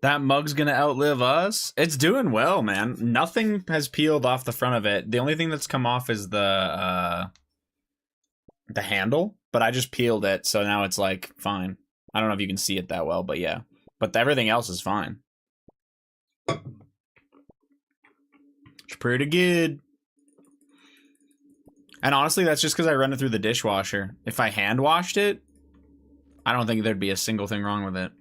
That mug's gonna outlive us. It's doing well, man. Nothing has peeled off the front of it. The only thing that's come off is the handle, but I just peeled it, so now it's like fine. I don't know if you can see it that well, but yeah. But everything else is fine. It's pretty good. And honestly, that's just because I run it through the dishwasher. If I hand washed it, I don't think there'd be a single thing wrong with it.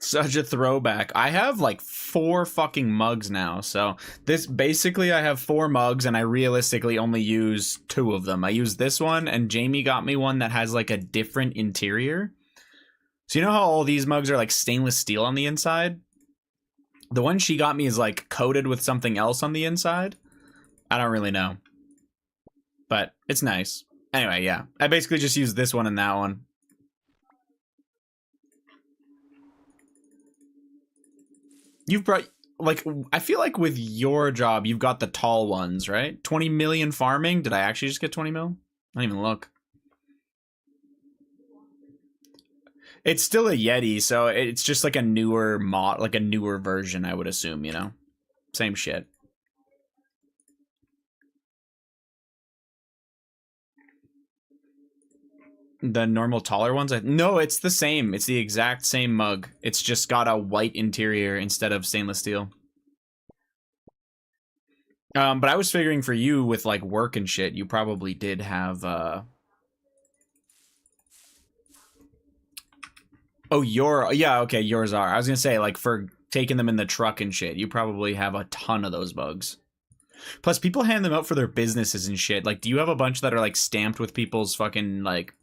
Such a throwback. I have like 4 fucking mugs now. So this basically I have 4 mugs and I realistically only use 2 of them. I use this one and Jamie got me one that has like a different interior. So you know how all these mugs are like stainless steel on the inside? The one she got me is like coated with something else on the inside. I don't really know. But it's nice. Anyway, yeah. I basically just use this one and that one. You've brought, like, I feel like with your job, you've got the tall ones, right? 20 million farming? Did I actually just get 20 mil? I don't even look. It's still a Yeti, so it's just like a newer mod, like a newer version, I would assume, you know? Same shit. The normal taller ones? No, it's the same. It's the exact same mug. It's just got a white interior instead of stainless steel. But I was figuring for you with like work and shit, you probably did have Oh, yeah, okay, yours are. I was gonna say, like, for taking them in the truck and shit, you probably have a ton of those bugs. Plus, people hand them out for their businesses and shit. Like, do you have a bunch that are like stamped with people's fucking like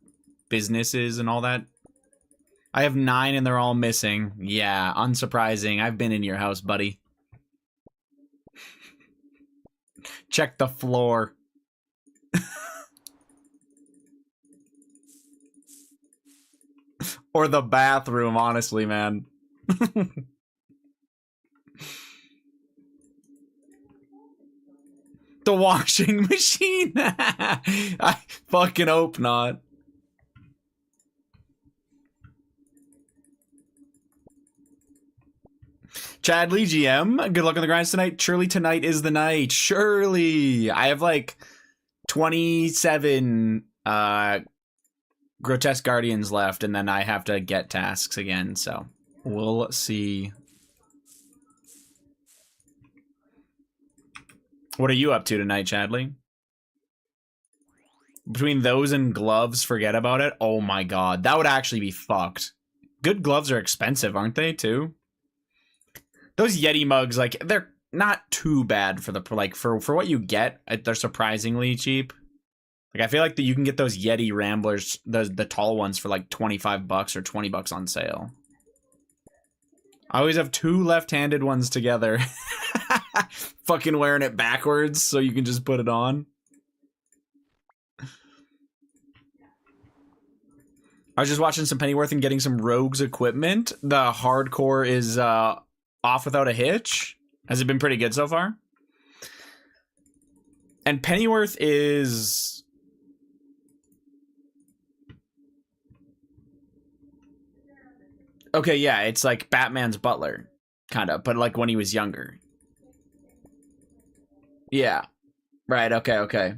businesses and all that? I have 9 and they're all missing. Yeah, unsurprising. I've been in your house, buddy. Check the floor. Or the bathroom, honestly, man. The washing machine. I fucking hope not. Chad Lee GM, good luck on the grinds tonight. Surely tonight is the night. Surely. I have like 27 Grotesque Guardians left, and then I have to get tasks again, so we'll see. What are you up to tonight, Chadley? Between those and gloves, forget about it. Oh my god, that would actually be fucked. Good gloves are expensive, aren't they, too? Those Yeti mugs, like, they're not too bad for the, like, for what you get. They're surprisingly cheap. Like, I feel like you can get those Yeti Ramblers, the tall ones, for like $25 or $20 on sale. I always have 2 left-handed ones together. Fucking wearing it backwards so you can just put it on. I was just watching some Pennyworth and getting some Rogues equipment. The hardcore is off without a hitch. Has it been pretty good so far? And Pennyworth is... Okay, yeah, it's like Batman's butler, kind of, but like when he was younger. Yeah. Right, okay, okay.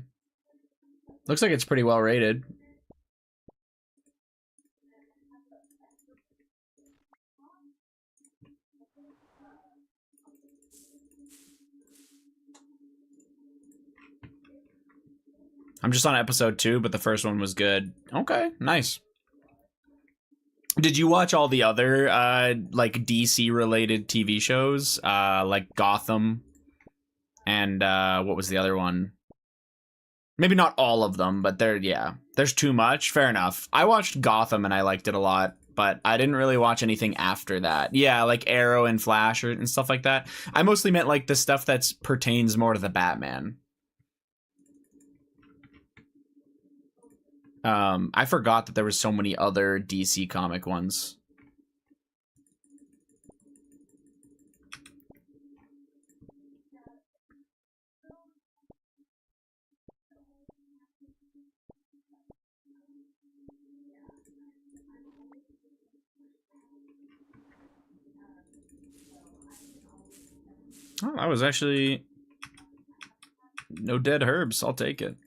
Looks like it's pretty well rated. I'm just on episode 2, but the first one was good. Okay, nice. Did you watch all the other like DC related TV shows, like Gotham, and what was the other one? Maybe not all of them, but there's too much. Fair enough. I watched Gotham and I liked it a lot, but I didn't really watch anything after that. Yeah, like Arrow and Flash and stuff like that. I mostly meant like the stuff that pertains more to the Batman. I forgot that there was so many other DC comic ones. Oh, that was actually no dead herbs. I'll take it.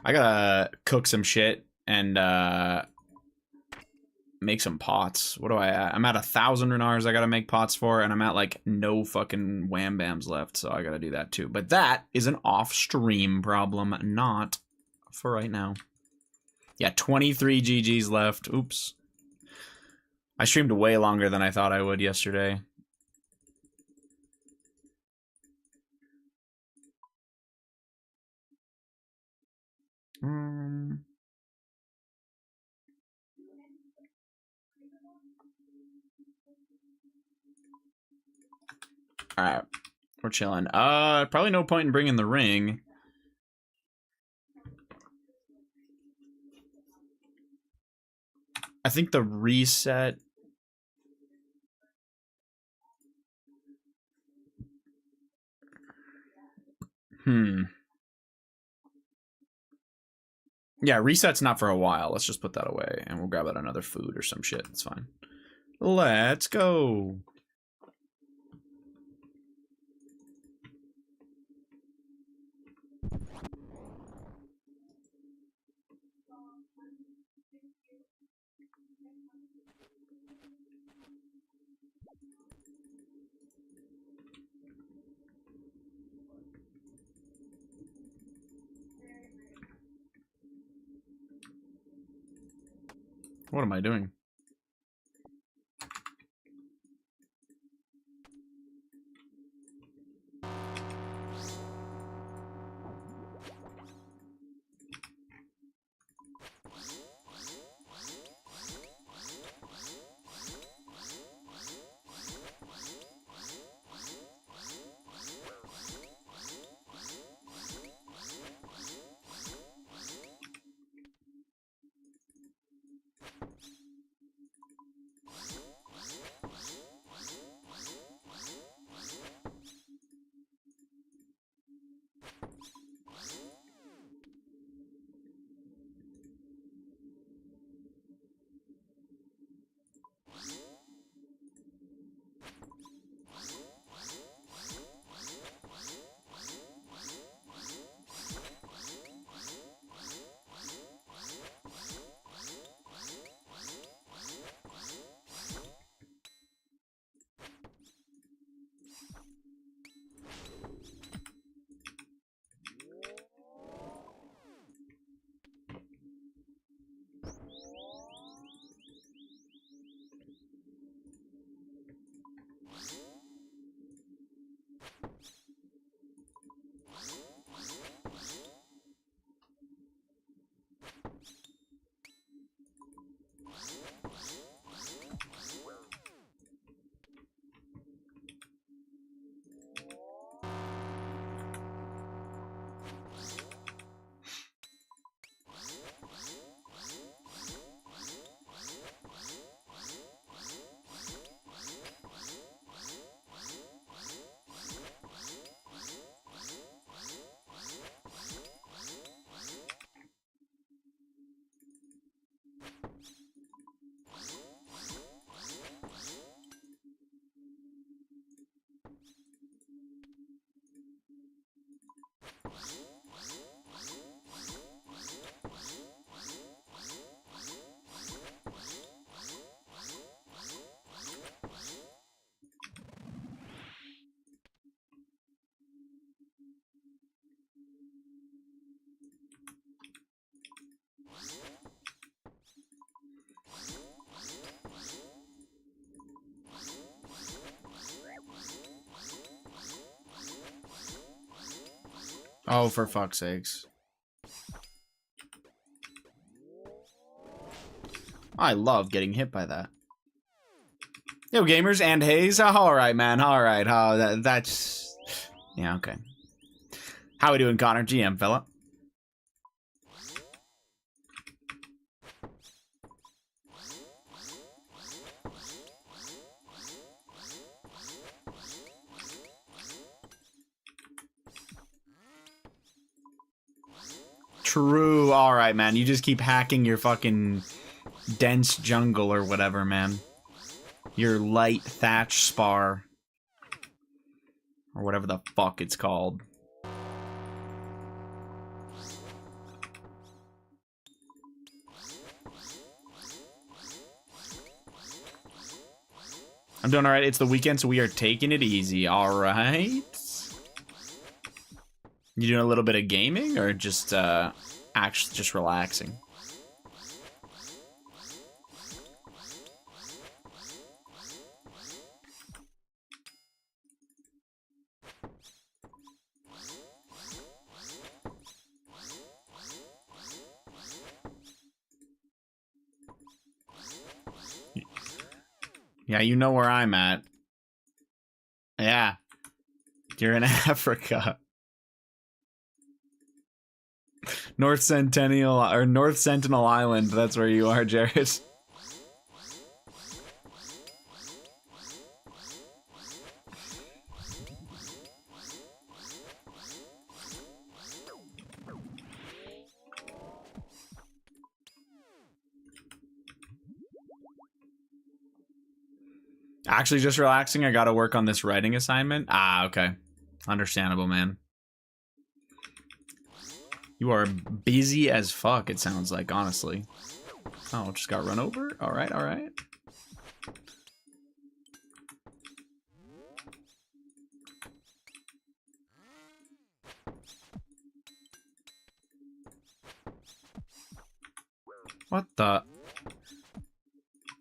I gotta cook some shit and make some pots. What do I at? I'm at 1,000 Renars I gotta make pots for, and I'm at like no fucking wham bams left, so I gotta do that too. But that is an off-stream problem, not for right now. Yeah, 23 GGs left. Oops. I streamed way longer than I thought I would yesterday. Alright. We're chilling. Probably no point in bringing the ring. I think the reset... Yeah, reset's not for a while. Let's just put that away, and we'll grab out another food or some shit. It's fine. Let's go. What am I doing? Oh, for fuck's sakes. I love getting hit by that. Yo, gamers and Hayes. Oh, all right, man. All right. Oh, that's... Yeah, okay. How we doing, Connor? GM, fella. True. All right, man. You just keep hacking your fucking dense jungle or whatever, man. Your light thatch spar. Or whatever the fuck it's called. I'm doing alright. It's the weekend, so we are taking it easy. Alright. You doing a little bit of gaming or just actually just relaxing? Yeah, you know where I'm at. Yeah. You're in Africa. North Sentinel Island, that's where you are, Jared. Actually, just relaxing. I gotta work on this writing assignment. Ah, okay. Understandable, man. You are busy as fuck, it sounds like, honestly. Oh, just got run over? Alright, alright. What the?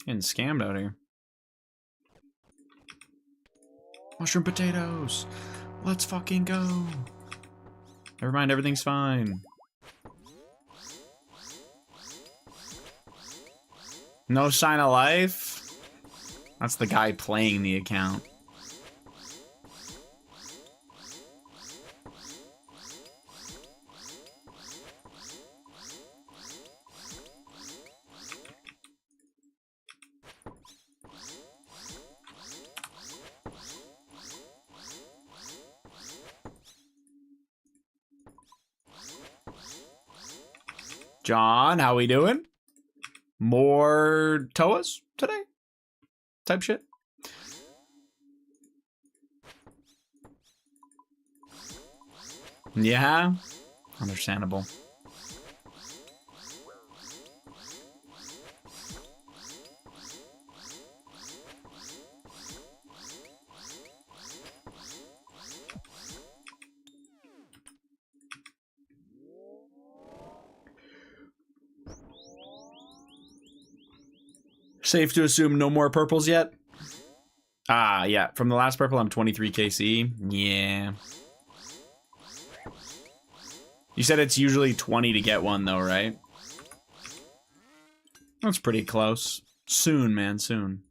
Getting scammed out here. Mushroom potatoes! Let's fucking go! Never mind, everything's fine. No sign of life? That's the guy playing the account. John, how we doing? More Toas today? Type shit? Yeah? Understandable. Safe to assume no more purples yet? Ah, yeah. From the last purple, I'm 23 KC. Yeah. You said it's usually 20 to get one, though, right? That's pretty close. Soon, man, soon.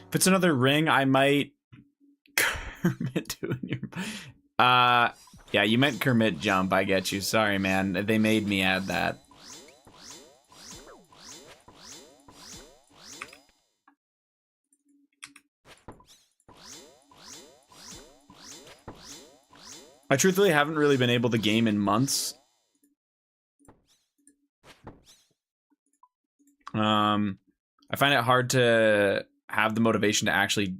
If it's another ring, I might Kermit doing your yeah, you meant Kermit jump, I get you. Sorry, man. They made me add that. I truthfully haven't really been able to game in months. I find it hard to have the motivation to actually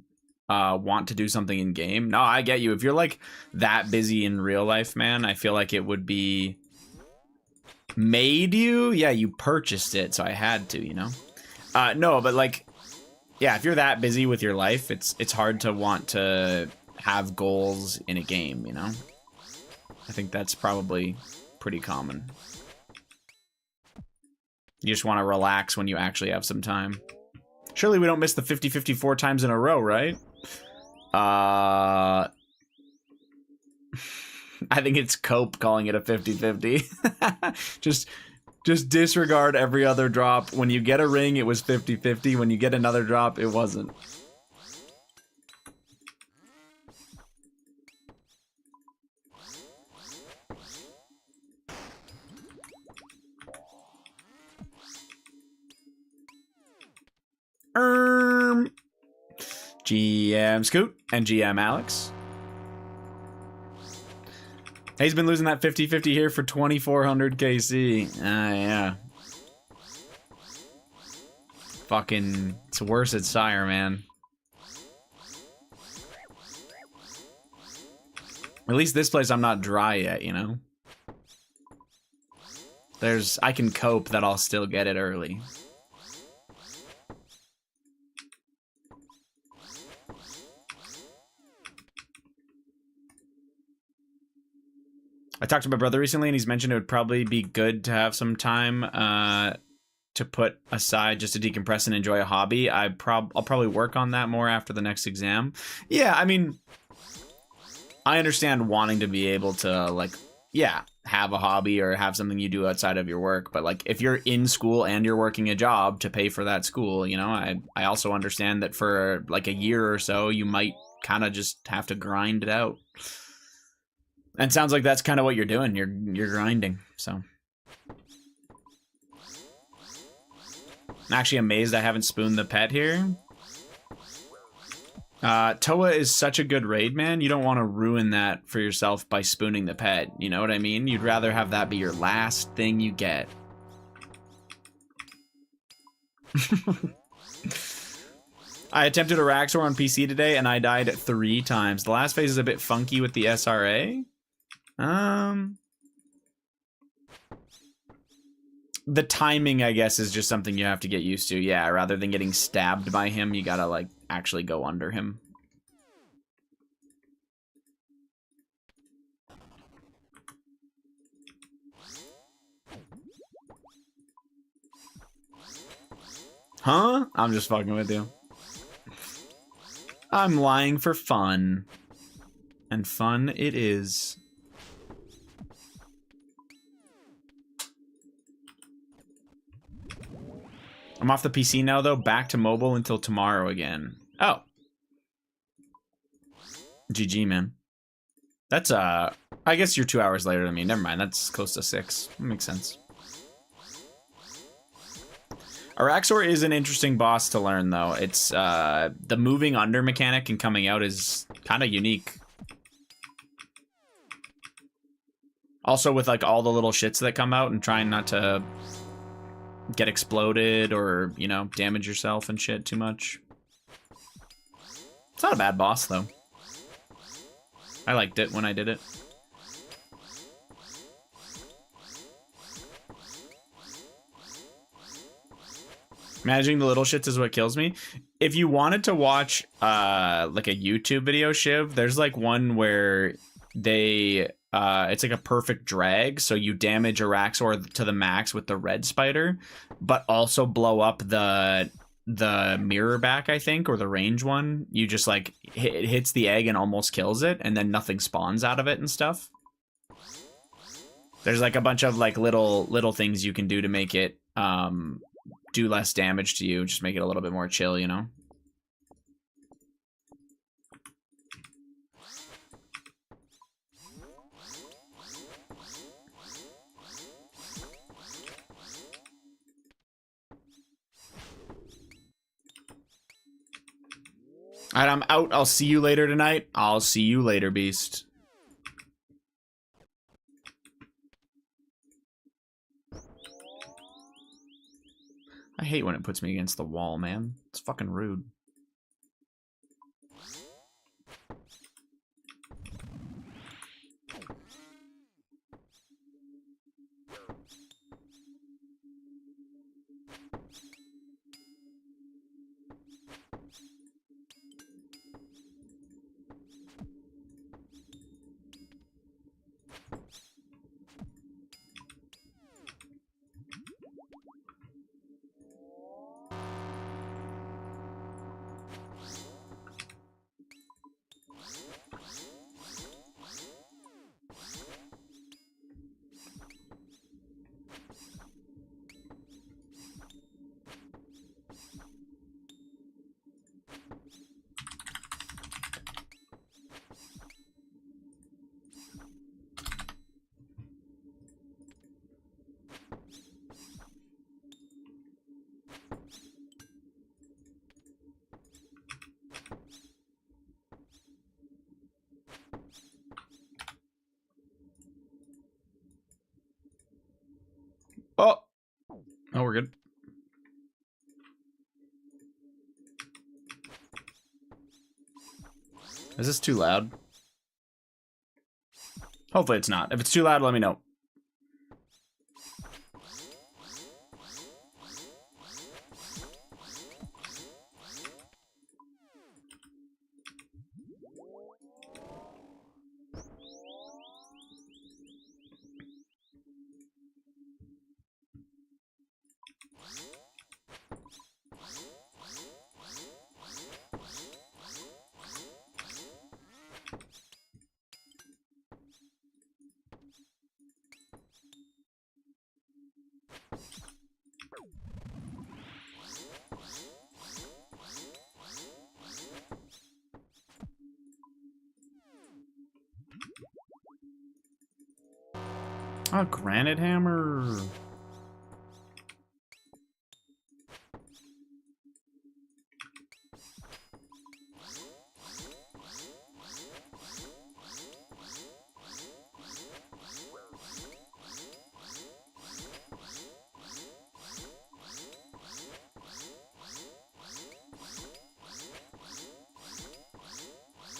want to do something in game. No, I get you. If you're like that busy in real life, man, I feel like it would be made you. Yeah, you purchased it, so I had to, you know. No, but like, yeah, if you're that busy with your life, it's hard to want to have goals in a game, you know. I think that's probably pretty common. You just want to relax when you actually have some time. Surely we don't miss the 50-50 4 times in a row, right? I think it's Cope calling it a 50-50. Just disregard every other drop. When you get a ring, it was 50-50. When you get another drop, it wasn't. GM Scoot and GM Alex. He's been losing that 50-50 here for 2,400 KC. Yeah. Fucking, it's worse at Sire, man. At least this place I'm not dry yet, you know? I can cope that I'll still get it early. I talked to my brother recently, and he's mentioned it would probably be good to have some time to put aside just to decompress and enjoy a hobby. I'll probably work on that more after the next exam. Yeah, I mean, I understand wanting to be able to, like, yeah, have a hobby or have something you do outside of your work. But, like, if you're in school and you're working a job to pay for that school, you know, I also understand that for, like, a year or so, you might kind of just have to grind it out. And it sounds like that's kind of what you're doing. You're grinding, so. I'm actually amazed I haven't spooned the pet here. Toa is such a good raid, man. You don't want to ruin that for yourself by spooning the pet. You know what I mean? You'd rather have that be your last thing you get. I attempted a Raxor on PC today, and I died 3 times. The last phase is a bit funky with the SRA. The timing, I guess, is just something you have to get used to. Yeah, rather than getting stabbed by him, you gotta, like, actually go under him. Huh? I'm just fucking with you. I'm lying for fun. And fun it is. I'm off the PC now, though. Back to mobile until tomorrow again. Oh. GG, man. That's, I guess you're 2 hours later than me. Never mind. That's close to 6. That makes sense. Araxor is an interesting boss to learn, though. It's, the moving under mechanic and coming out is kind of unique. Also with, like, all the little shits that come out and trying not to get exploded or, you know, damage yourself and shit too much. It's not a bad boss, though. I liked it when I did it. Managing the little shits is what kills me. If you wanted to watch, like a YouTube video, Shiv, there's, like, one where they... it's like a perfect drag, so you damage Araxor to the max with the red spider, but also blow up the mirror back, I think, or the range one. You just, like, it hits the egg and almost kills it, and then nothing spawns out of it and stuff. There's, like, a bunch of, like, little things you can do to make it do less damage to you, just make it a little bit more chill, you know? Alright, I'm out. I'll see you later tonight. I'll see you later, Beast. I hate when it puts me against the wall, man. It's fucking rude. Is this too loud? Hopefully it's not. If it's too loud, let me know. Oh, granite hammer.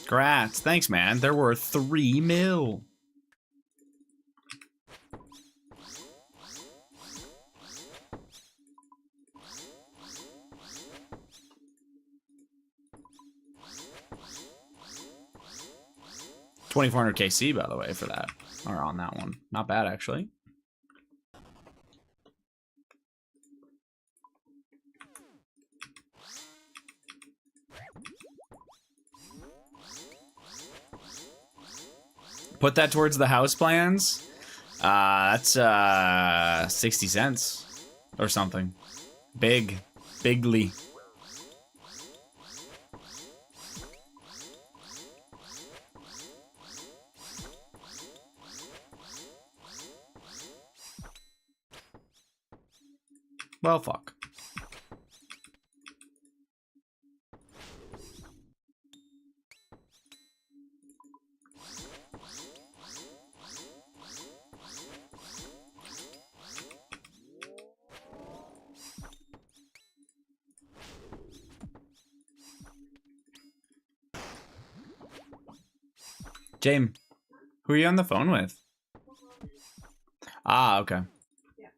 Grats. Thanks, man. They're worth 3 mil. $2,400 KC, by the way, for that. Or on that one. Not bad, actually. Put that towards the house plans. That's 60 cents or something. Bigly. Well, fuck. James, who are you on the phone with? Ah, okay. Yeah.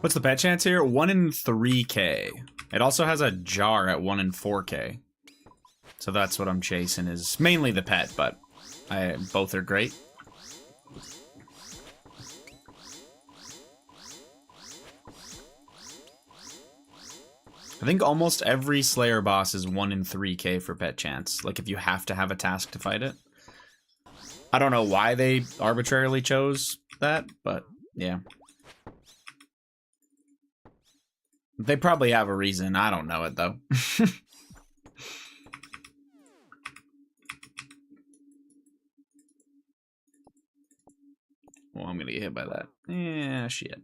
What's the pet chance here? 1 in 3K. It also has a jar at 1 in 4K. So that's what I'm chasing, is mainly the pet, but both are great. I think almost every Slayer boss is 1 in 3K for pet chance. Like, if you have to have a task to fight it. I don't know why they arbitrarily chose that, but yeah. They probably have a reason. I don't know it, though. Well, I'm gonna get hit by that. Yeah, shit.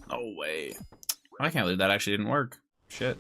No way. I can't believe that actually didn't work. Shit.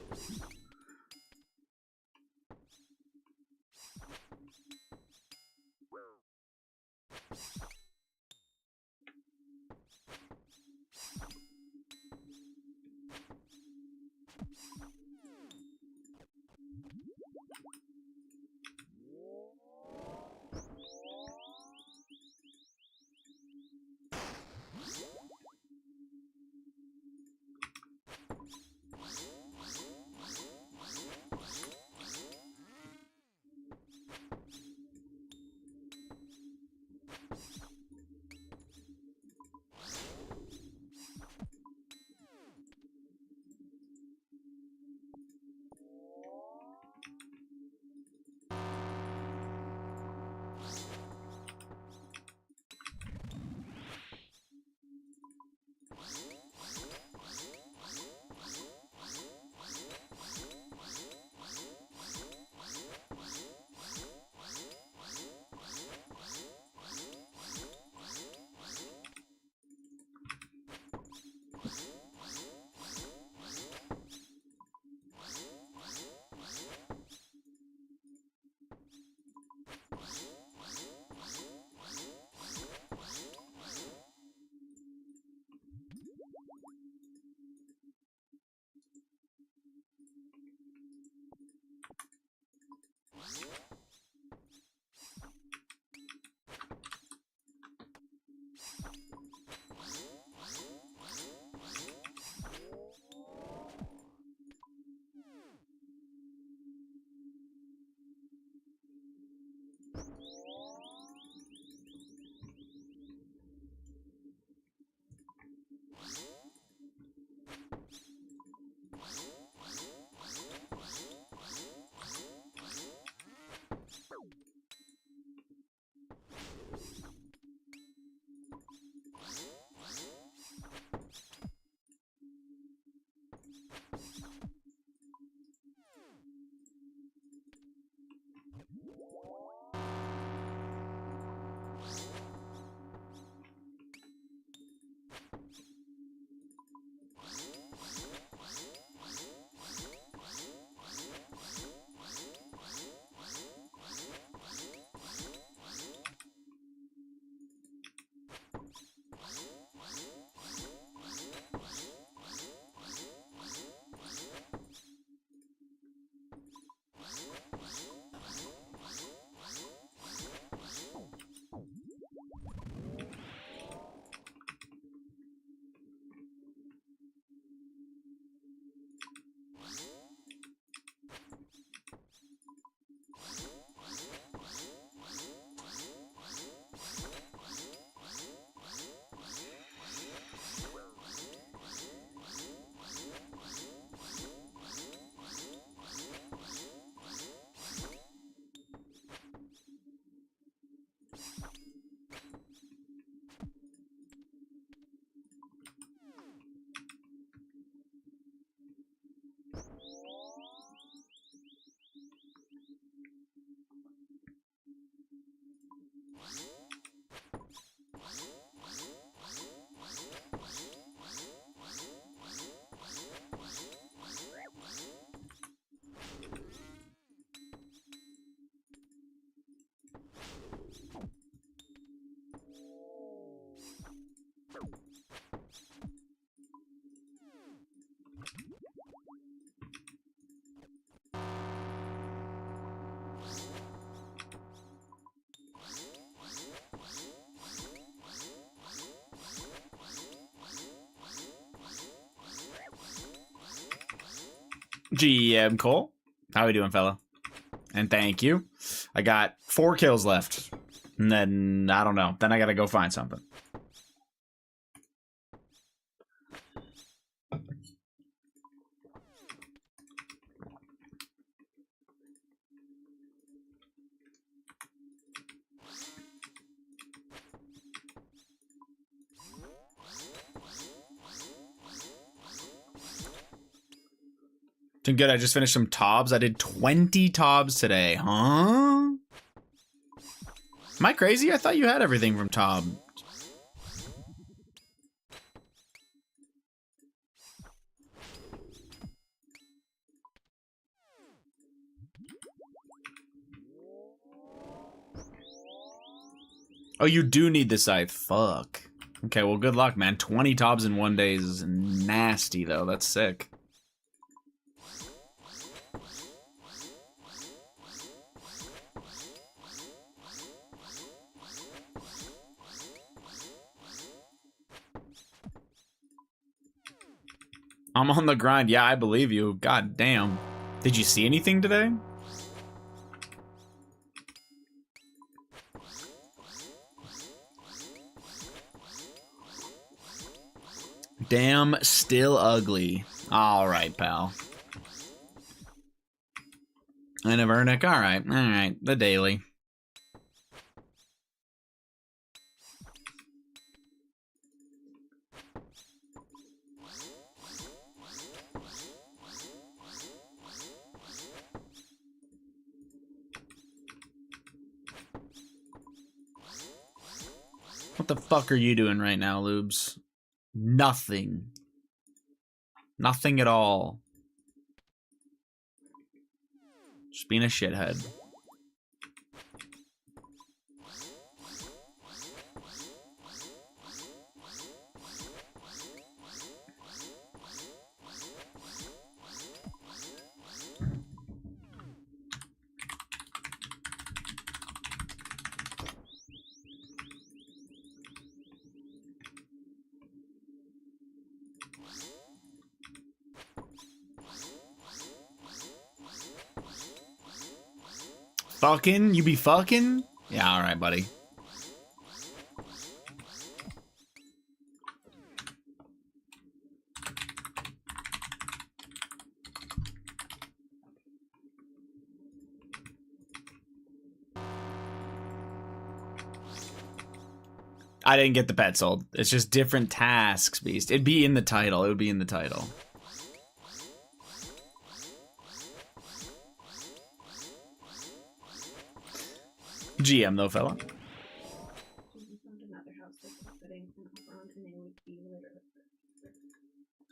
GM Cole. How we doing, fella? And thank you. I got 4 kills left. And then, I don't know. Then I gotta go find something. Doing good. I just finished some tobs. I did 20 tobs today. Huh? Am I crazy? I thought you had everything from Tob. Oh, you do need the scythe. Fuck. Okay, well, good luck, man. 20 tobs in 1 day is nasty, though. That's sick. I'm on the grind. Yeah, I believe you. God damn. Did you see anything today? Damn, still ugly. All right, pal. And a Vernick. All right. The daily. What the fuck are you doing right now, Lubes? Nothing. Nothing at all. Just being a shithead. Fucking? You be fucking? Yeah, alright, buddy. I didn't get the pet sold. It's just different tasks, Beast. It'd be in the title. It would be in the title. GM though, fella.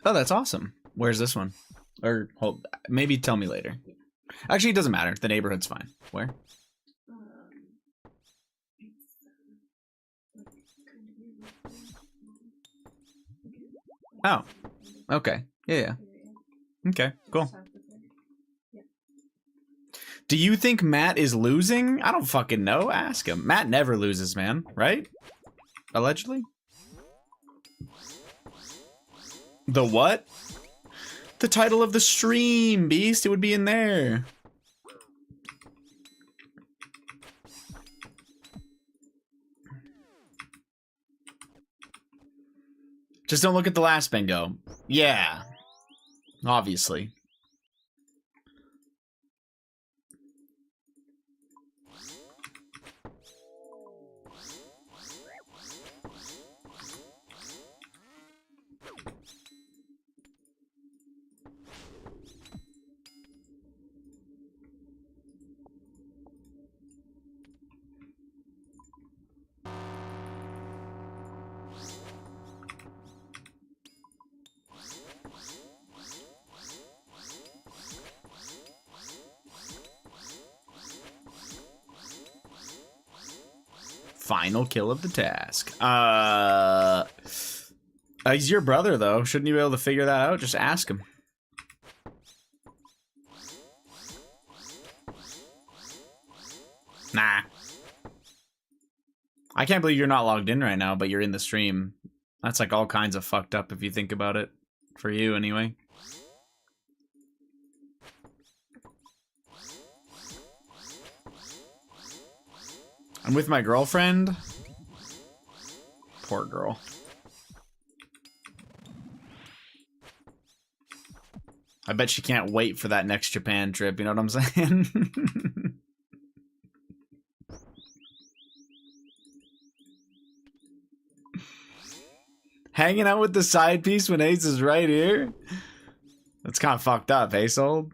Oh, that's awesome. Where's this one? Or hold, maybe tell me later. Actually, it doesn't matter. The neighborhood's fine. Where? Oh, okay. Yeah. Okay, cool. Do you think Matt is losing? I don't fucking know. Ask him. Matt never loses, man. Right? Allegedly? The what? The title of the stream, Beast. It would be in there. Just don't look at the last bingo. Yeah. Obviously. Final kill of the task. He's your brother, though. Shouldn't you be able to figure that out? Just ask him. Nah. I can't believe you're not logged in right now, but you're in the stream. That's like all kinds of fucked up if you think about it. For you, anyway. I'm with my girlfriend. Poor girl. I bet she can't wait for that next Japan trip, you know what I'm saying? Hanging out with the side piece when Ace is right here? That's kind of fucked up, Ace-old.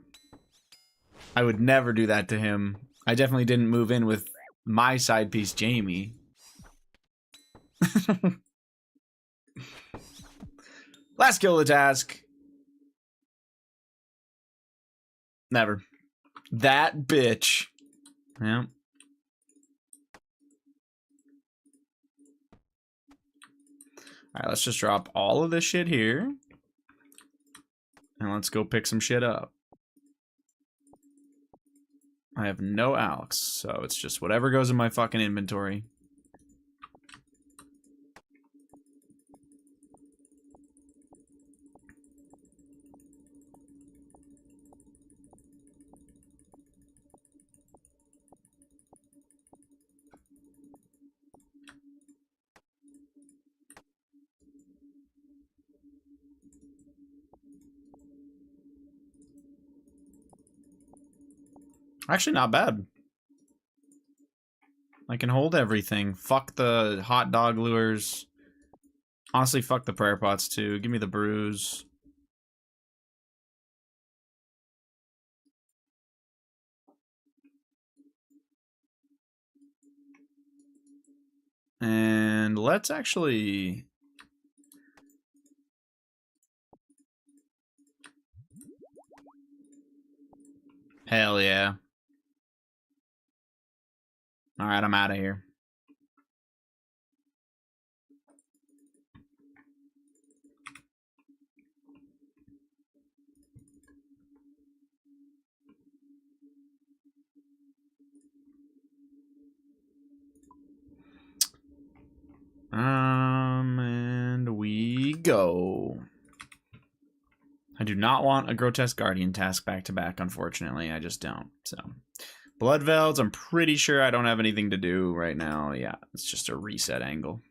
I would never do that to him. I definitely didn't move in with my side piece, Jamie. Last kill of the task. Never. That bitch. Yeah. Alright, let's just drop all of this shit here. And let's go pick some shit up. I have no Alex, so it's just whatever goes in my fucking inventory. Actually, not bad. I can hold everything. Fuck the hot dog lures. Honestly, fuck the prayer pots too. Give me the bruise. And let's actually... Hell yeah. Alright, I'm out of here. And we go. I do not want a Grotesque Guardian task back to back, unfortunately. I just don't. So, Blood Velds, I'm pretty sure I don't have anything to do right now. Yeah, it's just a reset angle.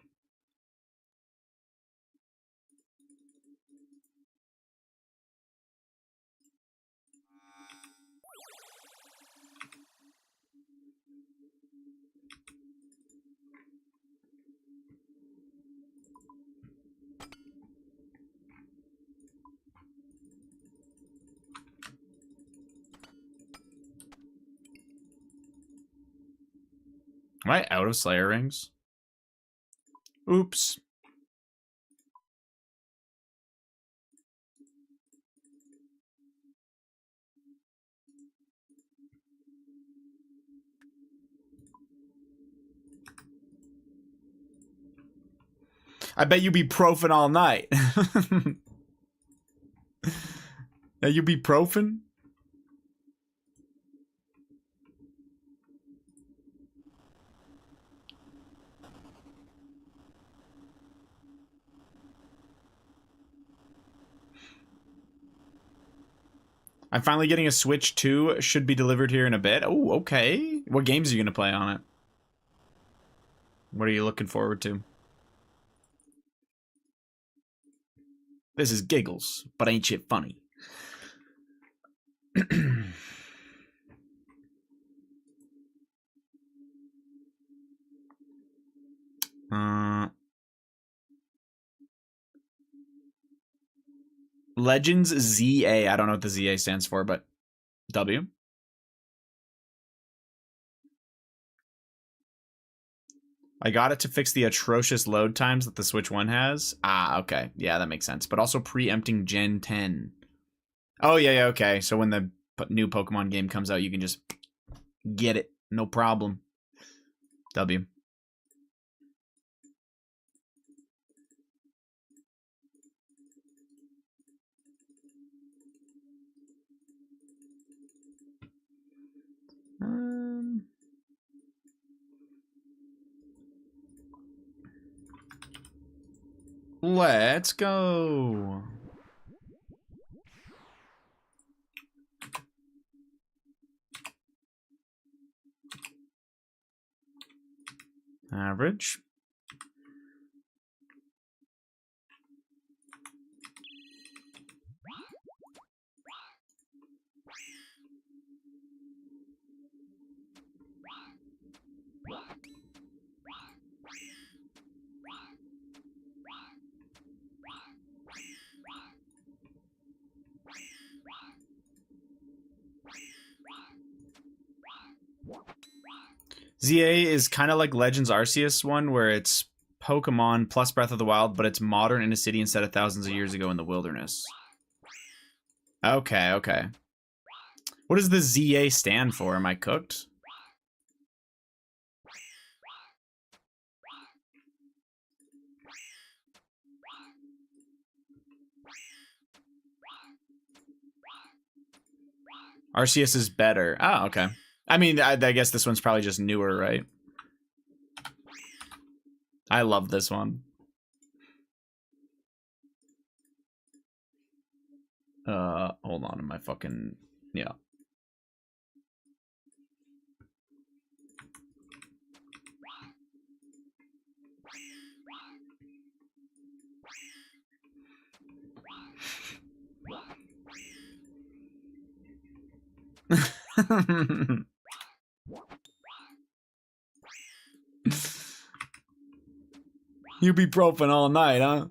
Am I out of Slayer rings? Oops. I bet you be profin all night. Yeah, you be profin? I'm finally getting a Switch 2. Should be delivered here in a bit. Oh, okay. What games are you going to play on it? What are you looking forward to? This is giggles, but ain't shit funny. Legends ZA. I don't know what the ZA stands for, but W. I got it to fix the atrocious load times that the Switch 1 has. Ah, okay. Yeah, that makes sense. But also preempting Gen 10. Oh, yeah, okay. So when the new Pokemon game comes out, you can just get it. No problem. W. Let's go. Average. ZA is kind of like Legends Arceus one, where it's Pokemon plus Breath of the Wild, but it's modern in a city instead of thousands of years ago in the wilderness. Okay, okay. What does the ZA stand for? Am I cooked? Arceus is better. Oh, okay. I mean, I guess this one's probably just newer, right? I love this one. Hold on, my fucking... Yeah. You be proping all night, huh?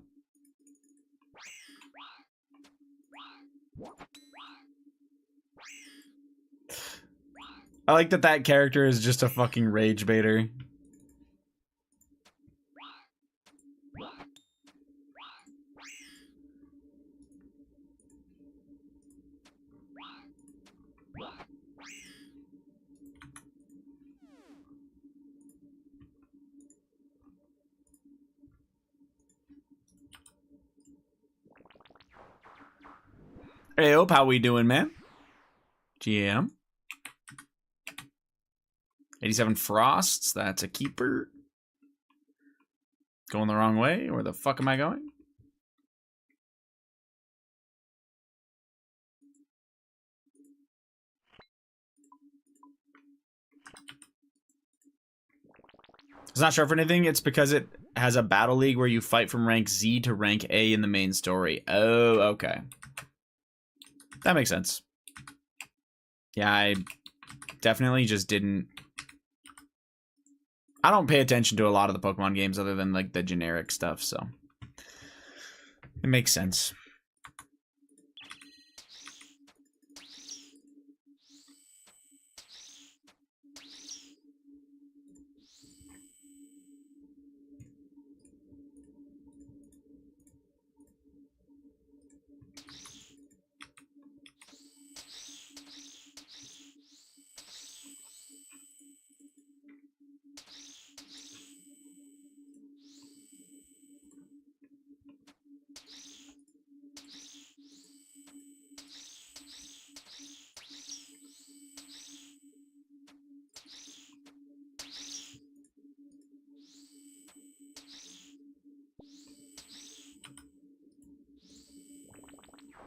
I like that character is just a fucking rage baiter. Hey, Ope, how we doing, man? GM. 87 Frosts, that's a keeper. Going the wrong way? Where the fuck am I going? It's not sure for anything. It's because it has a battle league where you fight from rank Z to rank A in the main story. Oh, okay. That makes sense. Yeah, I definitely just didn't... I don't pay attention to a lot of the Pokemon games other than, like, the generic stuff, so... It makes sense.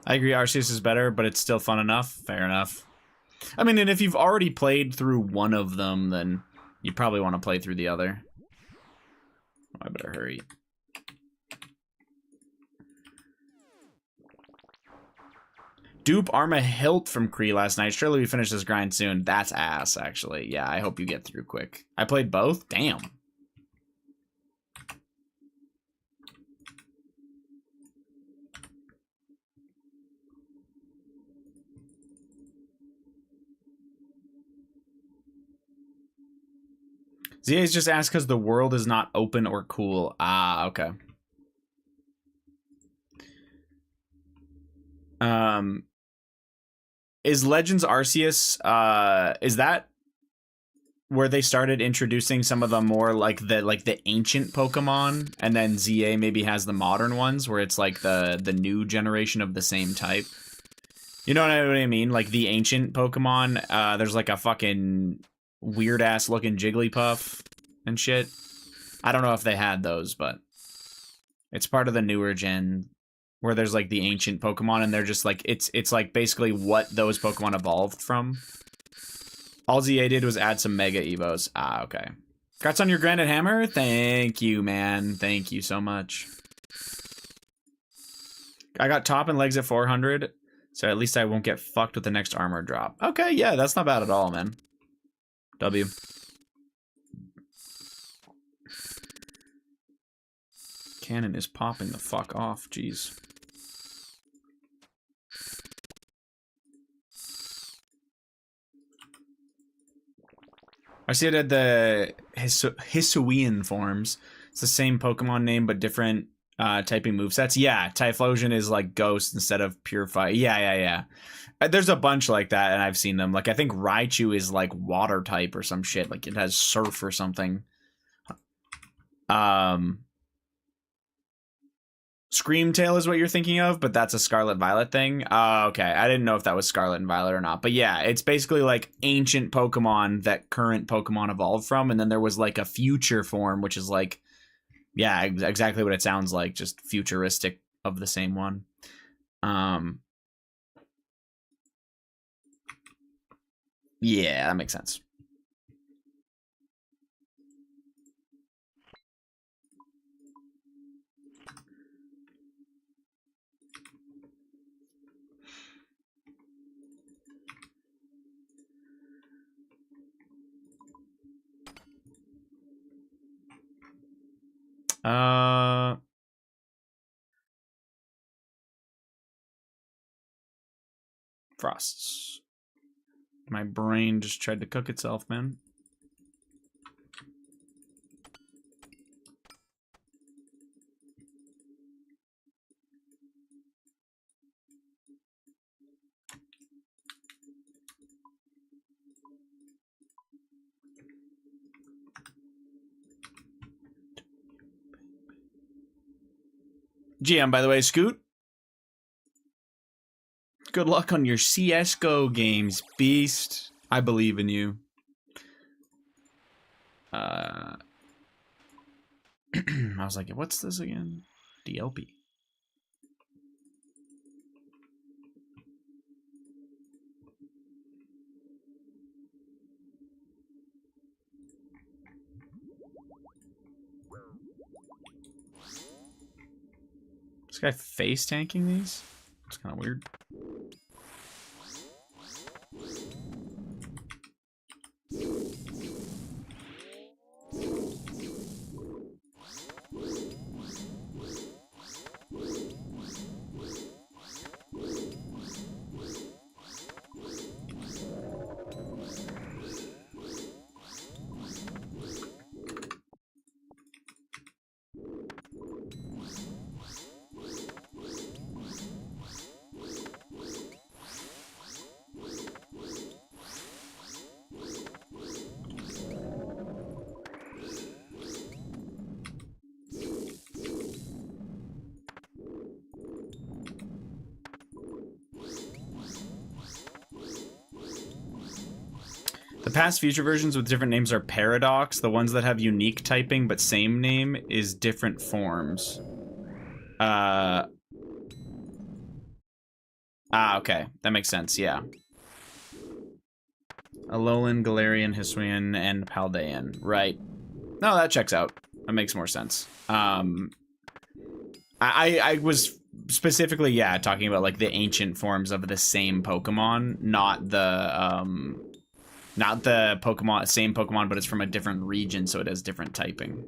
I agree, Arceus is better, but it's still fun enough. Fair enough. I mean, and if you've already played through one of them, then you probably want to play through the other. Oh, I better hurry. Dupe Arma Hilt from Kree last night. Surely we finish this grind soon. That's ass, actually. Yeah, I hope you get through quick. I played both? Damn. ZA's just asked because the world is not open or cool. Ah, okay. Is Legends Arceus, is that where they started introducing some of the more like the ancient Pokemon, and then ZA maybe has the modern ones where it's like the new generation of the same type? You know what I mean? Like the ancient Pokemon, there's like a fucking weird ass looking Jigglypuff and shit. I don't know if they had those, but it's part of the newer gen where there's like the ancient Pokemon and they're just like it's like basically what those Pokemon evolved from. All ZA did was add some Mega Evos. Ah, okay. Congrats on your granite hammer. Thank you, man. Thank you so much. I got top and legs at 400, so at least I won't get fucked with the next armor drop. Okay, yeah, that's not bad at all, man. W. Cannon is popping the fuck off, jeez. I see it at the Hisuian forms. It's the same Pokemon name, but different typing movesets. Yeah, Typhlosion is like Ghost instead of Purify. Yeah. There's a bunch like that, and I've seen them. Like, I think Raichu is like Water type or some shit. Like, it has Surf or something. Screamtail is what you're thinking of, but that's a Scarlet Violet thing. Okay, I didn't know if that was Scarlet and Violet or not. But yeah, it's basically like ancient Pokemon that current Pokemon evolved from, and then there was like a future form, which is like, yeah, exactly what it sounds like, just futuristic of the same one. Yeah, that makes sense. Frosts. My brain just tried to cook itself, man. GM, by the way, Scoot. Good luck on your CSGO games, Beast. I believe in you. I was like, what's this again? DLP. This guy face tanking these? It's kind of weird. The past future versions with different names are Paradox. The ones that have unique typing but same name is different forms. Okay. That makes sense, yeah. Alolan, Galarian, Hisuian, and Paldean. Right. No, that checks out. That makes more sense. I was specifically, yeah, talking about like the ancient forms of the same Pokemon, not the Pokemon, same Pokemon, but it's from a different region, so it has different typing.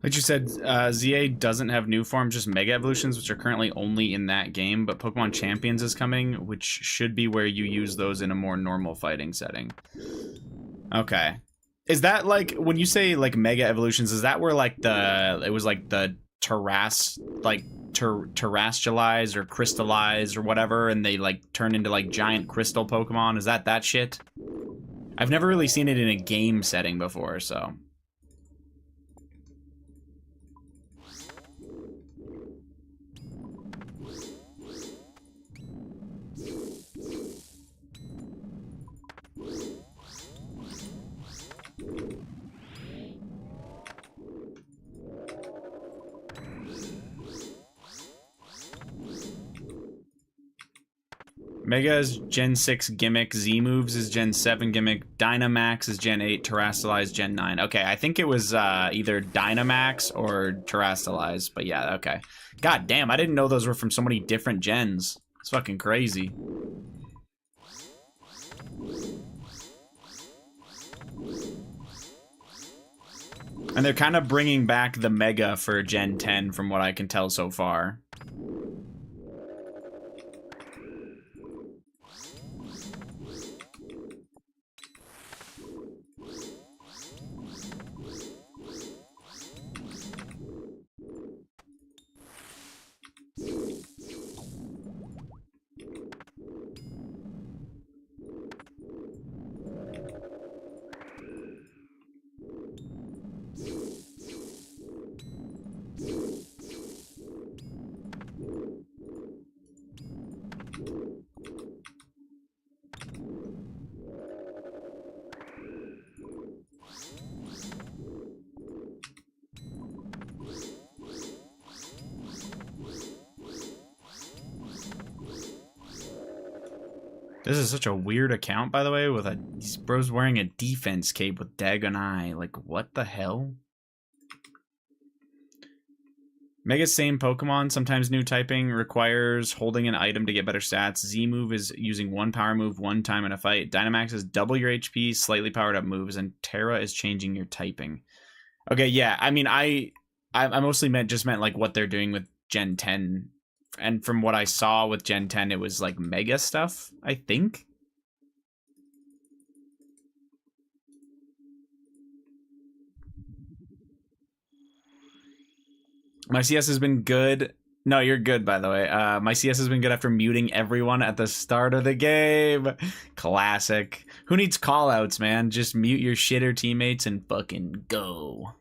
Like you said, ZA doesn't have new forms, just Mega Evolutions, which are currently only in that game, but Pokemon Champions is coming, which should be where you use those in a more normal fighting setting. Okay. Is that like, when you say like Mega Evolutions, is that where like it was like the terrestrialize or crystallize or whatever, and they like turn into like giant crystal Pokemon? Is that shit? I've never really seen it in a game setting before, so... Mega is Gen 6 gimmick, Z-Moves is Gen 7 gimmick, Dynamax is Gen 8, Terrastalize Gen 9. Okay, I think it was either Dynamax or Terrastalize, but yeah, okay. God damn, I didn't know those were from so many different gens. It's fucking crazy. And they're kind of bringing back the Mega for Gen 10 from what I can tell so far. This is such a weird account, by the way, with these bros wearing a defense cape with Dagon Eye. Like, what the hell? Mega same Pokemon, sometimes new typing, requires holding an item to get better stats. Z-Move is using one power move one time in a fight. Dynamax is double your HP, slightly powered up moves, and Terra is changing your typing. Okay, yeah, I mean, I mostly meant like what they're doing with Gen 10. And from what I saw with Gen 10, it was like Mega stuff, I think. My CS has been good. No, you're good, by the way. My CS has been good after muting everyone at the start of the game. Classic. Who needs callouts, man? Just mute your shitter teammates and fucking go.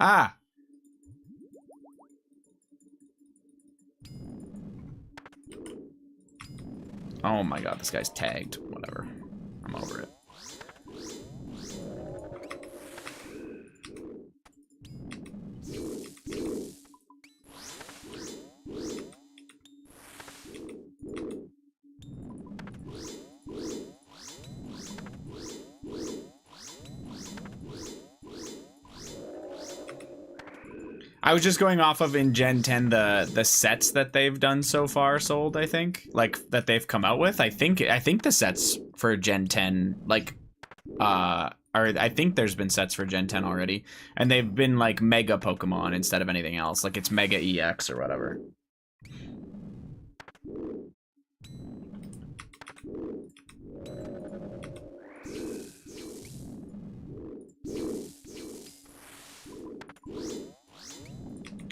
Ah! Oh my god, this guy's tagged. Whatever. I'm over it. I was just going off of in Gen 10 the sets that they've done so far sold, I think. Like that they've come out with. I think the sets for Gen 10 like I think there's been sets for Gen 10 already, and they've been like Mega Pokemon instead of anything else. Like it's Mega EX or whatever.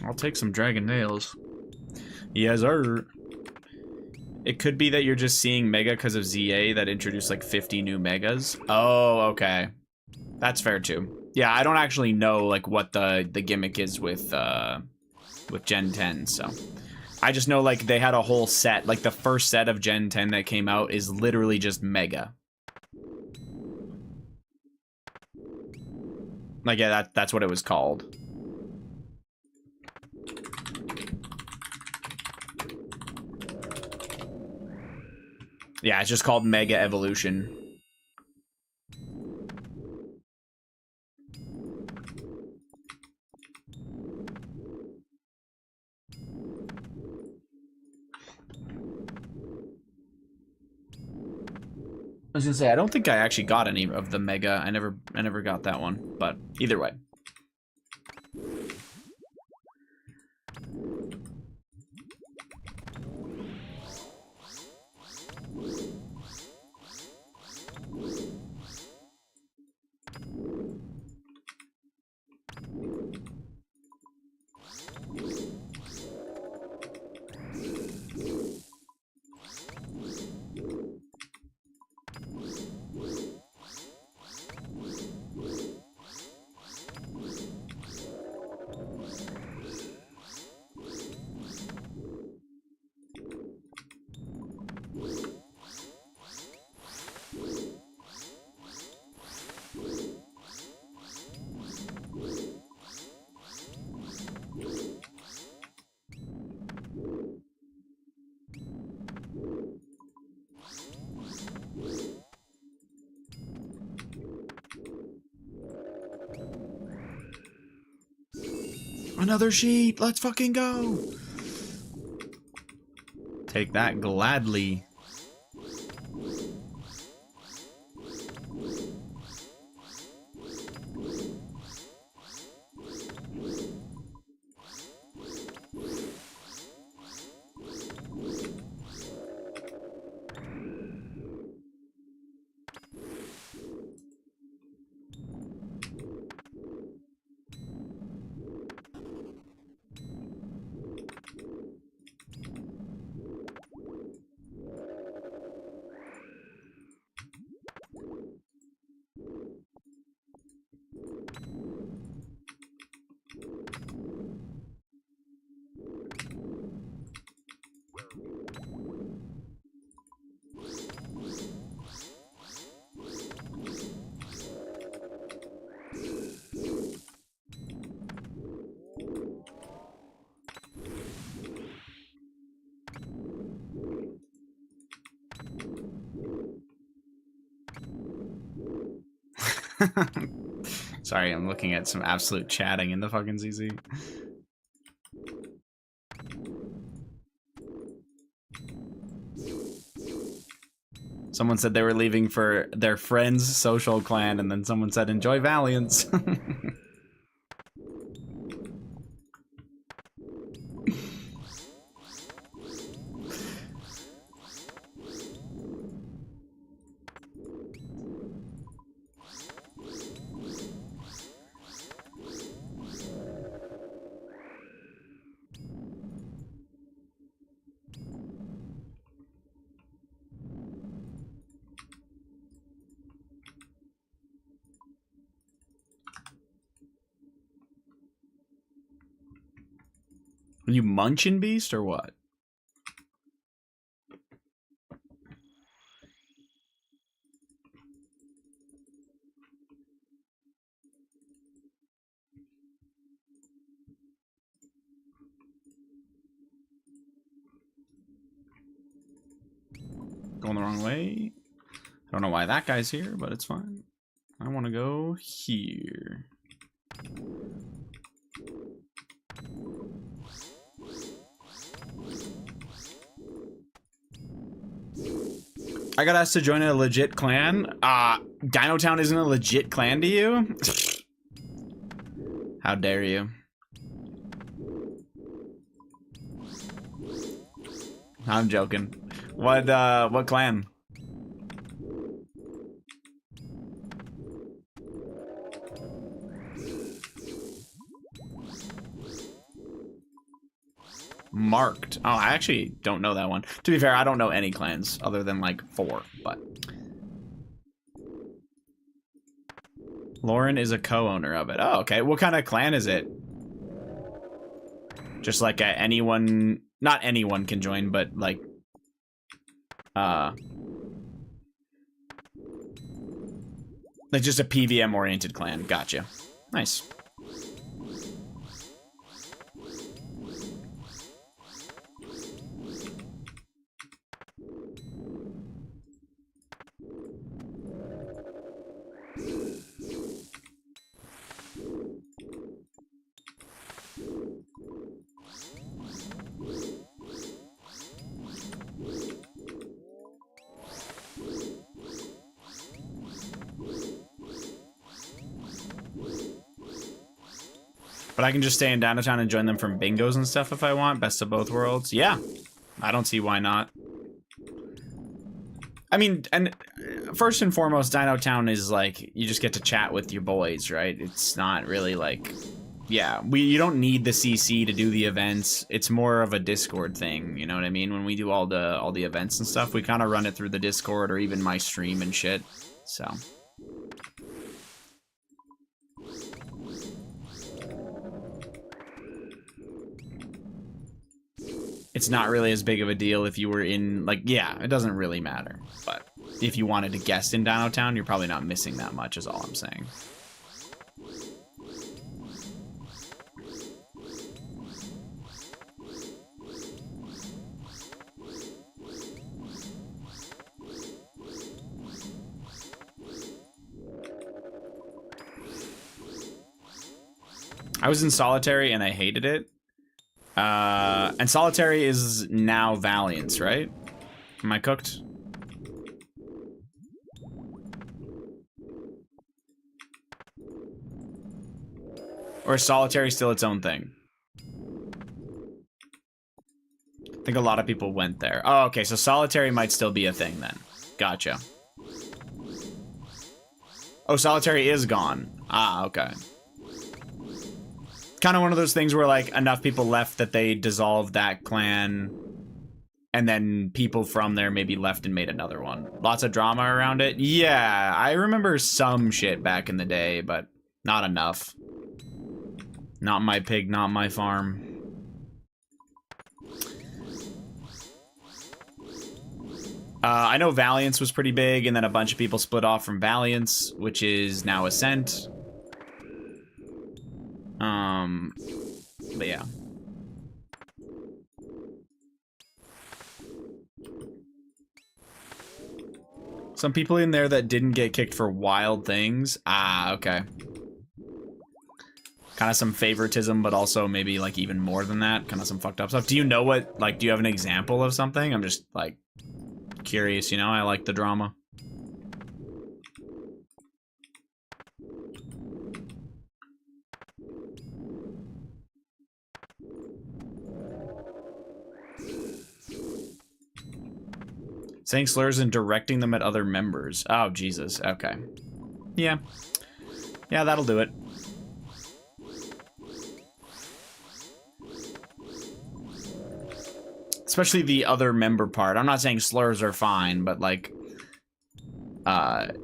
I'll take some Dragon Nails. Yes, sir. It could be that you're just seeing Mega because of ZA that introduced like 50 new Megas. Oh, okay. That's fair too. Yeah, I don't actually know like what the gimmick is with Gen 10, so. I just know like they had a whole set, like the first set of Gen 10 that came out is literally just Mega. Like yeah, that's what it was called. Yeah, it's just called Mega Evolution. I was gonna say I don't think I actually got any of the mega. I never got that one. But either way. Another sheep! Let's fucking go! Take that gladly. Sorry, I'm looking at some absolute chatting in the fucking ZZ. Someone said they were leaving for their friend's social clan, and then someone said, enjoy Valiance. Are you munching beast or what? Going the wrong way. I don't know why that guy's here, but it's fine. I want to go here. I got asked to join a legit clan. Dino Town isn't a legit clan to you? How dare you? I'm joking. What clan? Marked. Oh, I actually don't know that one. To be fair, I don't know any clans other than like 4, but Lauren is a co-owner of it. Oh, okay. What kind of clan is it? Just like anyone, not anyone can join, but like just a PVM oriented clan. Gotcha. Nice. But I can just stay in downtown and join them from bingos and stuff if I want. Best of both worlds. Yeah. I don't see why not. I mean, and first and foremost, Dino Town is like, you just get to chat with your boys, right? It's not really like, yeah, you don't need the CC to do the events. It's more of a Discord thing, you know what I mean? When we do all the events and stuff, we kind of run it through the Discord or even my stream and shit. So it's not really as big of a deal if you were in, like, yeah, it doesn't really matter. But if you wanted to guest in Dino Town, you're probably not missing that much, is all I'm saying. I was in Solitary and I hated it. And Solitary is now Valiance, right? Am I cooked? Or is Solitary still its own thing? I think a lot of people went there. Oh, okay, so Solitary might still be a thing then. Gotcha. Oh, Solitary is gone. Ah, okay. Kind of one of those things where, like, enough people left that they dissolved that clan, and then people from there maybe left and made another one. Lots of drama around it. Yeah, I remember some shit back in the day, but not enough. Not my pig, not my farm. I know Valiance was pretty big, and then a bunch of people split off from Valiance, which is now Ascent. But yeah. Some people in there that didn't get kicked for wild things. Ah, okay. Kind of some favoritism, but also maybe like even more than that. Kind of some fucked up stuff. Do you know what, like, do you have an example of something? I'm just like curious, you know? I like the drama. Saying slurs and directing them at other members. Oh, Jesus. Okay. Yeah. Yeah, that'll do it. Especially the other member part. I'm not saying slurs are fine, but like, that'd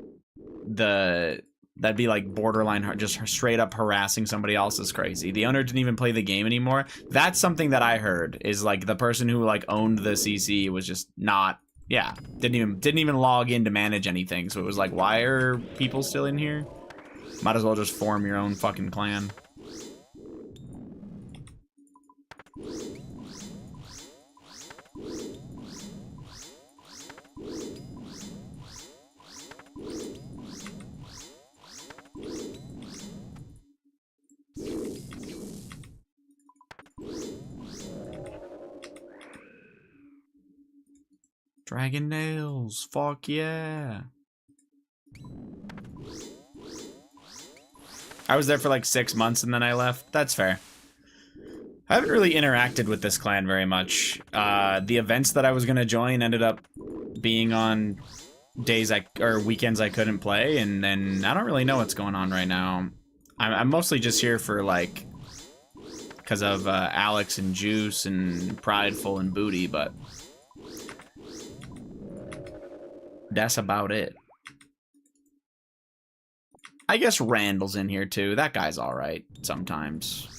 be like borderline, just straight up harassing somebody else is crazy. The owner didn't even play the game anymore. That's something that I heard, is like the person who like owned the CC was just not, yeah, didn't even log in to manage anything. So it was like, why are people still in here? Might as well just form your own fucking clan. Dragon nails, fuck yeah. I was there for like 6 months and then I left. That's fair. I haven't really interacted with this clan very much. The events that I was gonna join ended up being on days or weekends I couldn't play, and then I don't really know what's going on right now. I'm mostly just here for like, because of Alex and Juice and Prideful and Booty, but that's about it. I guess Randall's in here too. That guy's alright sometimes.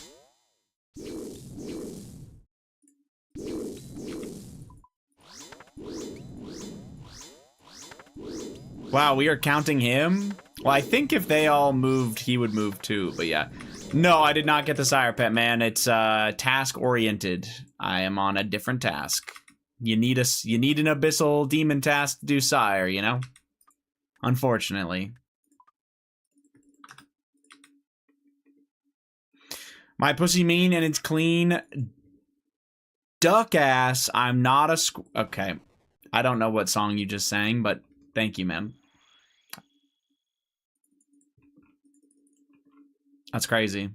Wow, we are counting him? Well, I think if they all moved, he would move too, but yeah. No, I did not get the Sire Pet, man. It's task-oriented. I am on a different task. You need an abyssal demon task to do Sire, you know? Unfortunately. My pussy mean and it's clean. Duck ass. I'm not a okay. I don't know what song you just sang, but thank you, man. That's crazy.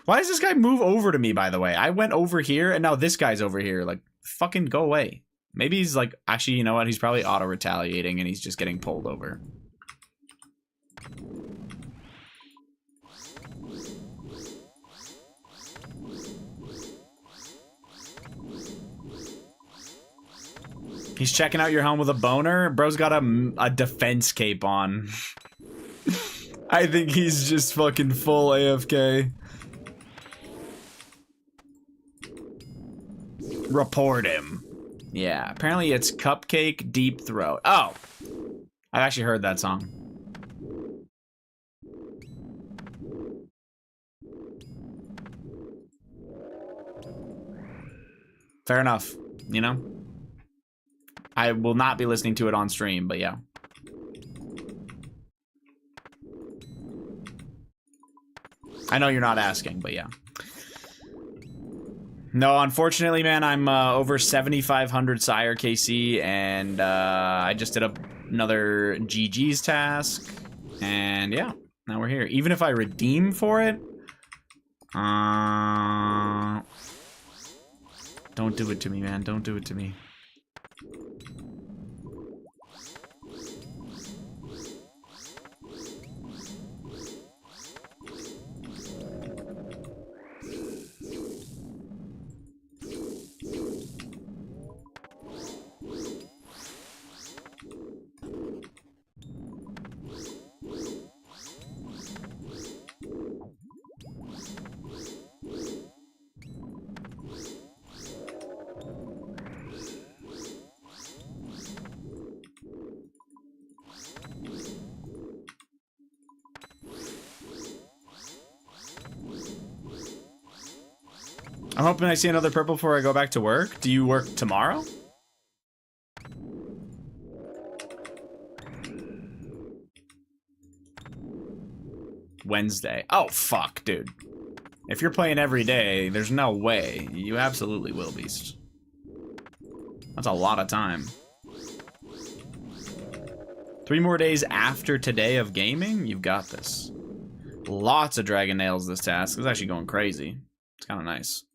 Why does this guy move over to me, by the way? I went over here, and now this guy's over here. Like, fucking go away. Maybe he's like, actually, you know what? He's probably auto-retaliating, and he's just getting pulled over. He's checking out your helm with a boner. Bro's got a defense cape on. I think he's just fucking full AFK. Report him. Yeah, apparently it's Cupcake Deep Throat. Oh, I've actually heard that song. Fair enough, you know? I will not be listening to it on stream, but yeah. I know you're not asking, but yeah. No, unfortunately, man, I'm over 7,500 Sire KC, and I just did another GG's task, and yeah, now we're here. Even if I redeem for it, don't do it to me, man. Don't do it to me. I'm hoping I see another purple before I go back to work. Do you work tomorrow? Wednesday. Oh, fuck, dude. If you're playing every day, there's no way. You absolutely will, Beast. That's a lot of time. 3 more days after today of gaming? You've got this. Lots of Dragon Nails this task. It's actually going crazy. It's kind of nice.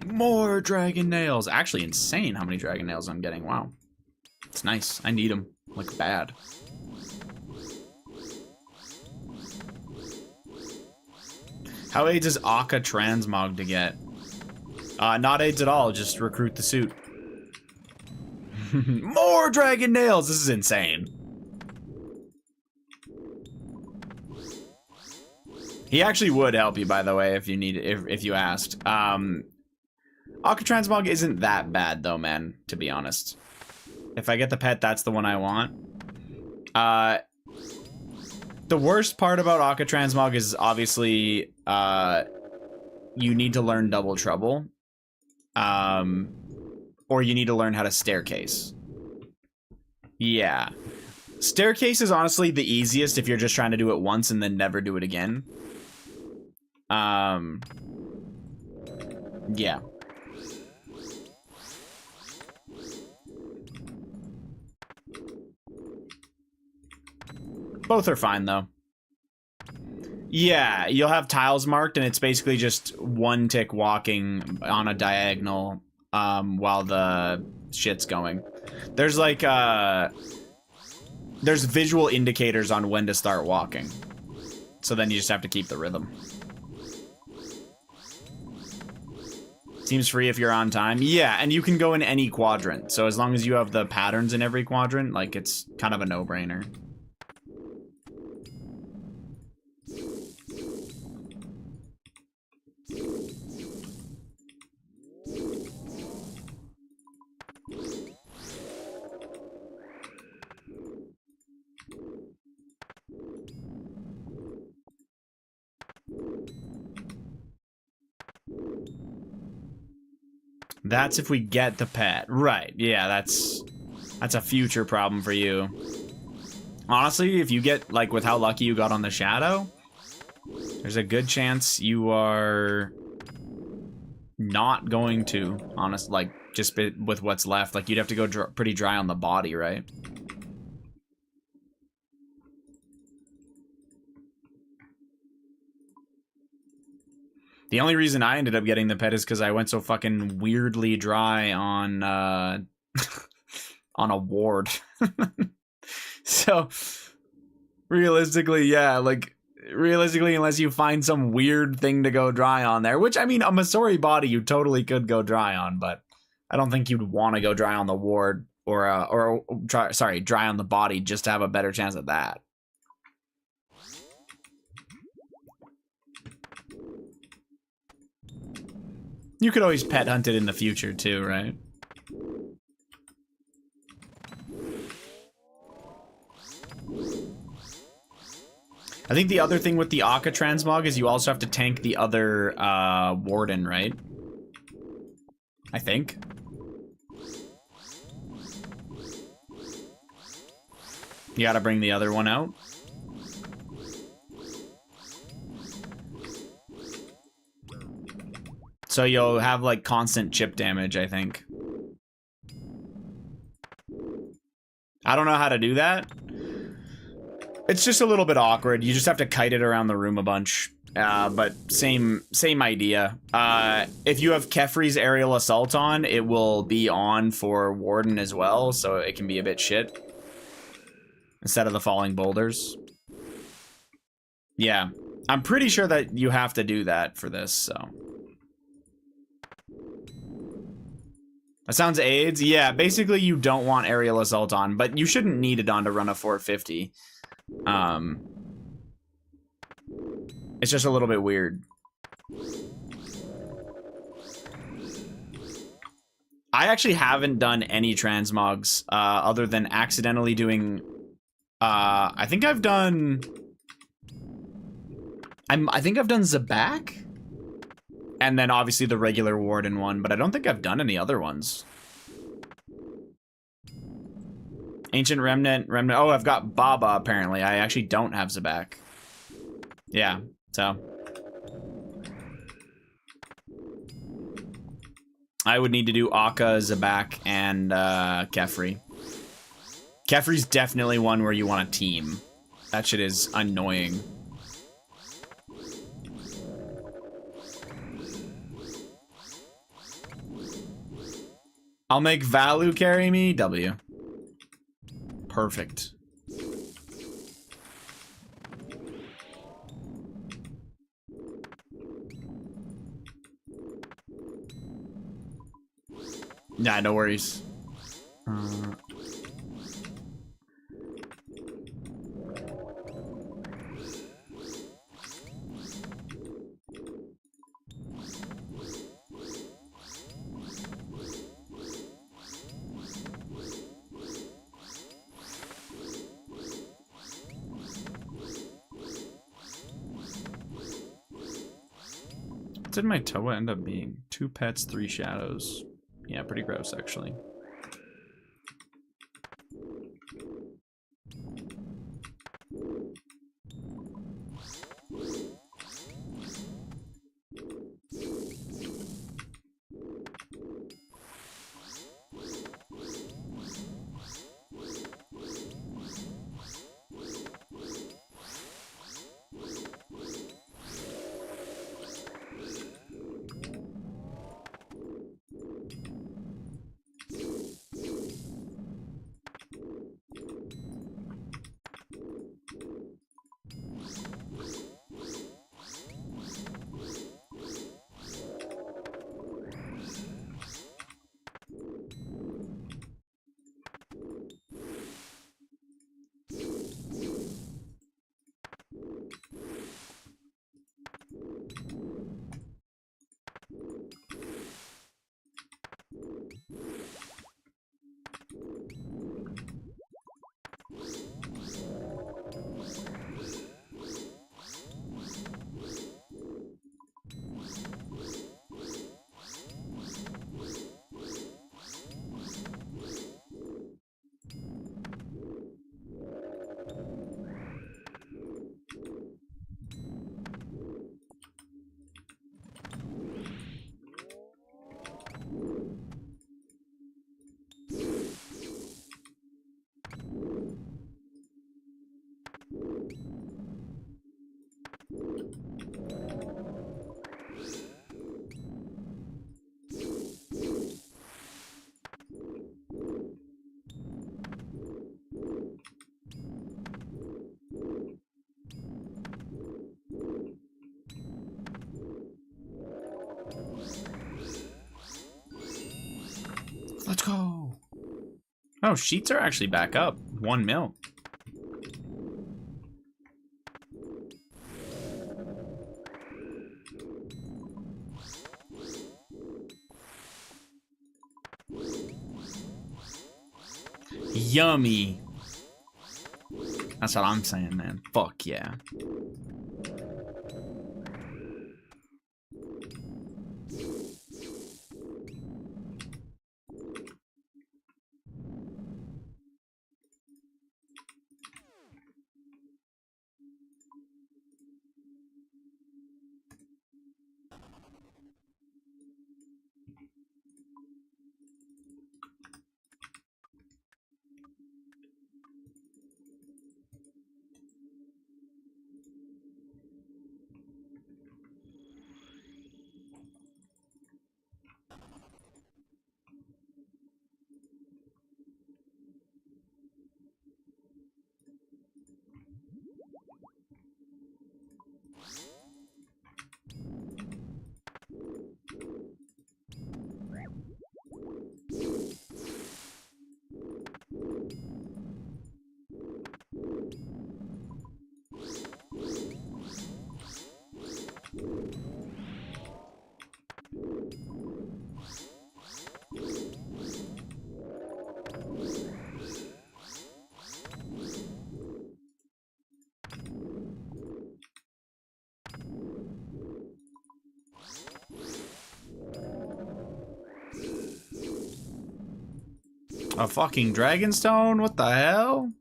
More Dragon Nails. Actually, insane how many Dragon Nails I'm getting. Wow. It's nice. I need them. Like, bad. How AIDS is Akka transmog to get? Not AIDS at all. Just recruit the suit. More Dragon Nails. This is insane. He actually would help you, by the way, if you need if you asked. Akka transmog isn't that bad though, man, to be honest. If I get the pet, that's the one I want. The worst part about Akka transmog is obviously you need to learn double trouble. Or you need to learn how to staircase. Yeah. Staircase is honestly the easiest if you're just trying to do it once and then never do it again. Yeah. Both are fine, though. Yeah, you'll have tiles marked, and it's basically just one tick walking on a diagonal while the shit's going. There's like, there's visual indicators on when to start walking. So then you just have to keep the rhythm. Seems free if you're on time. Yeah, and you can go in any quadrant. So as long as you have the patterns in every quadrant, like, it's kind of a no-brainer. That's if we get the pet. Right, yeah, that's a future problem for you. Honestly, if you get, like, with how lucky you got on the shadow, there's a good chance you are not going to, like, just with what's left. Like, you'd have to go pretty dry on the body, right? The only reason I ended up getting the pet is because I went so fucking weirdly dry on, on a ward. So, realistically, yeah, like, realistically, unless you find some weird thing to go dry on there, which, I mean, a Masori body you totally could go dry on, but I don't think you'd want to go dry on the ward or dry on the body just to have a better chance at that. You could always pet hunt it in the future too, right? I think the other thing with the Akka transmog is you also have to tank the other warden, right? I think. You gotta bring the other one out. So you'll have, like, constant chip damage, I think. I don't know how to do that. It's just a little bit awkward. You just have to kite it around the room a bunch. But same idea. If you have Kefri's aerial assault on, it will be on for Warden as well, so it can be a bit shit. Instead of the falling boulders. Yeah. I'm pretty sure that you have to do that for this, so. That sounds AIDS. Yeah, basically you don't want aerial assault on, but you shouldn't need it on to run a 450. It's just a little bit weird. I actually haven't done any transmogs other than accidentally doing. I think I've done. I think I've done Zabak. And then obviously the regular Warden one, but I don't think I've done any other ones. Ancient Remnant. Oh, I've got Baba, apparently. I actually don't have Zabak. Yeah, so. I would need to do Akka, Zabak, and Kefri. Kefri's definitely one where you want a team. That shit is annoying. I'll make Valu carry me. W. Perfect. Nah, no worries. What did my Toa end up being? 2 pets, 3 shadows. Yeah, pretty gross, actually. Let's go. Oh, sheets are actually back up. 1 mil. Yummy. That's what I'm saying, man. Fuck yeah. A fucking dragonstone? What the hell?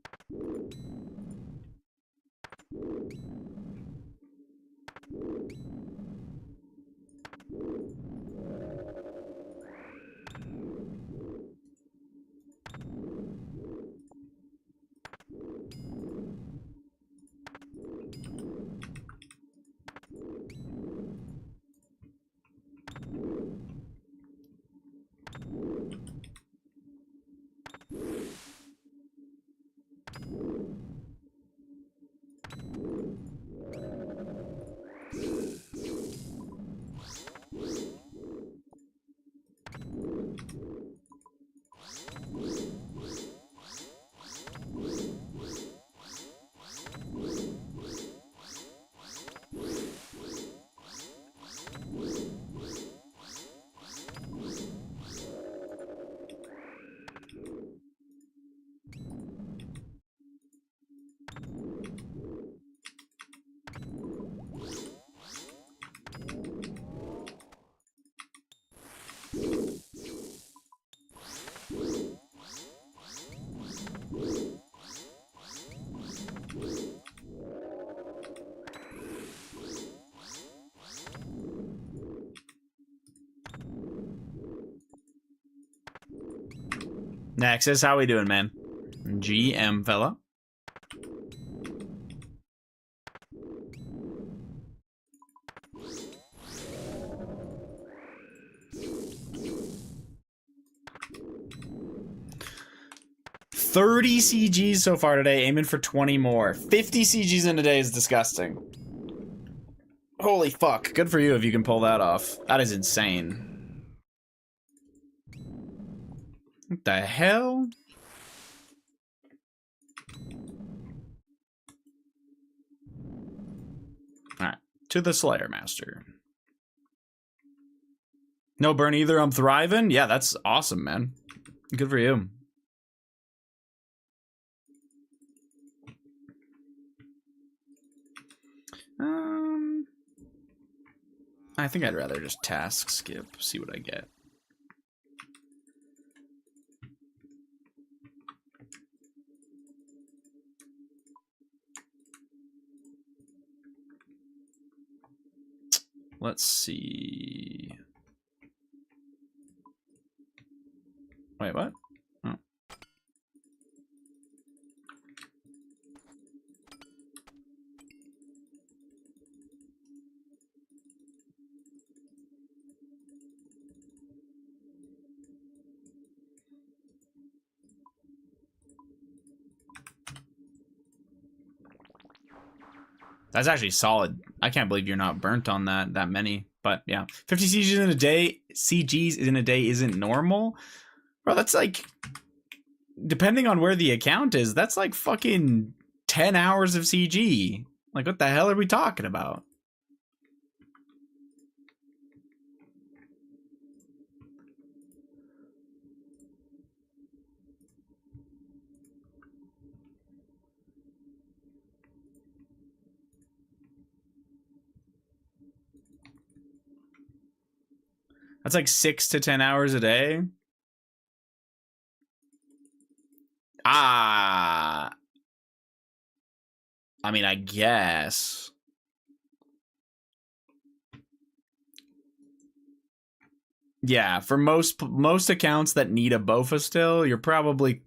Nexus, how we doing, man? GM, fella. $30 CGs so far today, aiming for 20 more. 50 CGs in a day is disgusting. Holy fuck, good for you if you can pull that off. That is insane. What the hell? Alright, to the Slayer Master. No burn either, I'm thriving? Yeah, that's awesome, man. Good for you. I think I'd rather just task skip, see what I get. Let's see. Wait, what? Oh. That's actually solid. I can't believe you're not burnt on that many. But yeah, 50 CGs in a day. CGs in a day isn't normal. Bro, that's like, depending on where the account is, that's like fucking 10 hours of CG. Like, what the hell are we talking about? That's like 6 to 10 hours a day. I mean, I guess. Yeah, for most accounts that need a BOFA still, you're probably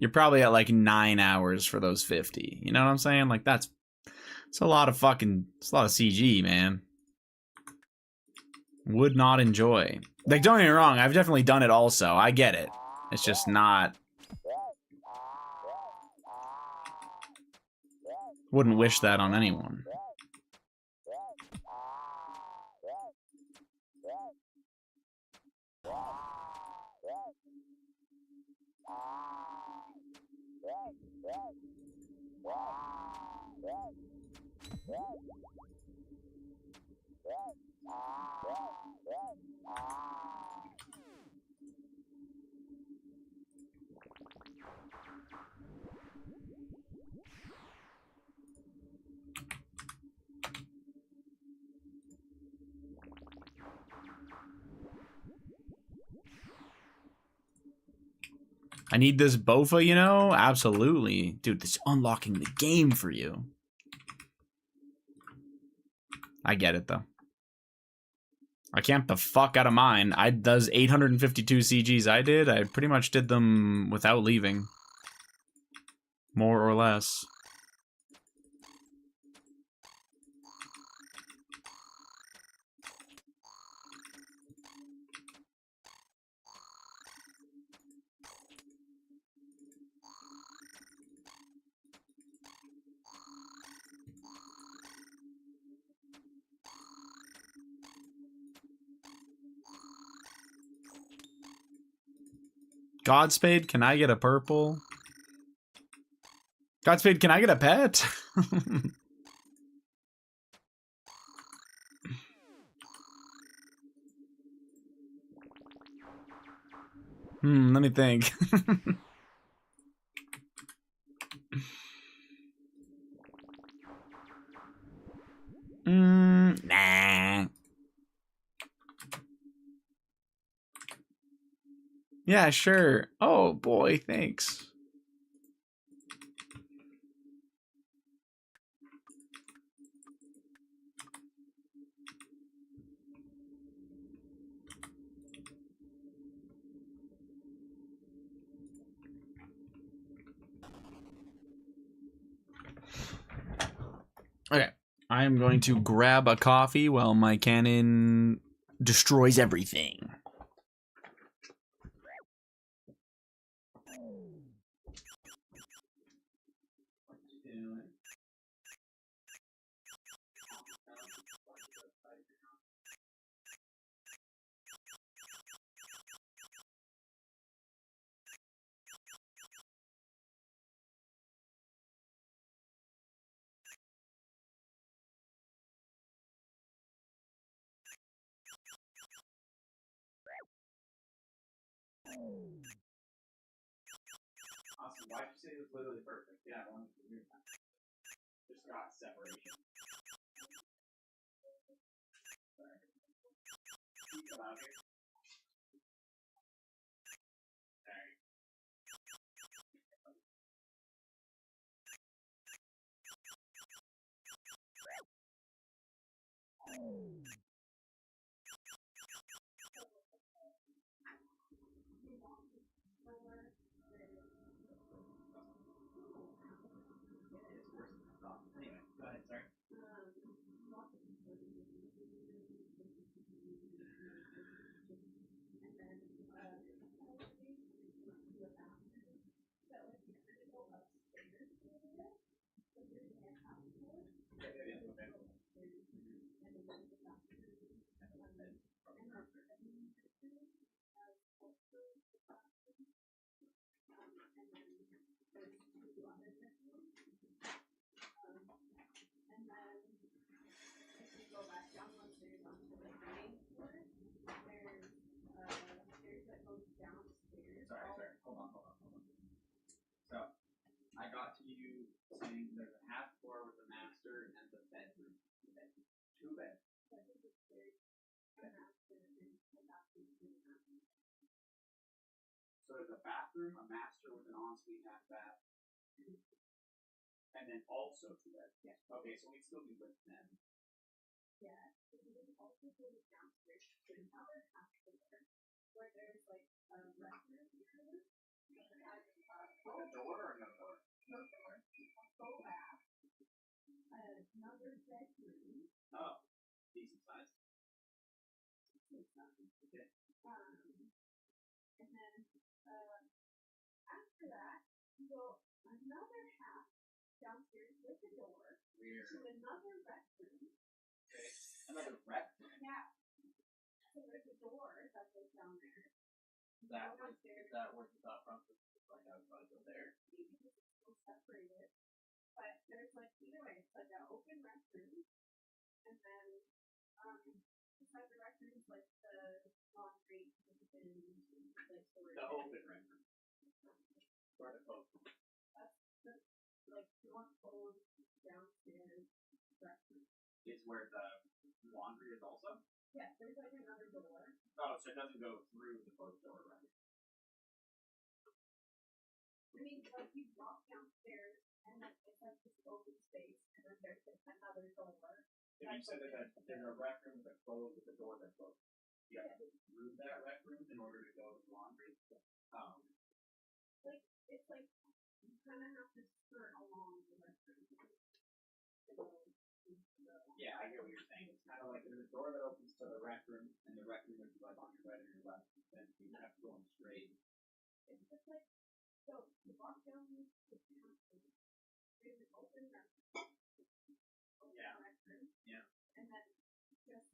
at like 9 hours for those 50. You know what I'm saying? Like it's a lot of CG, man. Would not enjoy. Like, don't get me wrong, I've definitely done it also. I get it. It's just not. Wouldn't wish that on anyone. I need this BOFA, you know? Absolutely. Dude, this is unlocking the game for you. I get it, though. I camped the fuck out of mine. Those 852 CGs I did, I pretty much did them without leaving. More or less. Godspeed, can I get a purple? Godspeed, can I get a pet? Let me think. Nah. Yeah, sure. Oh boy, thanks. Okay. I am going to grab a coffee while my cannon destroys everything. Awesome. Why'd you say it was literally perfect? Yeah, I wanted to hear that. Just got separation. Come out here. Anyway, go ahead, sorry. there's two other bedrooms. And then if you go back down one stairs onto the main floor, there's stairs that goes downstairs. Sorry. Hold on. So, I got to you saying there's a half floor with the master and the bedroom. Two beds. So I think it's there's a master and a bathroom in the master. So there's a bathroom, a master with an ensuite half bath, and then also two beds. Yeah. Okay, so we'd still be with them. Yeah. So you would also go downstairs to another half floor where there's like a restroom area. With a door or no door? No door. A full bath. Another bedroom. Oh, decent size. Okay. And then after that, you go another half downstairs with a door. Weird. To another restroom. Okay. Another restroom? Yeah. So there's a door that goes down there. Is that where the thought process was like I would probably go there? Maybe because it's still separated. But there's like either way, it's like an open restroom. And then beside the restroom is like the laundry kitchen place where The open restroom. Or the closed one. That's the like not closed downstairs restroom. Is where the laundry is also? Yeah, there's like another door. Oh, so it doesn't go through the closed door, right? I mean, like you walk downstairs and then it's like this open space and then there's like another door. If you said that there's a rec room that's closed with the door that's closed, you have to go through that rec room in order to go to the laundry. Like it's like you kind of have to skirt along the restroom. Yeah, I get what you're saying. It's kind of like there's a door that opens to the rec room, and the rec room would be like on your right or your left, and you have to go in straight. It's just like so you walk down this path. There's an open restroom. Yeah. Restroom. Yeah. And then just like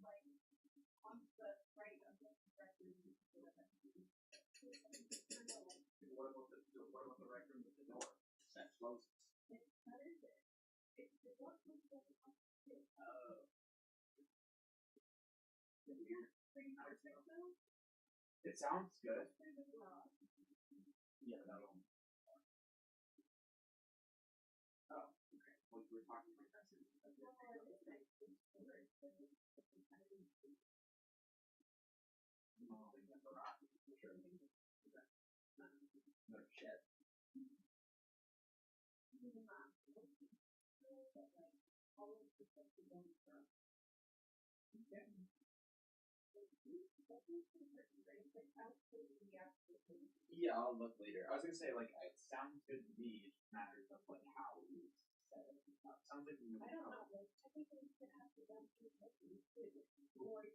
on the right of the restroom is the restroom. Kind of like. What about the rec room with the door that closes? It's better there. It's the door closes too. Oh. Pretty perfect though. It sounds good. It's pretty good garage. Yeah, that one. Oh, okay. Well, we're talking like that's it. No shit. Yeah, I'll look later. I was gonna say like it sounds good to me. It just matters of like how we set it. Sounds like we. I don't know. Like I think we could have to run through the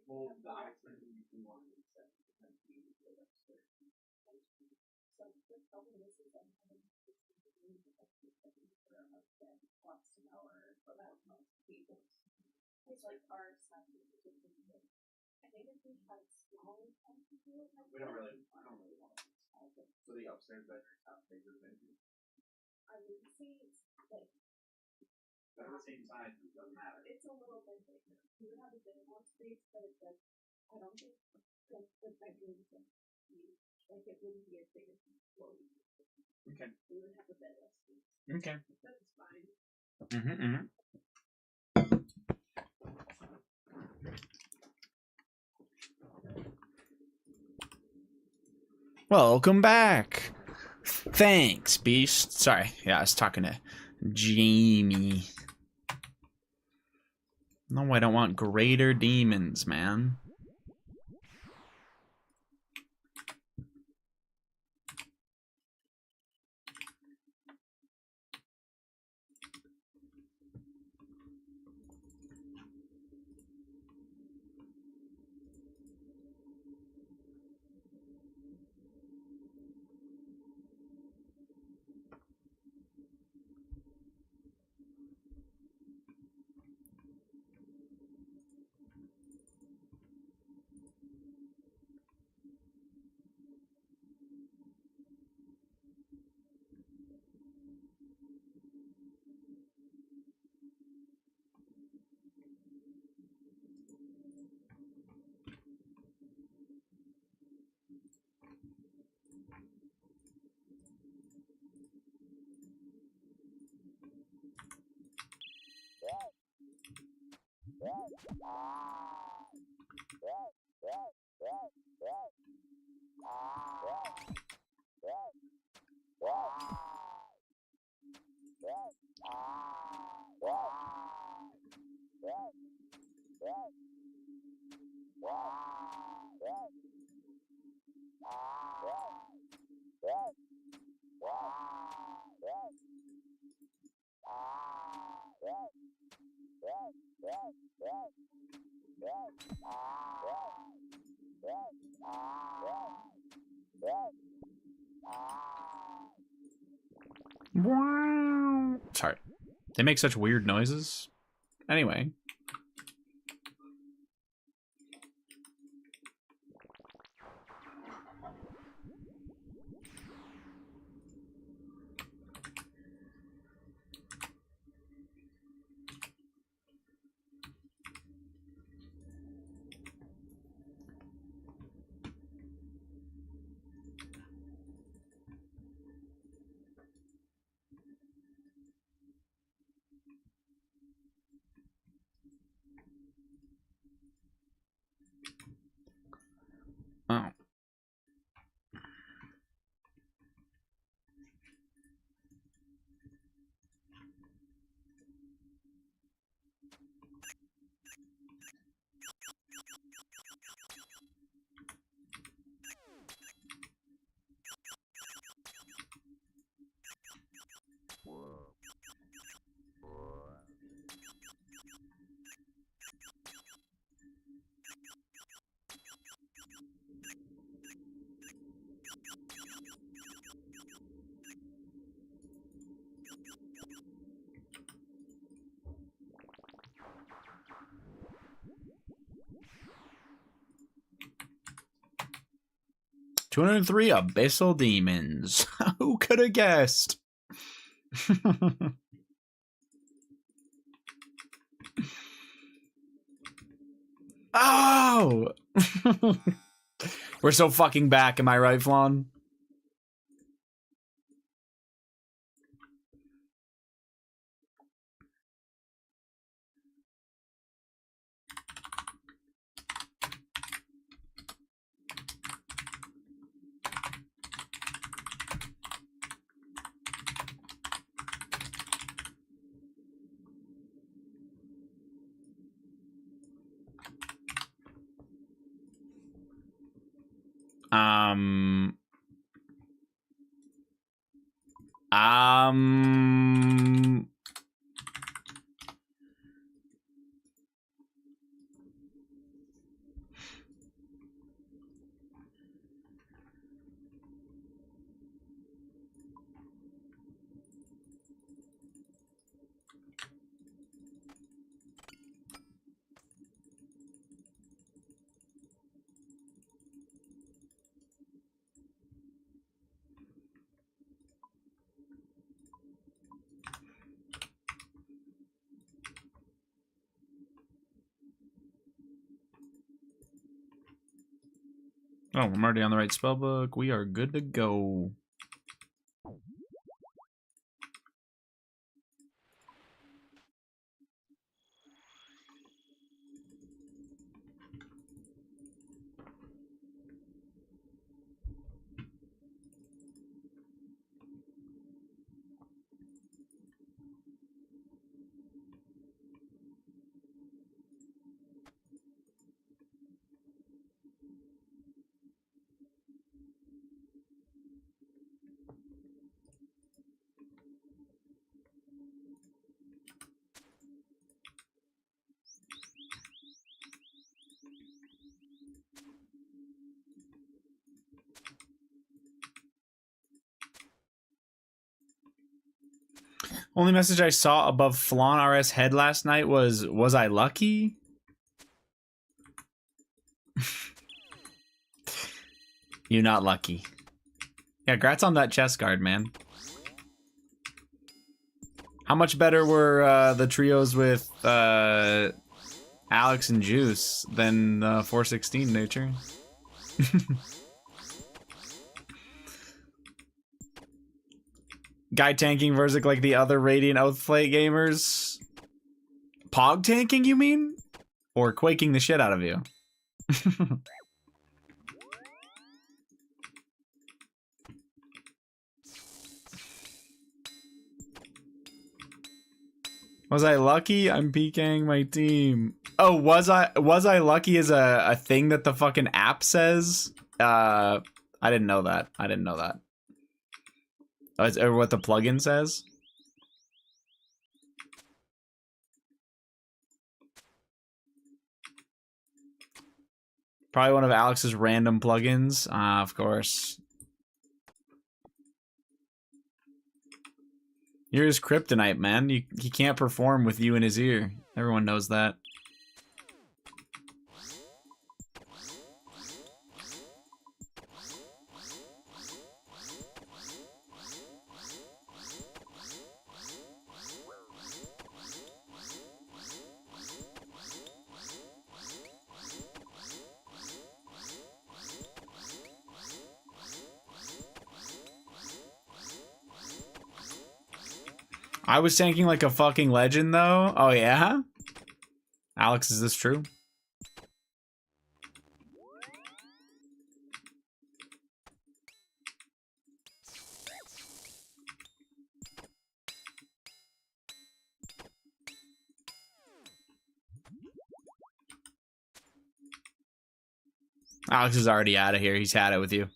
well, the I was thinking you can want to set it because we need to go upstairs. So the problem is that I'm having to wants to know or about most people. It's like our stuff is different. I think if we had smaller time to do it, I don't really want to do small things. So the upstairs bedrooms have bigger bedrooms. I would say it's like they're the same size, it doesn't matter. It's a little bit bigger. We would have a bit more space, but it's like I don't think the bedrooms are huge. Like it wouldn't be as big as the floor. Okay. We would have a bit less space. Okay. That's fine. Welcome back. Thanks, Beast. Sorry, yeah, I was talking to Jamie. No, I don't want greater demons, man. Wow. Sorry. They make such weird noises. Anyway. Oh. "203 abyssal demons." Who could have guessed? Oh! We're so fucking back, am I right, Flan? Um... Um... Oh, I'm already on the right spellbook. We are good to go. Only message I saw above Flan RS head last night was I lucky? You're not lucky. Yeah, grats on that chest guard, man. How much better were the trios with Alex and Juice than 416 Nature? Guy tanking versus like the other Radiant Oathplate gamers? Pog tanking, you mean? or quaking the shit out of you. Was I lucky? I'm PKing my team. Oh, was I lucky is a thing that the fucking app says? I didn't know that. I didn't know that. Oh, or what the plugin says? Probably one of Alex's random plugins. Of course. You're his kryptonite, man. He can't perform with you in his ear. Everyone knows that. I was tanking like a fucking legend, though. Oh, yeah? Alex, is this true? Alex is already out of here. He's had it with you.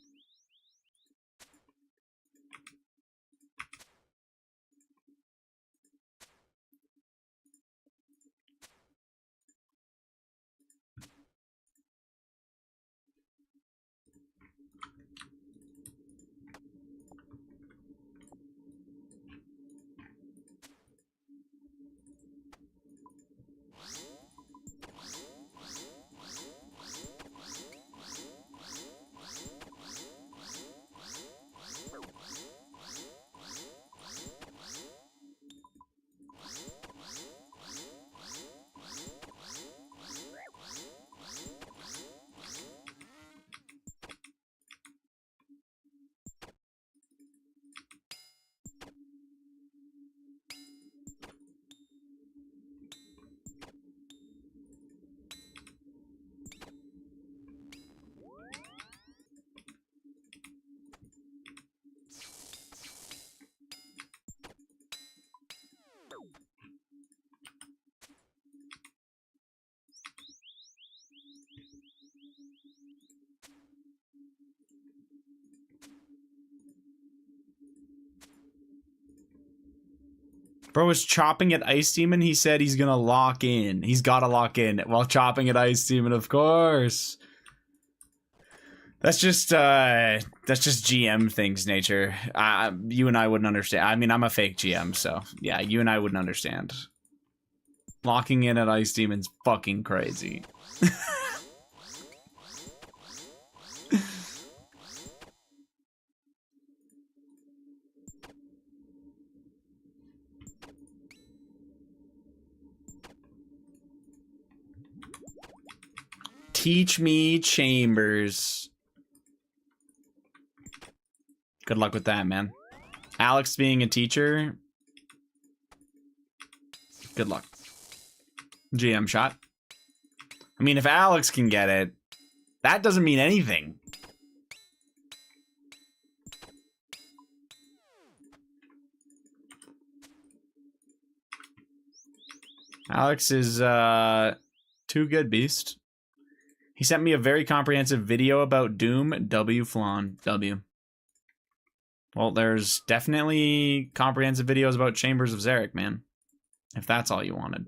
Bro was chopping at Ice Demon. He said he's gonna lock in. He's gotta lock in while chopping at Ice Demon, of course. That's just GM things, nature. You and I wouldn't understand. I mean, I'm a fake GM, so yeah, you and I wouldn't understand. Locking in at Ice Demon's fucking crazy. Teach me Chambers. Good luck with that, man. Alex being a teacher. Good luck. GM shot. I mean, if Alex can get it, that doesn't mean anything. Alex is too good, beast. He sent me a very comprehensive video about Doom. W flan. W. Well, there's definitely comprehensive videos about Chambers of Xeric, man. If that's all you wanted.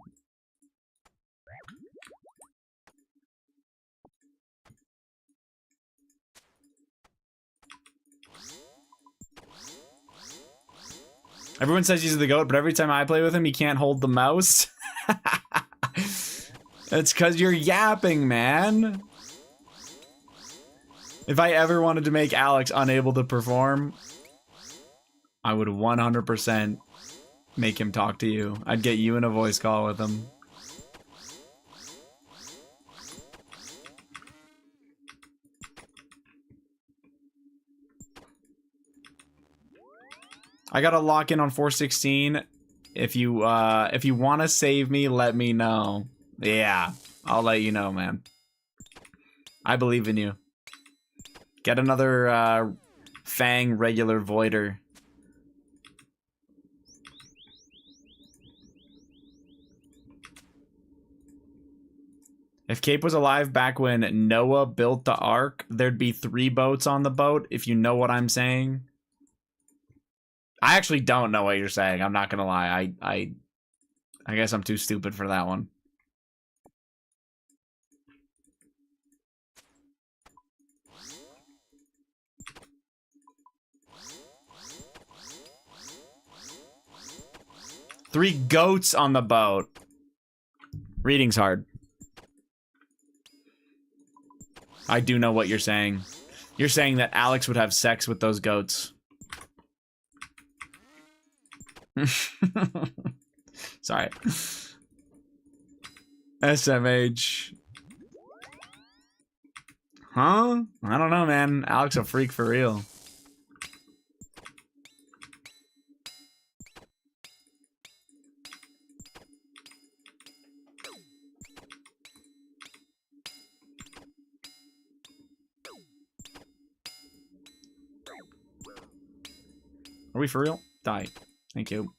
Everyone says he's the GOAT, but every time I play with him, he can't hold the mouse. It's because you're yapping, man. If I ever wanted to make Alex unable to perform, I would 100% make him talk to you. I'd get you in a voice call with him. I gotta lock in on 416. If you want to save me, let me know. Yeah. I'll let you know, man. I believe in you. Get another Fang regular Voider. If Cape was alive back when Noah built the Ark, there'd be 3 boats on the boat, if you know what I'm saying. I actually don't know what you're saying. I'm not gonna lie. I guess I'm too stupid for that one. Three goats on the boat. Reading's hard. I do know what you're saying. You're saying that Alex would have sex with those goats. Sorry. SMH. Huh? I don't know, man. Alex a freak for real. Are we for real? Die. Thank you.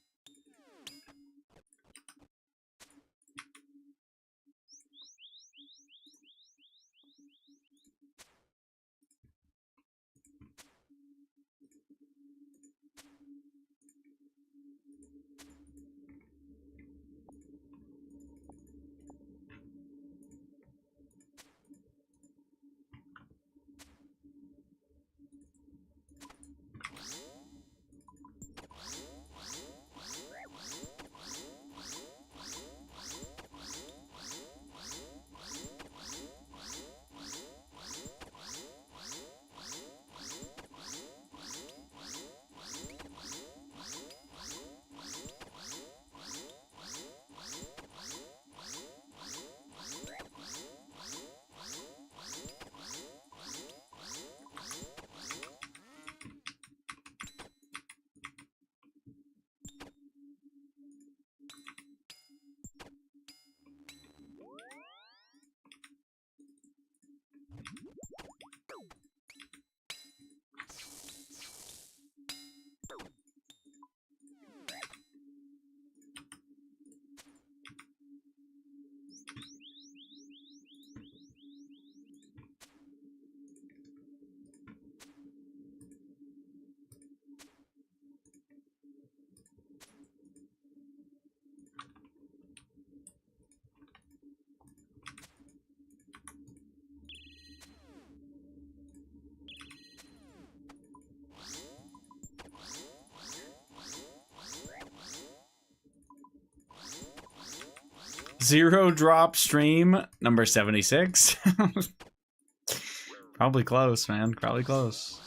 Zero drop stream number 76. Probably close, man. Probably close.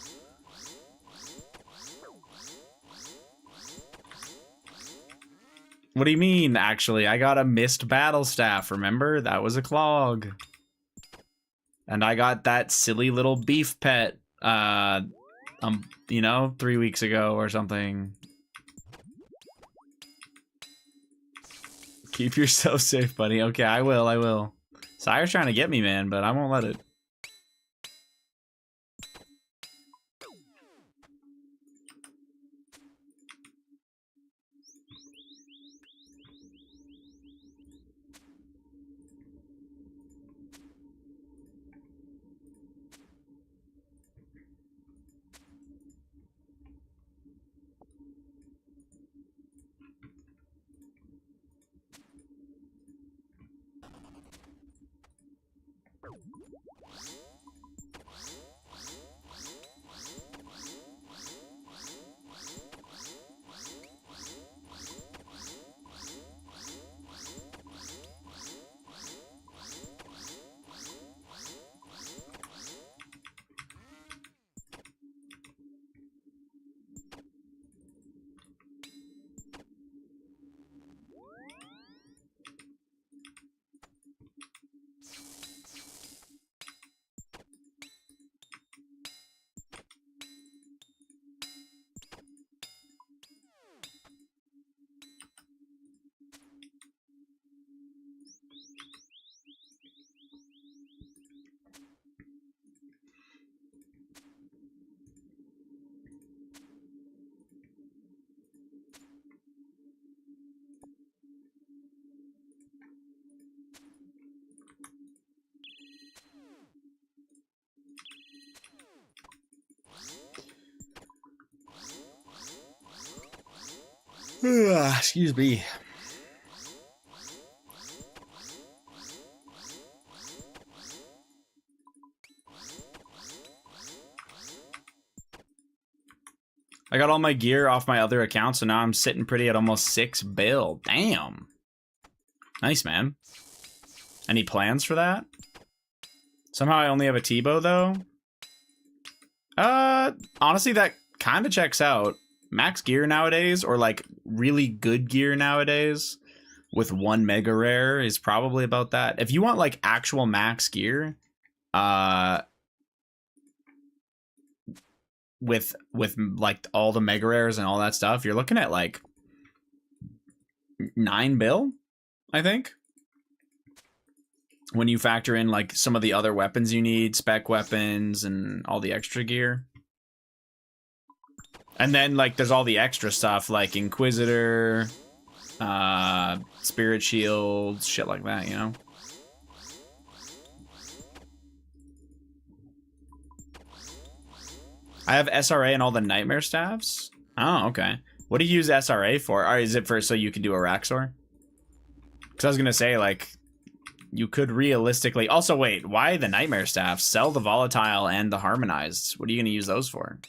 What do you mean, actually? I got a missed battle staff, remember? That was a clog. And I got that silly little beef pet, you know, 3 weeks ago or something. Keep yourself safe, buddy. Okay, I will, I will. Sire's trying to get me, man, but I won't let it. Excuse me. I got all my gear off my other account, so now I'm sitting pretty at almost 6 bill. Damn. Nice, man. Any plans for that? Somehow I only have a Tebow, though. Honestly, that kind of checks out. Max gear nowadays, or like really good gear nowadays, with 1 mega rare is probably about that. If you want like actual max gear, with like all the mega rares and all that stuff, you're looking at like 9 bill, I think. When you factor in like some of the other weapons you need, spec weapons and all the extra gear. And then like there's all the extra stuff like Inquisitor, Spirit Shield, shit like that, you know? I have SRA and all the Nightmare Staffs. Oh, okay. What do you use SRA for? Or is it for so you can do a Raxor? Because I was going to say, like, you could realistically... Also, wait, why the Nightmare Staffs? Sell the Volatile and the Harmonized. What are you going to use those for?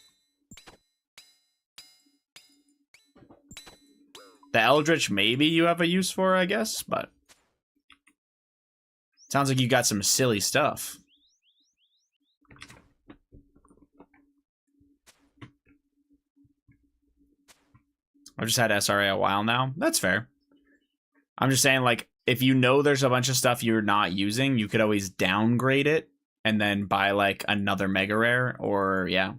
The Eldritch, maybe you have a use for, I guess, but... Sounds like you got some silly stuff. I've just had SRA a while now. That's fair. I'm just saying, like, if you know there's a bunch of stuff you're not using, you could always downgrade it and then buy, like, another Mega Rare, or, yeah.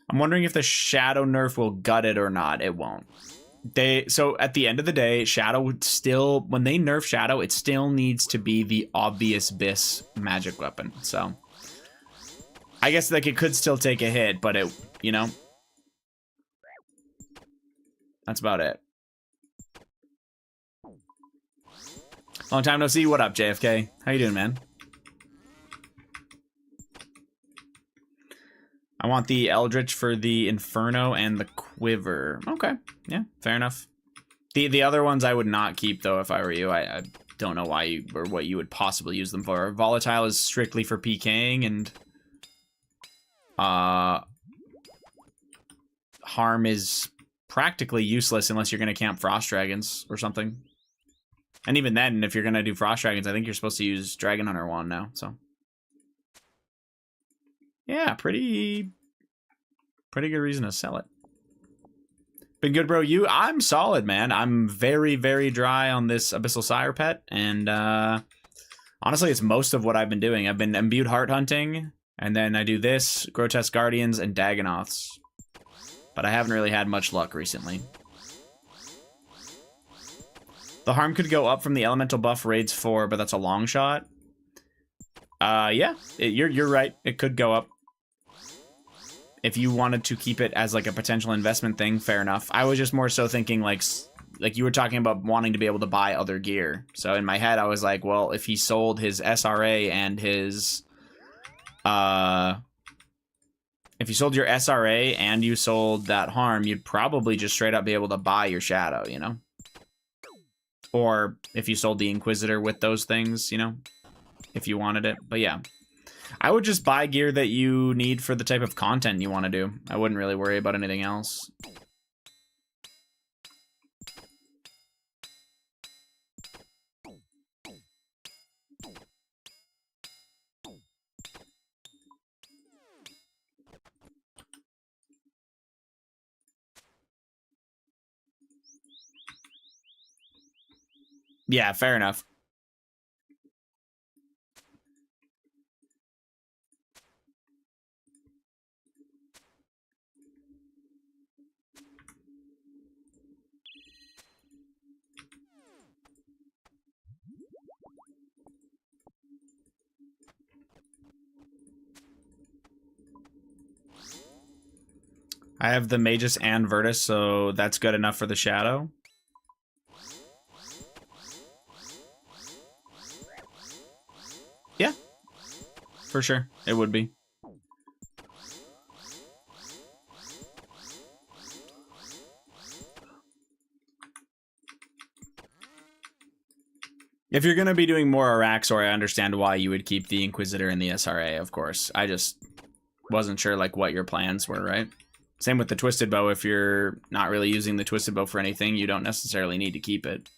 I'm wondering if the Shadow nerf will gut it or not. It won't. So, at the end of the day, Shadow would still... When they nerf Shadow, it still needs to be the obvious BIS magic weapon, so... I guess, like, it could still take a hit, but it, you know... That's about it. Long time no see. What up, JFK? How you doing, man? I want the Eldritch for the Inferno and the Quiver. Okay. Yeah, fair enough. The other ones I would not keep, though, if I were you. I don't know why you, or what you would possibly use them for. Volatile is strictly for PKing, and... Harm is practically useless unless you're going to camp Frost Dragons or something. And even then, if you're going to do Frost Dragons, I think you're supposed to use Dragon Hunter Wand now, so... Yeah, pretty good reason to sell it. Been good, bro. I'm solid, man. I'm very, very dry on this Abyssal Sire pet, and honestly, it's most of what I've been doing. I've been Imbued Heart hunting, and then I do this, Grotesque Guardians, and Dagonoths. But I haven't really had much luck recently. The harm could go up from the elemental buff raids 4, but that's a long shot. Yeah, you're right. It could go up. If you wanted to keep it as like a potential investment thing, fair enough. I was just more so thinking like you were talking about wanting to be able to buy other gear. So in my head, I was like, well, if he sold his SRA and his if you sold your SRA and you sold that harm, you'd probably just straight up be able to buy your Shadow, you know? Or if you sold the Inquisitor with those things, you know? If you wanted it. But yeah. I would just buy gear that you need for the type of content you want to do. I wouldn't really worry about anything else. Yeah, fair enough. I have the Magus and Virtus, so that's good enough for the Shadow. Yeah, for sure. It would be. If you're gonna be doing more Araxor, I understand why you would keep the Inquisitor and the SRA, of course. I just wasn't sure like what your plans were, right? Same with the Twisted Bow. If you're not really using the Twisted Bow for anything, you don't necessarily need to keep it.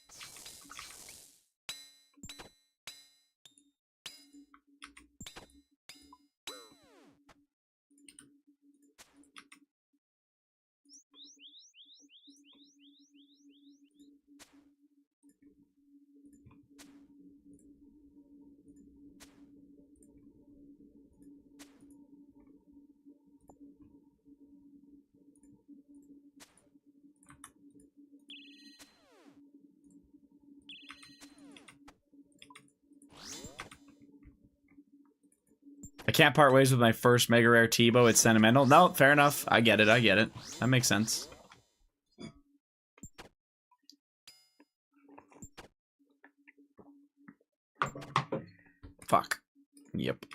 I can't part ways with my first Mega Rare T-Bow. It's sentimental. No, fair enough. I get it. I get it. That makes sense. Fuck. Yep.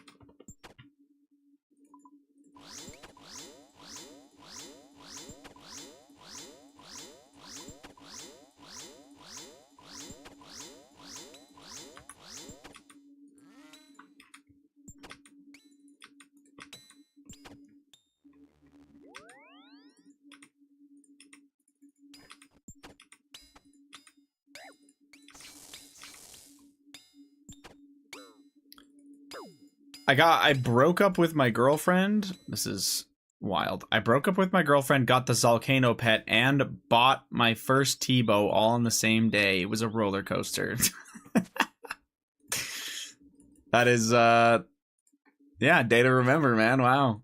I broke up with my girlfriend. This is wild. I broke up with my girlfriend, got the Volcano pet, and bought my first T-Bow all on the same day. It was a roller coaster. That is, yeah, day to remember, man. Wow.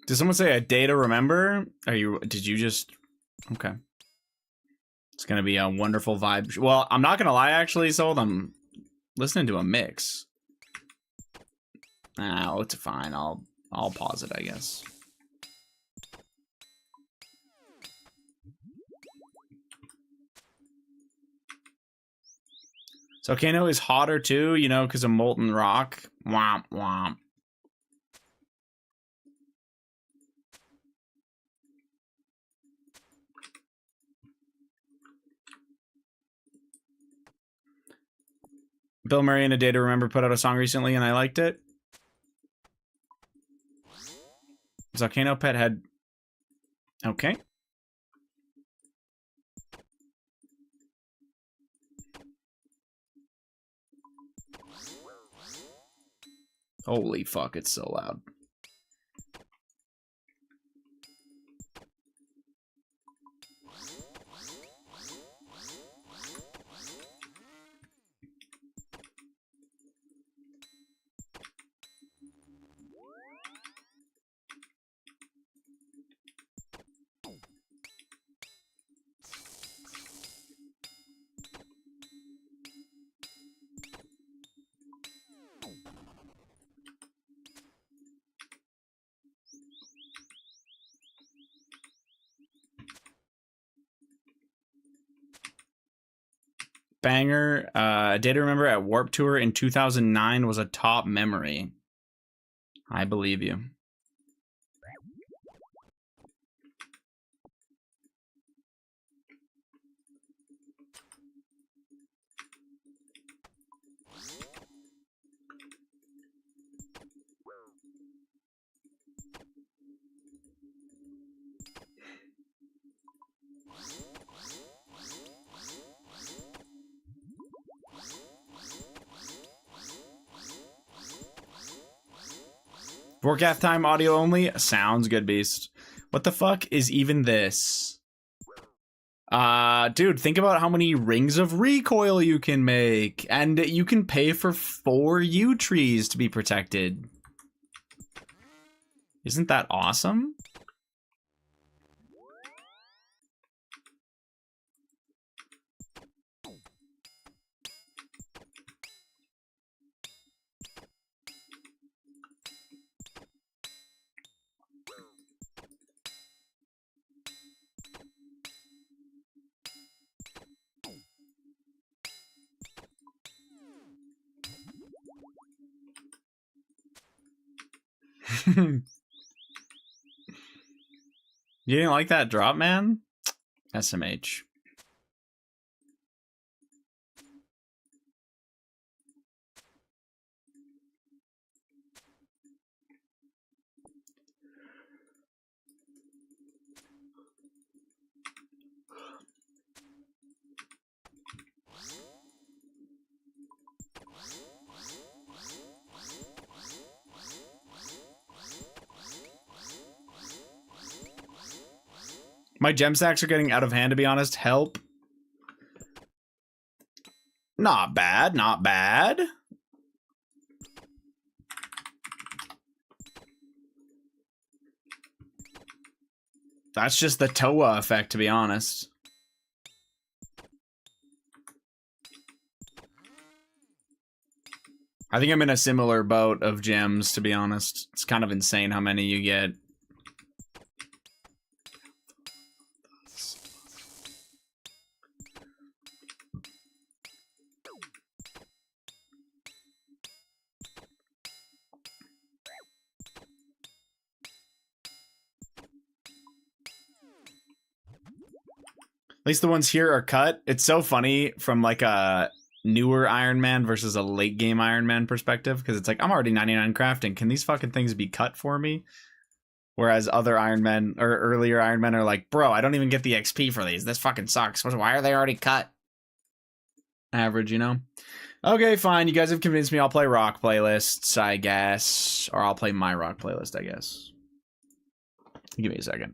Did someone say a day to remember? Did you just... Okay. It's gonna be a wonderful vibe. Well, I'm not gonna lie, actually, Sold. I'm listening to a mix. Oh, it's fine. I'll pause it, I guess. So Kano is hotter too, you know, because of Molten Rock. Womp womp. Bill Murray in A Day to Remember put out a song recently and I liked it. Volcano Pet had... Okay. Holy fuck, it's so loud. Banger. A Day to Remember at Warp Tour in 2009 was a top memory. I believe you. Forecast time audio only? Sounds good, Beast. What the fuck is even this? Dude, think about how many rings of recoil you can make. And you can pay for 4 yew trees to be protected. Isn't that awesome? You didn't like that drop, man? SMH. My gem stacks are getting out of hand, to be honest. Help. Not bad, not bad. That's just the Toa effect, to be honest. I think I'm in a similar boat of gems, to be honest. It's kind of insane how many you get. At least the ones here are cut. It's so funny from like a newer Ironman versus a late game Ironman perspective, because it's like, I'm already 99 crafting. Can these fucking things be cut for me? Whereas other Ironmen or earlier Ironmen are like, bro, I don't even get the XP for these. This fucking sucks. Why are they already cut? Average, you know? Okay, fine. You guys have convinced me. I'll play rock playlists, I guess. Or I'll play my rock playlist, I guess. Give me a second.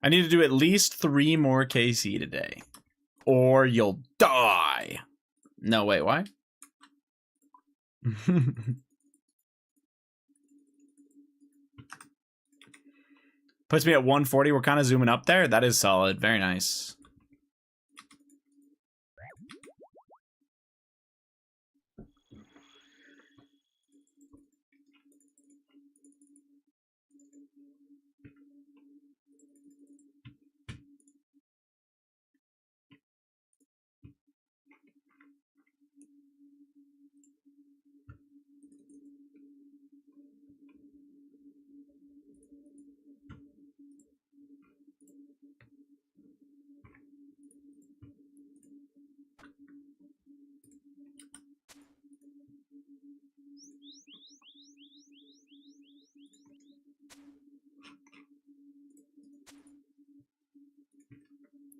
I need to do at least 3 more KC today, or you'll die. No, wait, why? Puts me at 140. We're kind of zooming up there. That is solid. Very nice.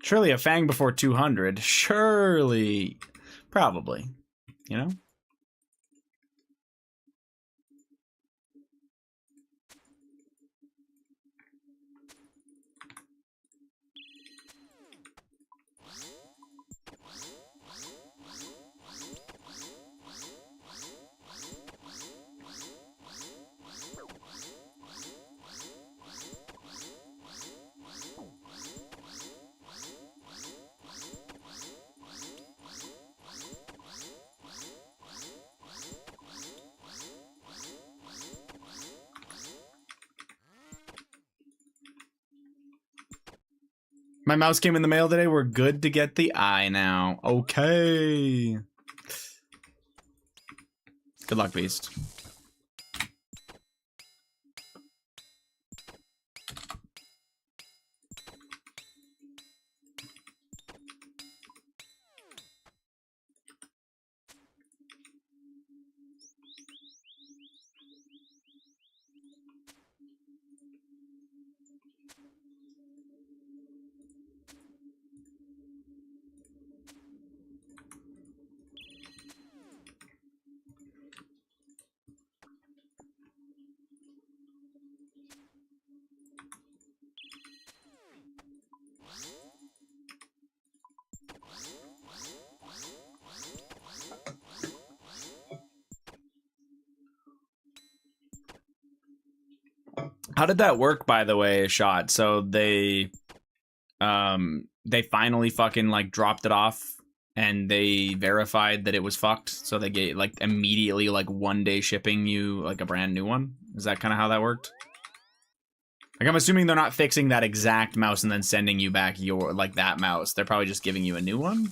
Surely a Fang before 200. Surely. Probably. You know? My mouse came in the mail today. We're good to get the eye now. Okay. Good luck, Beast. How did that work, by the way, Shot? So they finally fucking like dropped it off and they verified that it was fucked, so they gave like immediately like 1 day shipping you like a brand new one. Is that kind of how that worked? Like, I'm assuming they're not fixing that exact mouse and then sending you back your like that mouse. They're probably just giving you a new one.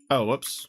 Oh, whoops.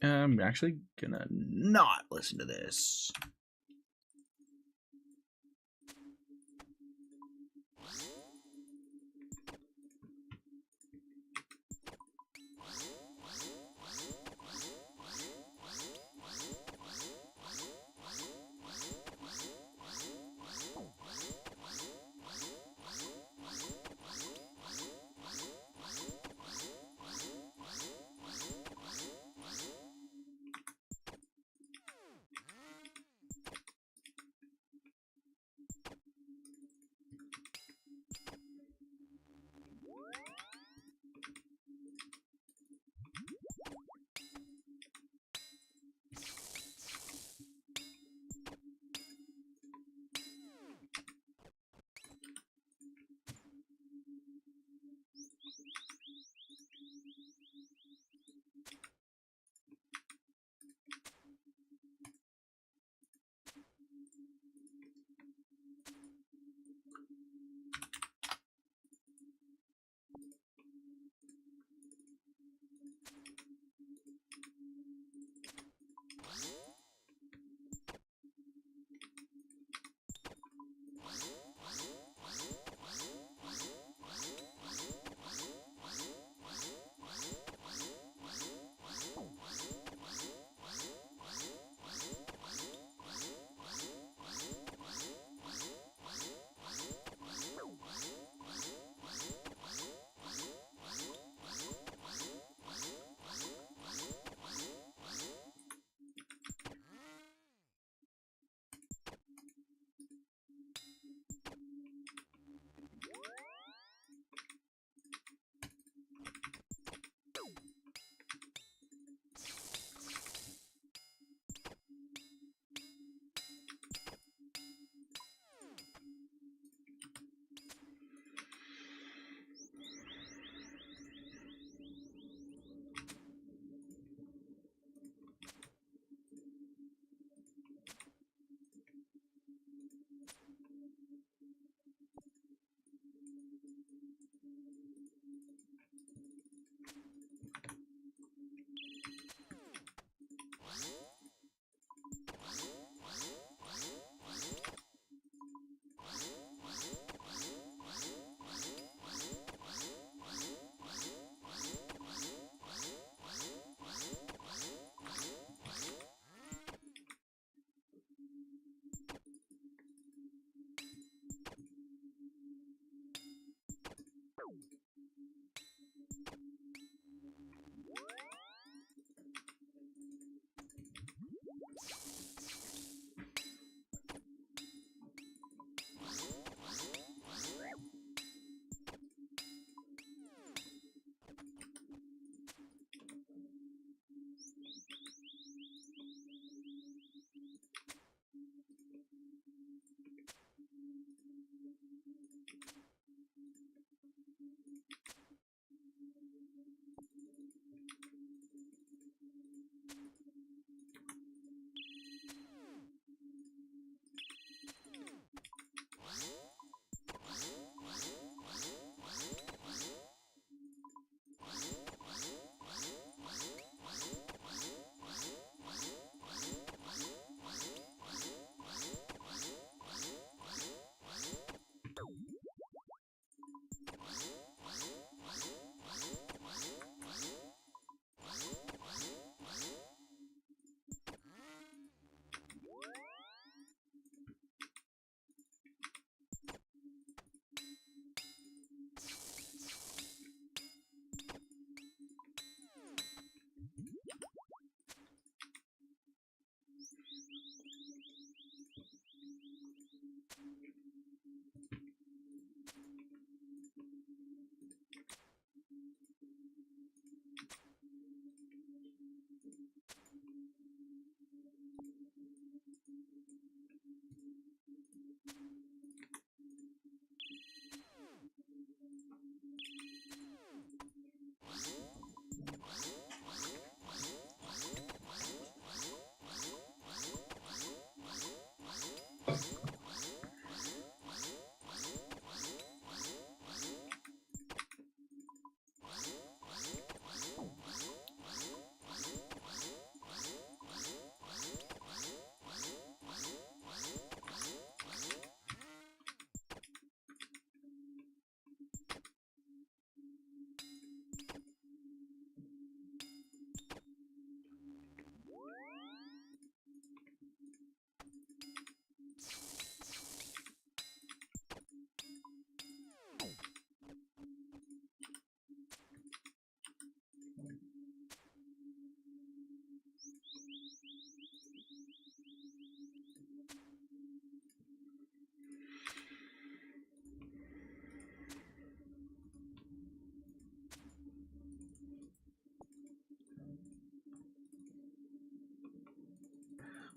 I'm actually gonna not listen to this.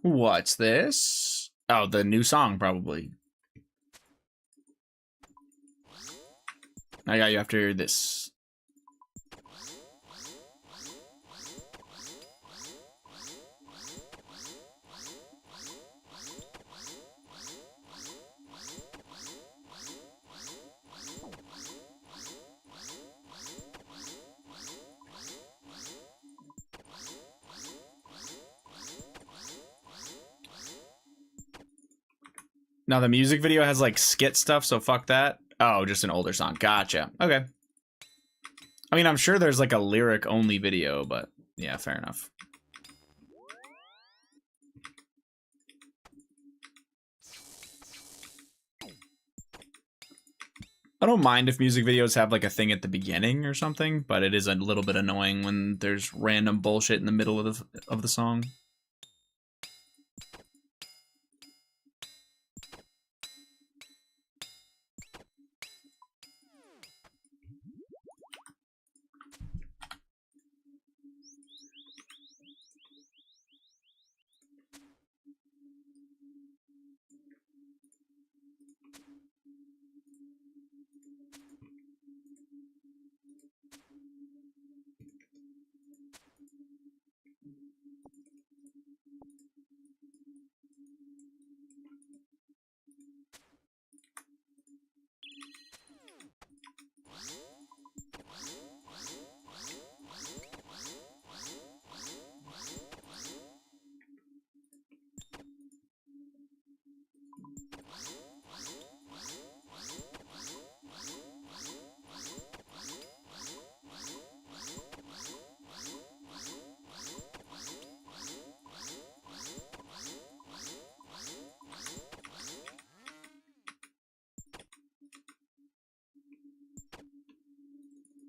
What's this? Oh, the new song, probably. I got you after this. Now the music video has like skit stuff, so fuck that. Oh, just an older song. Gotcha. Okay. I mean, I'm sure there's like a lyric only video, but yeah, fair enough. I don't mind if music videos have like a thing at the beginning or something, but it is a little bit annoying when there's random bullshit in the middle of the song.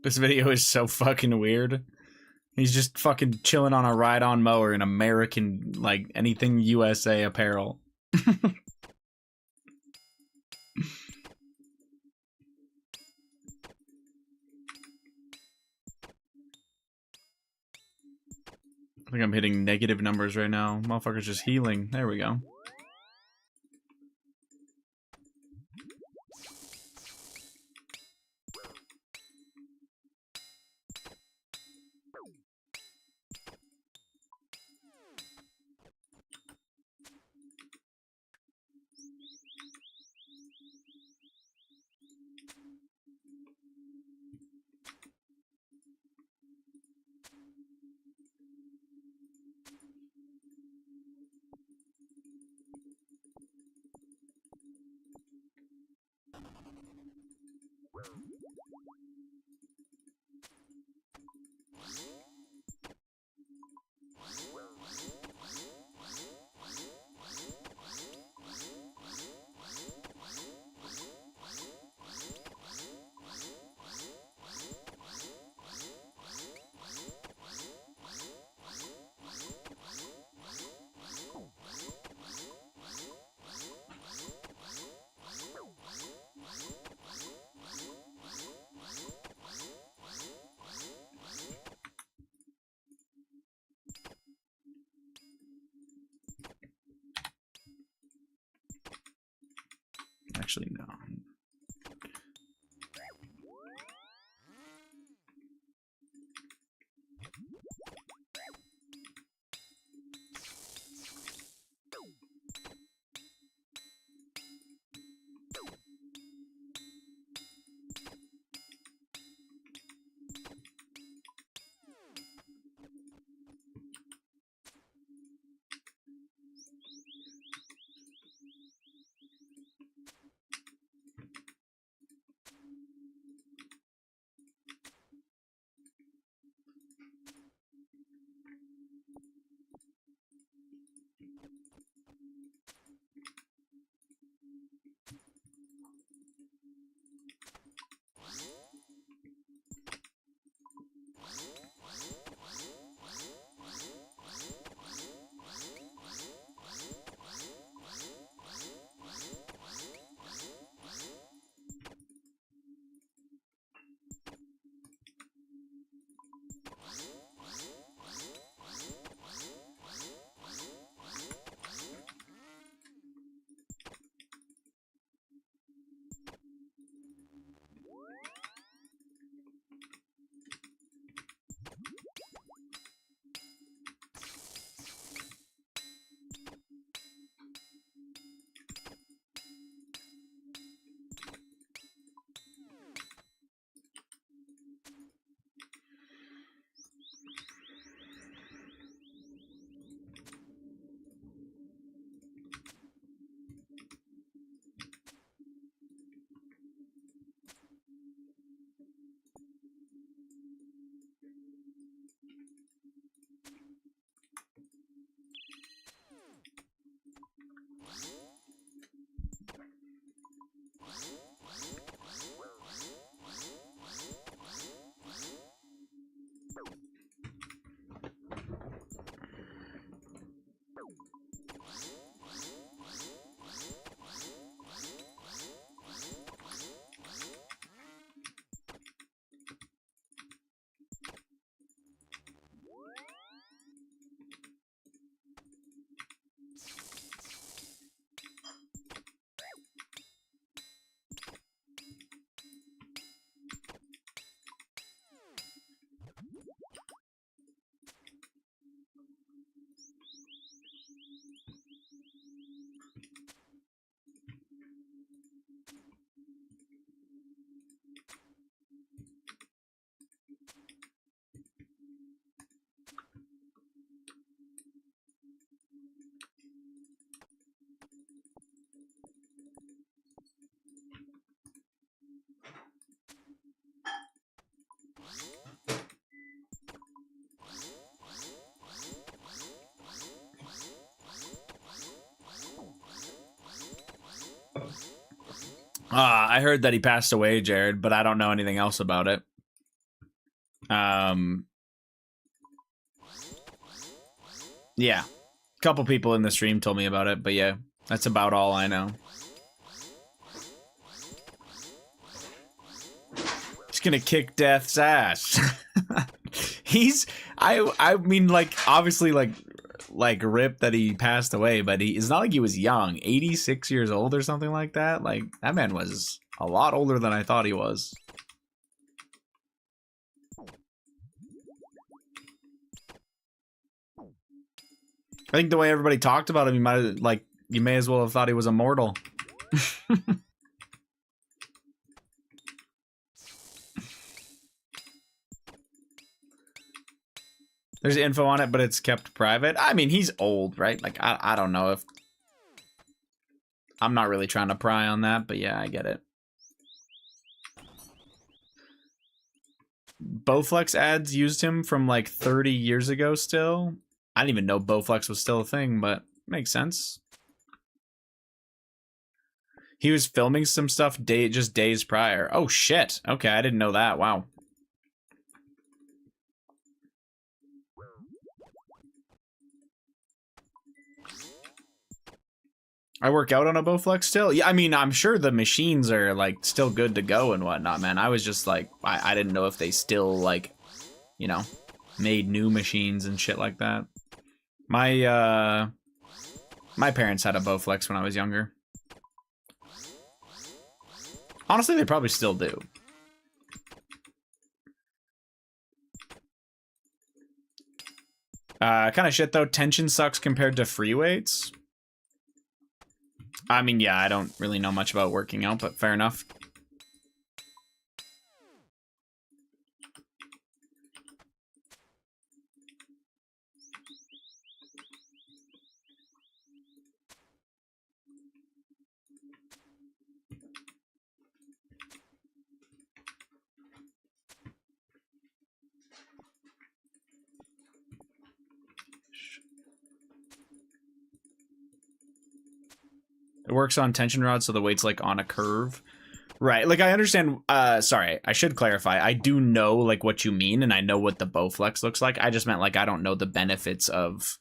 This video is so fucking weird. He's just fucking chilling on a ride-on mower in American, like, anything USA apparel. I think I'm hitting negative numbers right now. Motherfucker's just healing. There we go. Actually, no. I heard that he passed away, Jared, but I don't know anything else about it. Yeah. A couple people in the stream told me about it, but yeah, that's about all I know. He's gonna kick death's ass. I mean, like, obviously, like rip that he passed away, but it's not like he was young. 86 years old or something like that. Like, that man was a lot older than I thought he was. I think the way everybody talked about him, you may as well have thought he was immortal. There's info on it, but it's kept private. I mean, he's old, right? Like, I don't know if... I'm not really trying to pry on that, but yeah, I get it. Bowflex ads used him from like 30 years ago still. I didn't even know Bowflex was still a thing, but makes sense. He was filming some stuff just days prior. Oh, shit. Okay, I didn't know that. Wow. I work out on a Bowflex still. Yeah, I mean, I'm sure the machines are like still good to go and whatnot, man. I was just like, I didn't know if they still like, you know, made new machines and shit like that. My parents had a Bowflex when I was younger. Honestly, they probably still do. Kind of shit though. Tension sucks compared to free weights. I mean, yeah, I don't really know much about working out, but fair enough. It works on tension rods, so the weight's like on a curve. Right, like I understand, sorry, I should clarify. I do know like what you mean, and I know what the Bowflex looks like. I just meant like I don't know the benefits of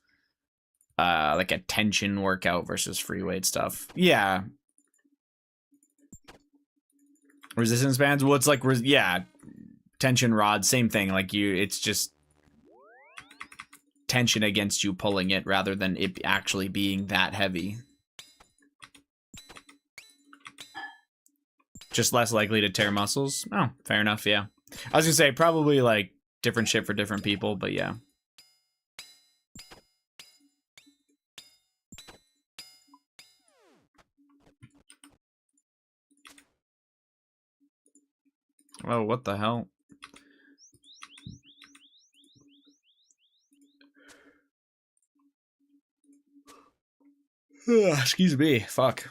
like a tension workout versus free weight stuff. Yeah. Resistance bands, well, it's like, yeah, tension rods, same thing. Like it's just tension against you pulling it rather than it actually being that heavy. Just less likely to tear muscles. Oh, fair enough, yeah. I was gonna say, probably, like, different shit for different people, but yeah. Oh, what the hell? Excuse me, fuck.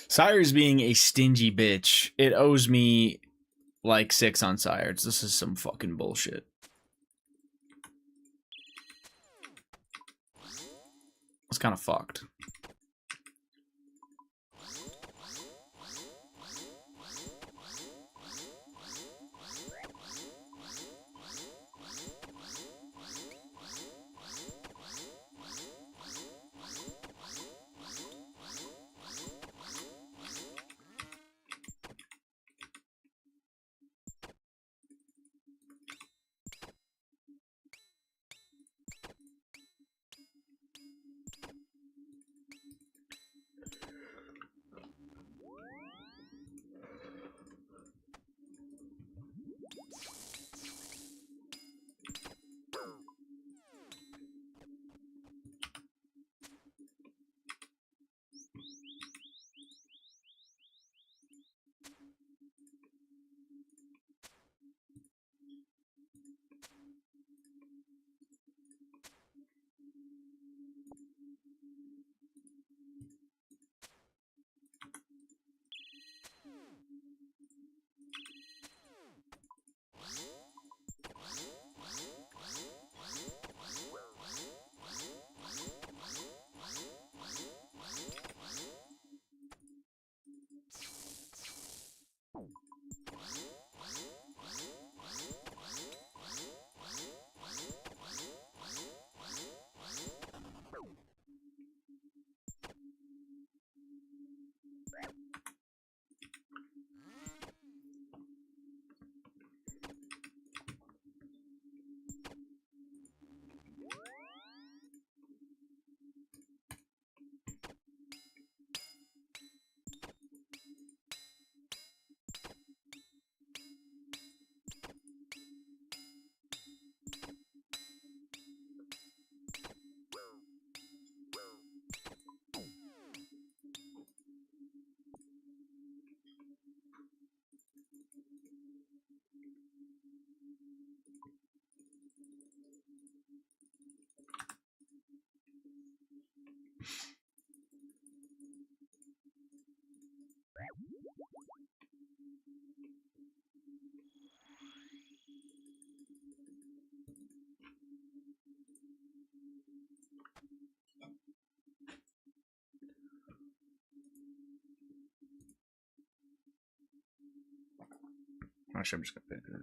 Sire's being a stingy bitch. It owes me like 6 on Sires. This is some fucking bullshit. It's kind of fucked. Actually, I'm just gonna pay this.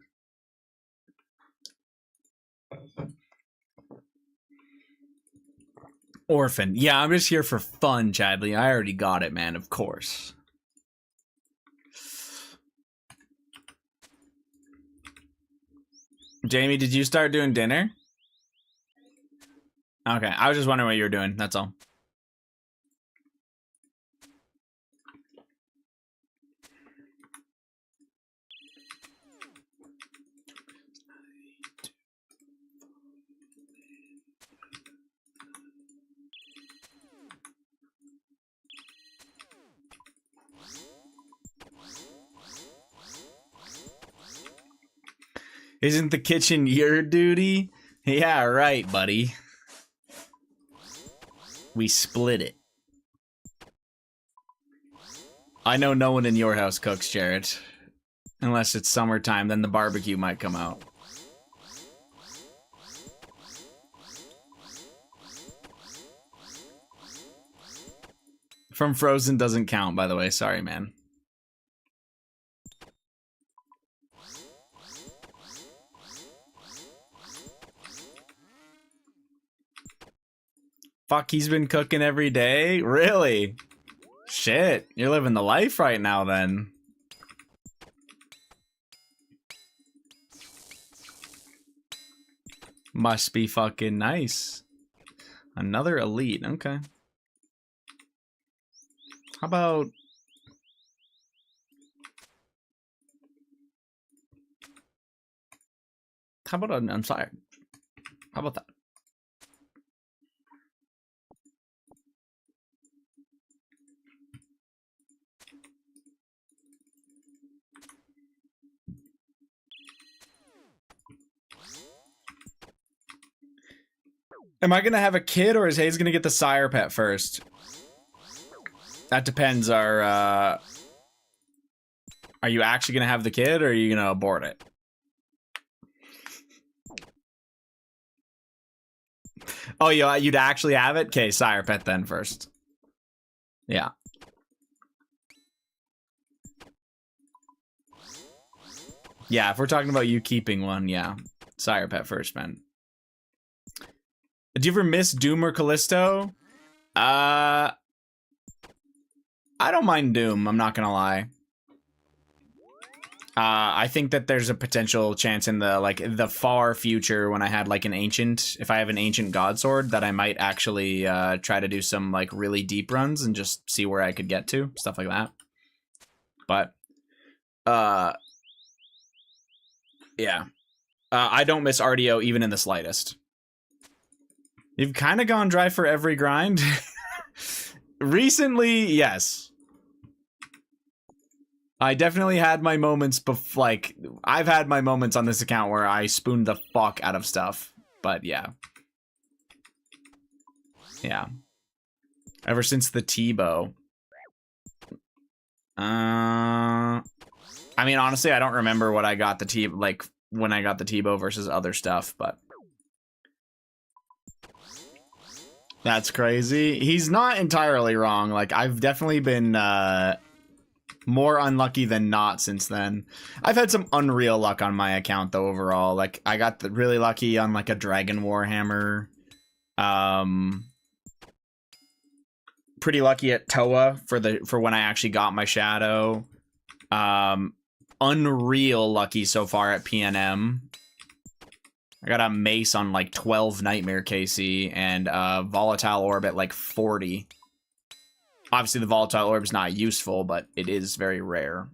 Orphan. Yeah, I'm just here for fun, Chadley. I already got it, man. Of course. Jamie, did you start doing dinner? Okay, I was just wondering what you were doing. That's all. Isn't the kitchen your duty? Yeah, right, buddy. We split it. I know no one in your house cooks, Jarrett. Unless it's summertime, then the barbecue might come out. From Frozen doesn't count, by the way. Sorry, man. Fuck, he's been cooking every day? Really? Shit, you're living the life right now, then. Must be fucking nice. Another elite, okay. How about... I'm sorry. How about that? Am I gonna have a kid or is Hayes gonna get the sire pet first? That depends. Are you actually gonna have the kid or are you gonna abort it? Oh, you'd actually have it? Okay, sire pet then first. Yeah. Yeah, if we're talking about you keeping one, yeah. Sire pet first, man. Did you ever miss Doom or Callisto? I don't mind Doom, I'm not gonna lie. I think that there's a potential chance in the far future when I had like an ancient, if I have an ancient god sword, that I might actually try to do some like really deep runs and just see where I could get to, stuff like that. But yeah. I don't miss RDO even in the slightest. You've kind of gone dry for every grind. Recently, yes. I definitely had my moments, I've had my moments on this account where I spooned the fuck out of stuff. But yeah. Yeah. Ever since the T-bow. I mean, honestly, I don't remember what I got when I got the T-bow versus other stuff, but... That's crazy. He's not entirely wrong. Like, I've definitely been more unlucky than not since then. I've had some unreal luck on my account, though, overall. Like, I got really lucky on, like, a Dragon Warhammer. Pretty lucky at Toa for when I actually got my Shadow. Unreal lucky so far at PNM. I got a mace on like 12 Nightmare KC and Volatile Orb at like 40. Obviously the Volatile Orb is not useful, but it is very rare.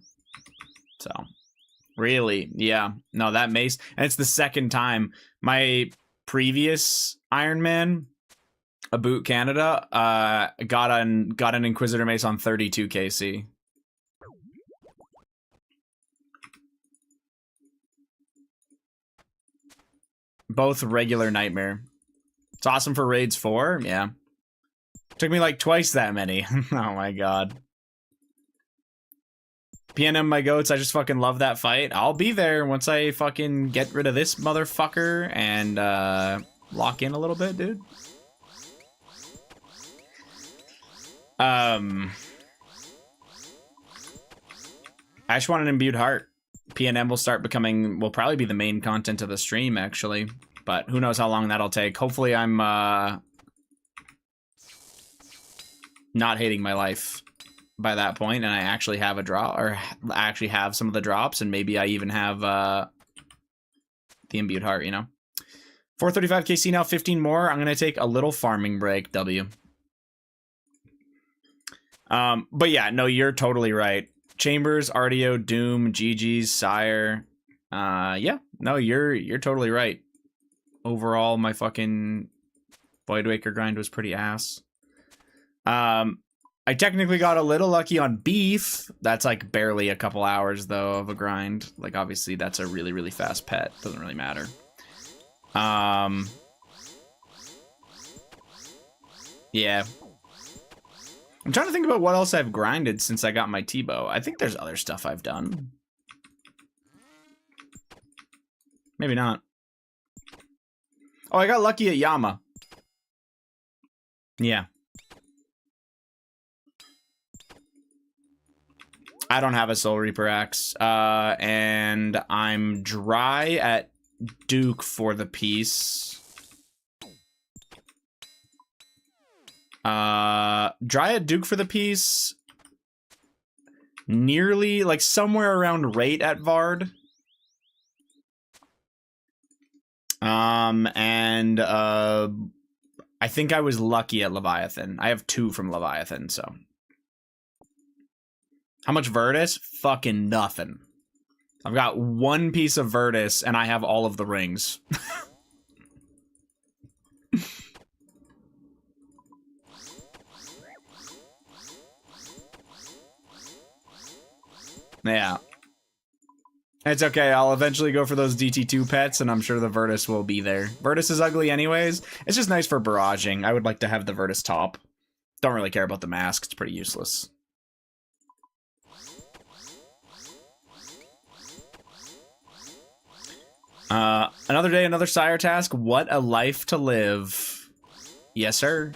So, really, yeah. No, that mace, and it's the second time. My previous Ironman, Aboot Canada, got an Inquisitor mace on 32 KC. Both regular Nightmare. It's awesome for raids 4, yeah. Took me like twice that many. Oh my god. PNM my goats, I just fucking love that fight. I'll be there once I fucking get rid of this motherfucker and lock in a little bit, dude. I just want an imbued heart. PNM will start becoming, will probably be the main content of the stream, actually. But who knows how long that'll take. Hopefully I'm not hating my life by that point, and I actually have a drop, or actually have some of the drops, and maybe I even have the Imbued Heart, you know? 435 KC now, 15 more. I'm going to take a little farming break, W. But yeah, no, you're totally right. Chambers, RDO, Doom, GG's, Sire. Yeah, no, you're totally right. Overall, my fucking Void Waker grind was pretty ass. I technically got a little lucky on beef. That's like barely a couple hours though of a grind. Like obviously that's a really, really fast pet. Doesn't really matter. Yeah. I'm trying to think about what else I've grinded since I got my T-bow. I think there's other stuff I've done. Maybe not. Oh, I got lucky at Yama. Yeah. I don't have a Soul Reaper axe. And I'm dry at Duke for the piece. Dry at Duke for the piece. Nearly, like somewhere around rate at Vard. And I think I was lucky at Leviathan. I have 2 from Leviathan, so. How much Virtus? Fucking nothing. I've got 1 piece of Virtus, and I have all of the rings. Yeah. It's okay, I'll eventually go for those DT2 pets, and I'm sure the Virtus will be there. Virtus is ugly anyways. It's just nice for barraging. I would like to have the Virtus top. Don't really care about the mask, it's pretty useless. Another day, another Sire task. What a life to live. Yes, sir.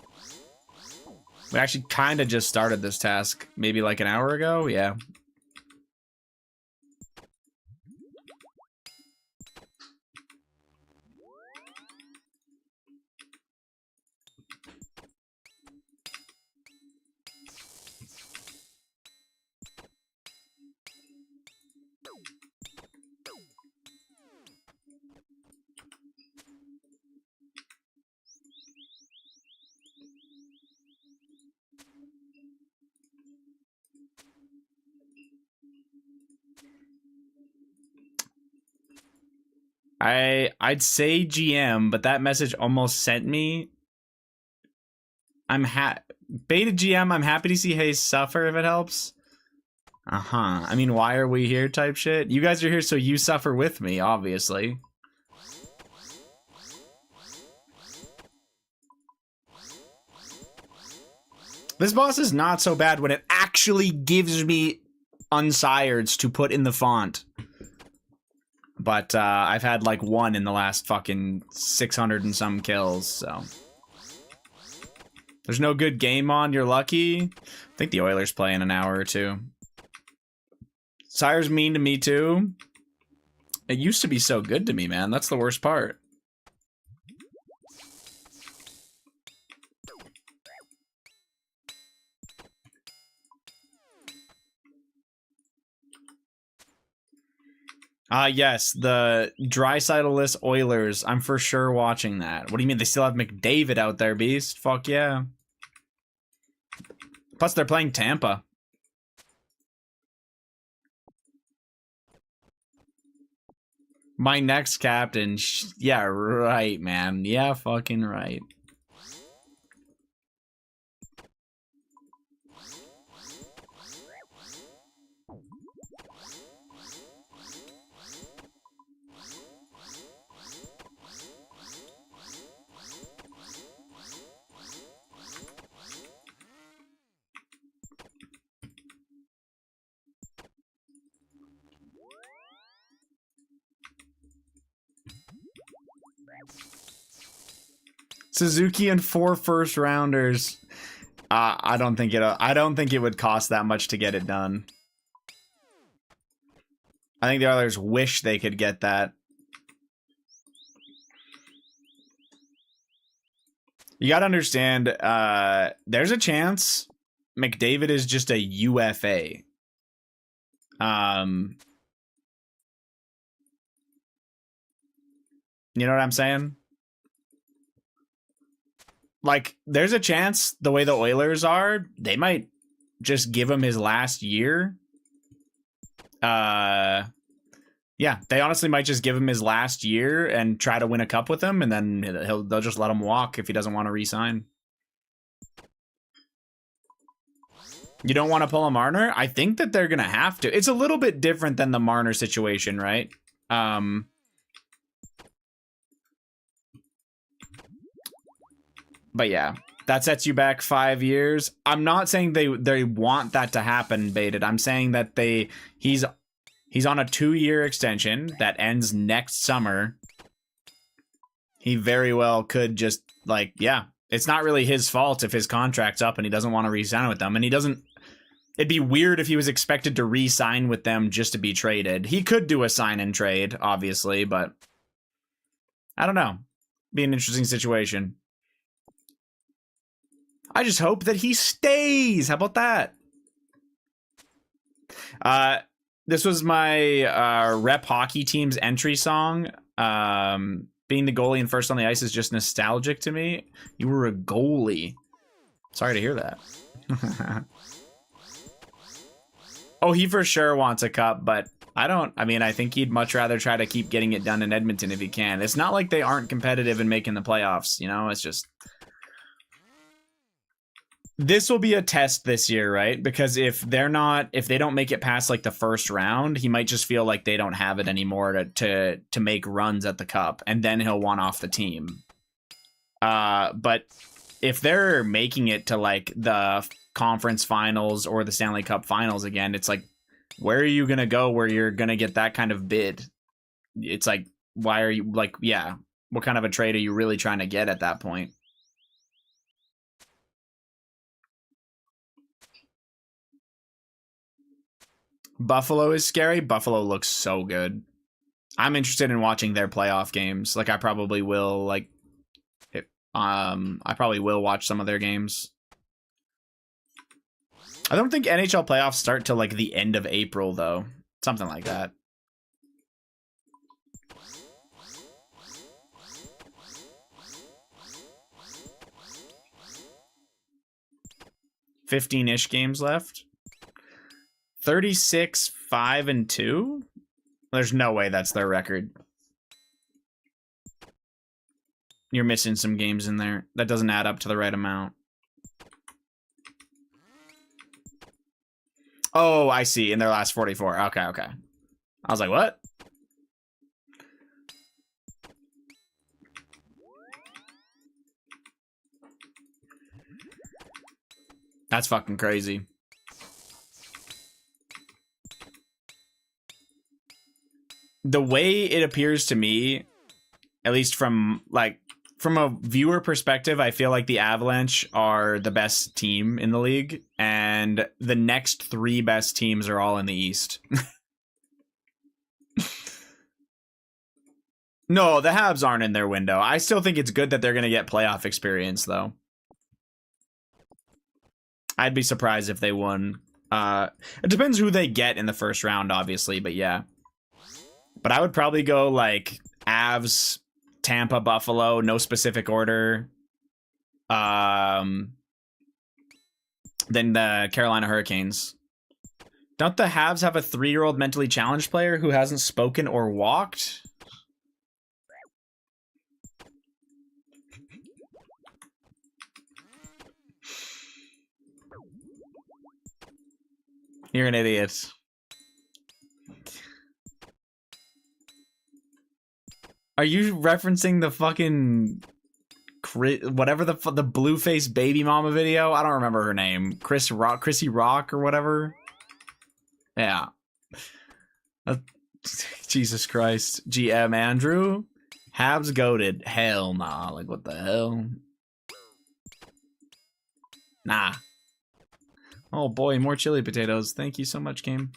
We actually kind of just started this task maybe like an hour ago. Yeah. I'd say GM, but that message almost sent me. Beta GM, I'm happy to see Hayes suffer if it helps. I mean, why are we here type shit? You guys are here so you suffer with me, obviously. This boss is not so bad when it actually gives me unsireds to put in the font. But I've had like 1 in the last fucking 600 and some kills, so. There's no good game on, you're lucky. I think the Oilers play in an hour or 2. Sire's mean to me too. It used to be so good to me, man. That's the worst part. Yes, the Dreisaitl-less Oilers. I'm for sure watching that. What do you mean? They still have McDavid out there, Beast? Fuck yeah. Plus, they're playing Tampa. My next captain. Yeah, right, man. Yeah, fucking right. Suzuki and 4 first rounders. I don't think it would cost that much to get it done. I think the Oilers wish they could get that. You got to understand, there's a chance McDavid is just a UFA. You know what I'm saying? Like, there's a chance the way the Oilers are, they might just give him his last year. Yeah, they honestly might just give him his last year and try to win a cup with him, and then they'll just let him walk if he doesn't want to re-sign. You don't want to pull a Marner? I think that they're gonna have to. It's a little bit different than the Marner situation, right? But yeah, that sets you back 5 years. I'm not saying they want that to happen, Baited. I'm saying that he's on a 2-year extension that ends next summer. He very well could just, like, yeah, it's not really his fault if his contract's up and he doesn't want to re-sign with them. And he doesn't, it'd be weird if he was expected to re-sign with them just to be traded. He could do a sign and trade, obviously, but I don't know. Be an interesting situation. I just hope that he stays. How about that? This was my rep hockey team's entry song. Being the goalie and first on the ice is just nostalgic to me. You were a goalie. Sorry to hear that. Oh, he for sure wants a cup, but I mean, I think he'd much rather try to keep getting it done in Edmonton if he can. It's not like they aren't competitive in making the playoffs, you know? It's just... This will be a test this year, right? Because if they don't make it past like the first round, he might just feel like they don't have it anymore to make runs at the cup, and then he'll want off the team. But if they're making it to like the conference finals or the Stanley Cup finals again, it's like, where are you gonna go where you're gonna get that kind of bid? It's like, why are you like, yeah, what kind of a trade are you really trying to get at that point? Buffalo is scary. Buffalo looks so good. I'm interested in watching their playoff games. Like, I probably will, like, I probably will watch some of their games. I don't think NHL playoffs start till, like, the end of April, though. Something like that. $15-ish games left. 36, 5-2? There's no way that's their record. You're missing some games in there. That doesn't add up to the right amount. Oh, I see. In their last 44. Okay. I was like, what? That's fucking crazy. The way it appears to me, at least from a viewer perspective, I feel like the Avalanche are the best team in the league, and the next 3 best teams are all in the East. No, the Habs aren't in their window. I still think it's good that they're going to get playoff experience, though. I'd be surprised if they won. It depends who they get in the first round, obviously, but yeah. But I would probably go like Avs, Tampa, Buffalo, no specific order. Then the Carolina Hurricanes. Don't the Habs have a 3-year-old mentally challenged player who hasn't spoken or walked? You're an idiot. Are you referencing the fucking whatever the blue face baby mama video? I don't remember her name. Chrissy Rock or whatever. Yeah. Jesus Christ. GM Andrew. Habs goated. Hell nah. Like, what the hell? Nah. Oh boy, more chili potatoes. Thank you so much, game.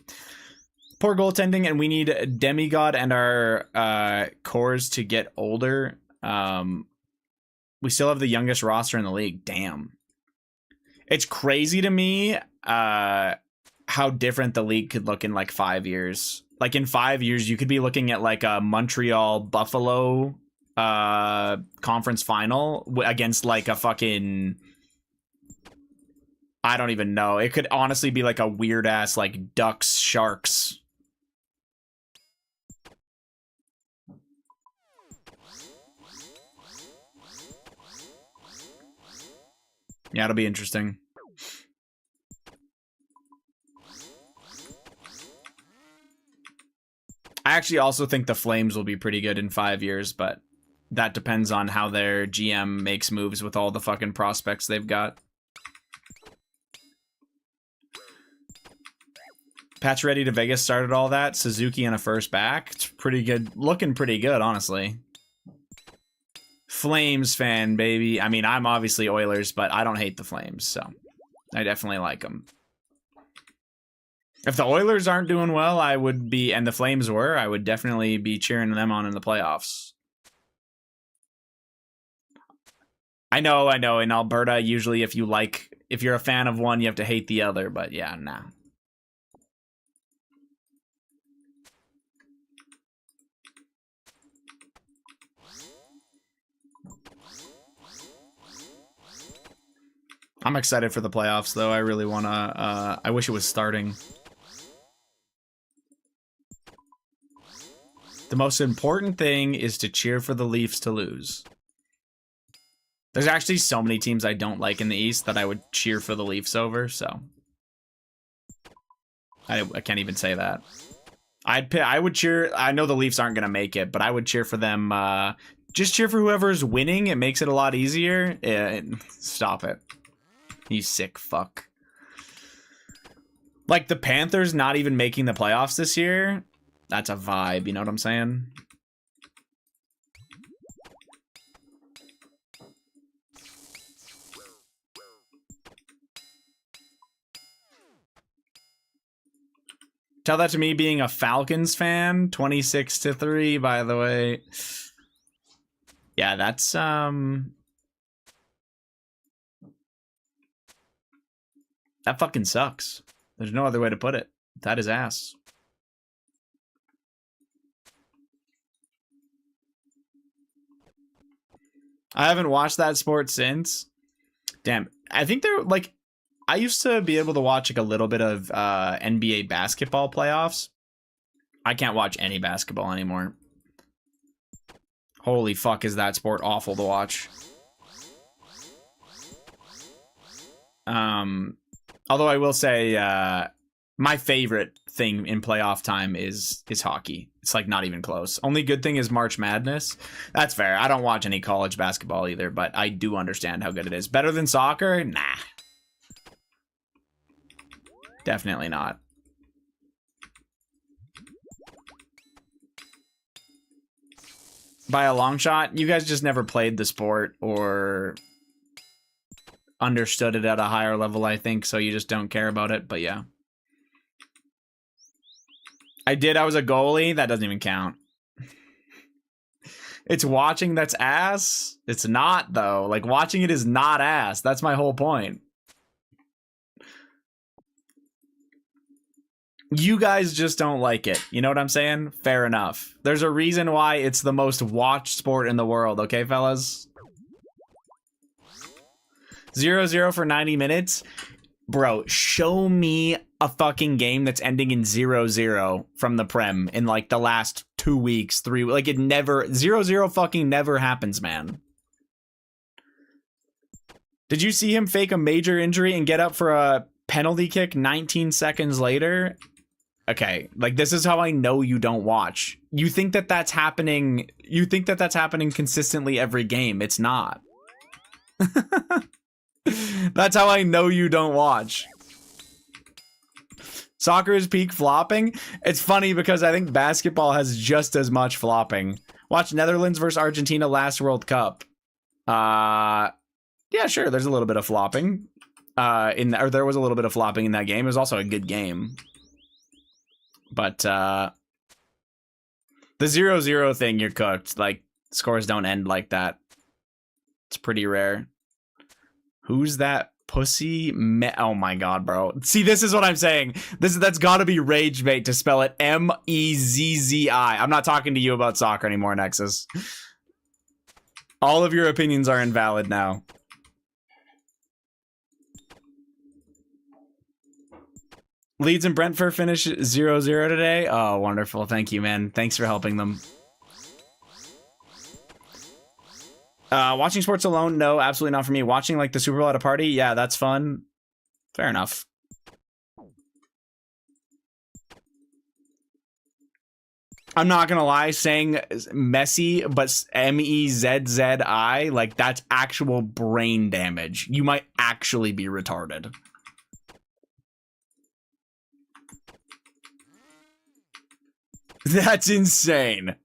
poor goaltending, and we need Demigod and our cores to get older. We still have the youngest roster in the league. Damn. It's crazy to me how different the league could look in like 5 years. Like in 5 years, you could be looking at like a Montreal Buffalo conference final against like a fucking, I don't even know. It could honestly be like a weird ass like Ducks Sharks. Yeah, it'll be interesting. I actually also think the Flames will be pretty good in 5 years, but that depends on how their GM makes moves with all the fucking prospects they've got. Patch ready to Vegas started all that. Suzuki and a first back. It's pretty good. Looking pretty good, honestly. Flames fan, baby. I mean, I'm obviously Oilers, but I don't hate the Flames, so I definitely like them. If the Oilers aren't doing well, I would be, and the Flames were, I would definitely be cheering them on in the playoffs. I know. In Alberta, usually if you're a fan of one, you have to hate the other, but yeah, nah. I'm excited for the playoffs, though. I really want to, I wish it was starting. The most important thing is to cheer for the Leafs to lose. There's actually so many teams I don't like in the East that I would cheer for the Leafs over, so I can't even say that. I would cheer. I know the Leafs aren't going to make it, but I would cheer for them. Just cheer for whoever's winning. It makes it a lot easier. Stop it. You sick fuck. Like the Panthers not even making the playoffs this year. That's a vibe, you know what I'm saying? Tell that to me being a Falcons fan. 26-3, by the way. Yeah, that's that fucking sucks. There's no other way to put it. That is ass. I haven't watched that sport since. Damn. I think they're like, I used to be able to watch like a little bit of NBA basketball playoffs. I can't watch any basketball anymore. Holy fuck, is that sport awful to watch. Although I will say, my favorite thing in playoff time is hockey. It's like not even close. Only good thing is March Madness. That's fair. I don't watch any college basketball either, but I do understand how good it is. Better than soccer? Nah. Definitely not. By a long shot, you guys just never played the sport or understood it at a higher level, I think, so you just don't care about it, but yeah. I did, I was a goalie. That doesn't even count. It's watching that's ass. It's not, though. Like, watching it is not ass. That's my whole point. You guys just don't like it. You know what I'm saying? Fair enough. There's a reason why it's the most watched sport in the world, okay, fellas? 0-0 for 90 minutes? Bro, show me a fucking game that's ending in 0-0 from the Prem in like the last 2 weeks, 3 weeks. Like it never, 0-0 fucking never happens, man. Did you see him fake a major injury and get up for a penalty kick 19 seconds later? Okay, like this is how I know you don't watch. You think that that's happening. You think that that's happening consistently every game. It's not. That's how I know you don't watch. Soccer is peak flopping. It's funny because I think basketball has just as much flopping. Watch Netherlands versus Argentina last World Cup. Yeah, sure. There's a little bit of flopping. There was a little bit of flopping in that game. It was also a good game. But the 0-0 thing, you're cooked. Like, scores don't end like that. It's pretty rare. Who's that pussy? Oh my god, bro. See, this is what I'm saying. That's got to be rage bait to spell it Mezzi. I'm not talking to you about soccer anymore, Nexus. All of your opinions are invalid now. Leeds and Brentford finish 0-0 today. Oh, wonderful. Thank you, man. Thanks for helping them. Watching sports alone? No, absolutely not for me. Watching like the Super Bowl at a party? Yeah, that's fun. Fair enough. I'm not gonna lie, saying Messi, but M-E-Z-Z-I, like that's actual brain damage. You might actually be retarded. That's insane.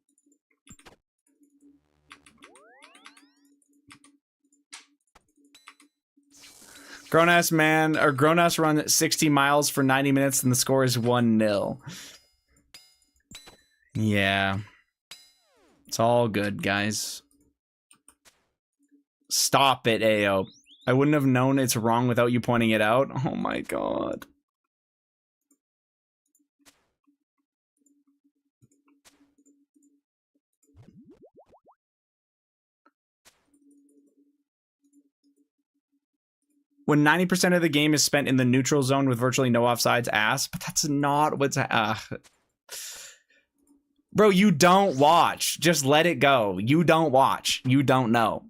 Grown-ass man, or grown-ass run 60 miles for 90 minutes and the score is 1-0. Yeah. It's all good, guys. Stop it, Ayo. I wouldn't have known it's wrong without you pointing it out. Oh my god. When 90% of the game is spent in the neutral zone with virtually no offsides, ass. But that's not what's... Bro, you don't watch. Just let it go. You don't watch. You don't know.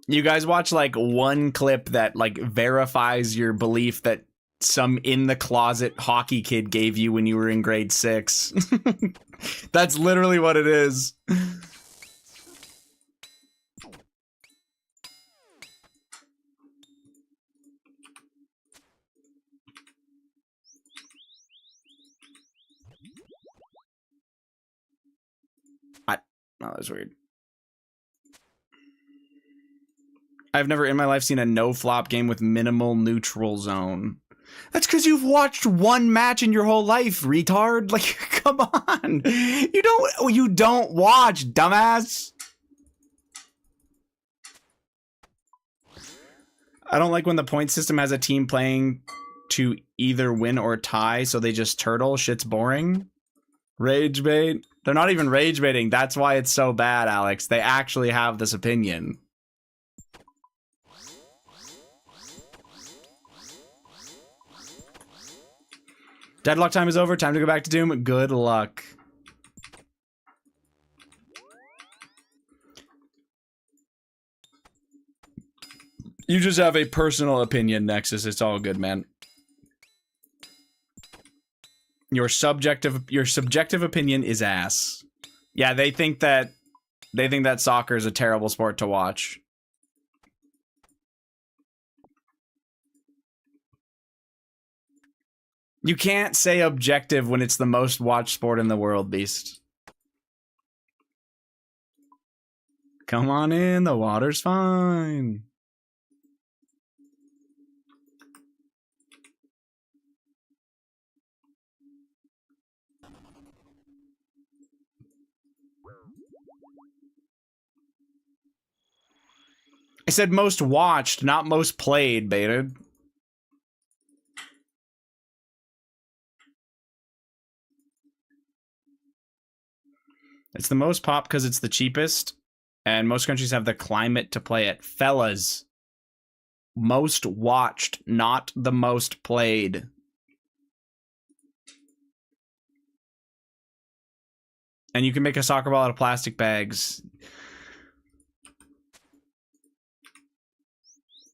You guys watch like one clip that like verifies your belief that some in the closet hockey kid gave you when you were in grade 6. That's literally what it is. No, that was weird. I've never in my life seen a no-flop game with minimal neutral zone. That's because you've watched one match in your whole life, retard. Like, come on. You don't watch, dumbass. I don't like when the point system has a team playing to either win or tie, so they just turtle. Shit's boring. Rage bait. They're not even rage baiting. That's why it's so bad, Alex. They actually have this opinion. Deadlock time is over. Time to go back to Doom. Good luck. You just have a personal opinion, Nexus. It's all good, man. Your subjective opinion is ass. Yeah, they think that soccer is a terrible sport to watch. You can't say objective when it's the most watched sport in the world, Beast. Come on in, the water's fine. I said most watched, not most played, Baited. It's the most pop because it's the cheapest, and most countries have the climate to play it. Fellas, most watched, not the most played. And you can make a soccer ball out of plastic bags.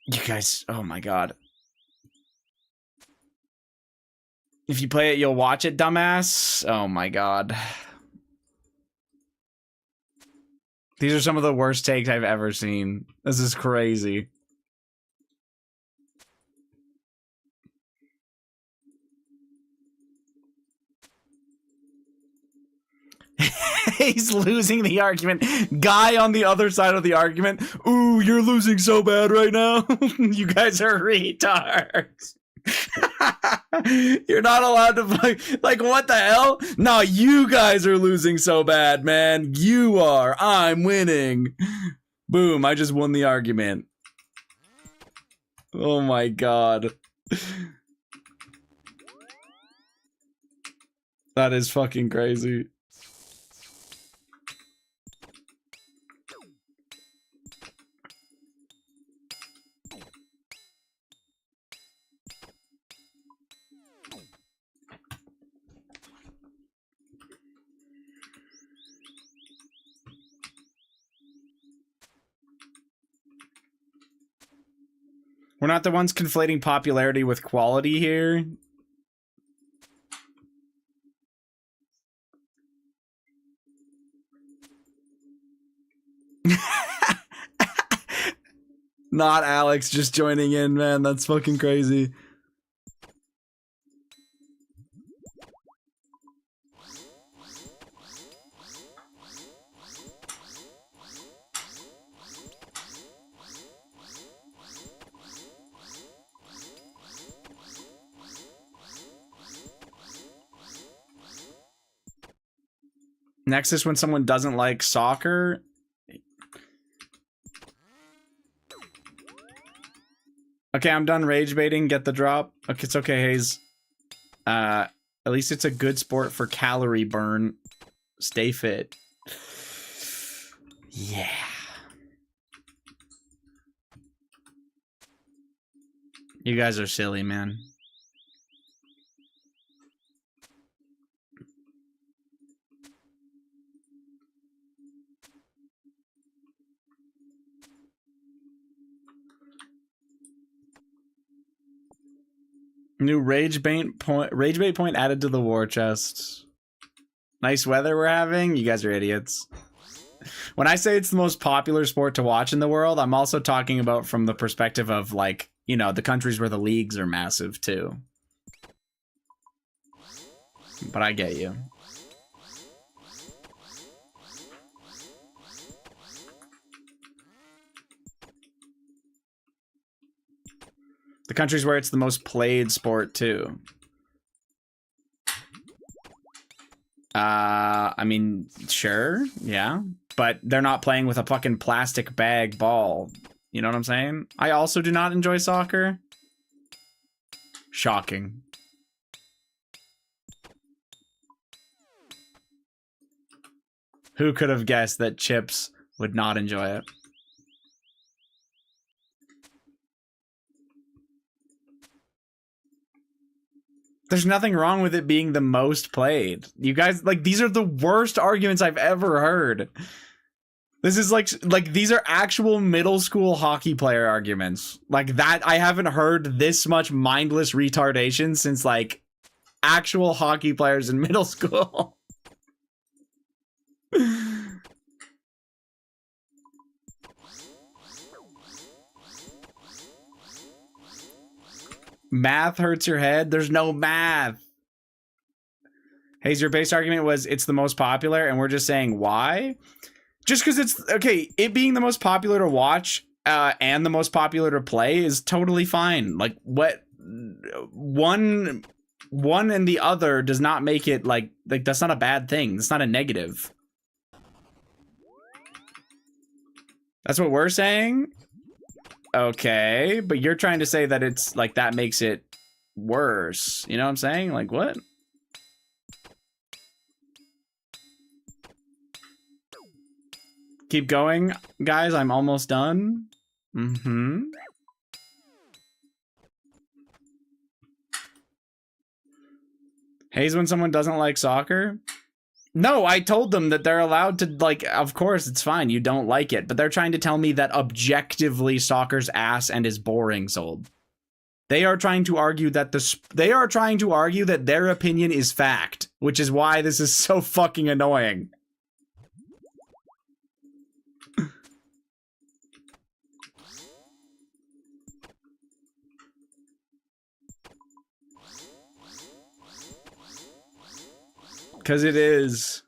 You guys, oh my god. If you play it, you'll watch it, dumbass. Oh my god. These are some of the worst takes I've ever seen. This is crazy. He's losing the argument. Guy on the other side of the argument. Ooh, you're losing so bad right now. You guys are retards. You're not allowed to play. Like, what the hell? No, you guys are losing so bad, man. You are. I'm winning. Boom, I just won the argument. Oh my god. That is fucking crazy. We're not the ones conflating popularity with quality here. Not Alex just joining in, man. That's fucking crazy. Next is when someone doesn't like soccer. Okay, I'm done rage baiting. Get the drop. Okay, it's okay, Hayes. At least it's a good sport for calorie burn. Stay fit. Yeah. You guys are silly, man. New rage bait point added to the war chest. Nice weather we're having. You guys are idiots. When I say it's the most popular sport to watch in the world, I'm also talking about from the perspective of, like, you know, the countries where the leagues are massive too. But I get you. The countries where it's the most played sport too. I mean, sure, yeah. But they're not playing with a fucking plastic bag ball. You know what I'm saying? I also do not enjoy soccer. Shocking. Who could have guessed that Chips would not enjoy it? There's nothing wrong with it being the most played. You guys, like, these are the worst arguments I've ever heard. This is like these are actual middle school hockey player arguments. Like that, I haven't heard this much mindless retardation since, like, actual hockey players in middle school. Math hurts your head. There's no math. Hayes, your base argument was it's the most popular, and we're just saying why? Just because it's okay. It being the most popular to watch and the most popular to play is totally fine. Like, what one and the other does not make it like that's not a bad thing. It's not a negative. That's what we're saying. Okay, but you're trying to say that it's like that makes it worse. You know what I'm saying? Like, what? Keep going, guys. I'm almost done. Mm-hmm. Hayes, when someone doesn't like soccer? No, I told them that they're allowed to, like, of course, it's fine. You don't like it. But they're trying to tell me that objectively soccer's ass and is boring, Sold. They are trying to argue that their opinion is fact, which is why this is so fucking annoying. Because it is.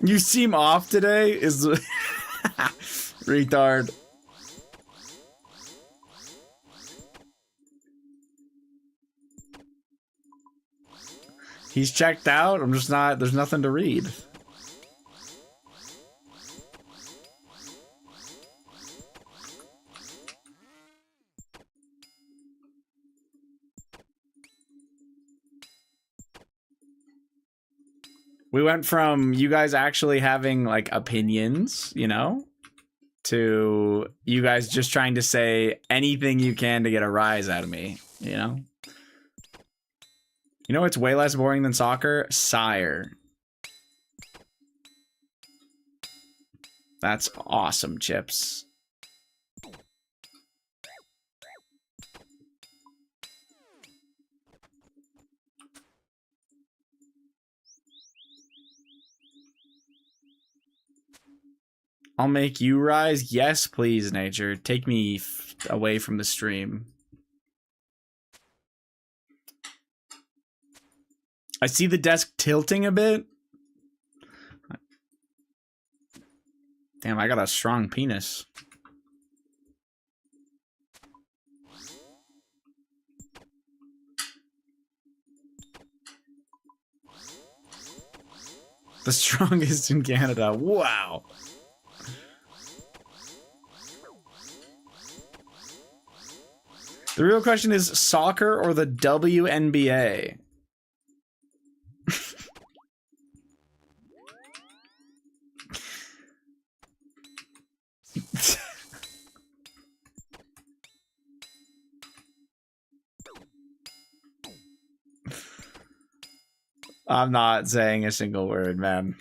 You seem off today is retard. He's checked out. I'm just not, there's nothing to read. We went from you guys actually having like opinions, you know, to you guys just trying to say anything you can to get a rise out of me, you know? You know it's way less boring than soccer? Sire. That's awesome, Chips. I'll make you rise? Yes, please, nature. Take me away from the stream. I see the desk tilting a bit. Damn, I got a strong penis. The strongest in Canada. Wow. The real question is soccer or the WNBA? I'm not saying a single word, man.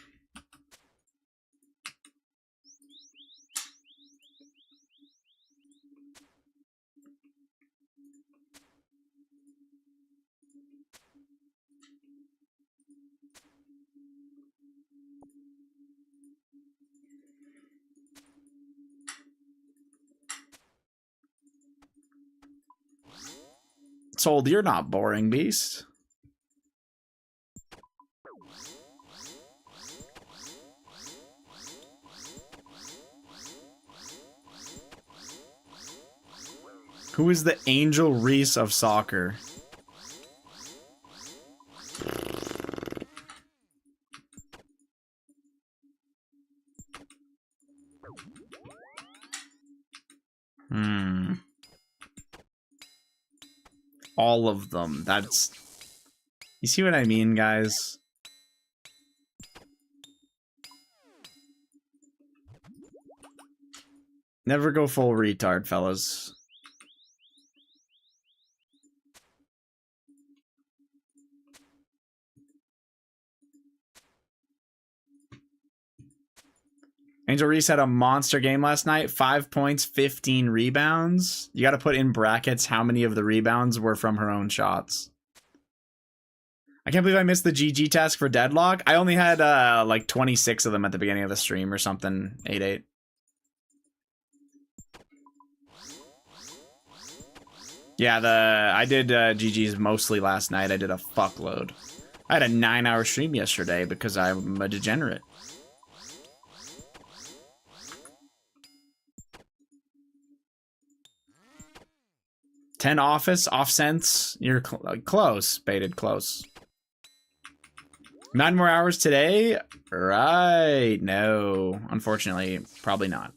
Sold, you're not boring, beast. Who is the Angel Reese of soccer? All of them. That's... You see what I mean, guys? Never go full retard, fellas. Angel Reese had a monster game last night. 5 points, 15 rebounds. You got to put in brackets how many of the rebounds were from her own shots. I can't believe I missed the GG task for Deadlock. I only had like 26 of them at the beginning of the stream or something. 8-8. Yeah, I did GG's mostly last night. I did a fuckload. I had a 9-hour stream yesterday because I'm a degenerate. Ten office, off sense. You're close, baited close. 9 more hours today? Right. No. Unfortunately, probably not.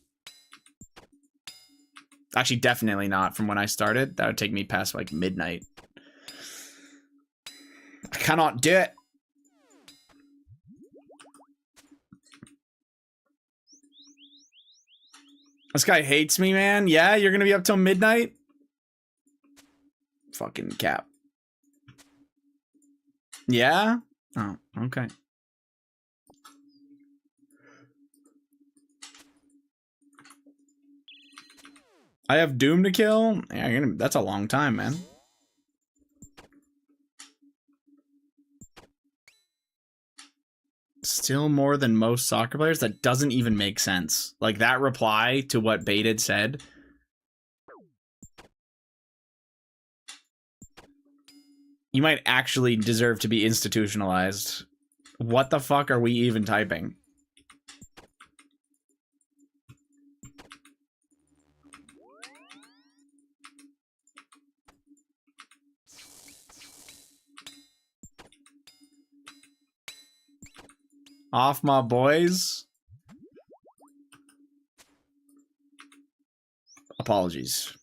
Actually, definitely not from when I started. That would take me past like midnight. I cannot do it. This guy hates me, man. Yeah, you're gonna be up till midnight? Fucking cap. Yeah? Oh, okay. I have Doom to kill? Yeah, that's a long time, man. Still more than most soccer players? That doesn't even make sense. Like, that reply to what Baited said. You might actually deserve to be institutionalized. What the fuck are we even typing? Off my boys. Apologies.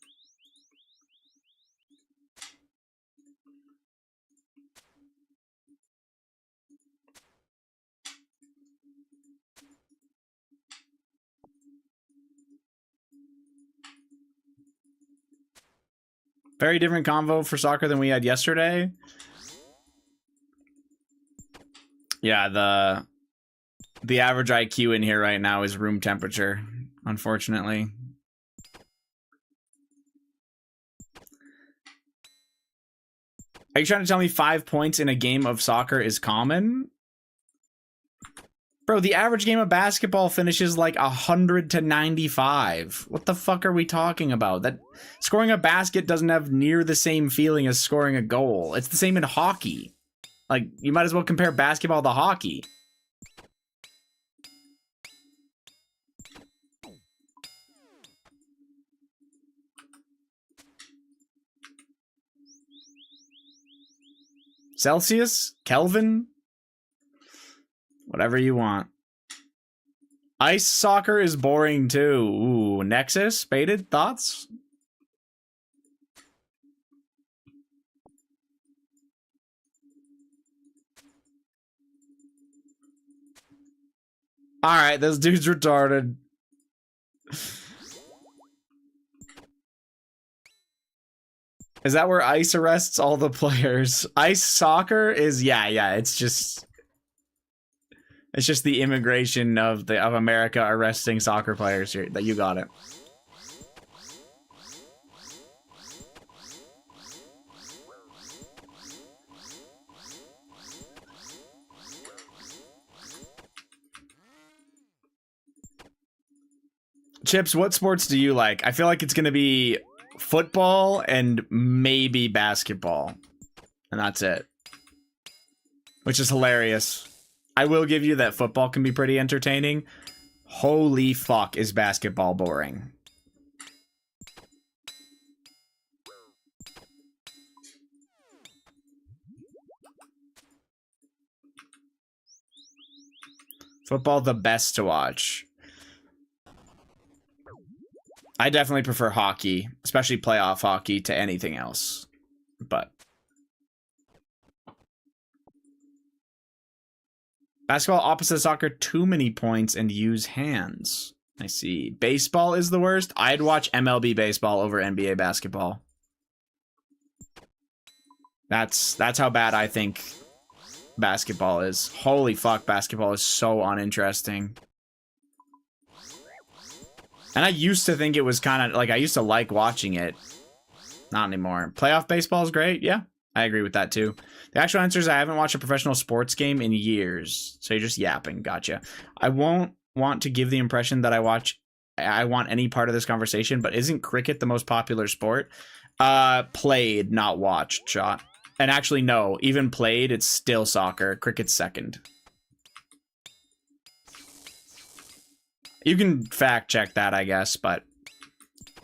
Very different convo for soccer than we had yesterday. Yeah, the average IQ in here right now is room temperature, unfortunately. Are you trying to tell me 5 points in a game of soccer is common? Bro, the average game of basketball finishes like 100 to 95. What the fuck are we talking about? That scoring a basket doesn't have near the same feeling as scoring a goal. It's the same in hockey. Like, you might as well compare basketball to hockey. Celsius? Kelvin? Whatever you want. Ice soccer is boring too. Ooh, Nexus? Baited? Thoughts? Alright, this dude's retarded. Is that where ice arrests all the players? Ice soccer is it's just the immigration of America arresting soccer players here. That you got it. Chips, what sports do you like? I feel like it's gonna be football and maybe basketball. And that's it. Which is hilarious. I will give you that football can be pretty entertaining. Holy fuck, is basketball boring. Football the best to watch. I definitely prefer hockey, especially playoff hockey, to anything else. But basketball opposite soccer, too many points and use hands. I see. Baseball is the worst. I'd watch MLB baseball over NBA basketball. That's how bad I think basketball is. Holy fuck, basketball is so uninteresting. And I used to think it was kind of like, I used to like watching it. Not anymore. Playoff baseball is great. Yeah, I agree with that too. The actual answer is I haven't watched a professional sports game in years. So you're just yapping. Gotcha. I won't want to give the impression that I want any part of this conversation, but isn't cricket the most popular sport? Played, not watched, shot. And actually, no, even played, it's still soccer. Cricket's second. You can fact check that, I guess, but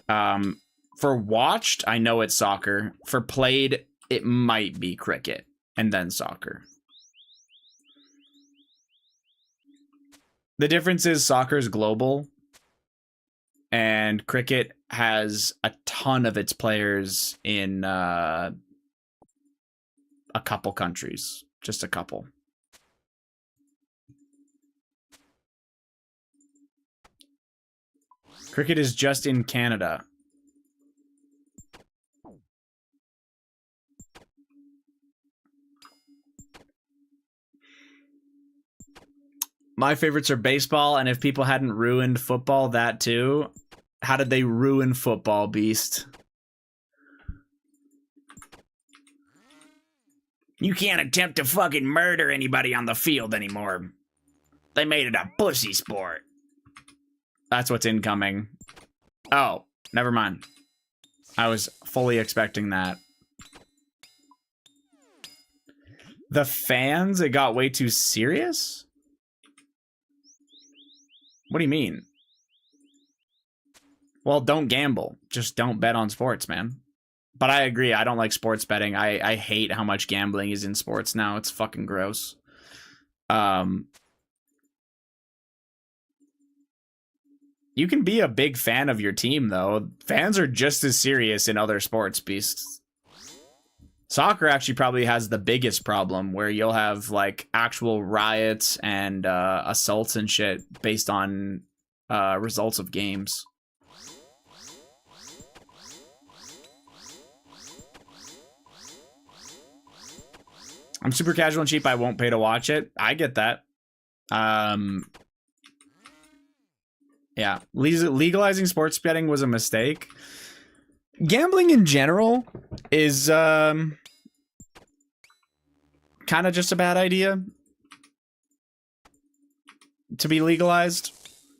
for watched, I know it's soccer. For played, it might be cricket and then soccer. The difference is soccer is global and cricket has a ton of its players in a couple countries, just a couple. Cricket is just in Canada. My favorites are baseball, and if people hadn't ruined football, that too. How did they ruin football, Beast? You can't attempt to fucking murder anybody on the field anymore. They made it a pussy sport. That's what's incoming. Oh, never mind. I was fully expecting that. The fans, it got way too serious? What do you mean? Well, don't gamble. Just don't bet on sports, man. But I agree, I don't like sports betting. I hate how much gambling is in sports now. It's fucking gross. You can be a big fan of your team, though. Fans are just as serious in other sports, beasts. Soccer actually probably has the biggest problem, where you'll have like actual riots and assaults and shit based on results of games. I'm super casual and cheap. I won't pay to watch it. I get that. Yeah, legalizing sports betting was a mistake. Gambling in general is kind of just a bad idea to be legalized.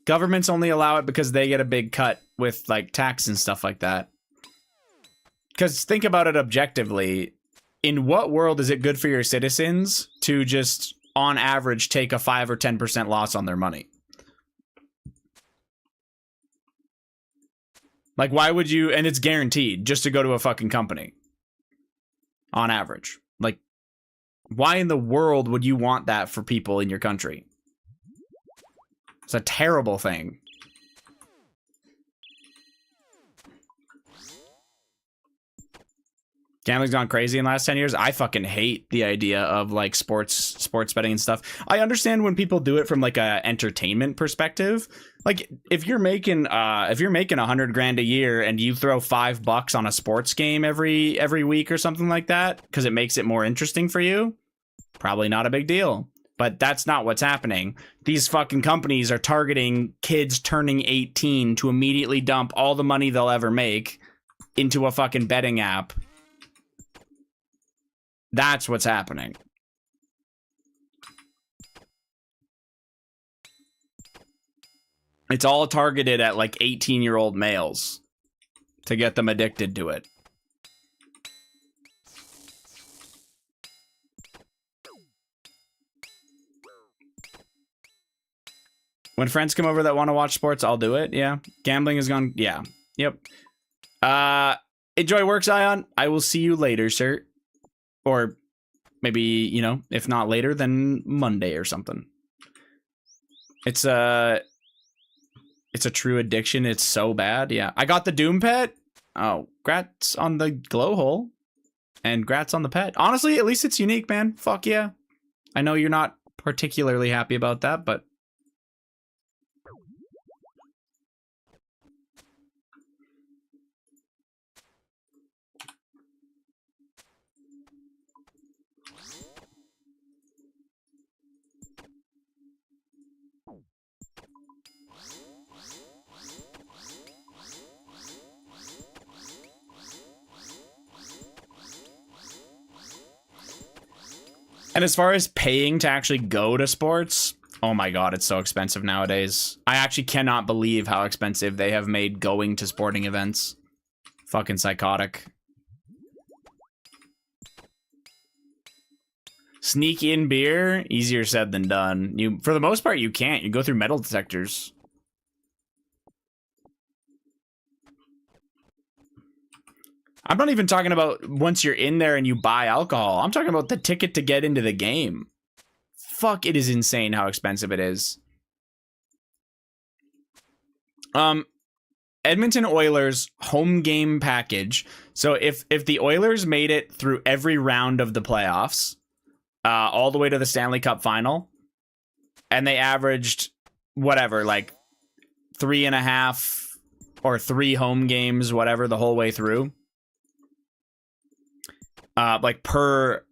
Governments only allow it because they get a big cut with like tax and stuff like that. Because think about it objectively. In what world is it good for your citizens to just, on average, take a 5 or 10% loss on their money? Like, why would you, and it's guaranteed, just to go to a fucking company. On average. Like, why in the world would you want that for people in your country? It's a terrible thing. Gambling's gone crazy in the last 10 years. I fucking hate the idea of like sports betting and stuff. I understand when people do it from like a entertainment perspective. Like if you're making $100,000 a year and you throw $5 on a sports game every week or something like that because it makes it more interesting for you, probably not a big deal. But that's not what's happening. These fucking companies are targeting kids turning 18 to immediately dump all the money they'll ever make into a fucking betting app. That's what's happening. It's all targeted at like 18-year-old males to get them addicted to it. When friends come over that want to watch sports, I'll do it. Yeah. Gambling is gone. Yeah. Yep. Enjoy work, Zion. I will see you later, sir. Or maybe, you know, if not later, then Monday or something. It's a true addiction. It's so bad. Yeah. I got the Doom pet. Oh, grats on the glow hole. And grats on the pet. Honestly, at least it's unique, man. Fuck yeah. I know you're not particularly happy about that, but and as far as paying to actually go to sports, oh my god, it's so expensive nowadays. I actually cannot believe how expensive they have made going to sporting events. Fucking psychotic. Sneak in beer, easier said than done. You, for the most part, you can't. You go through metal detectors. I'm not even talking about once you're in there and you buy alcohol. I'm talking about the ticket to get into the game. Fuck, it is insane how expensive it is. Edmonton Oilers home game package. So if the Oilers made it through every round of the playoffs, all the way to the Stanley Cup final, and they averaged whatever, like 3.5 or 3 home games, whatever, the whole way through. Like per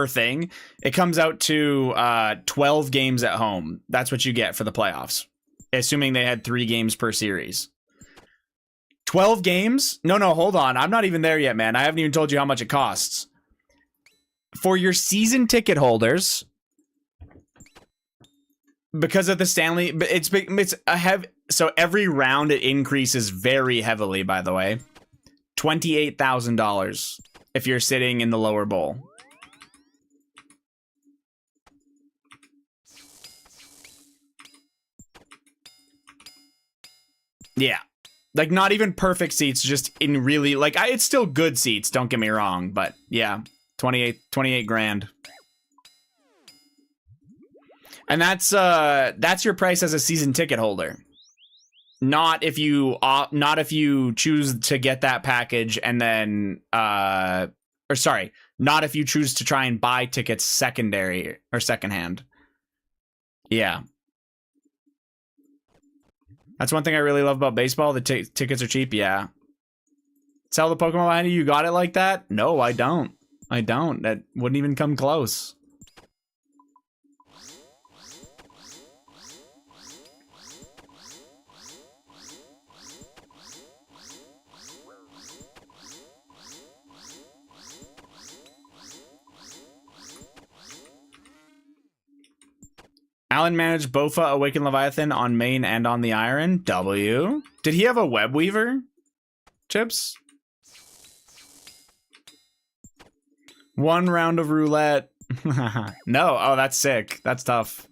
thing, it comes out to 12 games at home. That's what you get for the playoffs, assuming they had 3 games per series. 12 games? No, hold on. I'm not even there yet, man. I haven't even told you how much it costs. For your season ticket holders, because of the Stanley, it's a heavy, so every round it increases very heavily, by the way. $28,000 if you're sitting in the lower bowl. Yeah. Like, not even perfect seats, just in really, like, it's still good seats, don't get me wrong, but yeah, 28 grand. And that's your price as a season ticket holder. Not if you choose to get that package and then not if you choose to try and buy tickets secondary or secondhand. Yeah. That's one thing I really love about baseball. The tickets are cheap. Yeah. Sell the Pokemon behind you. You got it like that? No, I don't. That wouldn't even come close. Alan managed Bofa, Awaken Leviathan on main and on the Iron. W. Did he have a web weaver? Chips? One round of roulette. No. Oh, that's sick. That's tough.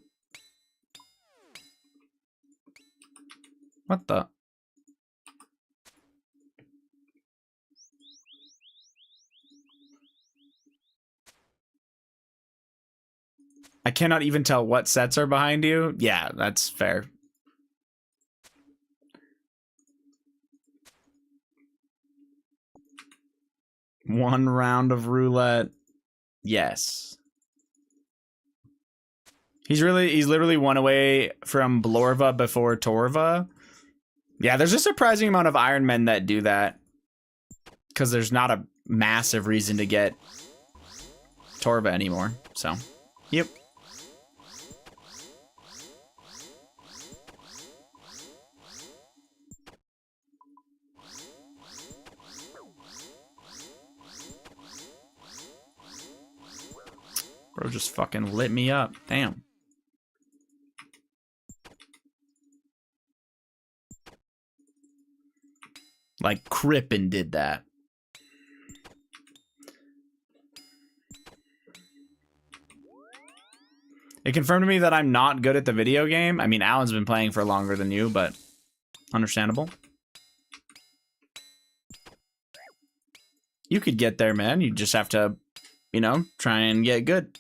What the? I cannot even tell what sets are behind you. Yeah, that's fair. One round of roulette. Yes. He's literally one away from Blorva before Torva. Yeah, there's a surprising amount of Ironmen that do that. Because there's not a massive reason to get Torva anymore. So, yep. Bro just fucking lit me up. Damn. Like Crippen did that. It confirmed to me that I'm not good at the video game. I mean, Alan's been playing for longer than you, but understandable. You could get there, man. You just have to, you know, try and get good.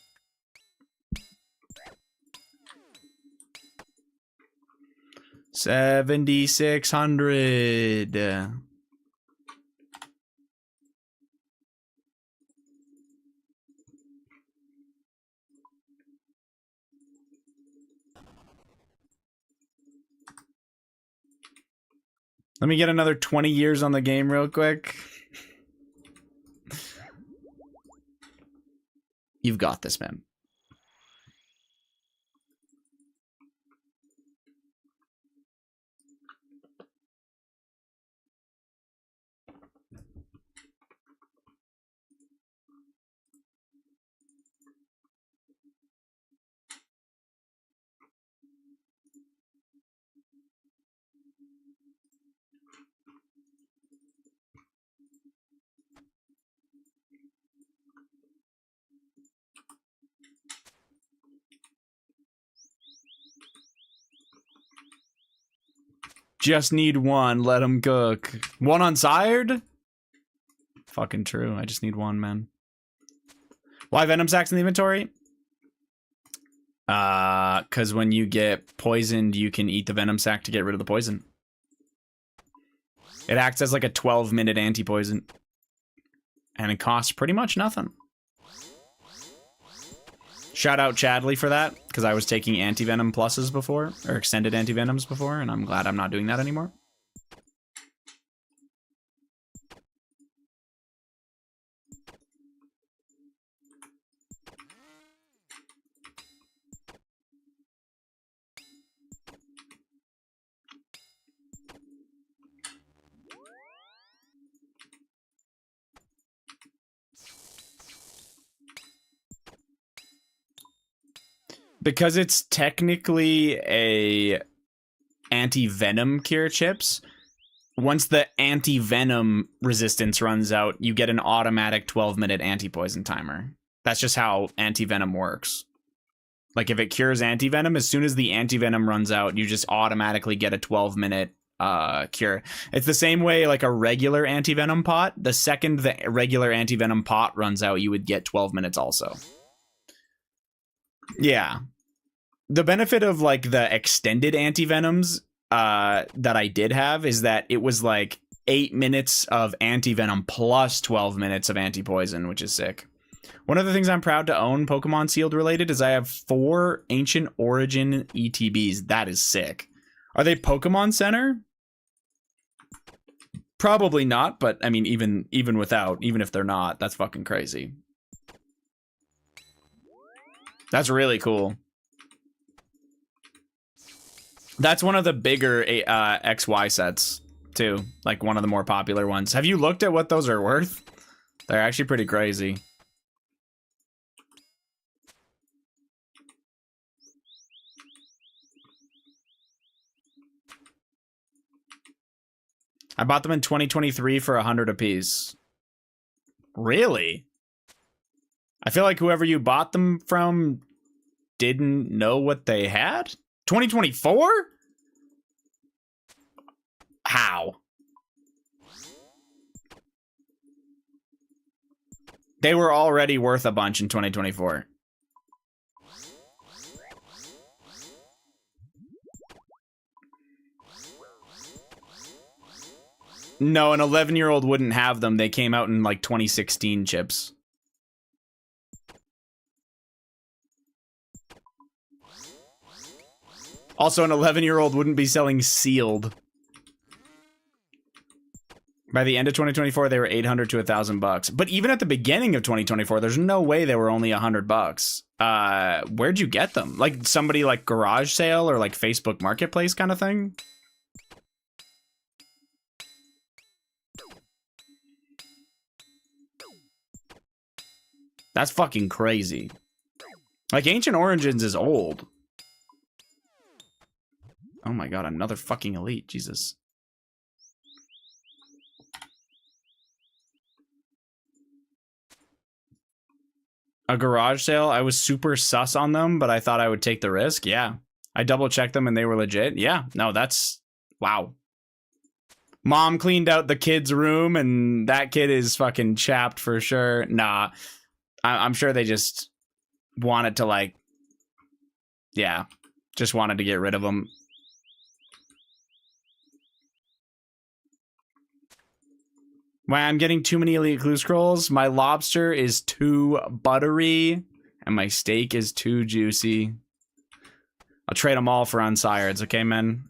$7,600. Let me get another 20 years on the game real quick. You've got this, man. Just need one, let him cook. One unsired? Fucking true, I just need one, man. Why Venom Sacks in the inventory? Because when you get poisoned, you can eat the Venom Sac to get rid of the poison. It acts as like a 12-minute anti-poison. And it costs pretty much nothing. Shout out Chadley for that, because I was taking anti-venom pluses before, or extended anti-venoms before, and I'm glad I'm not doing that anymore. Because it's technically a anti-venom cure chips, once the anti-venom resistance runs out, you get an automatic 12-minute anti-poison timer. That's just how anti-venom works. Like if it cures anti-venom, as soon as the anti-venom runs out, you just automatically get a 12-minute cure. It's the same way like a regular anti-venom pot. The second the regular anti-venom pot runs out, you would get 12 minutes also. Yeah. The benefit of like the extended anti-venoms that I did have is that it was like 8 minutes of anti-venom plus 12 minutes of anti-poison, which is sick. One of the things I'm proud to own Pokemon sealed related is I have 4 Ancient Origin ETBs. That is sick. Are they Pokemon Center? Probably not, but I mean, even without, even if they're not, that's fucking crazy. That's really cool. That's one of the bigger XY sets, too. Like, one of the more popular ones. Have you looked at what those are worth? They're actually pretty crazy. I bought them in 2023 for 100 apiece. Really? I feel like whoever you bought them from didn't know what they had? 2024? How? They were already worth a bunch in 2024. No, an 11-year-old wouldn't have them. They came out in like 2016 chips. Also, an 11-year-old wouldn't be selling sealed. By the end of 2024, they were 800 to $1,000. But even at the beginning of 2024, there's no way they were only $100. Where'd you get them? Like somebody like garage sale or like Facebook Marketplace kind of thing? That's fucking crazy. Like, Ancient Origins is old. Oh my god, another fucking elite. Jesus. A garage sale? I was super sus on them, but I thought I would take the risk. Yeah. I double checked them and they were legit. Yeah. No, that's... Wow. Mom cleaned out the kid's room and that kid is fucking chapped for sure. Nah. I'm sure they just wanted to, like, yeah, just wanted to get rid of them. Why I'm getting too many elite clue scrolls? My lobster is too buttery and my steak is too juicy. I'll trade them all for unsireds, okay, men?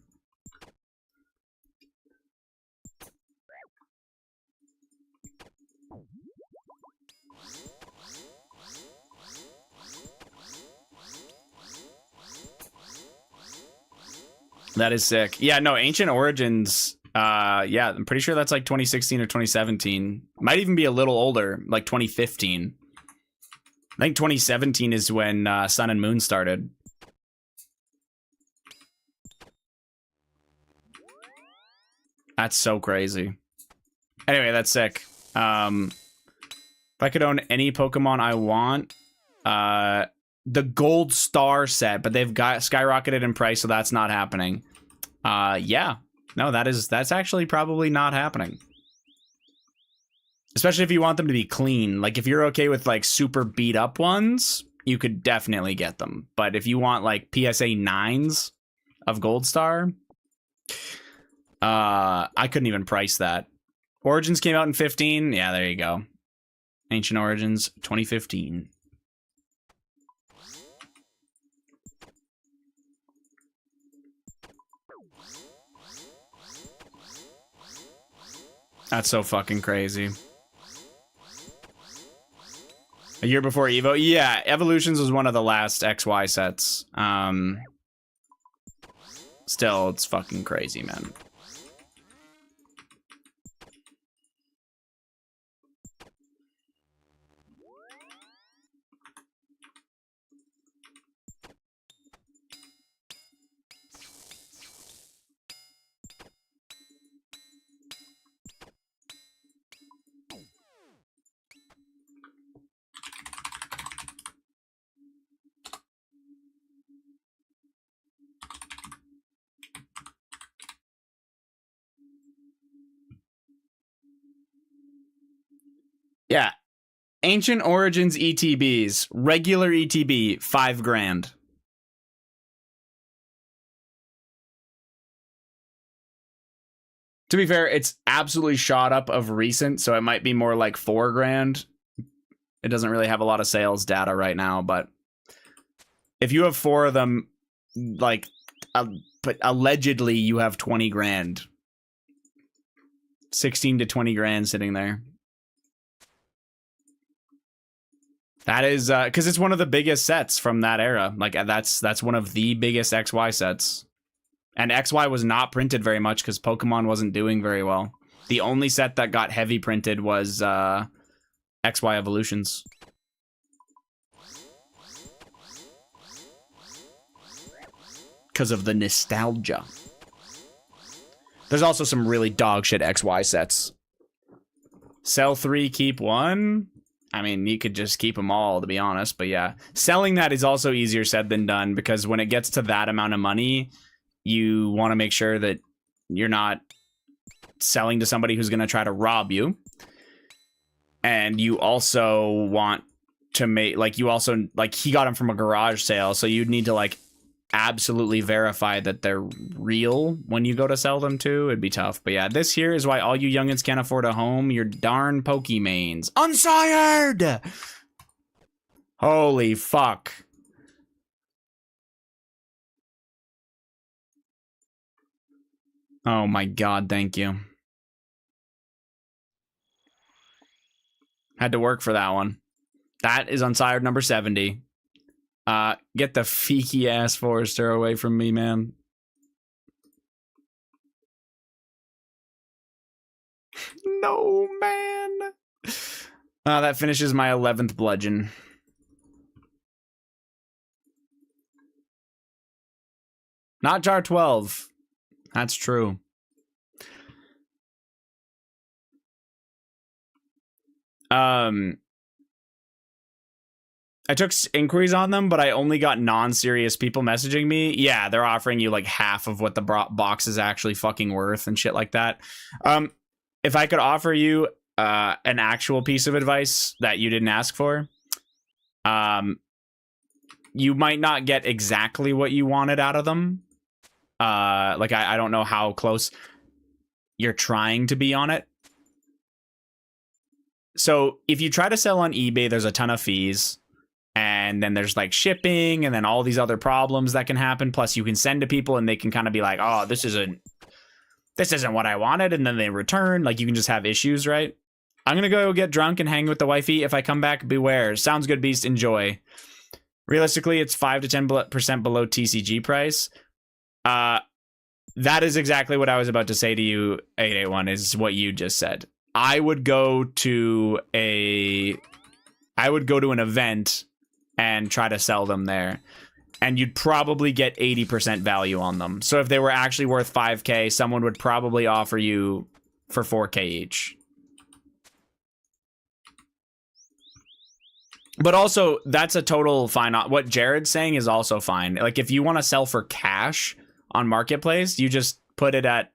That is sick. Yeah, no, Ancient Origins, yeah, I'm pretty sure that's like 2016 or 2017. Might even be a little older, like 2015. I think 2017 is when Sun and Moon started. That's so crazy. Anyway, that's sick. If I could own any Pokemon I want, the Gold Star set, but they've got skyrocketed in price, so that's not happening. Yeah. No, that's actually probably not happening. Especially if you want them to be clean. Like, if you're okay with, like, super beat up ones, you could definitely get them. But if you want, like, PSA 9s of Gold Star, I couldn't even price that. Origins came out in 15. Yeah, there you go. Ancient Origins 2015. That's so fucking crazy. A year before Evo? Yeah, Evolutions was one of the last XY sets. Still, it's fucking crazy, man. Yeah. Ancient Origins ETBs. Regular ETB, $5 grand. To be fair, it's absolutely shot up of recent, so it might be more like $4,000. It doesn't really have a lot of sales data right now, but if you have 4 of them, like, but allegedly you have 20 grand. 16 to 20 grand sitting there. That is, because it's one of the biggest sets from that era. Like, that's one of the biggest XY sets. And XY was not printed very much because Pokemon wasn't doing very well. The only set that got heavy printed was XY Evolutions. Because of the nostalgia. There's also some really dog shit XY sets. Sell 3, keep 1. I mean, you could just keep them all, to be honest. But yeah, selling that is also easier said than done, because when it gets to that amount of money, you want to make sure that you're not selling to somebody who's going to try to rob you. And you also want to make, like, you also, like, he got them from a garage sale, so you'd need to, like, absolutely verify that they're real when you go to sell them too. It'd be tough. But yeah, this here is why all you youngins can't afford a home. Your darn Pokemains. Unsired! Holy fuck. Oh my god, thank you. Had to work for that one. That is Unsired number 70. Get the feeky ass Forester away from me, man. No, man. That finishes my 11th bludgeon. Not jar 12. That's true. I took inquiries on them, but I only got non-serious people messaging me. Yeah, they're offering you like half of what the box is actually fucking worth and shit like that. If I could offer you an actual piece of advice that you didn't ask for, you might not get exactly what you wanted out of them. Like, I don't know how close you're trying to be on it. So if you try to sell on eBay, there's a ton of fees. And then there's like shipping and then all these other problems that can happen. Plus you can send to people and they can kind of be like, oh, this isn't what I wanted. And then they return. Like, you can just have issues, right? I'm going to go get drunk and hang with the wifey. If I come back, beware. Sounds good, Beast. Enjoy. Realistically, it's 5 to 10% below TCG price. That is exactly what I was about to say to you, 881, is what you just said. I would go to an event and try to sell them there. And you'd probably get 80% value on them. So if they were actually worth 5K, someone would probably offer you for 4K each. But also, that's a total fine. What Jared's saying is also fine. Like, if you want to sell for cash on Marketplace, you just put it at...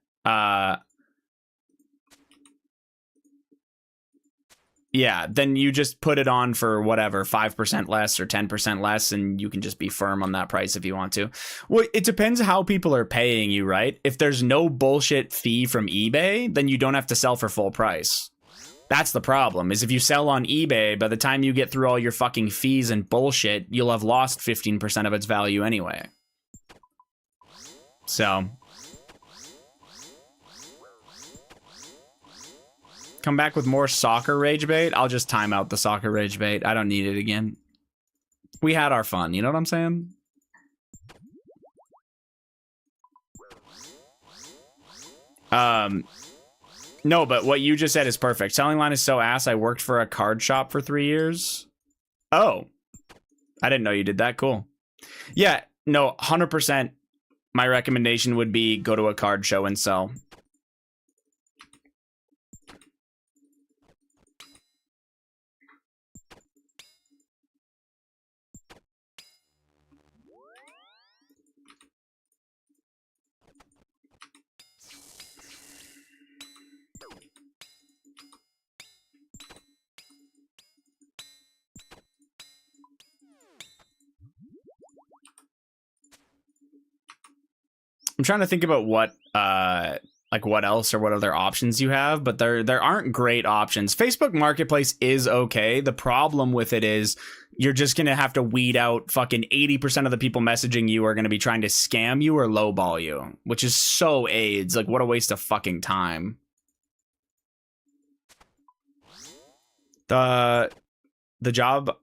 yeah, then you just put it on for whatever, 5% less or 10% less, and you can just be firm on that price if you want to. Well, it depends how people are paying you, right? If there's no bullshit fee from eBay, then you don't have to sell for full price. That's the problem, is if you sell on eBay, by the time you get through all your fucking fees and bullshit, you'll have lost 15% of its value anyway. So... come back with more soccer rage bait. I'll just time out the soccer rage bait. I don't need it again. We had our fun. You know what I'm saying? No, but what you just said is perfect. Selling line is so ass. I worked for a card shop for 3 years. Oh, I didn't know you did that. Cool. Yeah, no, 100%. My recommendation would be go to a card show and sell. I'm trying to think about what like what else or what other options you have, but there aren't great options. Facebook Marketplace is okay. The problem with it is you're just going to have to weed out fucking 80% of the people messaging you are going to be trying to scam you or lowball you, which is so AIDS. Like, what a waste of fucking time. The job,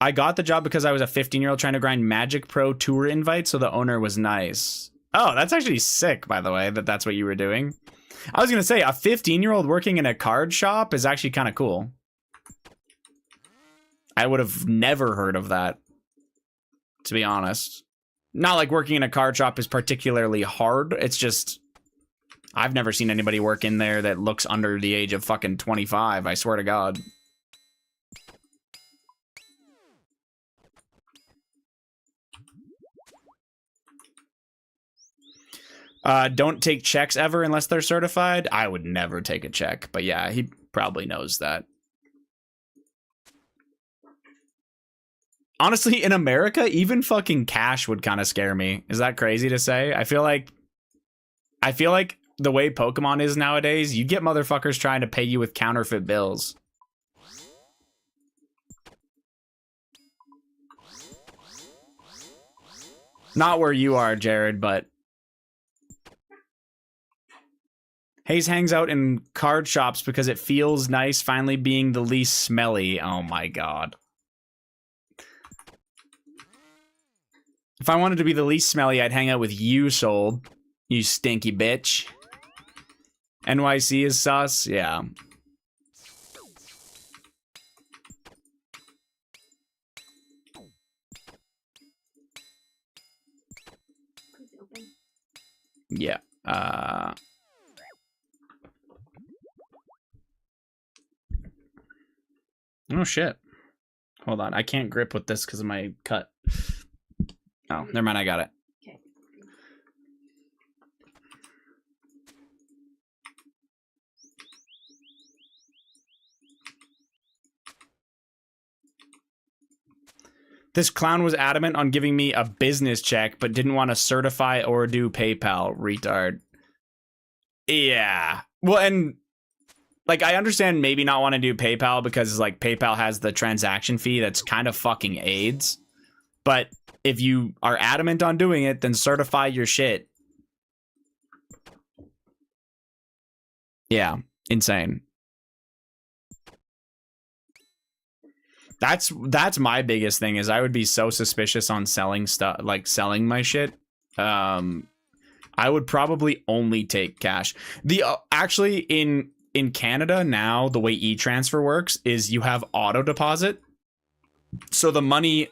I got the job because I was a 15-year-old trying to grind Magic Pro Tour invites, so the owner was nice. Oh, that's actually sick, by the way, that's what you were doing. I was going to say, a 15-year-old working in a card shop is actually kind of cool. I would have never heard of that, to be honest. Not like working in a card shop is particularly hard. It's just, I've never seen anybody work in there that looks under the age of fucking 25, I swear to God. Don't take checks ever unless they're certified. I would never take a check, but yeah, he probably knows that. Honestly, in America, even fucking cash would kind of scare me. Is that crazy to say? I feel like the way Pokemon is nowadays, you get motherfuckers trying to pay you with counterfeit bills. Not where you are, Jared, but Hayes hangs out in card shops because it feels nice finally being the least smelly. Oh my God. If I wanted to be the least smelly, I'd hang out with you, Sold. You stinky bitch. NYC is sus? Yeah. Yeah. Oh, shit. Hold on. I can't grip with this because of my cut. Oh, never mind. I got it. Okay. This clown was adamant on giving me a business check, but didn't want to certify or do PayPal. Retard. Yeah. Well, and like, I understand maybe not want to do PayPal because like PayPal has the transaction fee that's kind of fucking AIDS. But if you are adamant on doing it, then certify your shit. Yeah, insane. That's my biggest thing is I would be so suspicious on selling stuff, like selling my shit. I would probably only take cash. The actually in Canada now, the way e-transfer works is you have auto deposit. So the money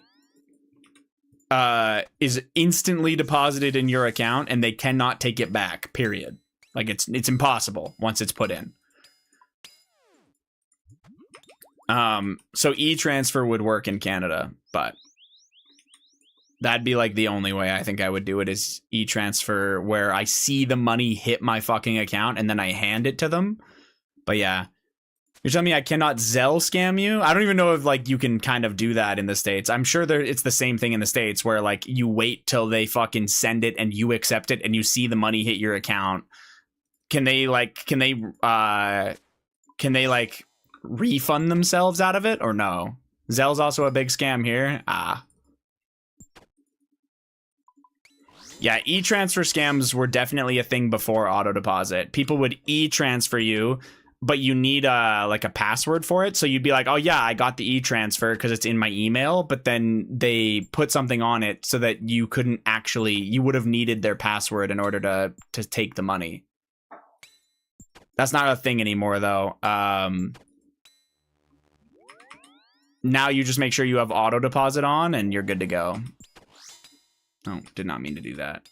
is instantly deposited in your account and they cannot take it back, period. Like it's impossible once it's put in. So e-transfer would work in Canada, but that'd be like the only way I think I would do it is e-transfer where I see the money hit my fucking account and then I hand it to them. But yeah, you're telling me I cannot Zelle scam you? I don't even know if like you can kind of do that in the States. I'm sure it's the same thing in the States where like you wait till they fucking send it and you accept it and you see the money hit your account. Can they refund themselves out of it or no? Zelle's also a big scam here. Yeah, e-transfer scams were definitely a thing before auto deposit. People would e-transfer you, but you need like a password for it. So you'd be like, oh yeah, I got the e-transfer because it's in my email. But then they put something on it so that you couldn't actually, you would have needed their password in order to take the money. That's not a thing anymore though. Now you just make sure you have auto deposit on and you're good to go. Oh, did not mean to do that.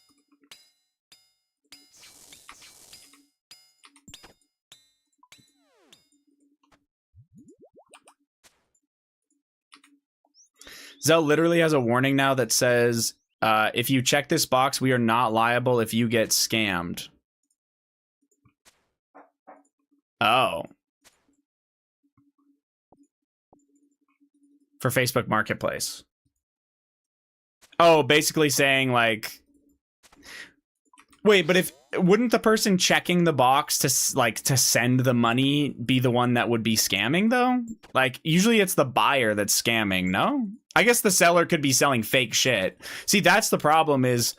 Zell literally has a warning now that says, if you check this box, we are not liable if you get scammed. Oh. For Facebook Marketplace. Oh, basically saying like, wait, but wouldn't the person checking the box to send the money be the one that would be scamming though? Like usually it's the buyer that's scamming, no? I guess the seller could be selling fake shit. See, that's the problem is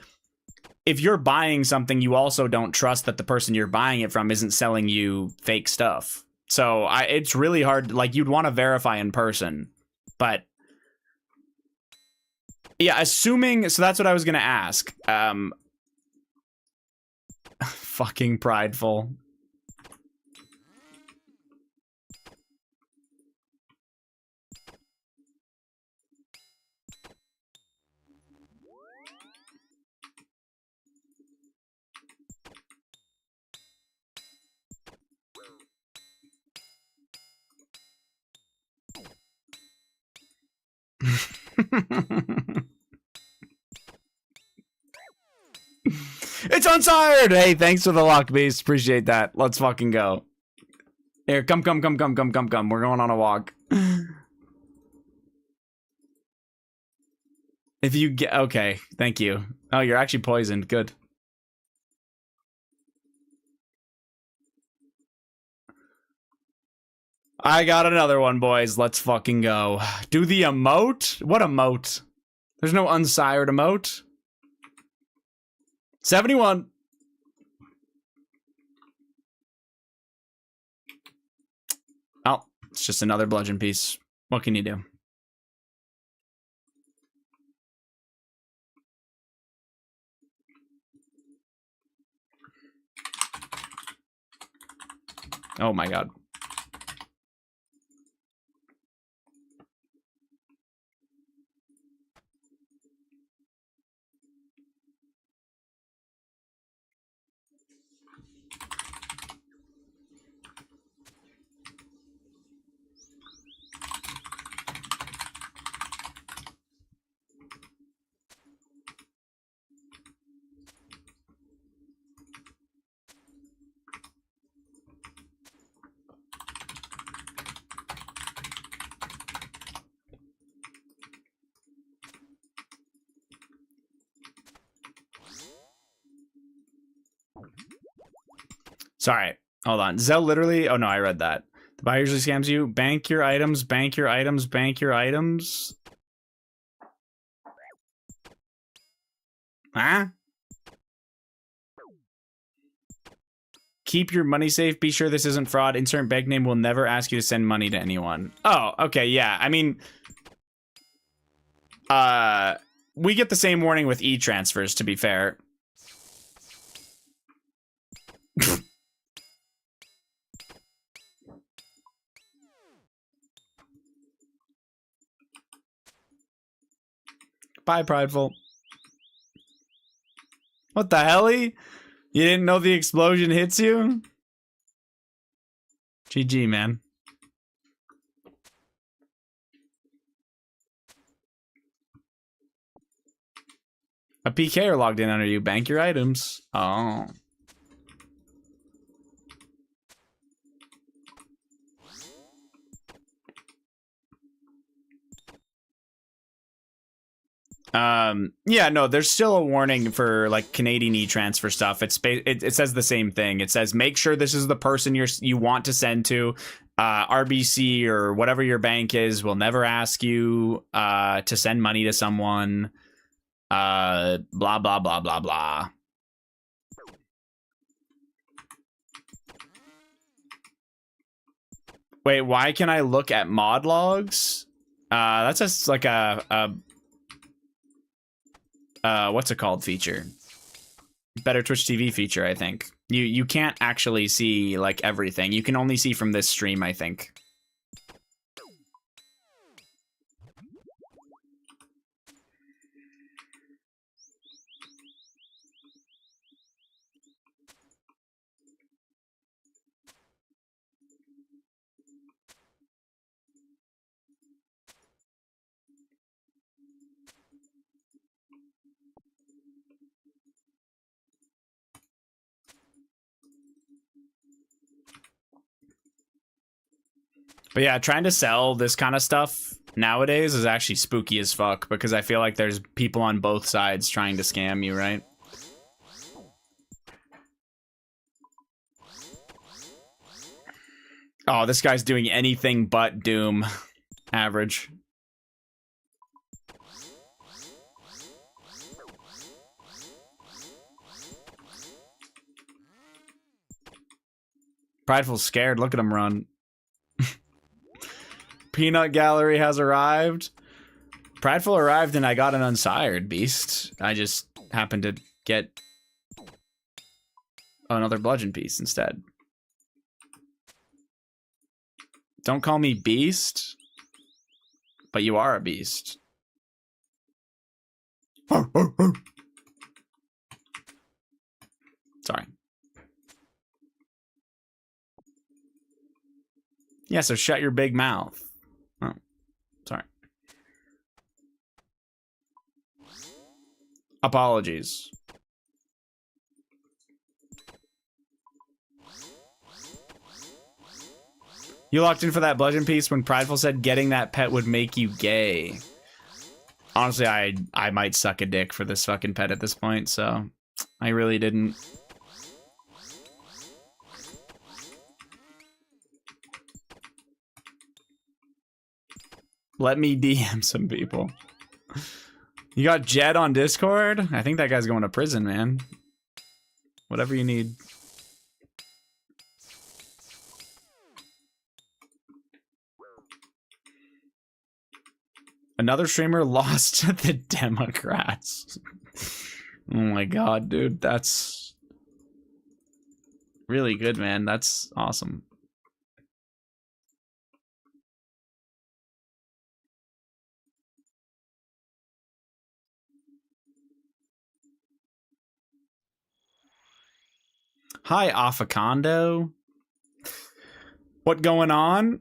if you're buying something, you also don't trust that the person you're buying it from isn't selling you fake stuff. So it's really hard. Like you'd want to verify in person, but yeah, assuming. So that's what I was gonna ask. Fucking prideful. It's unsired! Hey, thanks for the lock, beast. Appreciate that. Let's fucking go. Here, come. We're going on a walk. If you get... Okay, thank you. Oh, you're actually poisoned. Good. I got another one, boys. Let's fucking go. Do the emote? What emote? There's no unsired emote. 71. Oh, it's just another bludgeon piece. What can you do? Oh my god. Sorry, hold on. Zell literally... Oh no, I read that. The buyer usually scams you. Bank your items, bank your items, bank your items. Huh? Keep your money safe. Be sure this isn't fraud. Insert bank name will never ask you to send money to anyone. Oh, okay, yeah. I mean... we get the same warning with e-transfers, to be fair. Bye, prideful. What the helly? You didn't know the explosion hits you? GG, man. A PKer logged in under you. Bank your items. Oh. Yeah, no, there's still a warning for like Canadian e-transfer stuff. It says the same thing. It says make sure this is the person you want to send to. RBC or whatever your bank is will never ask you to send money to someone. Blah blah blah blah blah. Wait, why can I look at mod logs? That's just like a what's it called feature? Better Twitch TV feature, I think. You can't actually see like everything. You can only see from this stream, I think. But yeah, trying to sell this kind of stuff nowadays is actually spooky as fuck because I feel like there's people on both sides trying to scam you, right? Oh, this guy's doing anything but Doom. Average. Prideful's scared. Look at him run. Peanut Gallery has arrived. Prideful arrived and I got an unsired beast. I just happened to get another bludgeon piece instead. Don't call me beast, but you are a beast. Sorry. Yeah, so shut your big mouth. Oh, sorry. Apologies. You locked in for that bludgeon piece when Prideful said getting that pet would make you gay. Honestly, I might suck a dick for this fucking pet at this point, so I really didn't. Let me DM some people. You got Jed on Discord? I think that guy's going to prison, man. Whatever you need. Another streamer lost to the Democrats. Oh my god, dude. That's really good, man. That's awesome. Hi, Affocondo. What going on?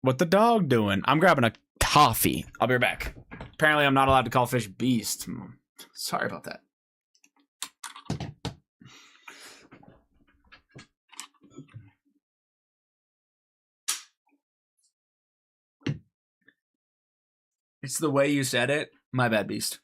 What the dog doing? I'm grabbing a coffee. I'll be right back. Apparently, I'm not allowed to call fish beast. Sorry about that. It's the way you said it. My bad, beast.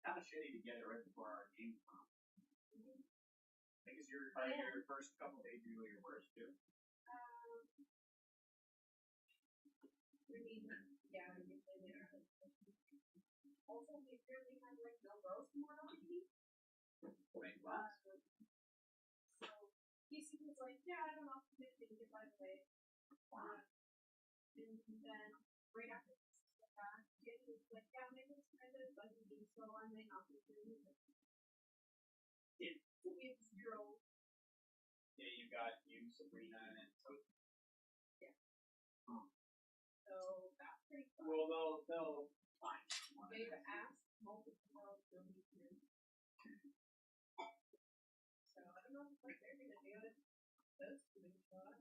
Kind of shitty to get it right before our game. I think it's your first couple days usually your worst too. Yeah, usually they are. Also, we barely have like no roast more on me. Wait, what? So Casey was like, yeah, I don't know if they think it by the way. And then right after that, Jenny was like, yeah, maybe it's kind of buggy, so I might not be doing it. So we have 0 Yeah, you got you, Sabrina, and Sophie. So that's pretty fun. Well, they'll find one. They've asked multiple of them to. So I don't know what they're gonna do if those two shot.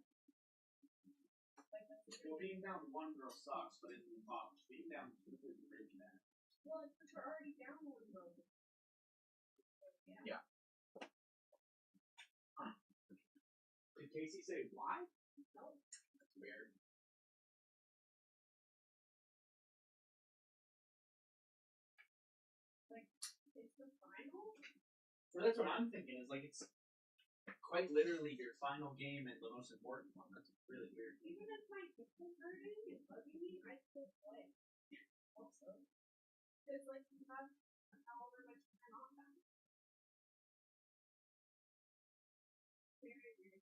Like that's Well, being down one girl sucks, but it's involved. Being down two is really bad. well, it's because we're already down one road. Yeah. Did Casey say why? No. That's weird. It's the final. So that's what I'm thinking. Is like it's quite literally your final game and the most important one. That's really weird. Even if my hip is hurting and bugging me, I still play. Also, because like you have however much time on that. Very weird.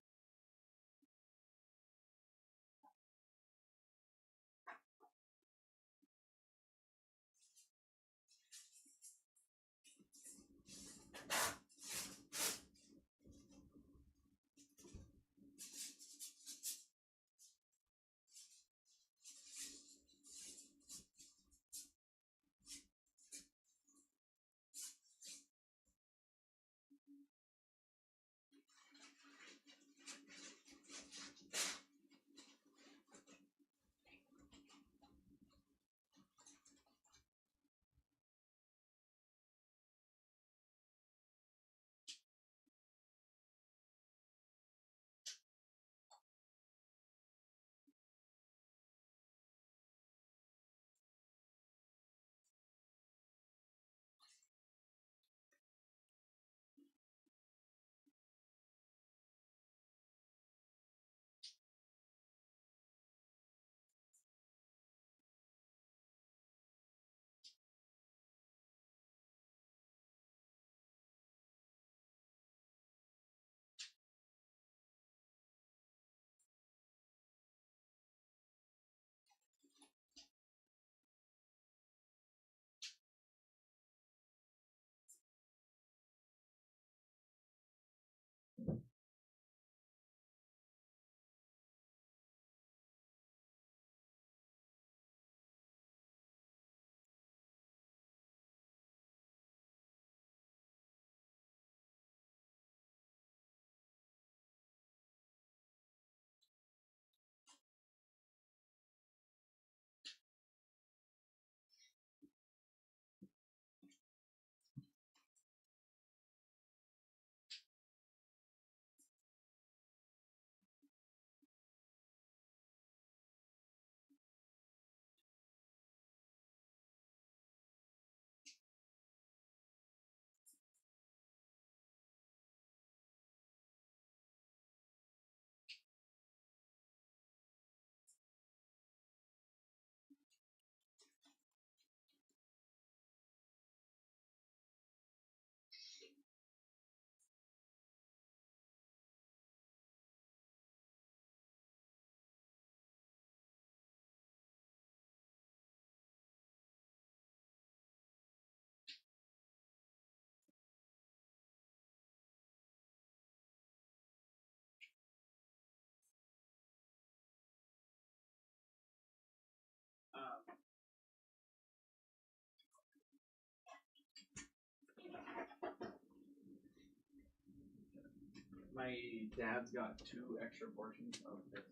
My dad's got 2 extra portions of this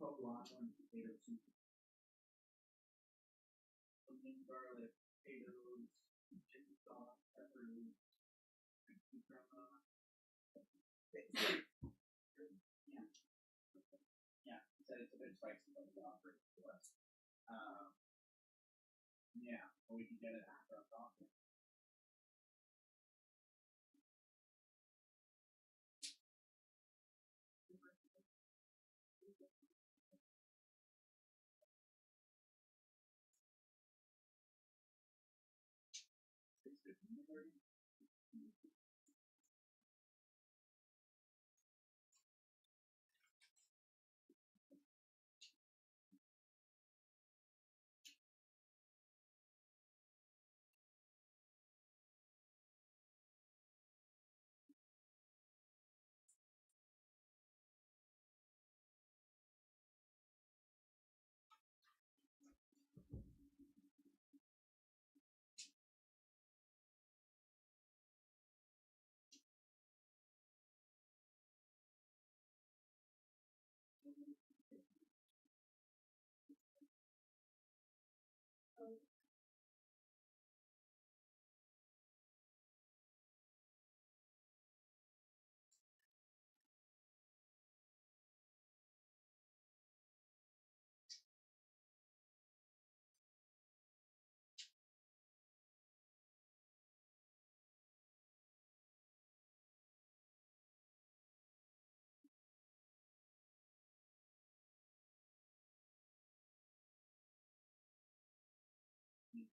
Oklahoma potato soup. Onion, garlic, potatoes, chicken sauce, peppers, cucumber. Yeah. Yeah, he said it's a bit spicy, but we offer it to us. Yeah, or we can get it after I'm talking.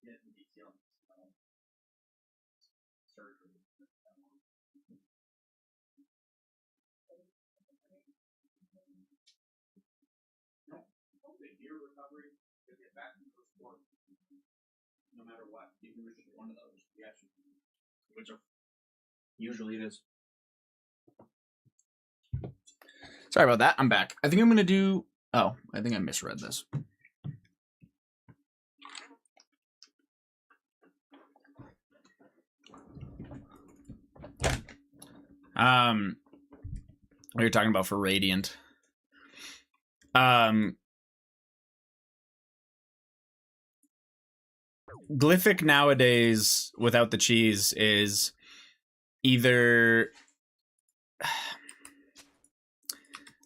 get the DCL surgery. No, the year recovery to get back into the sport, no matter what, even if it's just one of those, yes, which are usually it is. Sorry about that. I'm back. I think I'm gonna do. Oh, I think I misread this. What you're talking about for Radiant. Glyphic nowadays without the cheese is either.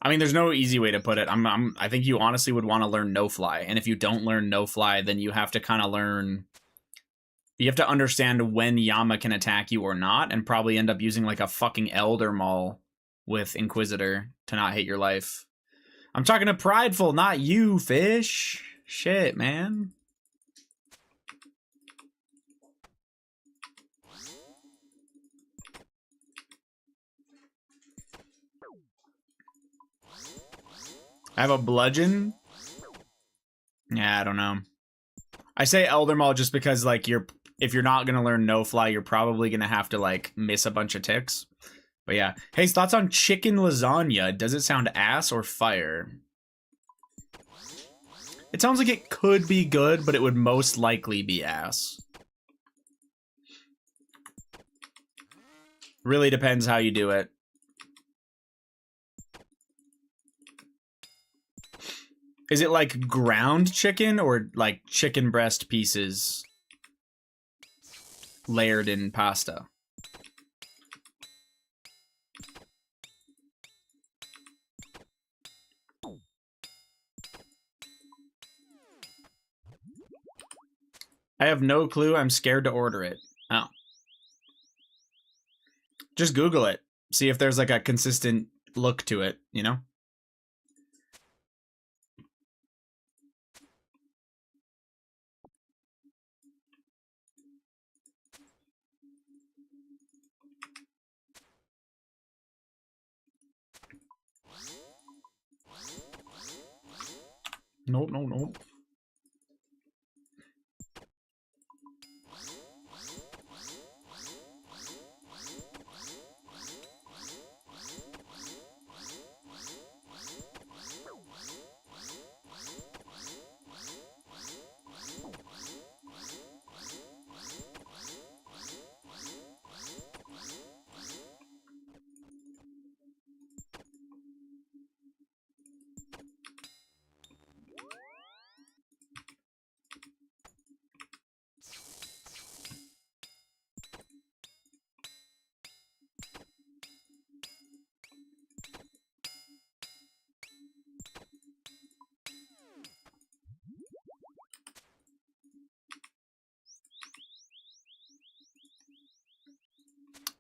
I mean, there's no easy way to put it. I think you honestly would want to learn no fly, and if you don't learn no fly, then you have to kind of learn. You have to understand when Yama can attack you or not, and probably end up using like a fucking Elder Maul with Inquisitor to not hate your life. I'm talking to Prideful, not you, fish. Shit, man. I have a bludgeon. Yeah, I don't know. I say Elder Maul just because like if you're not gonna learn no fly, you're probably gonna have to like miss a bunch of ticks. But yeah. Hey, thoughts on chicken lasagna? Does it sound ass or fire? It sounds like it could be good, but it would most likely be ass. Really depends how you do it. Is it like ground chicken or like chicken breast pieces layered in pasta? I have no clue. I'm scared to order it. Oh. Just Google it. See if there's like a consistent look to it, you know? Nope, nope, nope.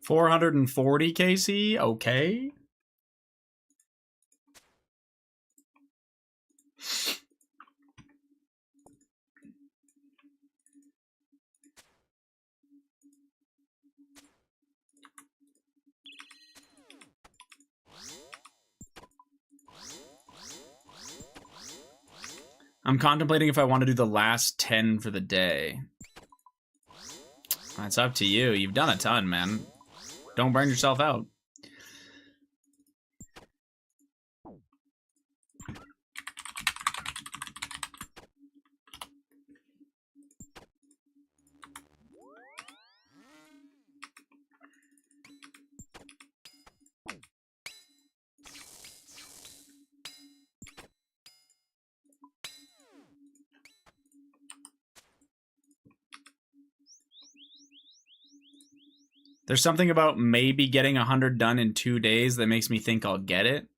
$440 KC, okay. I'm contemplating if I want to do the last 10 for the day. It's up to you. You've done a ton, man. Don't burn yourself out. There's something about maybe getting 100 done in 2 days that makes me think I'll get it.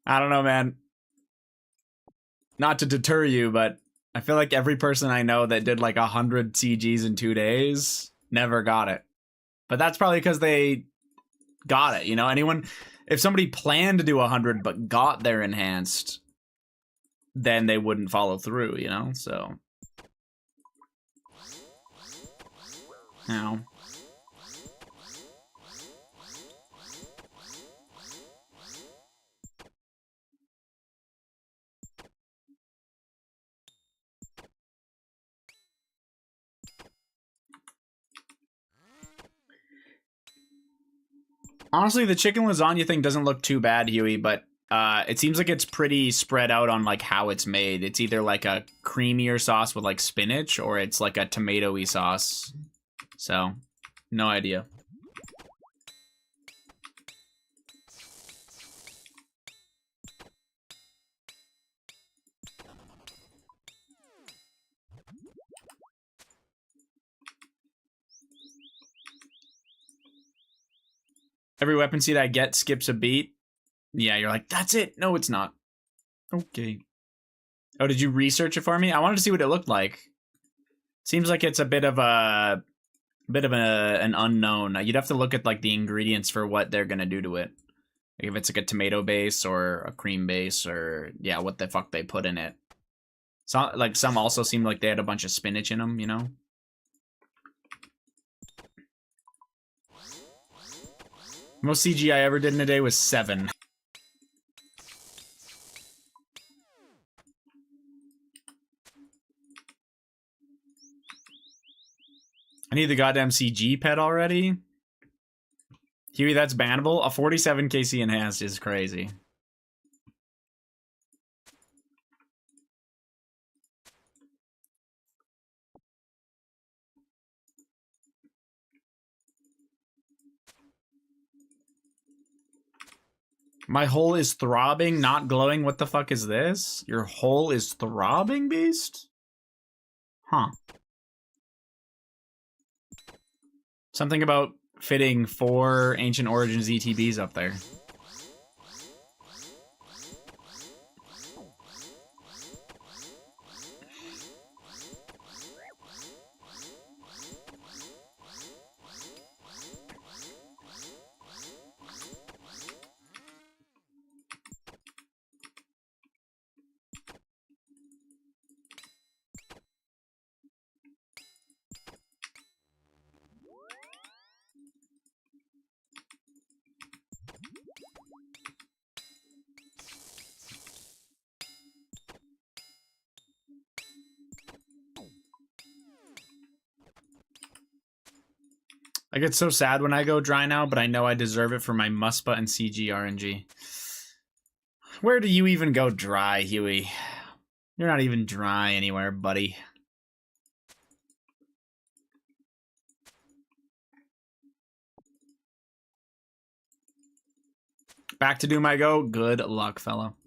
I don't know, man. Not to deter you, but I feel like every person I know that did like 100 CGs in 2 days never got it. But that's probably because they got it, you know? If somebody planned to do 100 but got their enhanced, then they wouldn't follow through, you know? So. Now. Honestly, the chicken lasagna thing doesn't look too bad, Huey, but it seems like it's pretty spread out on like how it's made. It's either like a creamier sauce with like spinach, or it's like a tomato-y sauce. So, no idea. Every weapon seed I get skips a beat. Yeah, you're like, that's it. No, it's not. Okay. Oh, did you research it for me? I wanted to see what it looked like. Seems like it's a bit of an unknown. You'd have to look at like the ingredients for what they're gonna do to it. Like if it's like a tomato base or a cream base, or yeah, what the fuck they put in it. So like some also seemed like they had a bunch of spinach in them, you know. Most CG I ever did in a day was 7. I need the goddamn CG pet already. Huey, that's bannable. A 47 KC enhanced is crazy. My hole is throbbing, not glowing. What the fuck is this? Your hole is throbbing, beast? Huh. Something about fitting 4 Ancient Origins ETBs up there. I get so sad when I go dry now, but I know I deserve it for my Muspa and CG RNG. Where do you even go dry, Huey? You're not even dry anywhere, buddy. Back to Doom I go. Good luck, fellow.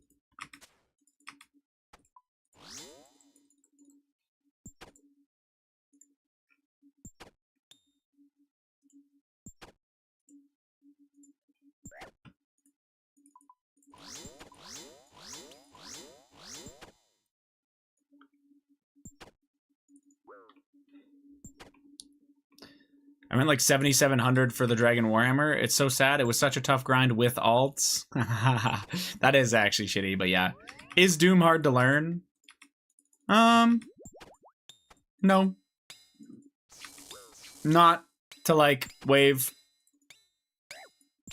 I went like 7,700 for the Dragon Warhammer. It's so sad. It was such a tough grind with alts. That is actually shitty, but yeah. Is Doom hard to learn? No. Not to like wave.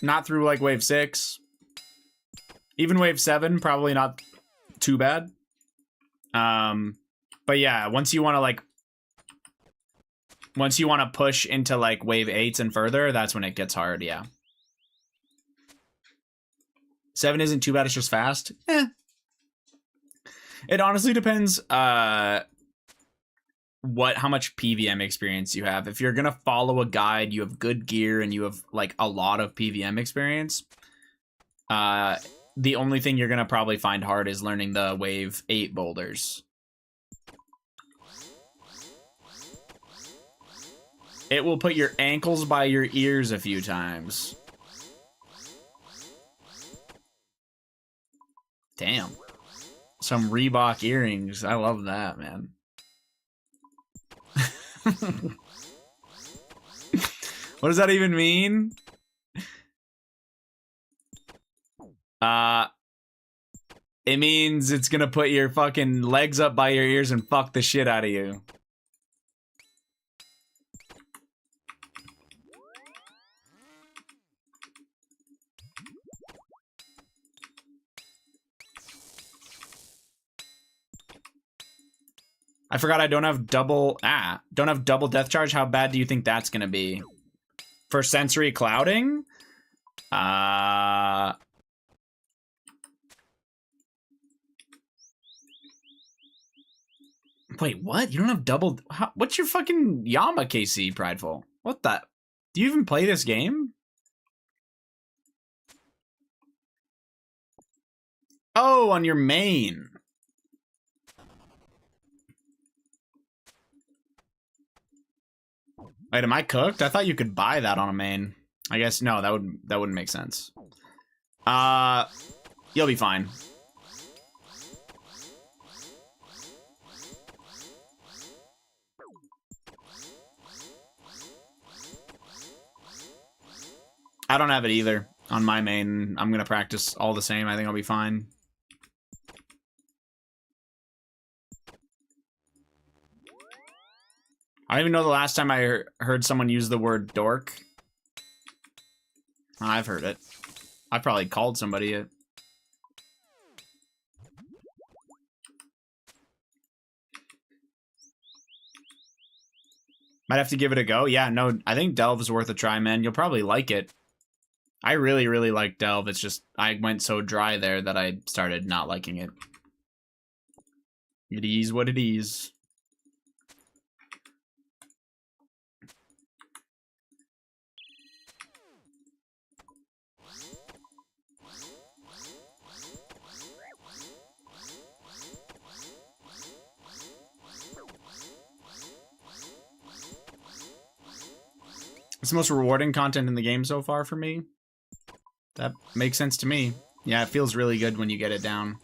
Not through like wave 6. Even wave 7, probably not too bad. But yeah, once you want to push into like wave 8s and further, that's when it gets hard, yeah. 7 isn't too bad, it's just fast. It honestly depends how much PVM experience you have. If you're gonna follow a guide, you have good gear, and you have like a lot of PVM experience, the only thing you're gonna probably find hard is learning the wave 8 boulders. It will put your ankles by your ears a few times. Damn. Some Reebok earrings. I love that, man. What does that even mean? It means it's gonna put your fucking legs up by your ears and fuck the shit out of you. I forgot I don't have double death charge. How bad do you think that's gonna be? For sensory clouding? Wait, what? You don't have double... what's your fucking Yama KC, Prideful? What the... Do you even play this game? Oh, on your main. Wait, am I cooked? I thought you could buy that on a main. I guess, no, that wouldn't make sense. You'll be fine. I don't have it either on my main. I'm gonna practice all the same. I think I'll be fine. I don't even know the last time I heard someone use the word dork. I've heard it. I probably called somebody it. Might have to give it a go. Yeah, no, I think Delve's worth a try, man. You'll probably like it. I really, really like Delve. It's just, I went so dry there that I started not liking it. It is what it is. It's the most rewarding content in the game so far for me. That makes sense to me. Yeah, it feels really good when you get it down.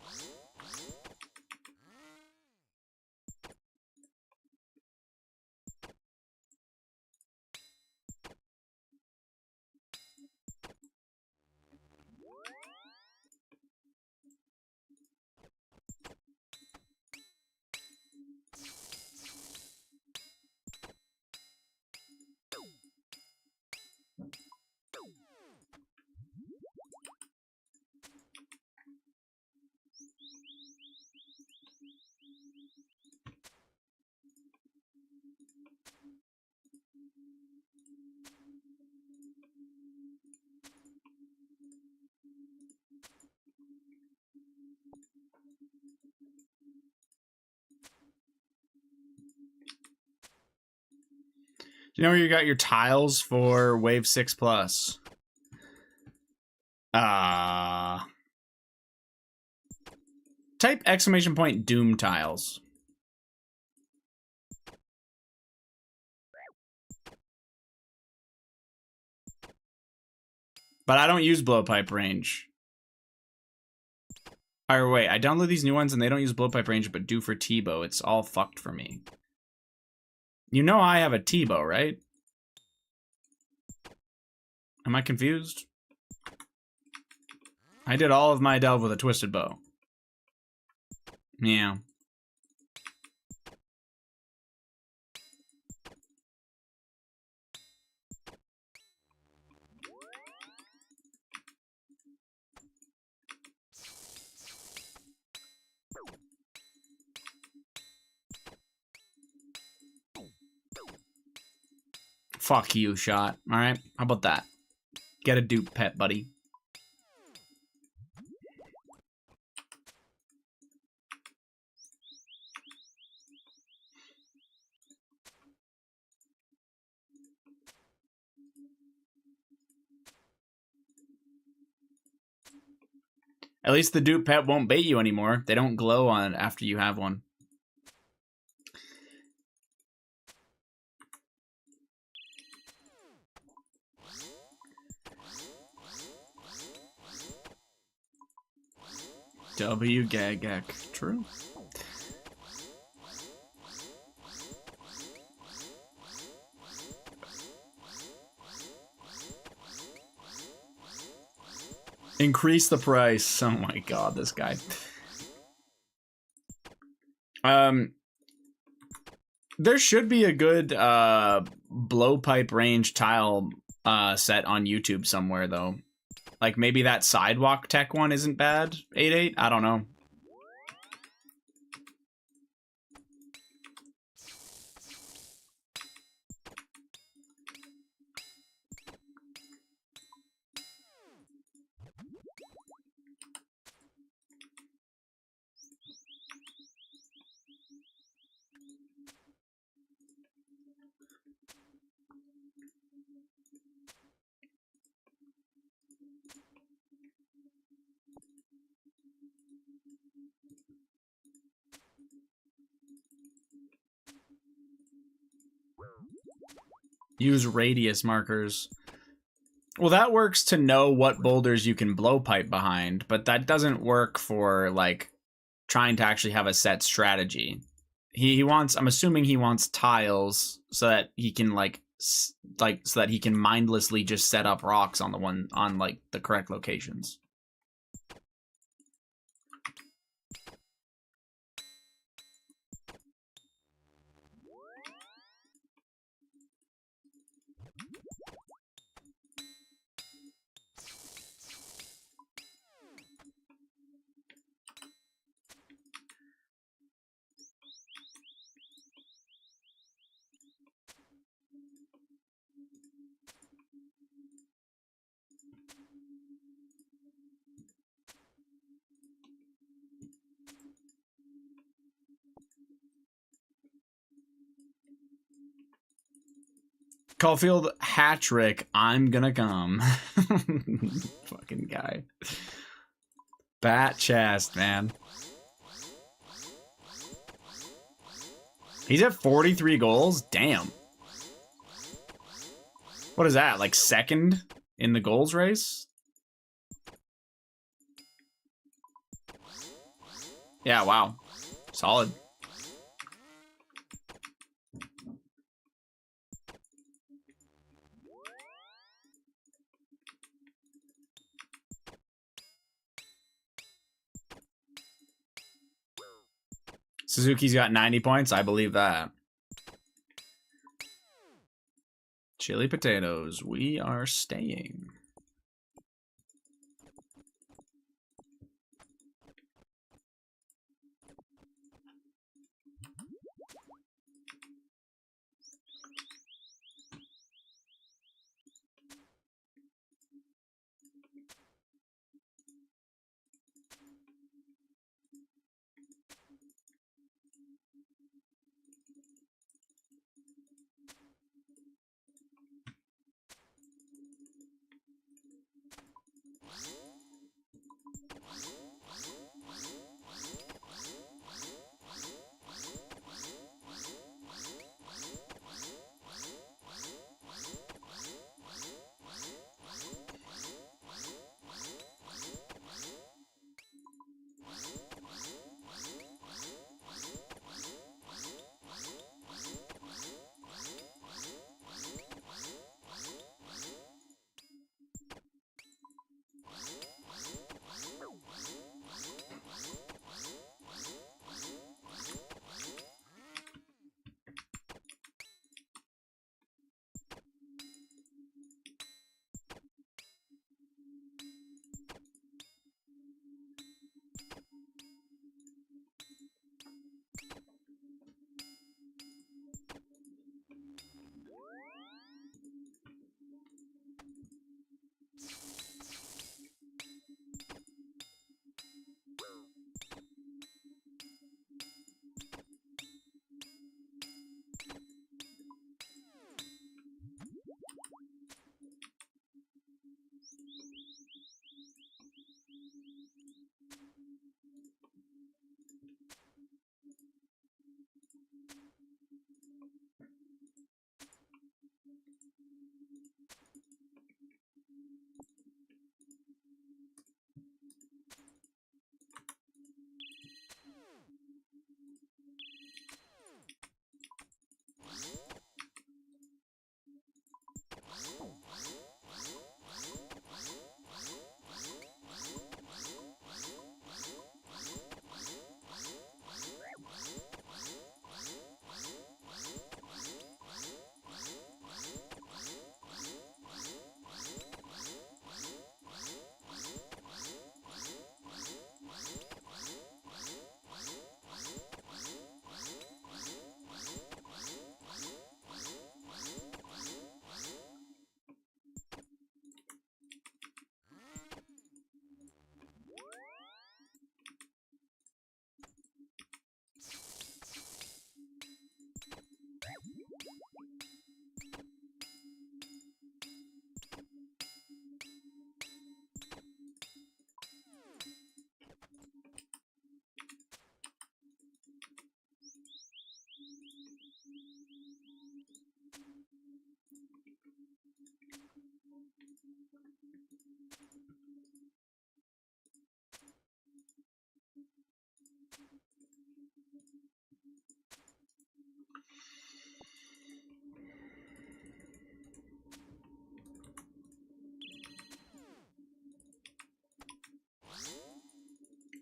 You know where you got your tiles for Wave 6 Plus? Type exclamation point Doom tiles. But I don't use blowpipe range. Or wait, I download these new ones and they don't use blowpipe range but do for T-bow. It's all fucked for me. You know I have a T-bow, right? Am I confused? I did all of my delve with a twisted bow. Yeah. Fuck you, shot. Alright, how about that? Get a dupe pet, buddy. At least the dupe pet won't bait you anymore. They don't glow on it after you have one. W Gagek. True. Increase the price. Oh my god, this guy. There should be a good blowpipe range tile set on YouTube somewhere though. Like maybe that sidewalk tech one isn't bad. 8-8? I don't know. Use radius markers. Well, that works to know what boulders you can blowpipe behind, but that doesn't work for like trying to actually have a set strategy. He wants. I'm assuming he wants tiles so that he can so that he can mindlessly just set up rocks on like the correct locations. Caulfield Hattrick, I'm gonna come. Fucking guy. Bat chest, man. He's at 43 goals? Damn. What is that? Like second in the goals race? Yeah, wow. Solid. Suzuki's got 90 points. I believe that. Chili potatoes. We are staying.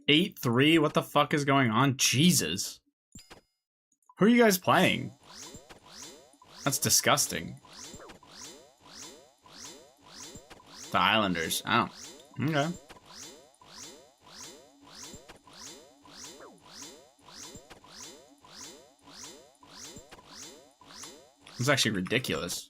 8-3? What the fuck is going on? Jesus. Who are you guys playing? That's disgusting. The Islanders. Oh. Okay. It's actually ridiculous.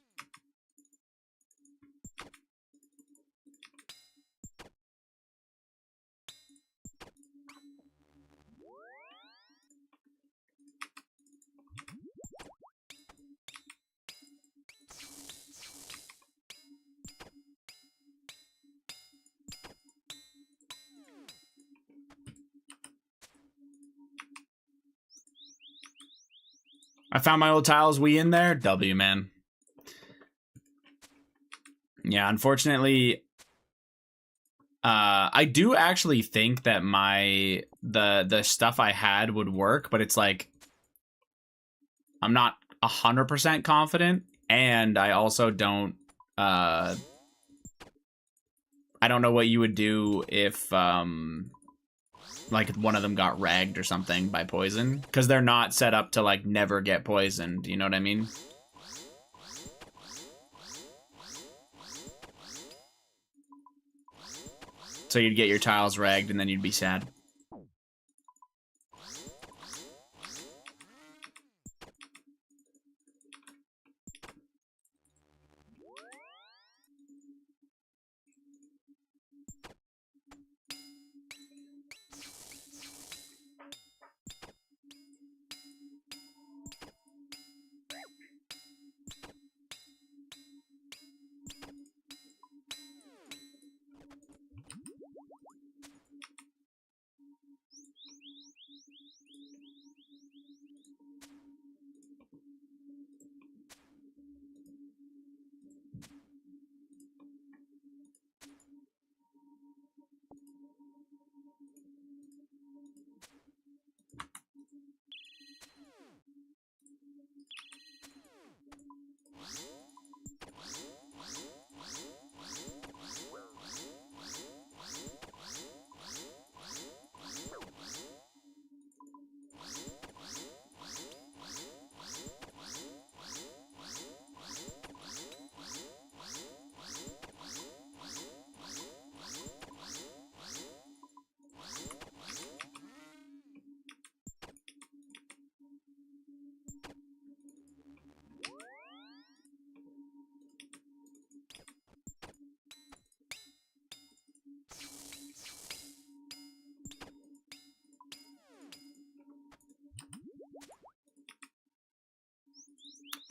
I found my old tiles. We in there? W, man. Yeah, unfortunately, I do actually think that the stuff I had would work, but it's like I'm not 100% confident, and I also don't I don't know what you would do if like one of them got ragged or something by poison, because they're not set up to like never get poisoned, you know what I mean? So you'd get your tiles ragged and then you'd be sad.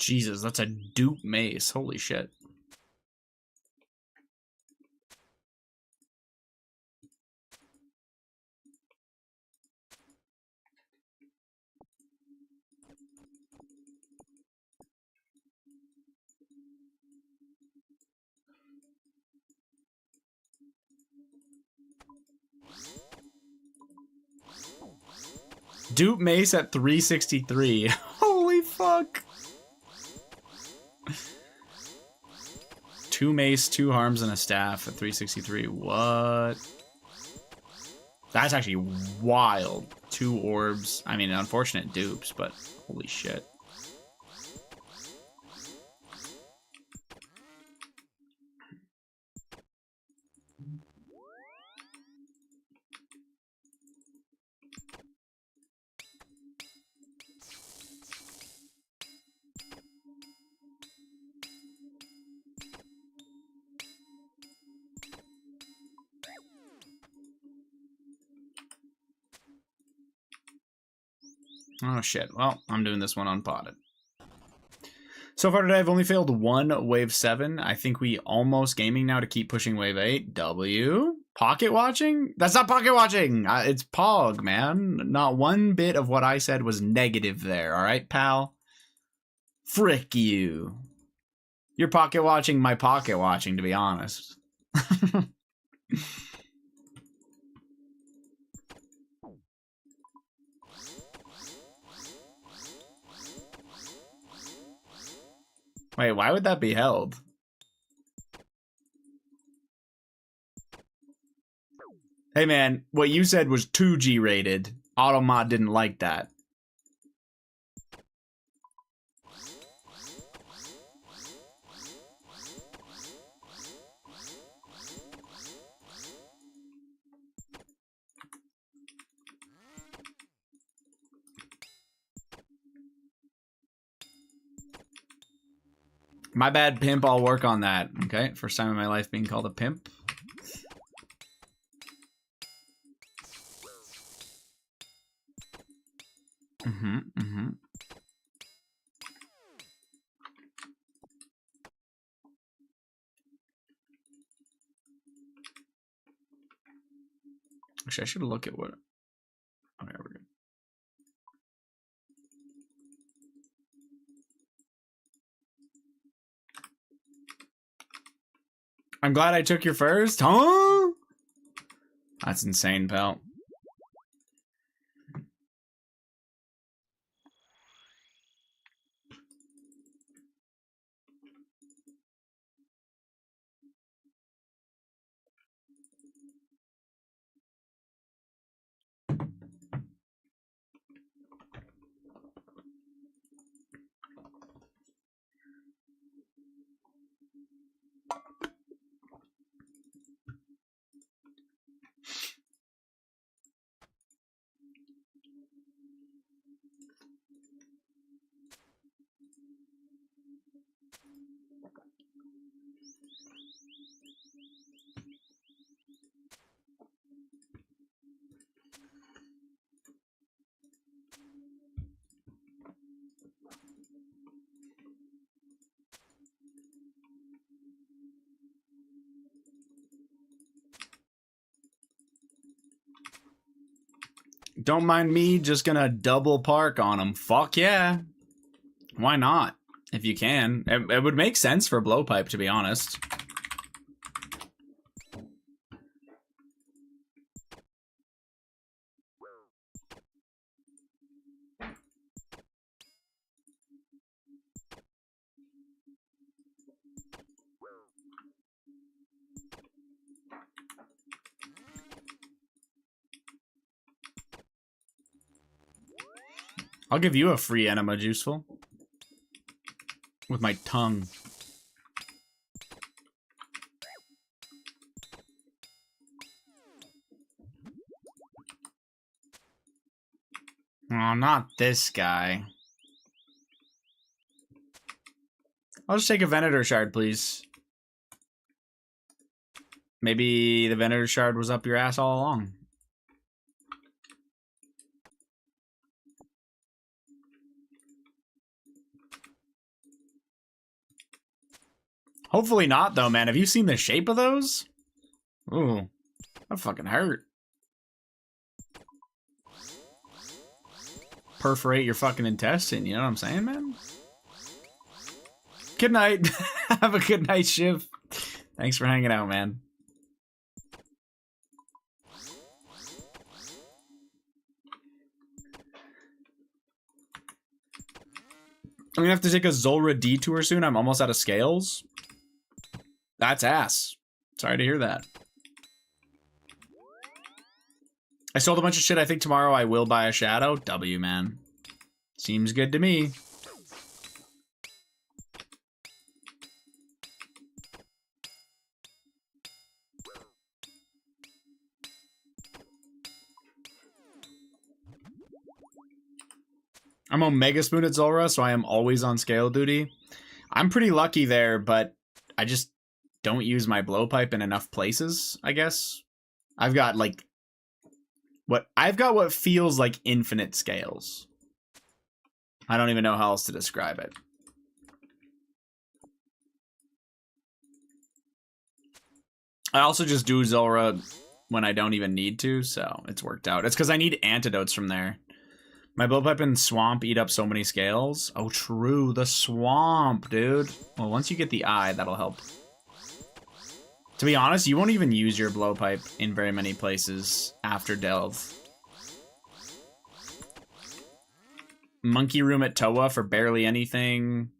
Jesus, that's a dupe mace. Holy shit. Dupe mace at 363. Holy fuck. 2 mace, 2 harms, and a staff at 363. What? That's actually wild. 2 orbs. I mean, unfortunate dupes, but holy shit. Oh shit. Well, I'm doing this one unpotted. So far today, I've only failed 1 wave 7. I think we almost gaming now to keep pushing wave 8. W. Pocket watching? That's not pocket watching. It's Pog, man. Not one bit of what I said was negative there. All right, pal? Frick you. You're pocket watching my pocket watching, to be honest. Wait, why would that be held? Hey man, what you said was 2G rated. Automod didn't like that. My bad, pimp. I'll work on that. Okay, first time in my life being called a pimp. Mm-hmm. Actually, I should look at what. Okay, we're good. I'm glad I took your first, huh? That's insane, pal. Don't mind me, just gonna double park on him. Fuck yeah. Why not? If you can. It would make sense for blowpipe, to be honest. I'll give you a free enema, Juiceful. With my tongue. Oh, not this guy. I'll just take a Venator Shard, please. Maybe the Venator Shard was up your ass all along. Hopefully not, though, man. Have you seen the shape of those? Ooh, that fucking hurt. Perforate your fucking intestine, you know what I'm saying, man? Good night. Have a good night, Shiv. Thanks for hanging out, man. I'm gonna have to take a Zulrah detour soon. I'm almost out of scales. That's ass. Sorry to hear that. I sold a bunch of shit. I think tomorrow I will buy a shadow. W, man. Seems good to me. I'm Omega Spoon at Zulrah, so I am always on scale duty. I'm pretty lucky there, but I just don't use my blowpipe in enough places, I guess. I've got what feels like infinite scales. I don't even know how else to describe it. I also just do Zulrah when I don't even need to, so it's worked out. It's because I need antidotes from there. My blowpipe and swamp eat up so many scales. Oh, true. The swamp, dude. Well, once you get the eye, that'll help. To be honest, you won't even use your blowpipe in very many places after Delve. Monkey room at Toa for barely anything.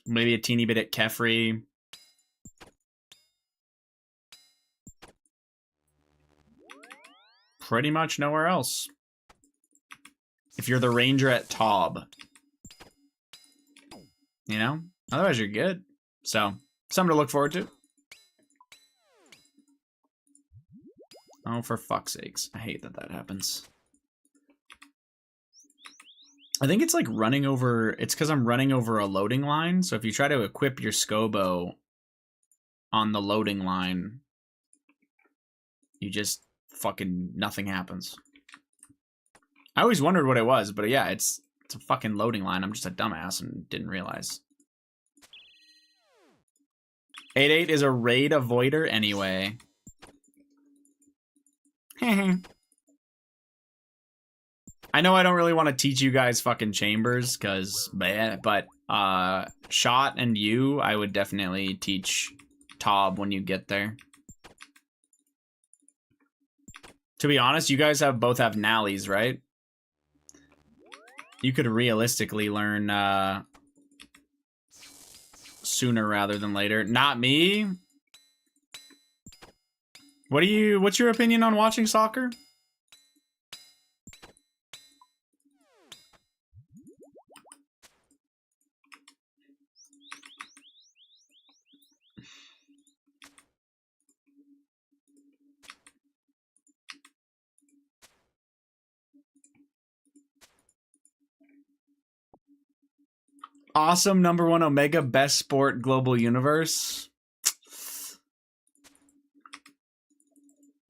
Maybe a teeny bit at Kefri. pretty much nowhere else. If you're the ranger at Taub. You know? Otherwise, you're good. So, something to look forward to. Oh, for fuck's sakes. I hate that that happens. I think it's like running over... It's because I'm running over a loading line. So if you try to equip your Scobo on the loading line, you just fucking... Nothing happens. I always wondered what it was, but yeah, it's a fucking loading line. I'm just a dumbass and didn't realize. 8-8 is a raid avoider anyway. I know I don't really want to teach you guys fucking chambers, because, but Shot and you, I would definitely teach Tob when you get there. To be honest, you guys both have Nallies, right? You could realistically learn sooner rather than later. Not me. What's your opinion on watching soccer? Awesome #1 Omega best sport global universe.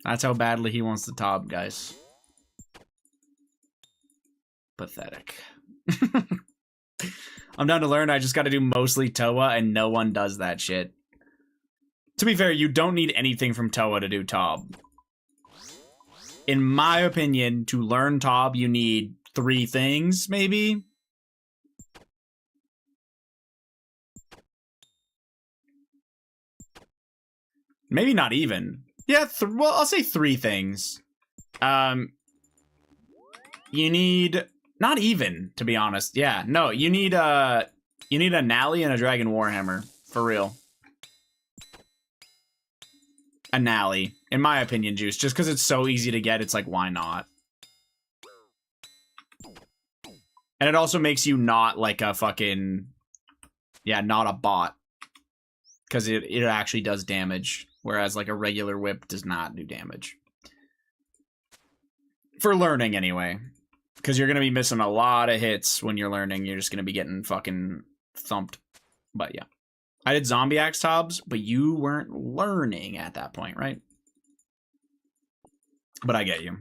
That's how badly he wants the top, guys. Pathetic. I'm down to learn. I just got to do mostly Toa, and no one does that shit. To be fair, you don't need anything from Toa to do Tob. In my opinion, to learn Tob, you need 3 things, maybe. Maybe not even. Yeah, well, I'll say 3 things. You need... Not even, to be honest. Yeah, no, you need a Nally and a Dragon Warhammer. For real. A Nally. In my opinion, Juice. Just because it's so easy to get, it's like, why not? And it also makes you not like a fucking... Yeah, not a bot. Because it actually does damage. Whereas like a regular whip does not do damage. For learning, anyway. Because you're going to be missing a lot of hits when you're learning. You're just going to be getting fucking thumped. But yeah. I did Zombie Axe Tobs, but you weren't learning at that point, right? But I get you.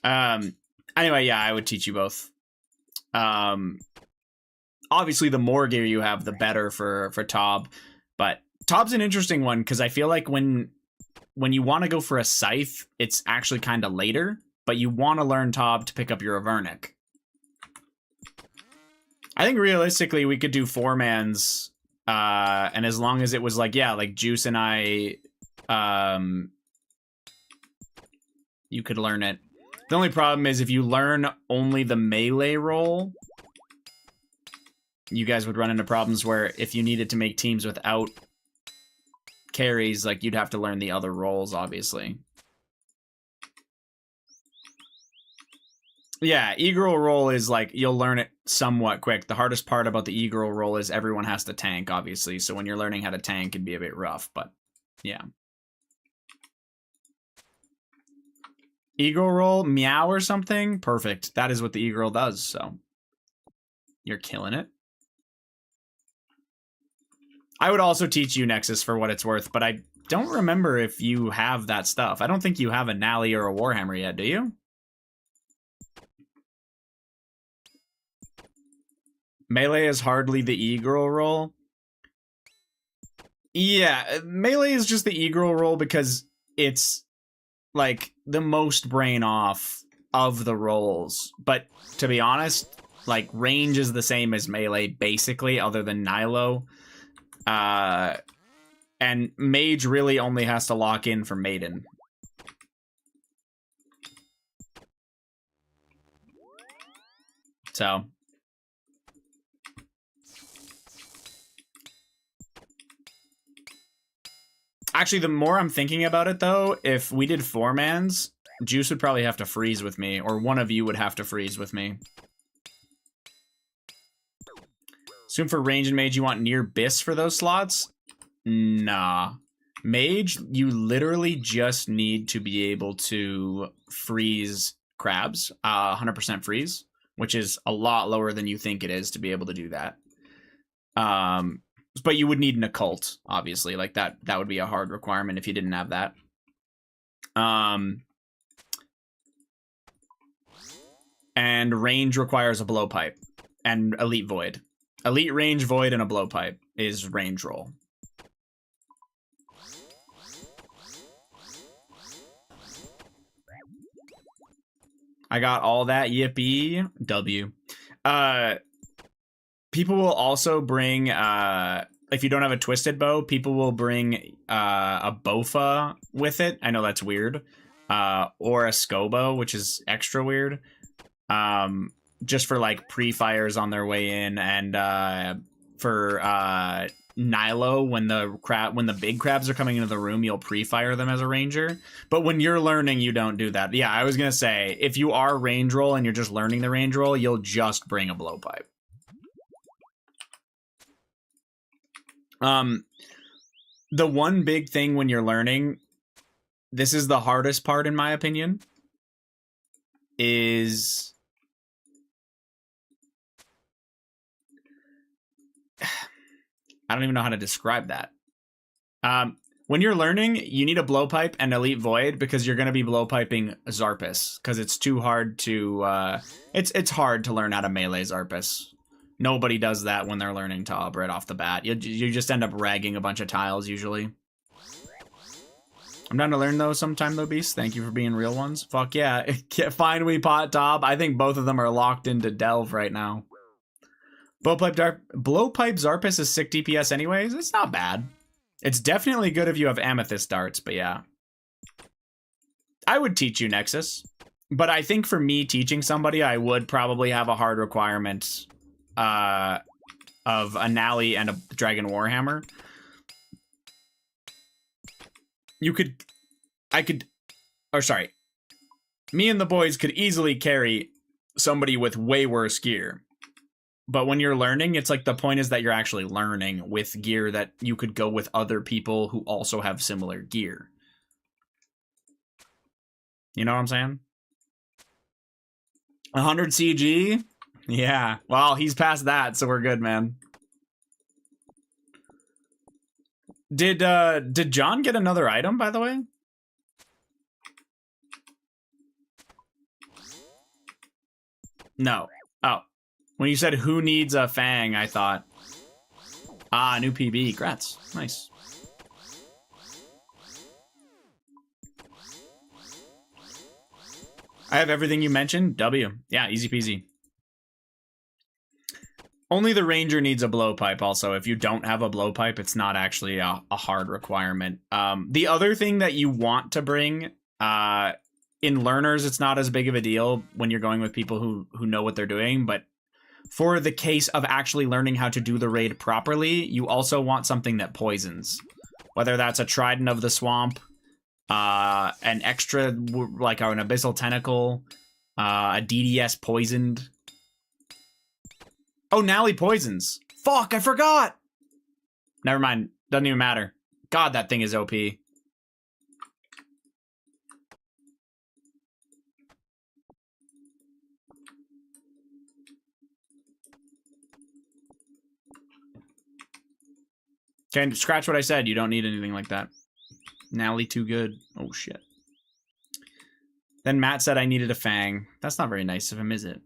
Anyway, yeah, I would teach you both. Obviously, the more gear you have, the better for Tob. But Tob's an interesting one, because I feel like when you want to go for a Scythe, it's actually kind of later. But you want to learn Tob to pick up your Avernic. I think realistically, we could do 4-mans. And as long as it was like, yeah, like Juice and I, you could learn it. The only problem is if you learn only the melee role, you guys would run into problems where if you needed to make teams without carries, like you'd have to learn the other roles, obviously. Yeah, E-Girl roll is like, you'll learn it somewhat quick. The hardest part about the E-Girl roll is everyone has to tank, obviously. So when you're learning how to tank, it'd be a bit rough, but yeah. E-Girl roll, meow or something? Perfect. That is what the E-Girl does, so. You're killing it. I would also teach you Nexus for what it's worth, but I don't remember if you have that stuff. I don't think you have a Nally or a Warhammer yet, do you? Melee is hardly the E-Girl roll. Yeah, Melee is just the E-Girl roll because it's like the most brain off of the rolls. But to be honest, like range is the same as Melee basically, other than Nilo. And Mage really only has to lock in for Maiden. So Actually, the more I'm thinking about it, though, if we did 4-mans, Juice would probably have to freeze with me, or one of you would have to freeze with me. Assume for range and mage you want near Biss for those slots? Nah. Mage, you literally just need to be able to freeze crabs, 100% freeze, which is a lot lower than you think it is to be able to do that. But you would need an occult, obviously. Like that would be a hard requirement if you didn't have that. And range requires a blowpipe and elite void. Elite range void and a blowpipe is range roll. I got all that. Yippee. W. People will also bring, if you don't have a twisted bow, people will bring a bofa with it. I know that's weird. Or a scobo, which is extra weird. Just for like pre-fires on their way in, and for Nilo, when the big crabs are coming into the room, you'll pre-fire them as a ranger. But when you're learning, you don't do that. Yeah, I was gonna say, if you are range roll and you're just learning the range roll, you'll just bring a blowpipe. The one big thing when you're learning, this is the hardest part in my opinion, is I don't even know how to describe that. When you're learning, you need a blowpipe and elite void because you're going to be blowpiping Zarpus because it's too hard to it's hard to learn how to melee Zarpus. Nobody does that when they're learning Tob right off the bat. You just end up ragging a bunch of tiles usually. I'm down to learn those sometime though, Beast. Thank you for being real ones. Fuck yeah. Fine, we pot Tob. I think both of them are locked into Delve right now. Blowpipe Zarpus is sick DPS anyways. It's not bad. It's definitely good if you have Amethyst darts, but yeah. I would teach you Nexus. But I think for me teaching somebody, I would probably have a hard requirement of a Nally and a Dragon Warhammer. Me and the boys could easily carry somebody with way worse gear. But when you're learning, it's like the point is that you're actually learning with gear that you could go with other people who also have similar gear. You know what I'm saying? 100 CG? Yeah. Well, he's past that, so we're good, man. Did John get another item, by the way? No. Oh. When you said who needs a Fang, I thought, new PB. Grats. Nice. I have everything you mentioned. W. Yeah, easy peasy. Only the Ranger needs a blowpipe also. If you don't have a blowpipe, it's not actually a hard requirement. The other thing that you want to bring, in learners, it's not as big of a deal when you're going with people who know what they're doing, but for the case of actually learning how to do the raid properly, you also want something that poisons. Whether that's a Trident of the Swamp, an extra, like an Abyssal Tentacle, a DDS poisoned. Oh, Nally poisons. Fuck, I forgot! Never mind, doesn't even matter. God, that thing is OP. Okay, scratch what I said. You don't need anything like that. Nally too good. Oh, shit. Then Matt said I needed a Fang. That's not very nice of him, is it?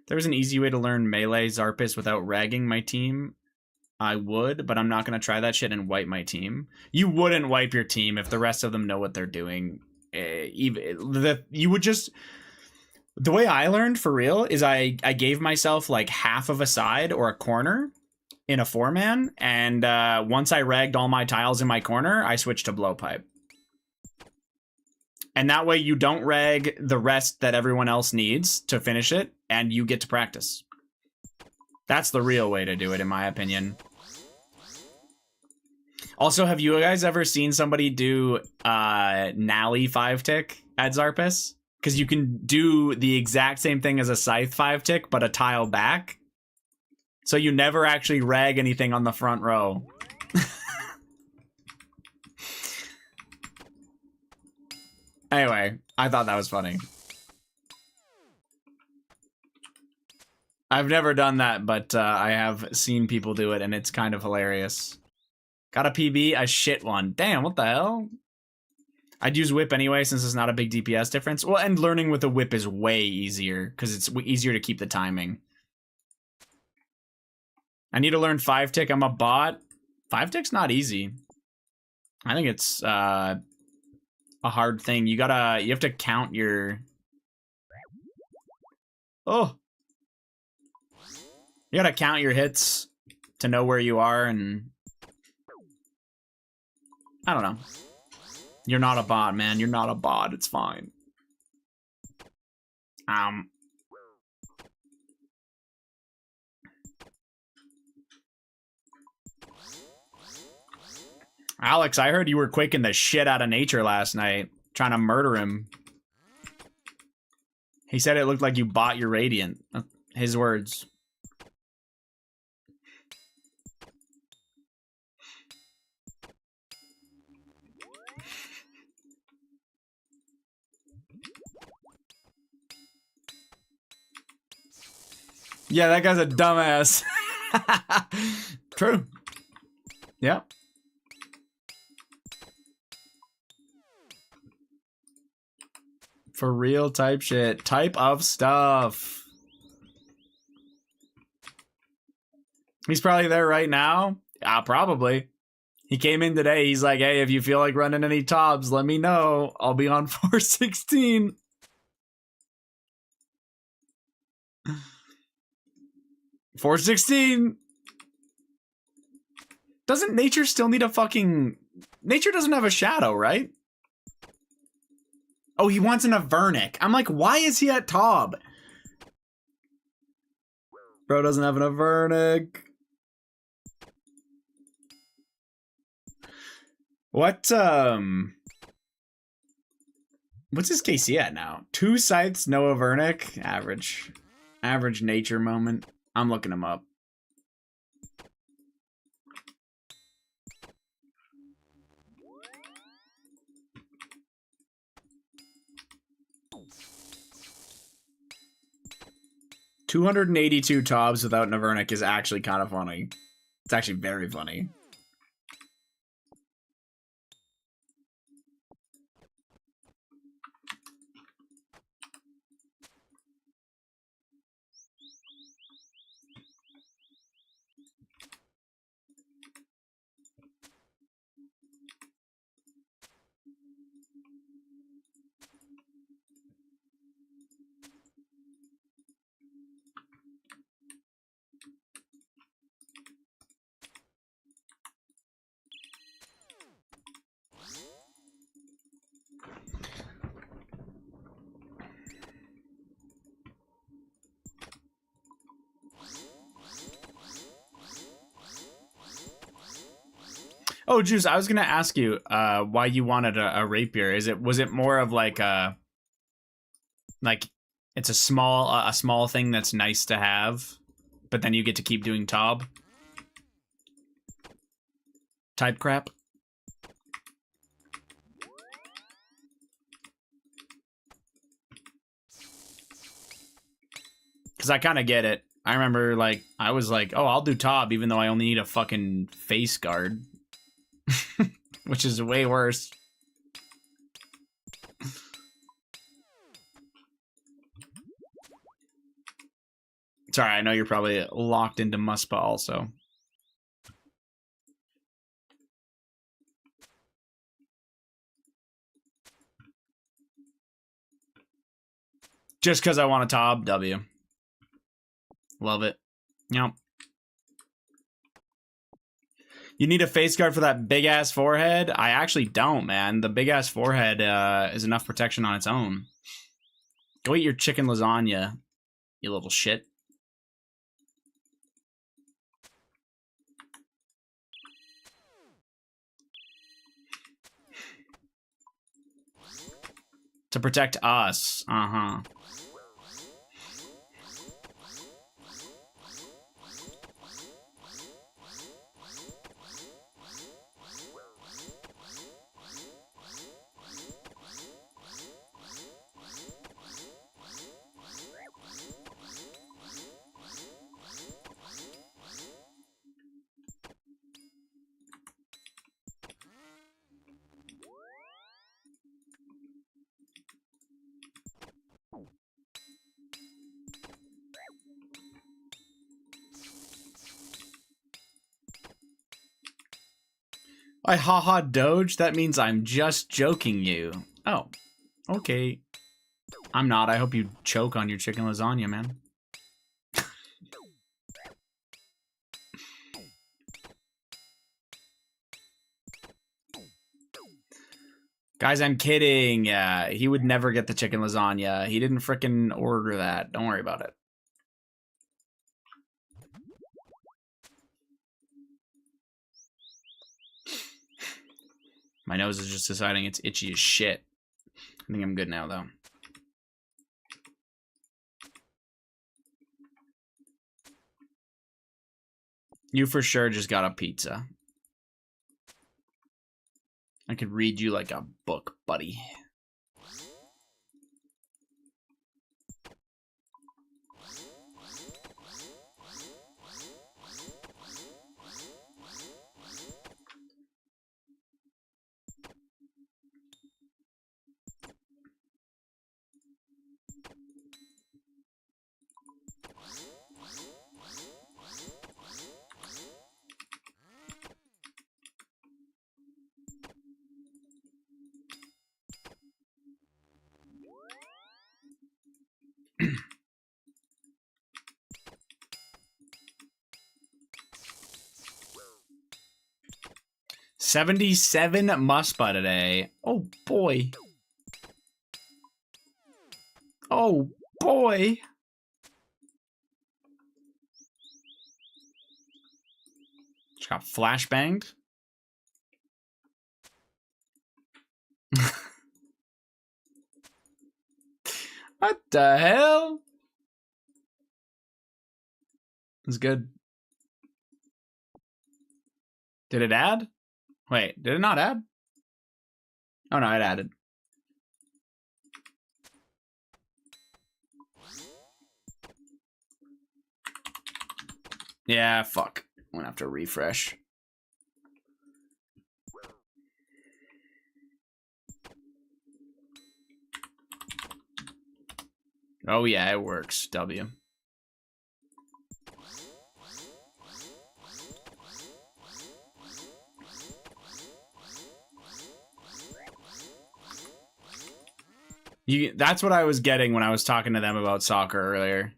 There was an easy way to learn melee Zarpus without ragging my team. I would, but I'm not going to try that shit and wipe my team. You wouldn't wipe your team if the rest of them know what they're doing. You would just... The way I learned, for real, is I gave myself like half of a side or a corner in a 4-man, and once I ragged all my tiles in my corner, I switched to blowpipe. And that way you don't rag the rest that everyone else needs to finish it, and you get to practice. That's the real way to do it, in my opinion. Also, have you guys ever seen somebody do Nally 5-tick at Zarpus? Because you can do the exact same thing as a Scythe 5-tick, but a tile back. So you never actually rag anything on the front row. Anyway, I thought that was funny. I've never done that, but I have seen people do it, and it's kind of hilarious. Got a PB, a shit one. Damn, what the hell? I'd use whip anyway, since it's not a big DPS difference. Well, and learning with a whip is way easier, because it's easier to keep the timing. I need to learn 5-tick. I'm a bot. 5-tick's not easy. I think it's a hard thing. You have to count your... Oh! You gotta count your hits to know where you are, and... I don't know. You're not a bot, man. You're not a bot. It's fine. Alex, I heard you were quaking the shit out of nature last night, trying to murder him. He said it looked like you bought your Radiant. His words. Yeah, that guy's a dumbass. True. Yeah. For real type shit. Type of stuff. He's probably there right now. Probably. He came in today. He's like, hey, if you feel like running any tobs, let me know. I'll be on 416. $416. Doesn't nature still need a fucking... Nature doesn't have a shadow, right? Oh, he wants an Avernic. I'm like, why is he at Tob? Bro doesn't have an Avernic. What's his KC at now? 2 scythes, no Avernic. Average. Average nature moment. I'm looking him up. $282 Tobs without Navernic is actually kind of funny. It's actually very funny. Oh, Juice, I was gonna ask you why you wanted a rapier. Was it more of like a it's a small thing that's nice to have, but then you get to keep doing Tob type crap? Because I kind of get it. I remember I was like, oh, I'll do Tob even though I only need a fucking face guard. Which is way worse. Sorry, I know you're probably locked into Muspa also. Just because I want a Tob, W. Love it. Yep. You need a face guard for that big ass forehead? I actually don't, man. The big ass forehead is enough protection on its own. Go eat your chicken lasagna, you little shit. To protect us. Uh-huh. I haha doge? That means I'm just joking you. Oh, okay. I'm not. I hope you choke on your chicken lasagna, man. Guys, I'm kidding. Yeah, he would never get the chicken lasagna. He didn't frickin' order that. Don't worry about it. My nose is just deciding it's itchy as shit. I think I'm good now, though. You for sure just got a pizza. I could read you like a book, buddy. $77 muspa today. Oh boy. Oh boy. Just got flashbanged. What the hell? It's good. Did it add? Wait, did it not add? Oh no, it added. Yeah, fuck. I'm gonna have to refresh. Oh yeah, it works. W. That's what I was getting when I was talking to them about soccer earlier.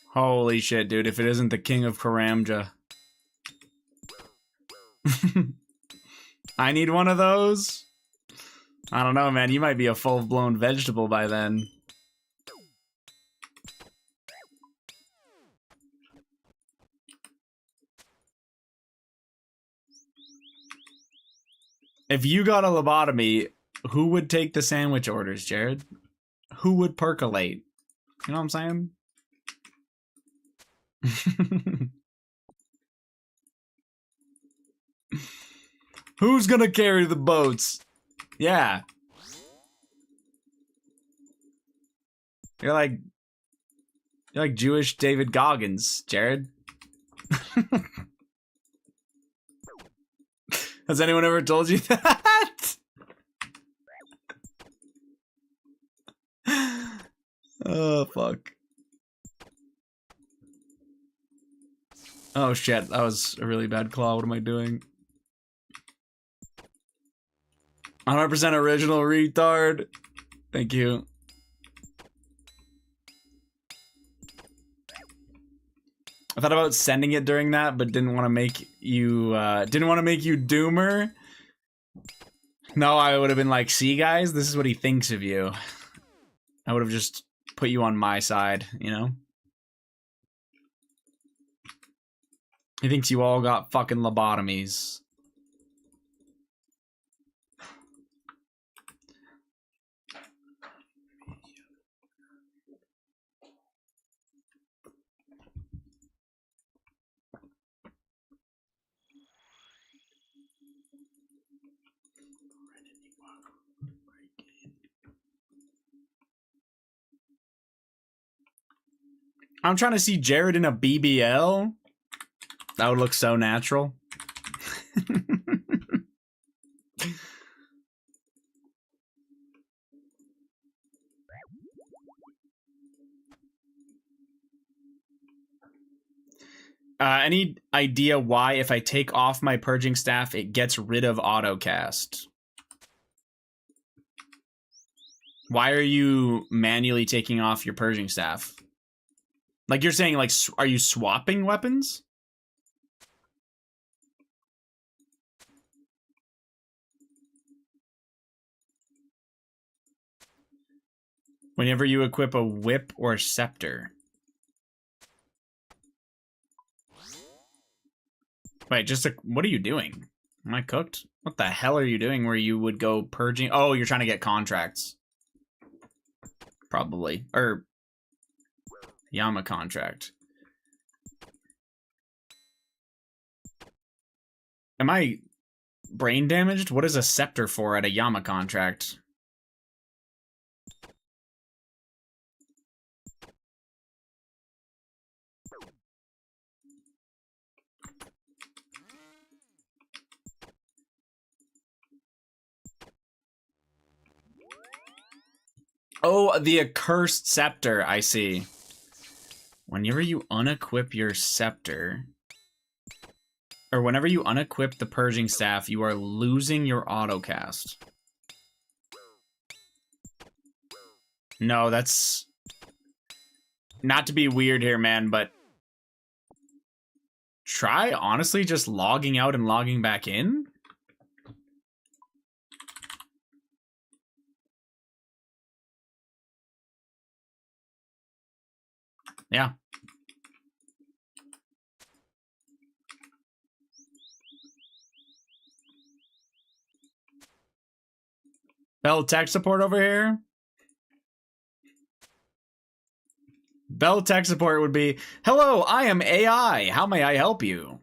Holy shit, dude. If it isn't the king of Karamja. I need one of those. I don't know, man. You might be a full-blown vegetable by then. If you got a lobotomy, who would take the sandwich orders, Jared? Who would percolate? You know what I'm saying? Who's gonna carry the boats? Yeah. You're like Jewish David Goggins, Jared. Has anyone ever told you that? Oh, fuck. Oh, shit. That was a really bad claw. What am I doing? 100% original retard. Thank you. I thought about sending it during that, but didn't want to make you doomer. No, I would have been like, see guys, this is what he thinks of you. I would have just put you on my side, you know? He thinks you all got fucking lobotomies. I'm trying to see Jared in a BBL. That would look so natural. Any idea why if I take off my purging staff, it gets rid of autocast? Why are you manually taking off your purging staff? Like you're saying, like, are you swapping weapons? Whenever you equip a whip or scepter. Wait, what are you doing? Am I cooked? What the hell are you doing where you would go purging? Oh, you're trying to get contracts. Probably. Or Yama contract. Am I brain damaged? What is a scepter for at a Yama contract? Oh, the accursed scepter, I see. Whenever you unequip your scepter, or whenever you unequip the purging staff, you are losing your autocast. No, that's... Not to be weird here, man, but... Try, honestly, just logging out and logging back in? Yeah. Bell tech support over here? Bell tech support would be, hello, I am AI. How may I help you?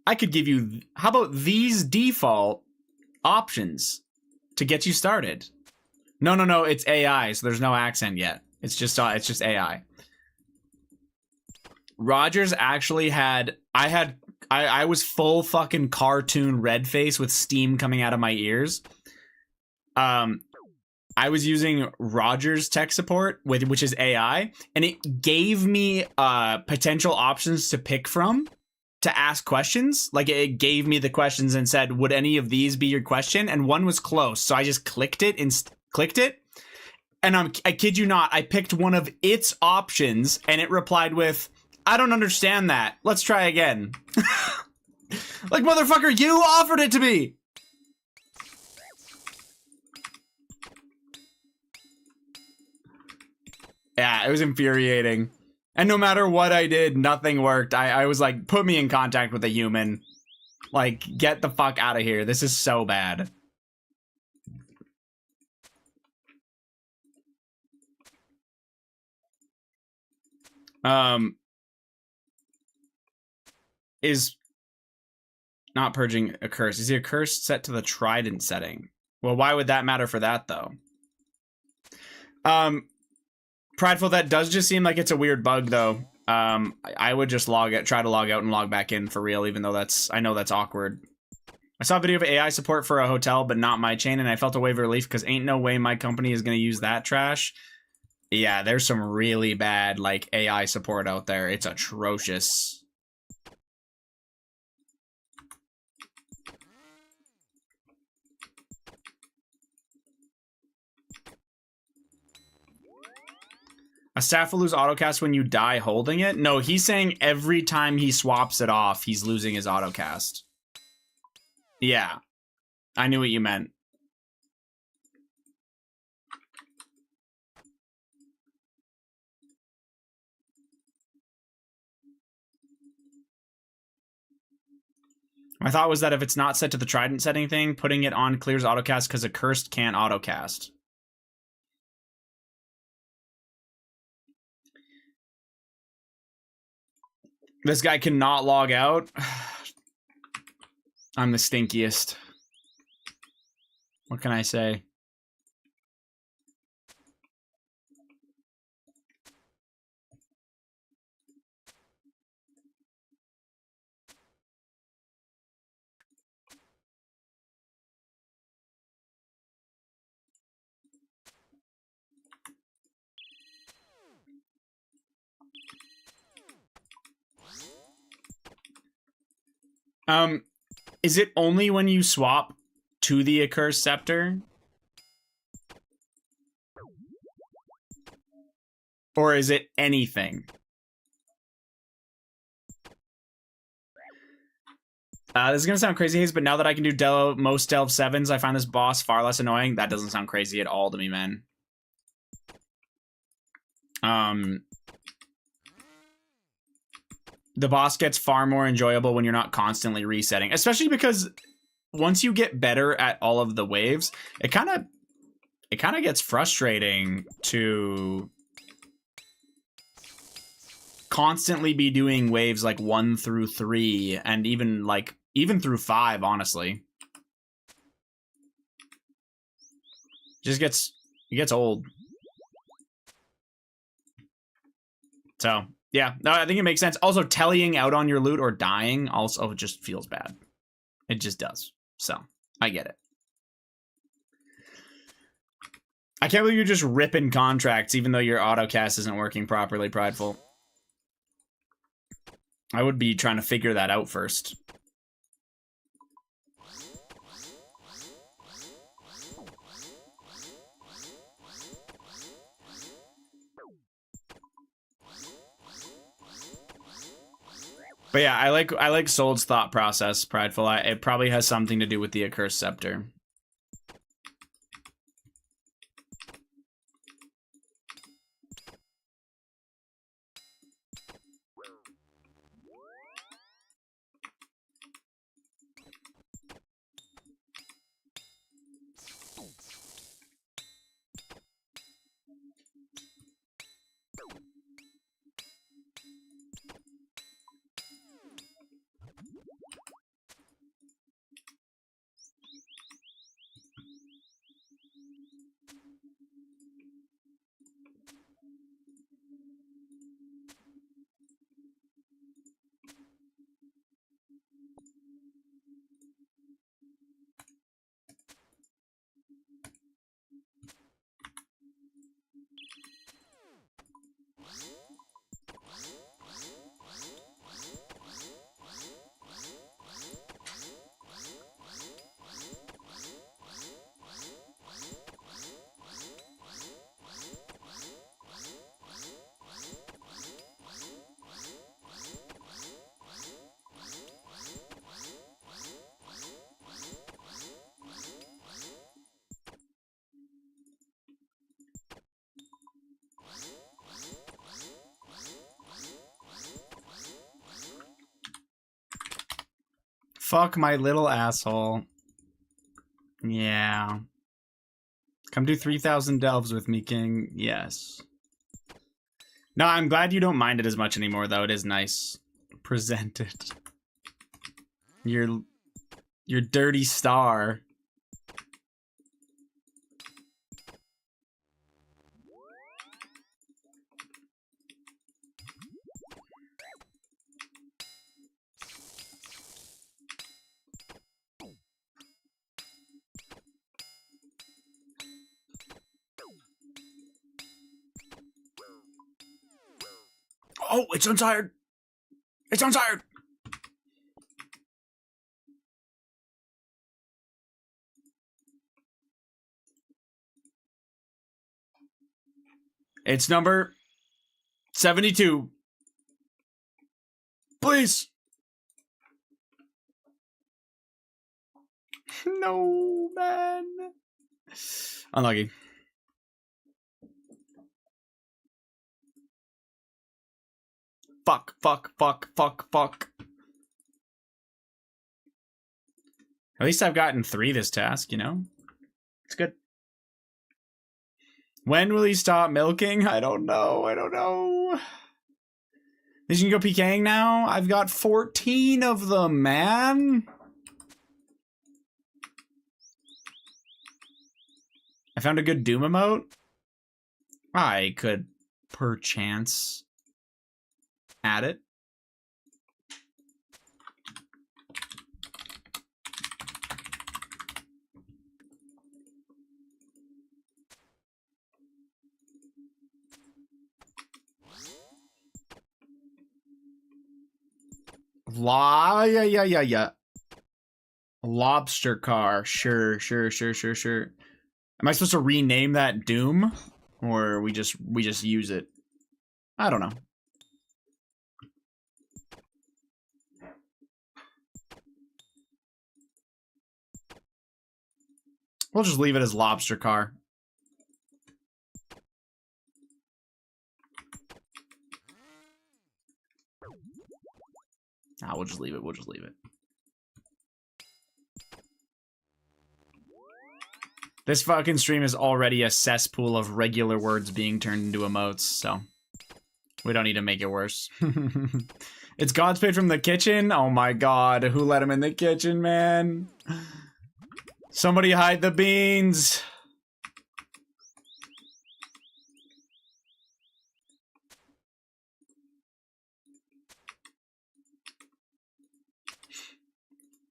I could give you, how about these default options to get you started? No, it's AI, so there's no accent yet. It's just AI. Rogers actually had, I was full fucking cartoon red face with steam coming out of my ears. I was using Rogers tech support, which is AI, and it gave me potential options to pick from to ask questions. Like, it gave me the questions and said, would any of these be your question? And one was close, so I just clicked it. And I kid you not, I picked one of its options, and it replied with, I don't understand that. Let's try again. Like, motherfucker, you offered it to me! Yeah, it was infuriating. And no matter what I did, nothing worked. I was like, put me in contact with a human. Like, get the fuck out of here. This is so bad. Is not purging a curse. Is the curse set to the trident setting? Well, why would that matter for that, though? Prideful, that does just seem like it's a weird bug, though. I would just try to log out and log back in for real, even though I know that's awkward. I saw a video of AI support for a hotel, but not my chain, and I felt a wave of relief because ain't no way my company is going to use that trash. Yeah, there's some really bad, like, AI support out there. It's atrocious. A staff will lose autocast when you die holding it? No, he's saying every time he swaps it off, he's losing his autocast. Yeah. I knew what you meant. My thought was that if it's not set to the trident setting thing, putting it on clears autocast because a cursed can't autocast. This guy cannot log out. I'm the stinkiest. What can I say? Is it only when you swap to the Accursed Scepter? Or is it anything? This is gonna sound crazy, Hayes, but now that I can do most Delve 7s, I find this boss far less annoying. That doesn't sound crazy at all to me, man. The boss gets far more enjoyable when you're not constantly resetting, especially because once you get better at all of the waves, it kind of gets frustrating to constantly be doing waves like 1 through 3 and even through 5, honestly. It gets old. So, yeah, no, I think it makes sense. Also, tellying out on your loot or dying also just feels bad. It just does. So, I get it. I can't believe you're just ripping contracts even though your autocast isn't working properly, Prideful. I would be trying to figure that out first. But yeah, I like Sold's thought process, Prideful. It probably has something to do with the Accursed Scepter. Fuck my little asshole. Yeah. Come do 3,000 delves with me, King. Yes. No, I'm glad you don't mind it as much anymore, though. It is nice. Present it. Your dirty star. Oh, it's untired. It's untired. It's number 72. Please. No, man. Unlucky. Fuck. At least I've gotten 3 this task, you know? It's good. When will he stop milking? I don't know. I don't know. Is you can go PKing now? I've got 14 of them, man. I found a good Doom emote. I could perchance add it. Yeah. Lobster car. Sure. Am I supposed to rename that Doom? Or we just use it? I don't know. We'll just leave it as lobster car. Ah, we'll just leave it. This fucking stream is already a cesspool of regular words being turned into emotes, so we don't need to make it worse. It's Godspeed from the kitchen? Oh my god, who let him in the kitchen, man? Somebody hide the beans!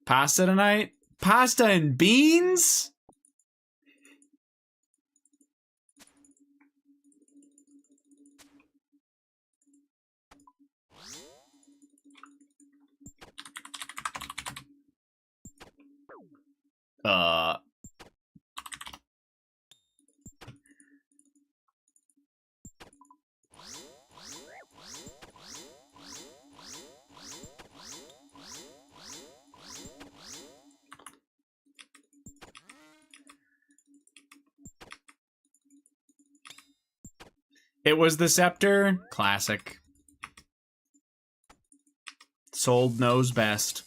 Pasta tonight? Pasta and beans? It was the scepter. Classic. Sold knows best.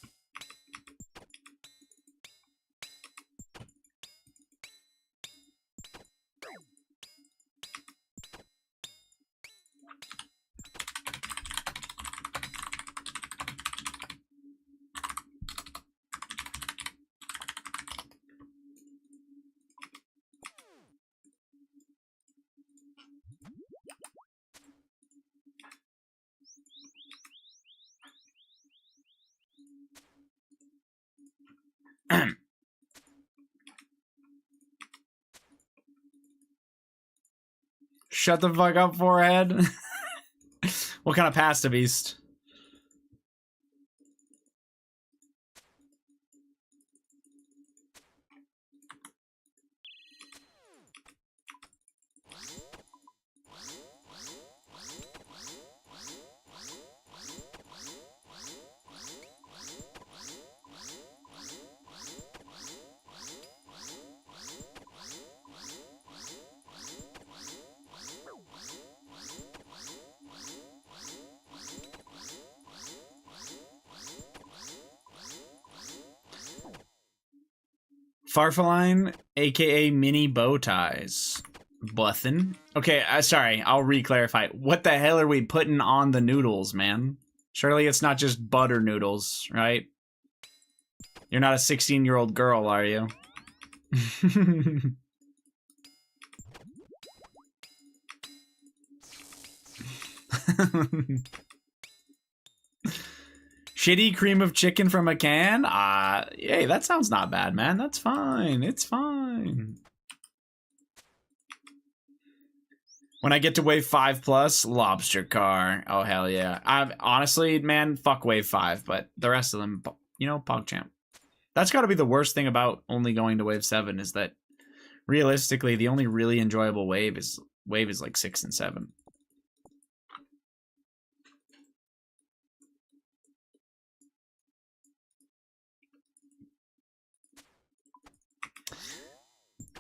Shut the fuck up, forehead. What kind of pasta beast? Farfaline, aka mini bow ties. Button. Okay, sorry, I'll re-clarify. What the hell are we putting on the noodles, man? Surely it's not just butter noodles, right? You're not a 16-year-old girl, are you? Shitty cream of chicken from a can? Hey, that sounds not bad, man. That's fine. It's fine. When I get to wave 5+, lobster car. Oh, hell yeah. Honestly, man, fuck wave 5, but the rest of them, you know, PogChamp. That's got to be the worst thing about only going to wave 7 is that realistically, the only really enjoyable wave is like 6 and 7.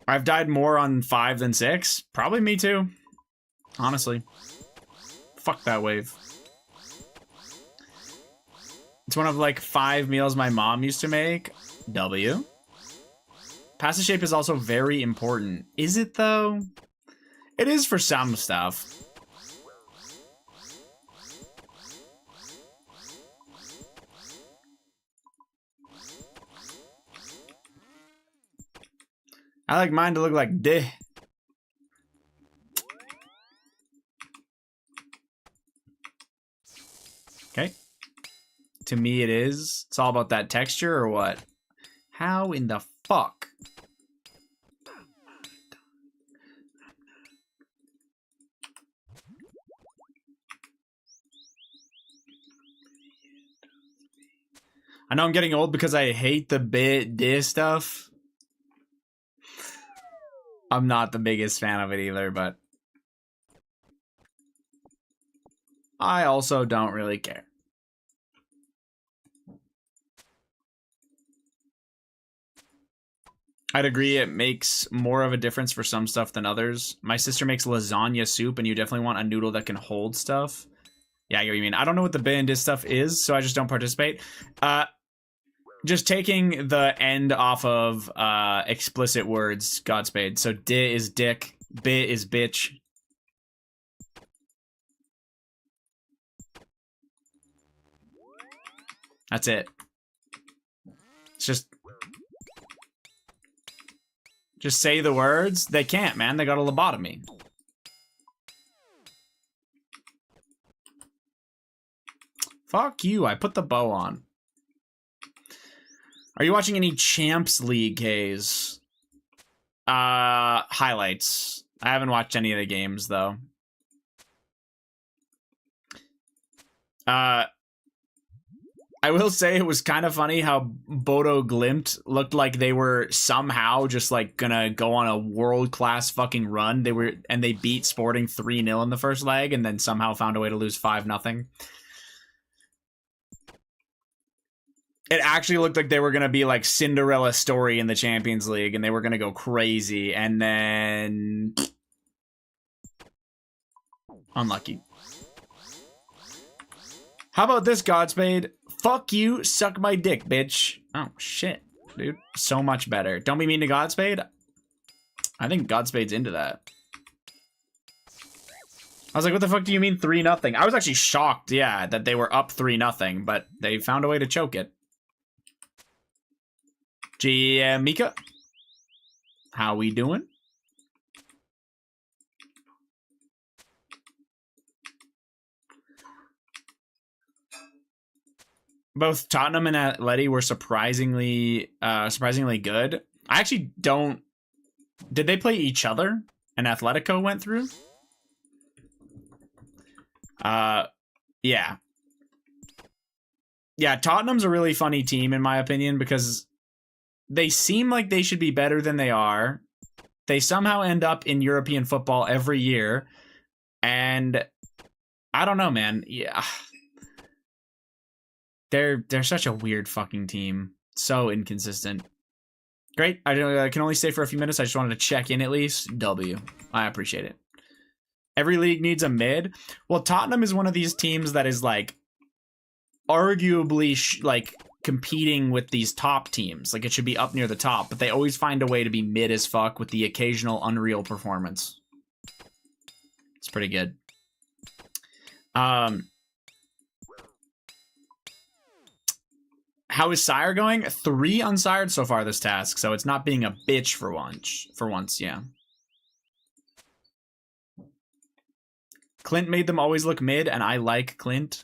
I've died more on 5 than 6. Probably me too. Honestly. Fuck that wave. It's one of like 5 meals my mom used to make. W. Passive shape is also very important. Is it though? It is for some stuff. I like mine to look like this. Okay. To me it is. It's all about that texture or what? How in the fuck? I know I'm getting old because I hate the this stuff. I'm not the biggest fan of it either, but I also don't really care. I'd agree it makes more of a difference for some stuff than others. My sister makes lasagna soup, and you definitely want a noodle that can hold stuff. Yeah, I get what you mean. I don't know what the bin dis stuff is, so I just don't participate. Just taking the end off of explicit words, Godspeed. So di is dick, bit is bitch. That's it. It's just say the words. They can't, man. They got a lobotomy. Fuck you. I put the bow on. Are you watching any Champs League Ks? Highlights. I haven't watched any of the games, though. I will say it was kind of funny how Bodo Glimt looked like they were somehow just like gonna go on a world-class fucking run. They beat Sporting 3-0 in the first leg and then somehow found a way to lose 5-0. It actually looked like they were gonna be like Cinderella story in the Champions League and they were gonna go crazy, and then unlucky. How about this, Godspeed? Fuck you, suck my dick, bitch. Oh, shit, dude. So much better. Don't be mean to Godspeed. I think Godspeed's into that. I was like, what the fuck do you mean 3-0? I was actually shocked, yeah, that they were up 3-0, but they found a way to choke it. Mika. How we doing? Both Tottenham and Atleti were surprisingly good. I actually don't... Did they play each other? And Atletico went through? Yeah. Yeah, Tottenham's a really funny team, in my opinion, because they seem like they should be better than they are. They somehow end up in European football every year. And I don't know, man. Yeah. They're such a weird fucking team. So inconsistent. Great. I can only stay for a few minutes. I just wanted to check in at least. W. I appreciate it. Every league needs a mid. Well, Tottenham is one of these teams that is like arguably like competing with these top teams. Like it should be up near the top, but they always find a way to be mid as fuck with the occasional unreal performance. It's pretty good. How is Sire going? 3 unsired so far this task, so it's not being a bitch for once, yeah. Clint made them always look mid, and I like Clint.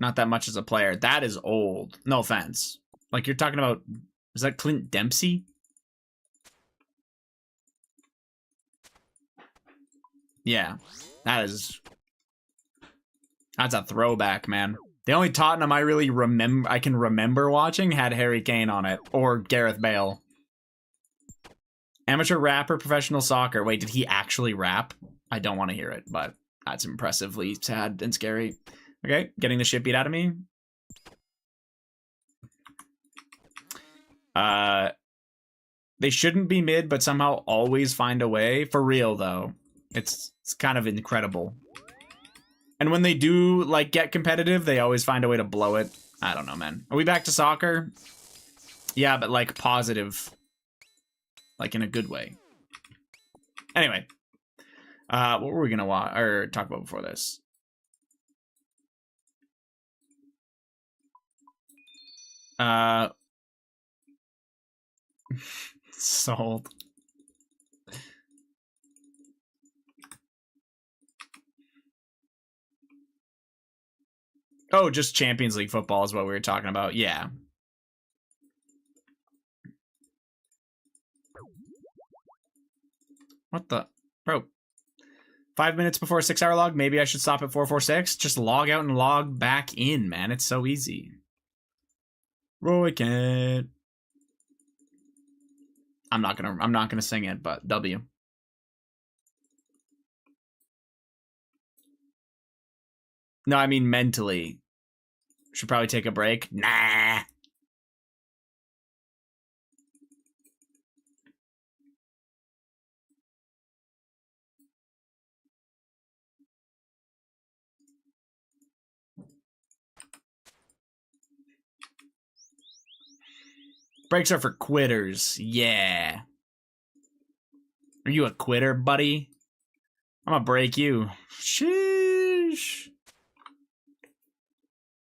Not that much as a player. That is old. No offense. Like, you're talking about... Is that Clint Dempsey? Yeah. That's a throwback, man. The only Tottenham I can remember watching had Harry Kane on it. Or Gareth Bale. Amateur rapper, professional soccer. Wait, did he actually rap? I don't want to hear it, but that's impressively sad and scary. Okay, getting the shit beat out of me. They shouldn't be mid, but somehow always find a way. For real, though. It's kind of incredible. And when they do, like, get competitive, they always find a way to blow it. I don't know, man. Are we back to soccer? Yeah, but like positive. Like in a good way. Anyway. What were we gonna watch or talk about before this? Sold. Oh, just Champions League football is what we were talking about. Yeah. What the? Bro. 5 minutes before a 6-hour log? Maybe I should stop at 446? Just log out and log back in, man. It's so easy. Roy can't. I'm not gonna sing it, but W. No, I mean mentally. Should probably take a break. Nah. Breaks are for quitters. Yeah. Are you a quitter, buddy? I'm gonna break you. Sheesh.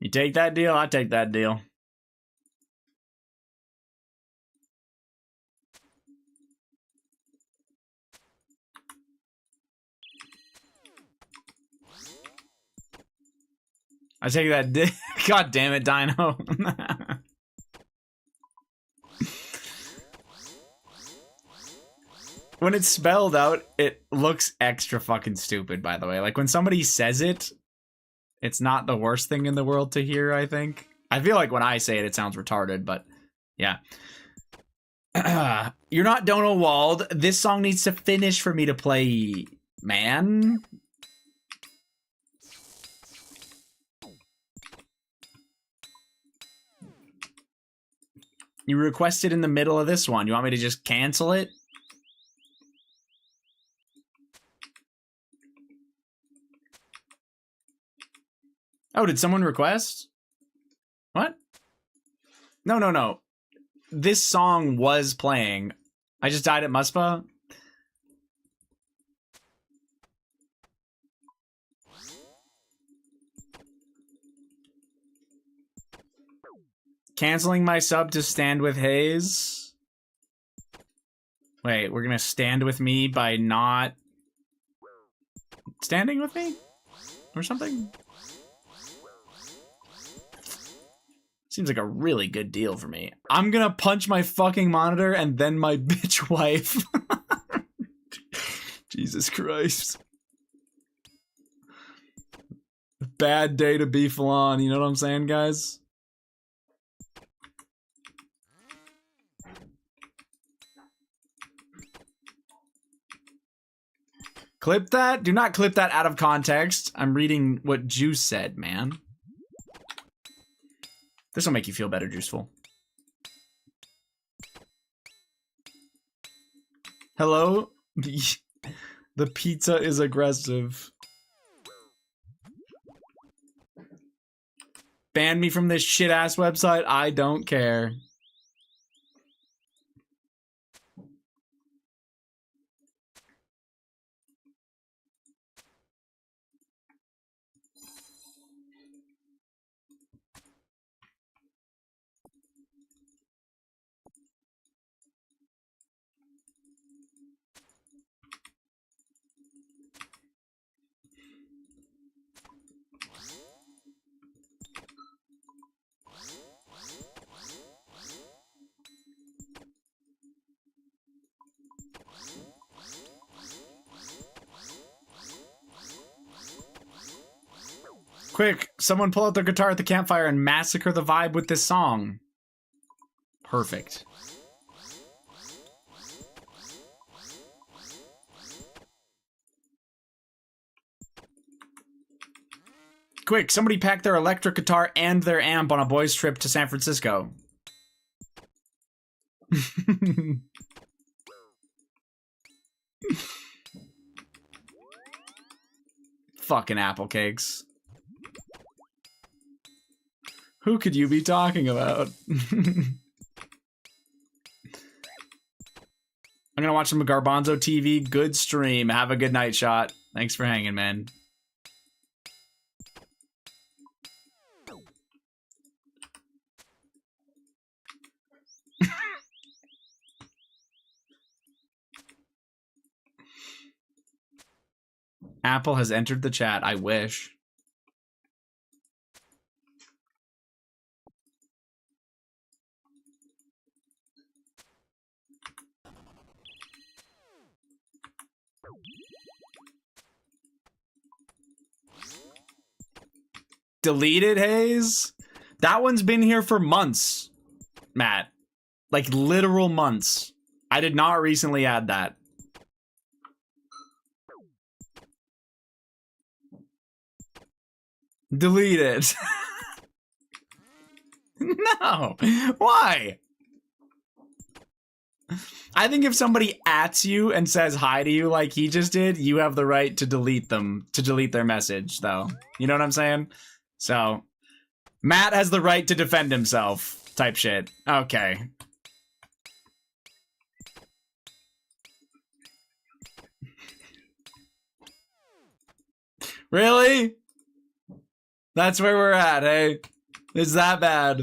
You take that deal, I take that deal. I take that deal. God damn it, Dino. When it's spelled out, it looks extra fucking stupid, by the way. Like, when somebody says it, it's not the worst thing in the world to hear, I think. I feel like when I say it, it sounds retarded, but yeah. You're not Donald Wald. This song needs to finish for me to play, man. You requested in the middle of this one. You want me to just cancel it? Oh, did someone request? What? No. This song was playing. I just died at Muspa. Canceling my sub to stand with Hayes. Wait, we're gonna stand with me by not standing with me? Or something? Seems like a really good deal for me. I'm gonna punch my fucking monitor and then my bitch wife. Jesus Christ. Bad day to be flan, you know what I'm saying, guys? Clip that? Do not clip that out of context. I'm reading what Juice said, man. This will make you feel better, Juiceful. Hello? The pizza is aggressive. Ban me from this shit-ass website? I don't care. Quick, someone pull out their guitar at the campfire and massacre the vibe with this song. Perfect. Quick, somebody pack their electric guitar and their amp on a boys' trip to San Francisco. Fucking apple cakes. Who could you be talking about? gonna watch some Garbanzo TV. Good stream. Have a good night, Shot. Thanks for hanging, man. Apple has entered the chat. I wish. Deleted, Hayes? That one's been here for months, Matt. Like literal months. I did not recently add that. Delete it. No. Why? I think if somebody ats you and says hi to you like he just did, you have the right to delete them, to delete their message, though. You know what I'm saying? So, Matt has the right to defend himself, type shit. Okay. Really? That's where we're at, hey? It's that bad.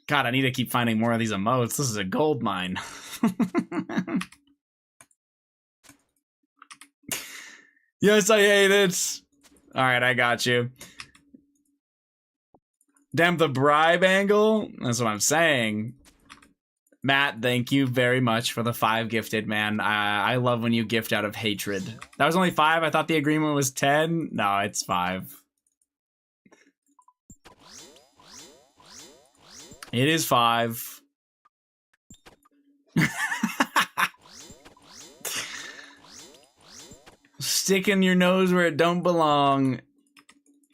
God, I need to keep finding more of these emotes. This is a gold mine. Yes, I hate it. Alright, I got you. Damn, the bribe angle? That's what I'm saying. Matt, thank you very much for the 5 gifted, man. I love when you gift out of hatred. That was only 5? I thought the agreement was 10? No, it's 5. It is 5. Sticking your nose where it don't belong.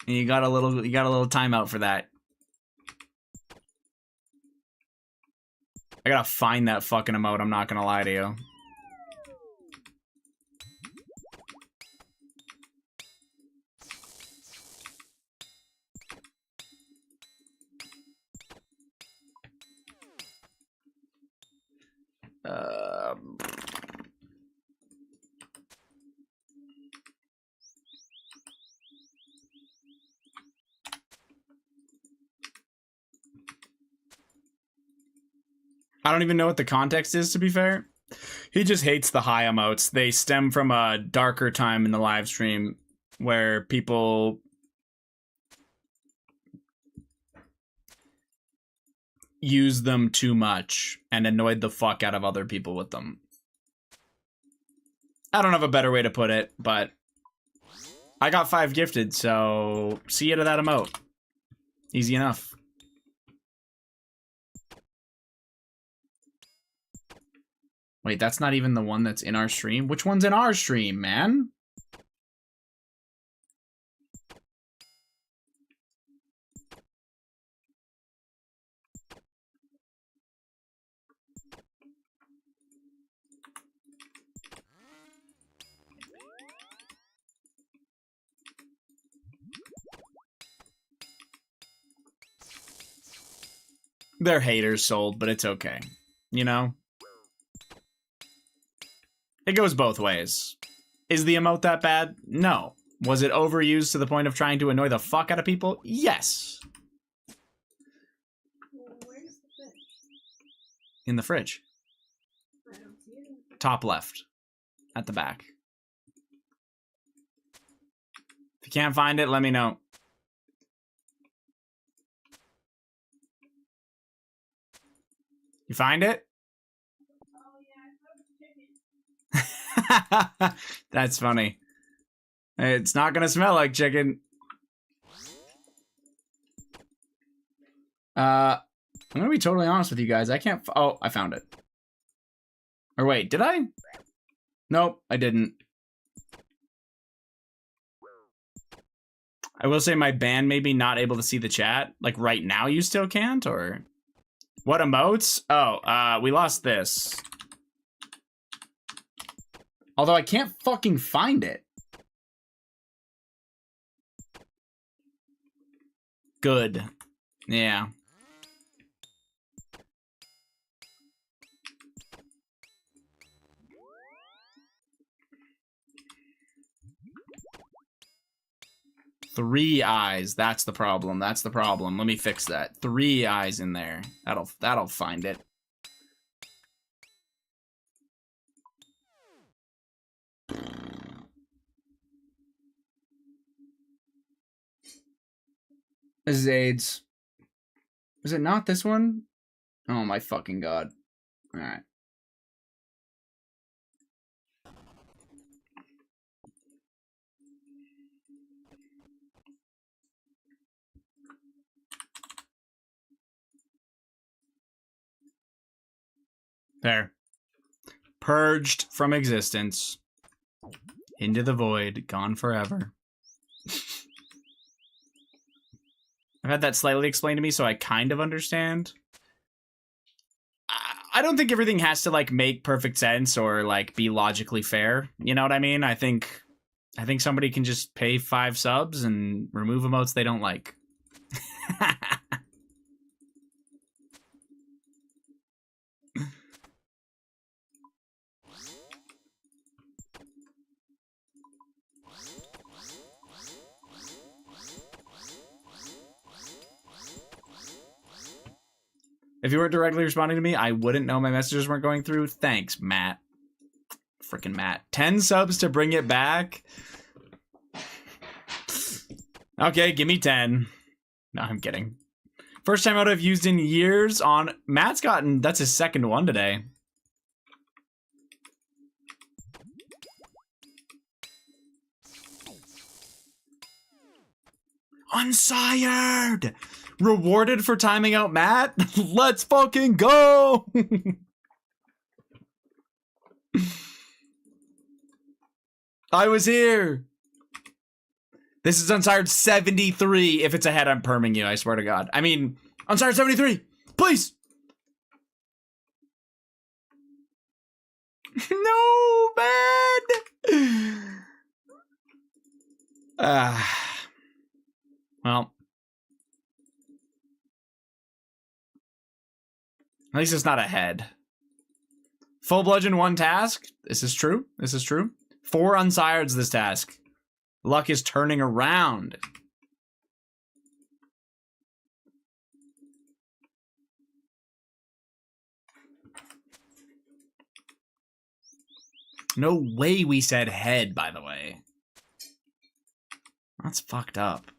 And you got a little timeout for that. I gotta find that fucking emote, I'm not gonna lie to you. I don't even know what the context is, to be fair. He just hates the high emotes. They stem from a darker time in the live stream where people used them too much and annoyed the fuck out of other people with them. I don't have a better way to put it, but I got 5 gifted, so see you to that emote. Easy enough. Wait, that's not even the one that's in our stream? Which one's in our stream, man? They're haters sold, but it's okay. You know? It goes both ways. Is the emote that bad? No. Was it overused to the point of trying to annoy the fuck out of people? Yes. Where's the fish? In the fridge. I don't see it. Top left. At the back. If you can't find it, let me know. You find it? Oh yeah, I thought it was chicken. That's funny. It's not gonna smell like chicken. I'm gonna be totally honest with you guys. I can't. Oh, I found it. Or wait, did I? Nope, I didn't. I will say my band may be not able to see the chat. Like right now, you still can't, or what emotes? Oh, we lost this. Although I can't fucking find it. Good. Yeah. 3 eyes. That's the problem. That's the problem. Let me fix that. 3 eyes in there. That'll find it. This is AIDS. Is it not this one? Oh my fucking god. Alright. There. Purged from existence. Into the void. Gone forever. I've had that slightly explained to me, so I kind of understand. I don't think everything has to, like, make perfect sense or, like, be logically fair. You know what I mean? I think somebody can just pay 5 subs and remove emotes they don't like. If you weren't directly responding to me, I wouldn't know my messages weren't going through. Thanks, Matt. Freaking Matt. 10 subs to bring it back? Okay, give me 10. No, I'm kidding. First time out I've used in years on... Matt's gotten... That's his second one today. Unsired! Rewarded for timing out Matt? Let's fucking go! I was here! This is Unsired 73. If it's ahead, I'm perming you, I swear to God. I mean, Unsired 73! Please! No, man! Well. At least it's not ahead. Full bludgeon 1 task. This is true. This is true. 4 unsireds this task. Luck is turning around. No way we said head, by the way. That's fucked up.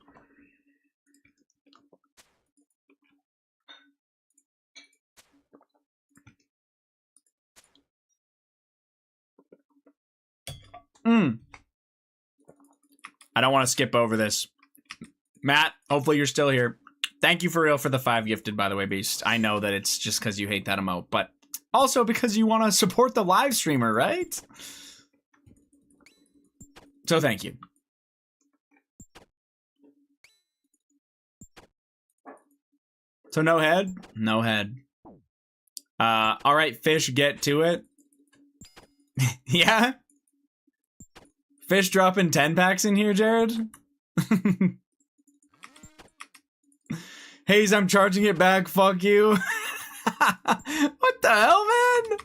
I don't want to skip over this. Matt, hopefully you're still here. Thank you for real for the 5 gifted, by the way, Beast. I know that it's just because you hate that emote, but also because you want to support the live streamer, right? So thank you. So no head? No head. All right, fish, get to it. Yeah? Fish dropping 10 packs in here, Jared? Hayes, I'm charging it back, fuck you. What the hell, man?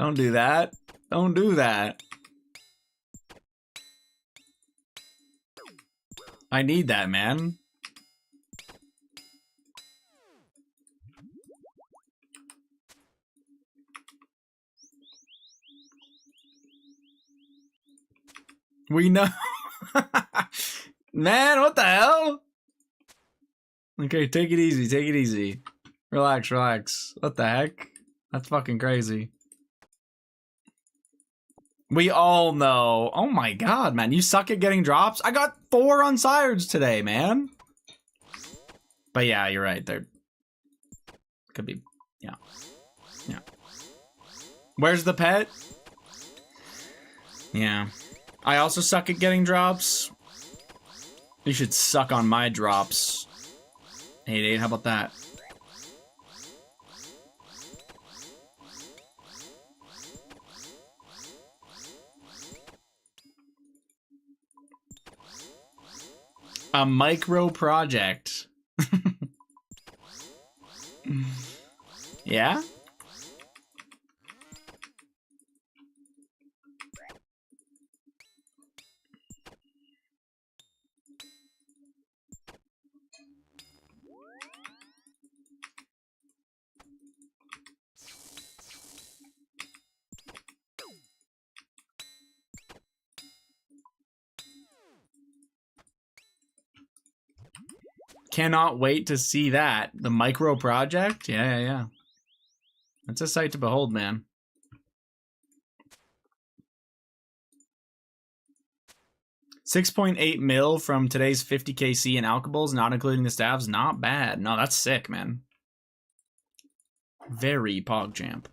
Don't do that. Don't do that. I need that, man. We know. Man, what the hell? Okay, take it easy, take it easy. Relax, relax. What the heck? That's fucking crazy. We all know. Oh my god, man. You suck at getting drops? I got 4 unsireds today, man. But yeah, you're right. There could be. Yeah. Yeah. Where's the pet? Yeah. I also suck at getting drops. You should suck on my drops. 8-8, how about that? A micro project. Yeah? Cannot wait to see that. The micro project? Yeah. That's a sight to behold, man. $6.8 mil from today's 50kc in alcohols, not including the staffs. Not bad. No, that's sick, man. Very PogChamp.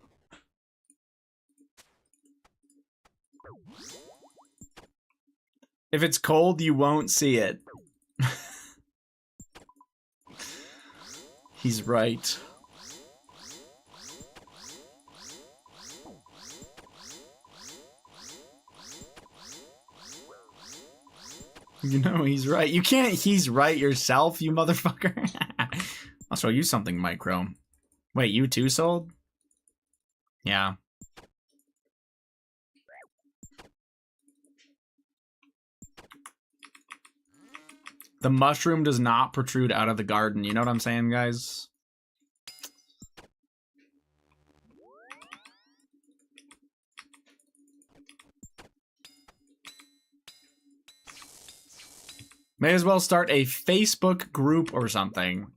If it's cold, you won't see it. He's right. You know he's right. You can't he's right yourself, you motherfucker. I'll show you something, Micro. Wait, you too sold? Yeah. The mushroom does not protrude out of the garden. You know what I'm saying, guys? May as well start a Facebook group or something.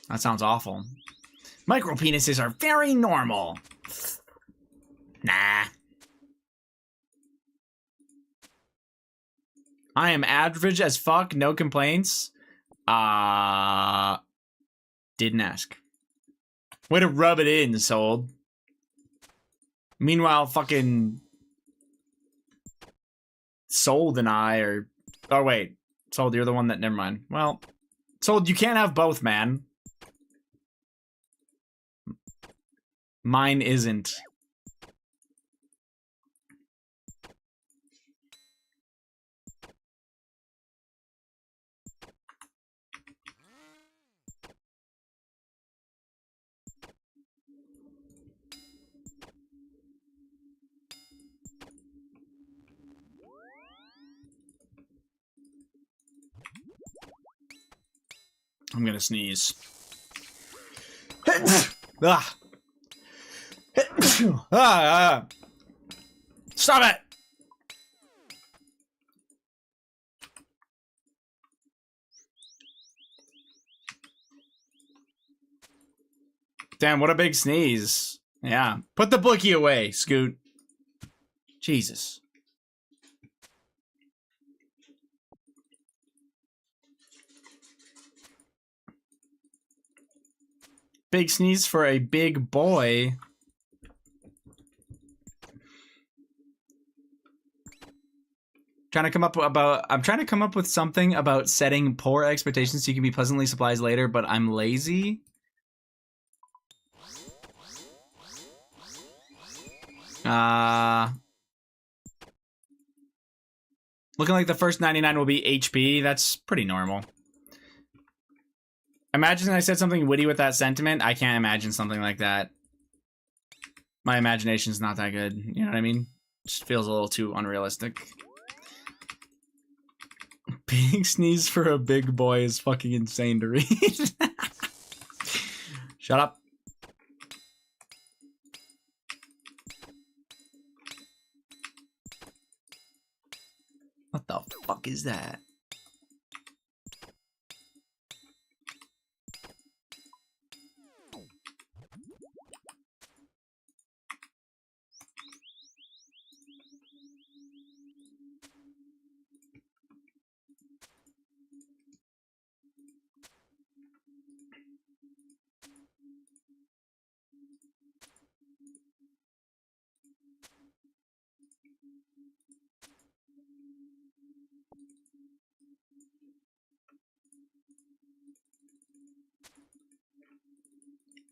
That sounds awful. Micro penises are very normal. Nah. I am average as fuck, no complaints. Didn't ask. Way to rub it in, sold. Meanwhile, fucking Sold and I are... Oh, wait. Sold, you're the one that... Never mind. Well, Sold, you can't have both, man. Mine isn't. I'm gonna sneeze. Ah. Stop it! Damn, what a big sneeze. Yeah. Put the bookie away, Scoot. Jesus. Big sneeze for a big boy. I'm trying to come up with something about setting poor expectations so you can be pleasantly surprised later, but I'm lazy. Looking like the first 99 will be HP. That's pretty normal. Imagine I said something witty with that sentiment. I can't imagine something like that. My imagination's not that good. You know what I mean? Just feels a little too unrealistic. Big sneeze for a big boy is fucking insane to read. Shut up. What the fuck is that?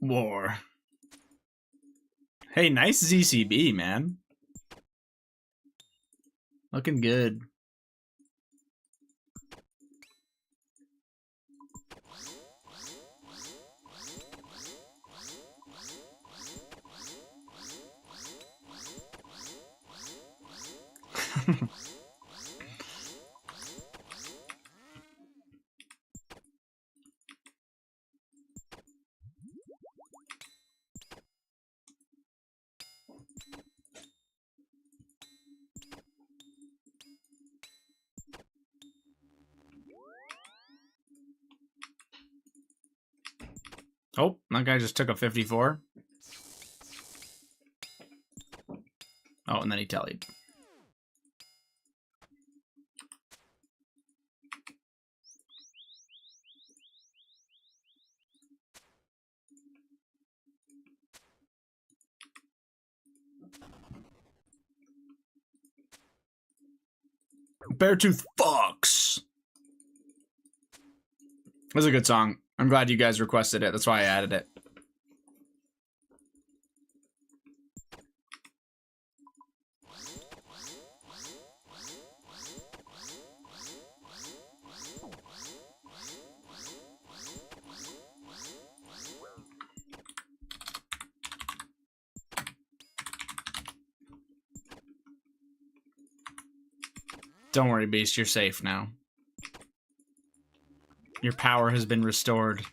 War. Hey, nice ZCB, man. Looking good. Oh, that guy just took a 54. Oh, and then he tallied. Beartooth fucks. It was a good song. I'm glad you guys requested it. That's why I added it. Don't worry, Beast. You're safe now. Your power has been restored.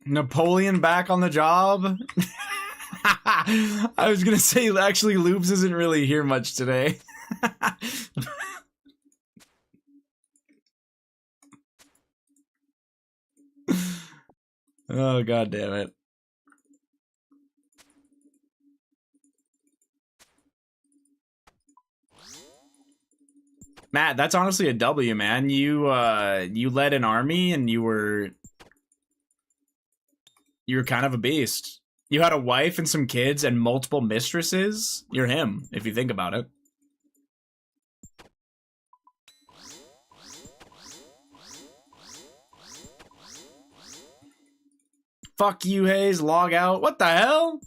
Napoleon back on the job? I was gonna say, actually, Loops isn't really here much today. Oh, god damn it. Matt, that's honestly a W, man. You led an army and you were kind of a beast. You had a wife and some kids and multiple mistresses. You're him, if you think about it. Fuck you, Hayes. Log out. What the hell?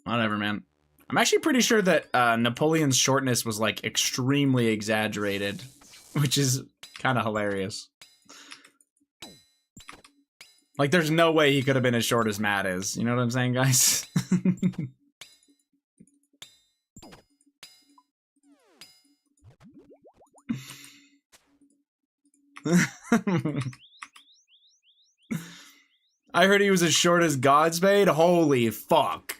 Whatever, man. I'm actually pretty sure that Napoleon's shortness was, like, extremely exaggerated, which is kind of hilarious. Like, there's no way he could have been as short as Matt is. You know what I'm saying, guys? I heard he was as short as Godspeed. Holy fuck.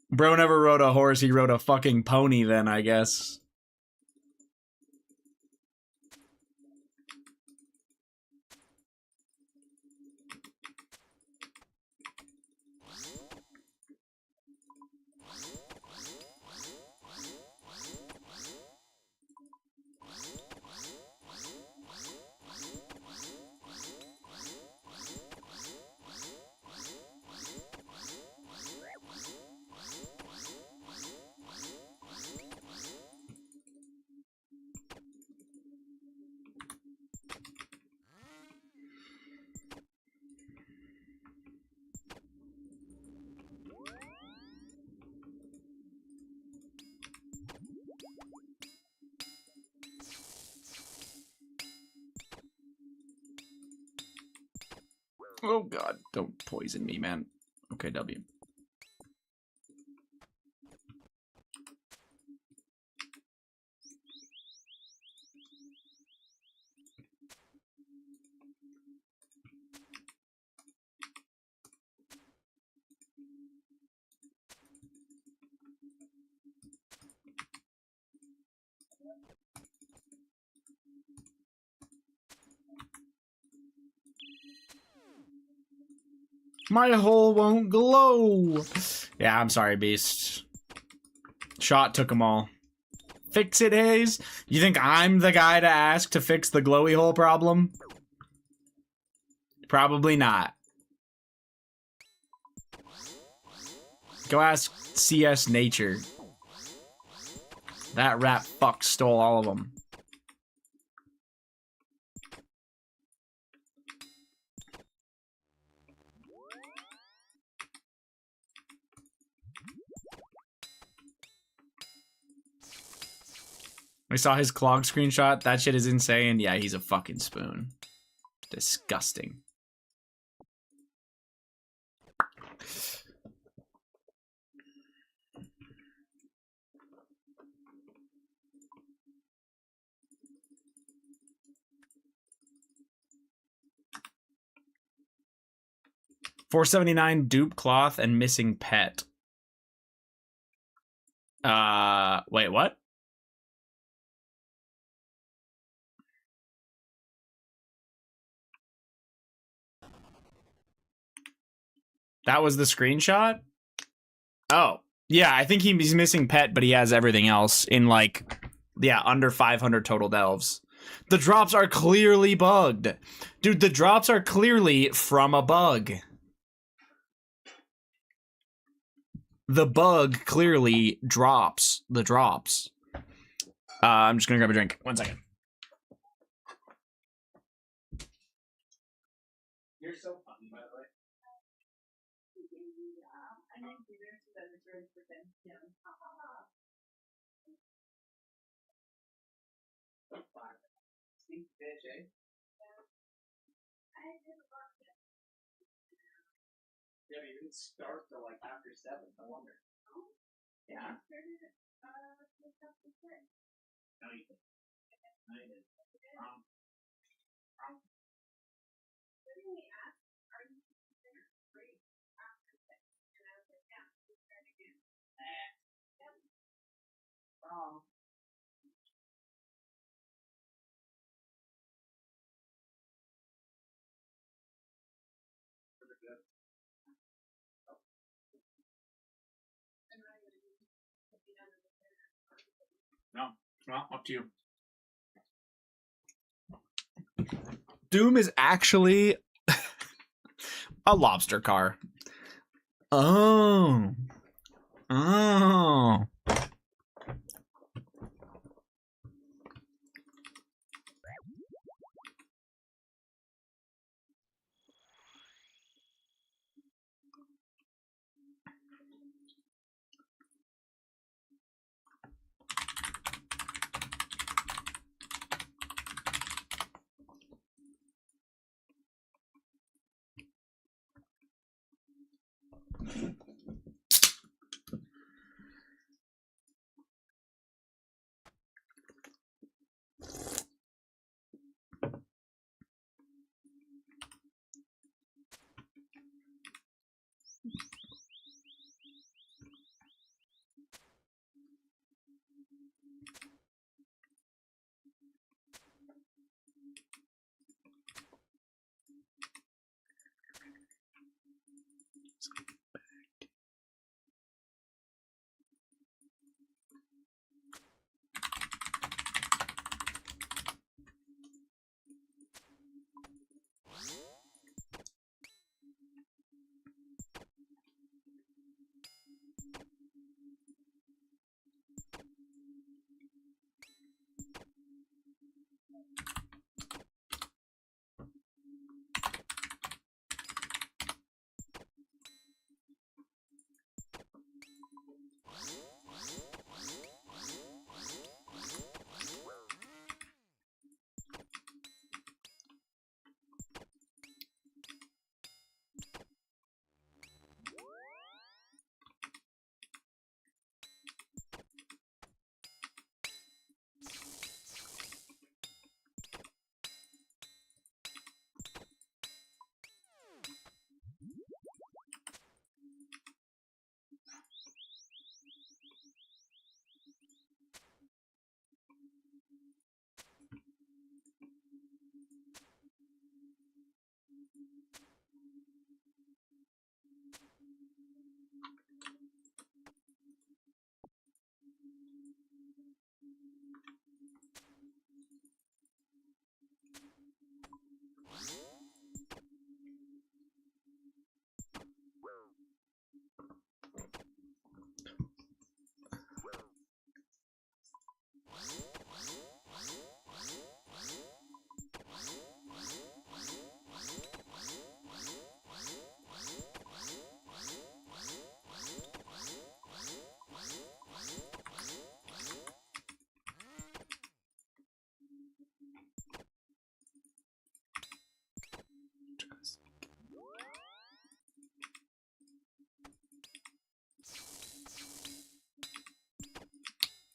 Bro never rode a horse, he rode a fucking pony then, I guess. Oh god, don't poison me, man. Okay, W. My hole won't glow. Yeah, I'm sorry, Beast. Shot took them all. Fix it, Hayes? You think I'm the guy to ask to fix the glowy hole problem? Probably not. Go ask CS Nature. That rat fuck stole all of them. I saw his clog screenshot. That shit is insane. Yeah, he's a fucking spoon. Disgusting. $4.79 dupe cloth and missing pet. Wait, what? That was the screenshot? Oh, yeah, I think he's missing pet, but he has everything else in like, yeah, under 500 total delves. The drops are clearly bugged. Dude, the drops are clearly from a bug. The bug clearly drops the drops. I'm just gonna grab a drink. 1 second. You're so funny, by the way. Sneak bitch, eh? Yeah, but you didn't start till like after 7, no wonder. Yeah. No, you didn't. No, you didn't. Oh. No, well, up to you. Doom is actually a lobster car. Oh. Oh.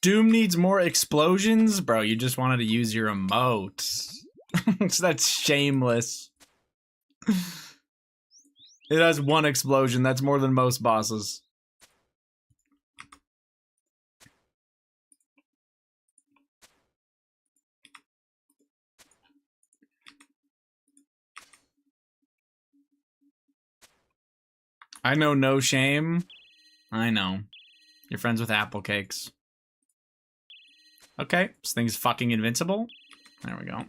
Doom needs more explosions? Bro, you just wanted to use your emotes. That's shameless. It has one explosion. That's more than most bosses. I know no shame. I know. You're friends with apple cakes. Okay, this thing's fucking invincible. There we go.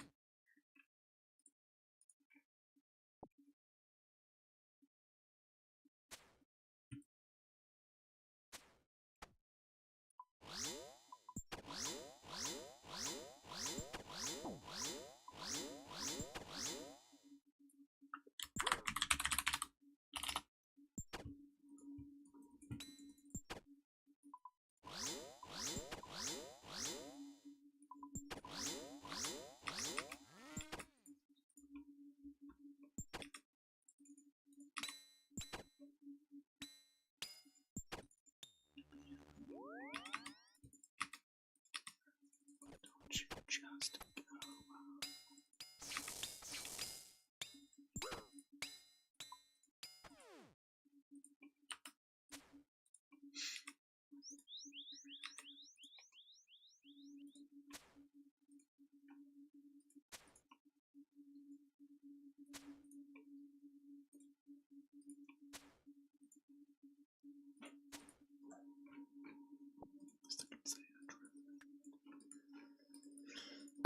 Just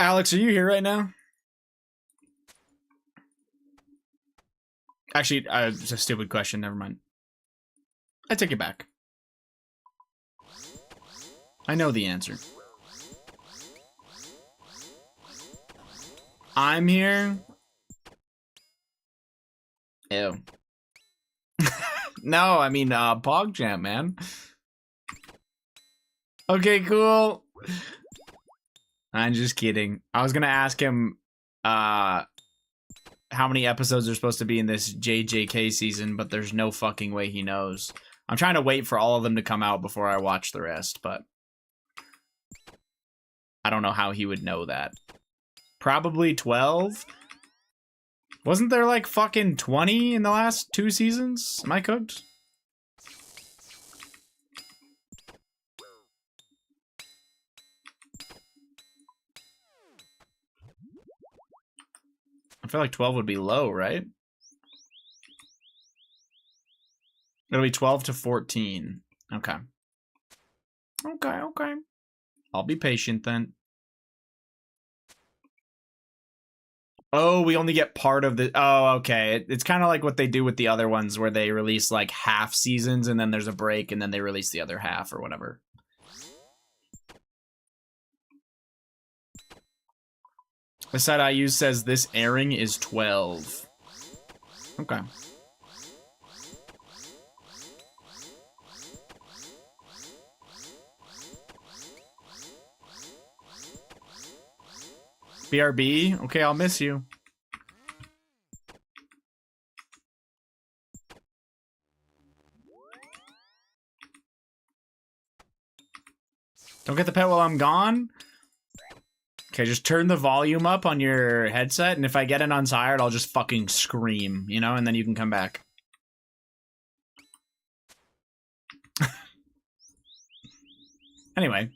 Alex, are you here right now? Actually, it's a stupid question. Never mind. I take it back. I know the answer. I'm here. Ew. No, I mean, PogChamp, man. Okay, cool. I'm just kidding. I was gonna ask him, how many episodes are supposed to be in this JJK season, but there's no fucking way he knows. I'm trying to wait for all of them to come out before I watch the rest, but I don't know how he would know that. Probably 12? Wasn't there like fucking 20 in the last 2 seasons? Am I cooked? I feel like 12 would be low, right? It'll be 12 to 14. Okay. Okay. I'll be patient then. Oh, we only get part of the... Oh, okay. It's kind of like what they do with the other ones where they release like half seasons and then there's a break and then they release the other half or whatever. The site I use says this airing is 12. Okay. BRB? Okay, I'll miss you. Don't get the pet while I'm gone? Okay, just turn the volume up on your headset, and if I get an unsired, I'll just fucking scream, you know, and then you can come back. Anyway.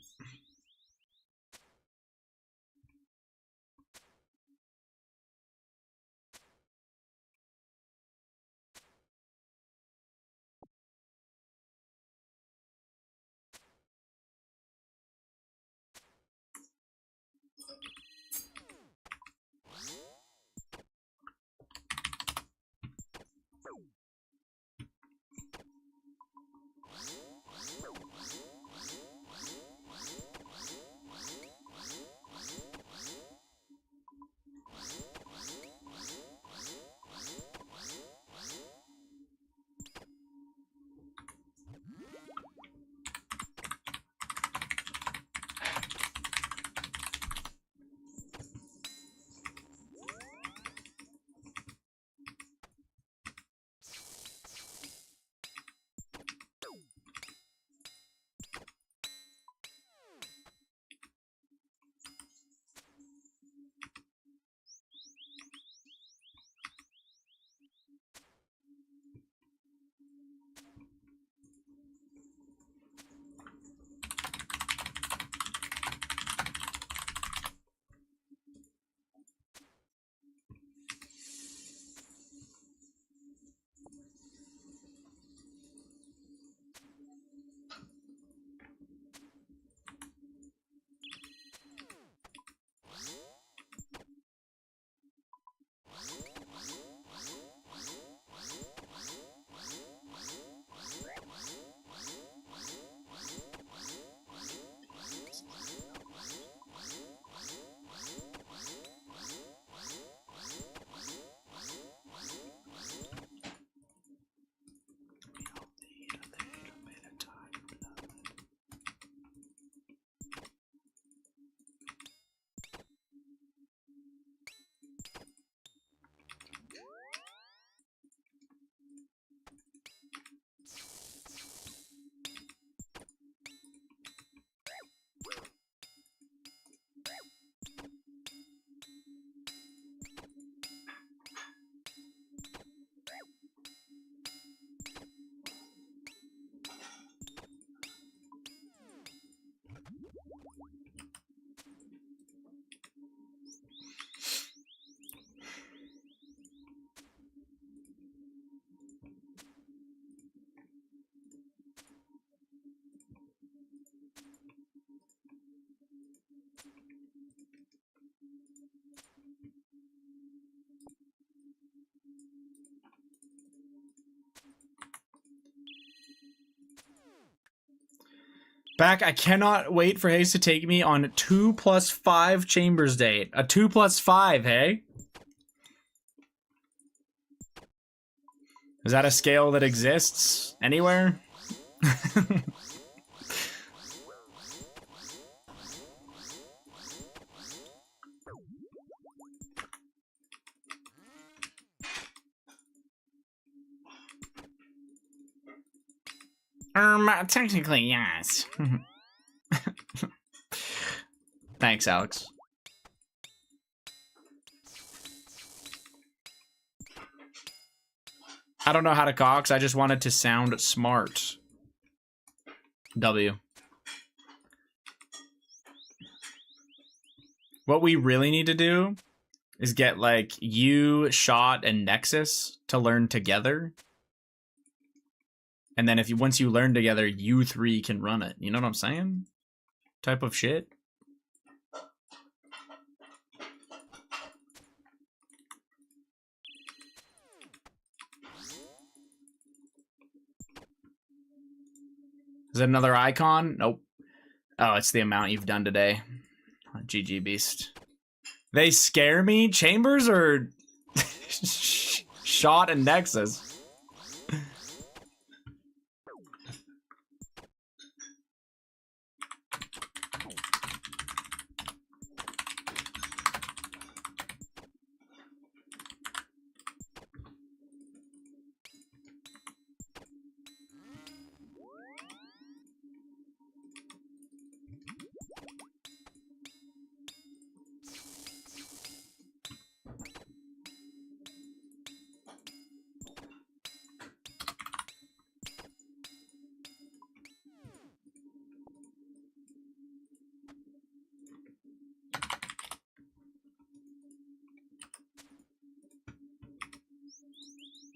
Back, I cannot wait for Hayes to take me on 2+5 chambers date. A 2+5, hey? Is that a scale that exists anywhere? Technically, yes. Thanks, Alex. I don't know how to cox. I just wanted to sound smart. W. What we really need to do is get, like, you, Shot, and Nexus to learn together. And then once you learn together, you three can run it. You know what I'm saying? Type of shit. Is it another icon? Nope. Oh, it's the amount you've done today. GG Beast. They scare me? Chambers or Shot and Nexus?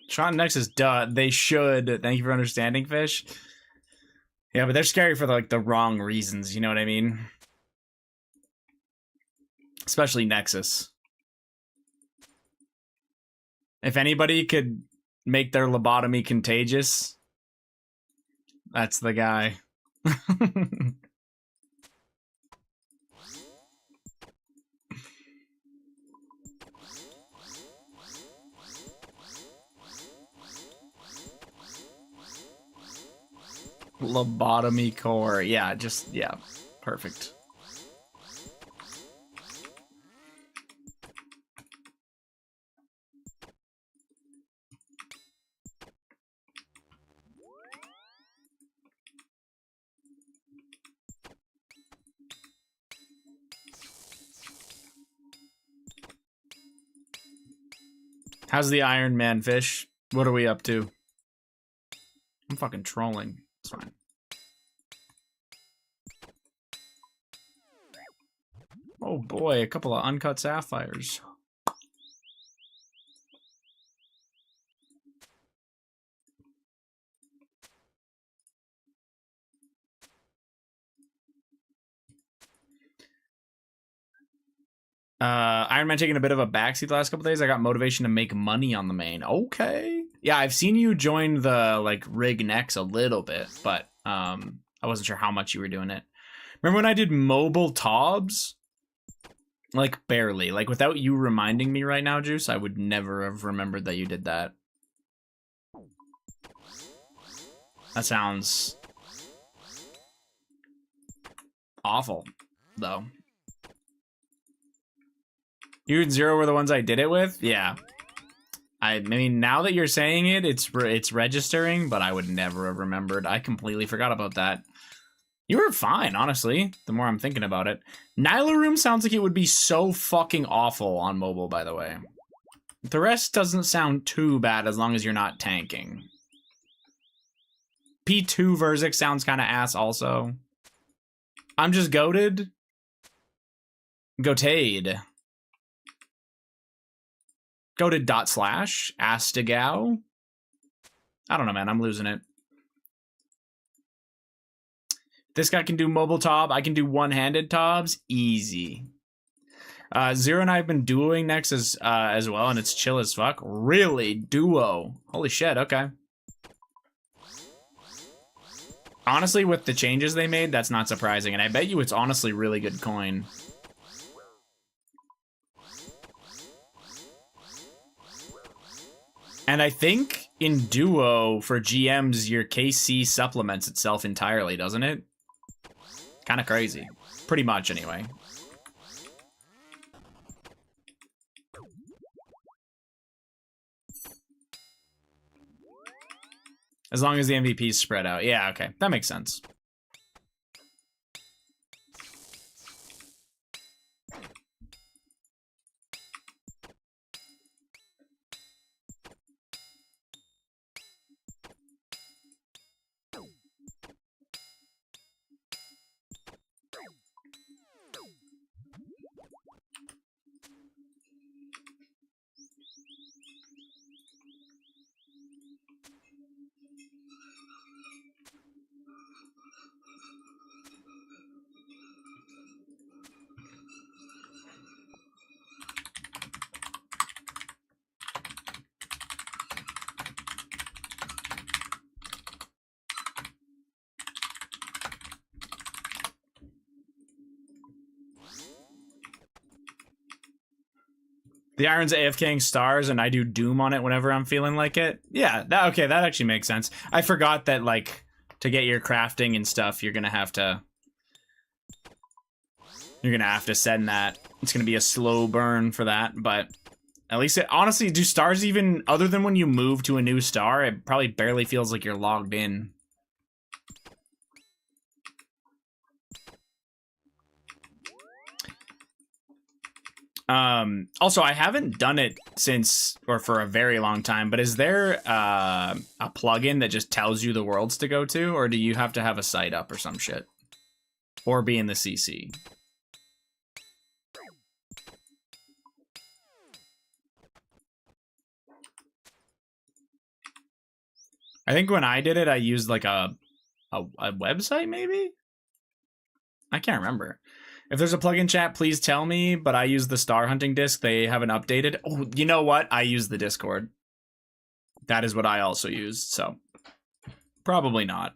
Shot and Nexus, duh. They should. Thank you for understanding, Fish. Yeah, but they're scary for like the wrong reasons, you know what I mean? Especially Nexus. If anybody could make their lobotomy contagious, that's the guy. Lobotomy core. Yeah, just, yeah. Perfect. How's the Ironman, Fish? What are we up to? I'm fucking trolling. It's fine. Oh boy, a couple of uncut sapphires. Ironman taking a bit of a backseat the last couple days. I got motivation to make money on the main. Okay. Yeah, I've seen you join the like rig next a little bit, but I wasn't sure how much you were doing it. Remember when I did mobile Tobs? Like barely. Like without you reminding me right now, Juice, I would never have remembered that you did that. That sounds awful, though. You and Zero were the ones I did it with? Yeah. I mean, now that you're saying it, it's registering, but I would never have remembered. I completely forgot about that. You were fine, honestly, the more I'm thinking about it. Nyla Room sounds like it would be so fucking awful on mobile, by the way. The rest doesn't sound too bad as long as you're not tanking. P2 Verzik sounds kind of ass also. I'm just goated. Goated. Goated dot slash. Astigao. I don't know, man. I'm losing it. This guy can do mobile Tob. I can do one-handed Tobs. Easy. Zero and I have been duoing next as well, and it's chill as fuck. Really? Duo? Holy shit, okay. Honestly, with the changes they made, that's not surprising. And I bet you it's honestly really good coin. And I think in Duo, for GMs, your KC supplements itself entirely, doesn't it? Kind of crazy. Pretty much, anyway. As long as the MVP's spread out. Yeah, okay. That makes sense. The Iron's AFKing stars and I do Doom on it whenever I'm feeling like it. Yeah, that actually makes sense. I forgot that, like, to get your crafting and stuff, you're gonna have to send that. It's gonna be a slow burn for that, but at least honestly, do stars even, other than when you move to a new star, it probably barely feels like you're logged in. Also, I haven't done it since, or for a very long time, but is there a plugin that just tells you the worlds to go to, or do you have to have a site up or some shit? Or be in the CC? I think when I did it, I used like a website, maybe? I can't remember. If there's a plugin chat, please tell me, but I use the star hunting disc. They haven't updated. Oh, you know what? I use the Discord. That is what I also used, so probably not.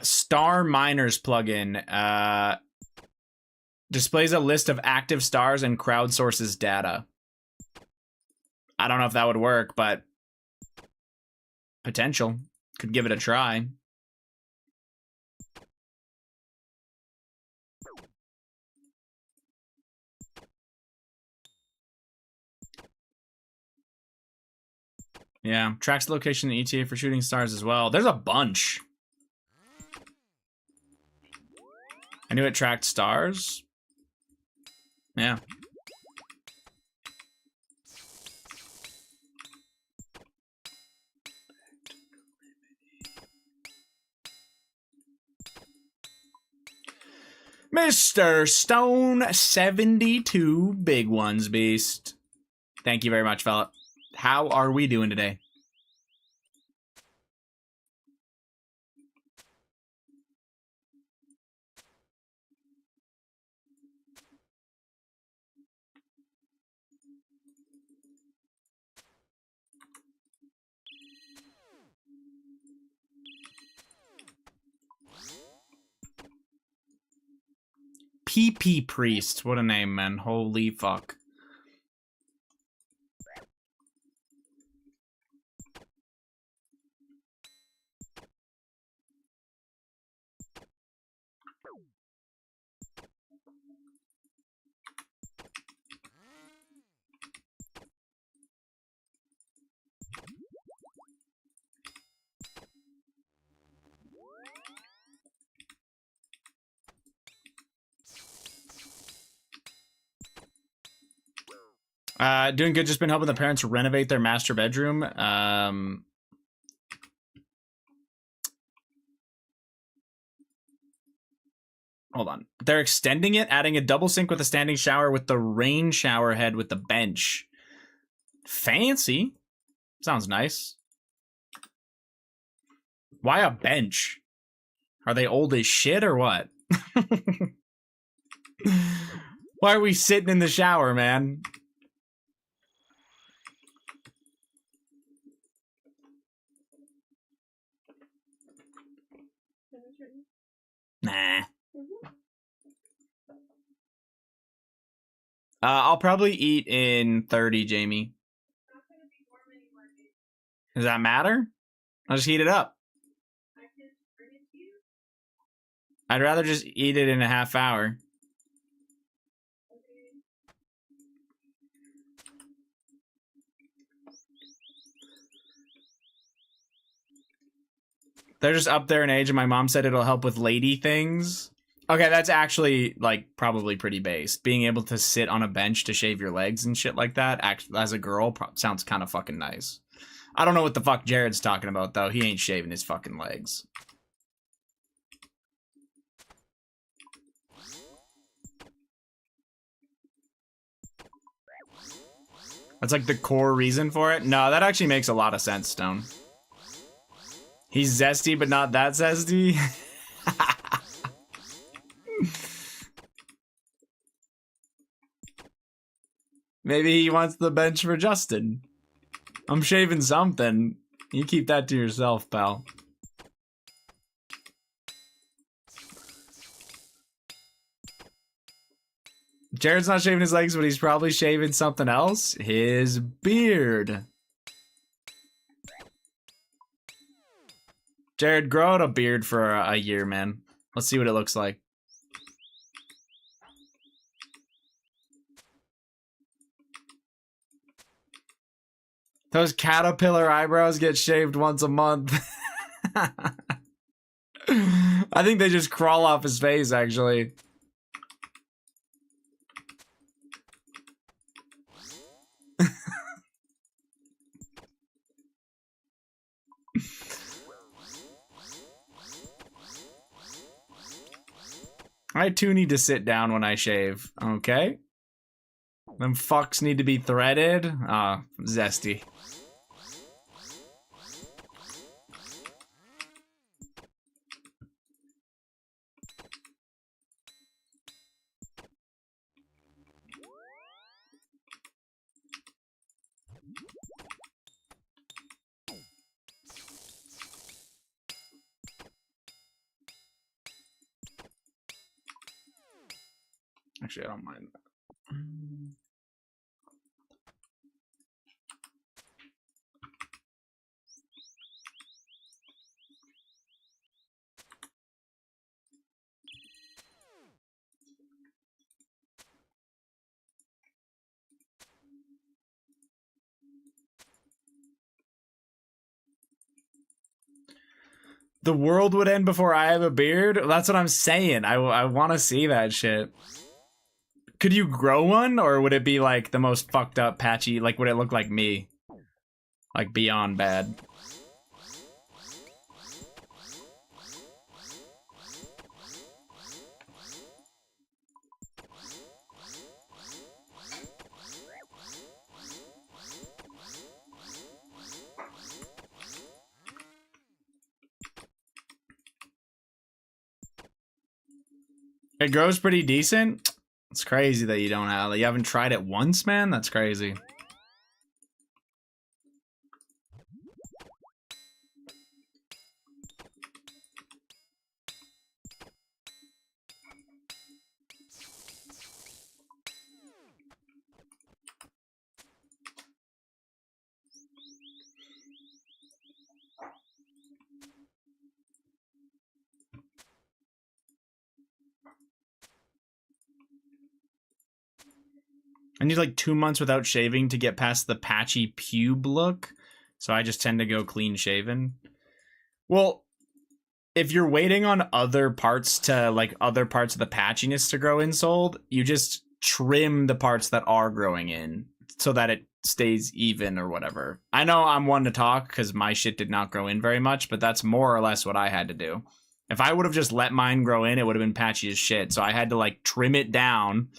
Star Miners plugin displays a list of active stars and crowdsources data. I don't know if that would work, but potential. Could give it a try. Yeah, tracks the location in ETA for shooting stars as well. There's a bunch. I knew it tracked stars. Yeah. Mr. Stone 72 big ones, beast. Thank you very much, fella. How are we doing today? PP Priest. What a name, man. Holy fuck. Doing good. Just been helping the parents renovate their master bedroom. Hold on. They're extending it, adding a double sink with a standing shower with the rain shower head with the bench. Fancy. Sounds nice. Why a bench? Are they old as shit or what? Why are we sitting in the shower, man? extension. Nah. Mm-hmm. I'll probably eat in 30, Jamie. Not gonna be warm anymore, babe. Does that matter? I'll just heat it up. I can bring it to you. I'd rather just eat it in a half hour. Okay. They're just up there in age, and my mom said it'll help with lady things. Okay, that's actually, like, probably pretty based. Being able to sit on a bench to shave your legs and shit like that, as a girl, sounds kind of fucking nice. I don't know what the fuck Jared's talking about, though. He ain't shaving his fucking legs. That's like the core reason for it? No, that actually makes a lot of sense, Stone. He's zesty, but not that zesty. Maybe he wants the bench for Justin. I'm shaving something. You keep that to yourself, pal. Jared's not shaving his legs, but he's probably shaving something else. His beard. Jared, grow out a beard for a year, man. Let's see what it looks like. Those caterpillar eyebrows get shaved once a month. I think they just crawl off his face, actually. I too need to sit down when I shave. Okay. Them fucks need to be threaded. Ah, zesty. Actually, I don't mind that. The world would end before I have a beard? That's what I'm saying. I want to see that shit. Could you grow one, or would it be like the most fucked up, patchy? Like, would it look like me? Like, beyond bad. It grows pretty decent. It's crazy that you don't have. You haven't tried it once, man. That's crazy. I need like 2 months without shaving to get past the patchy pube look. So I just tend to go clean shaven. Well, if you're waiting on other parts to, like, other parts of the patchiness to grow in sold, you just trim the parts that are growing in so that it stays even or whatever. I know I'm one to talk because my shit did not grow in very much, but that's more or less what I had to do. If I would have just let mine grow in, it would have been patchy as shit. So I had to, like, trim it down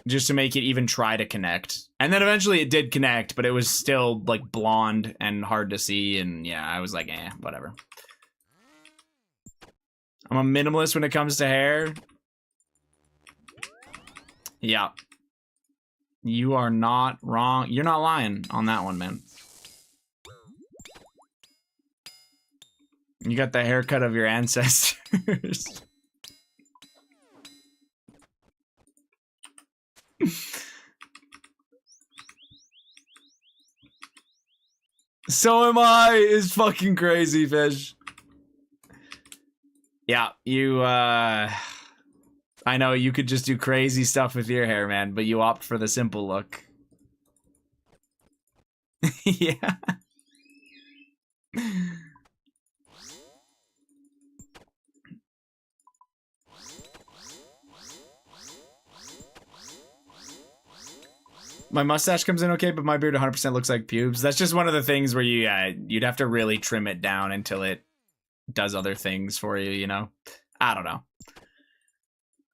just to make it even try to connect. And then eventually it did connect, but it was still, like, blonde and hard to see. And yeah, I was like, whatever. I'm a minimalist when it comes to hair. Yeah. You are not wrong. You're not lying on that one, man. You got the haircut of your ancestors. So am I is fucking crazy, Fish. Yeah, you, I know you could just do crazy stuff with your hair, man, but you opt for the simple look. Yeah. My mustache comes in okay, but my beard 100% looks like pubes. That's just one of the things where you'd have to really trim it down until it does other things for you, you know? I don't know.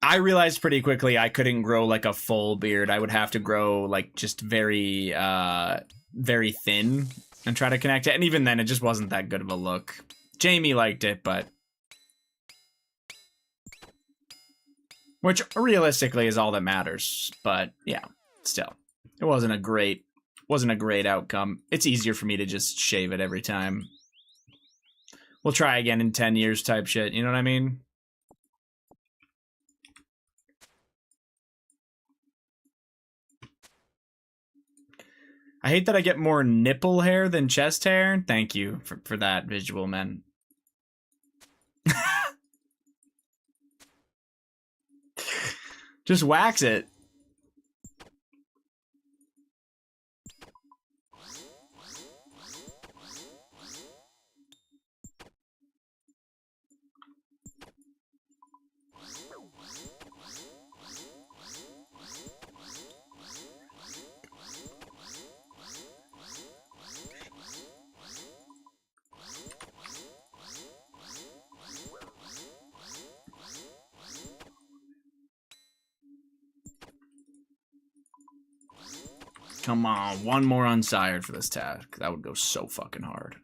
I realized pretty quickly I couldn't grow like a full beard. I would have to grow like just very, very thin and try to connect it. And even then, it just wasn't that good of a look. Jamie liked it, but... Which realistically is all that matters. But yeah, still. It wasn't a great outcome. It's easier for me to just shave it every time. We'll try again in 10 years type shit, you know what I mean? I hate that I get more nipple hair than chest hair. Thank you for that, visual men. Just wax it. Come on, one more unsired for this task. That would go so fucking hard.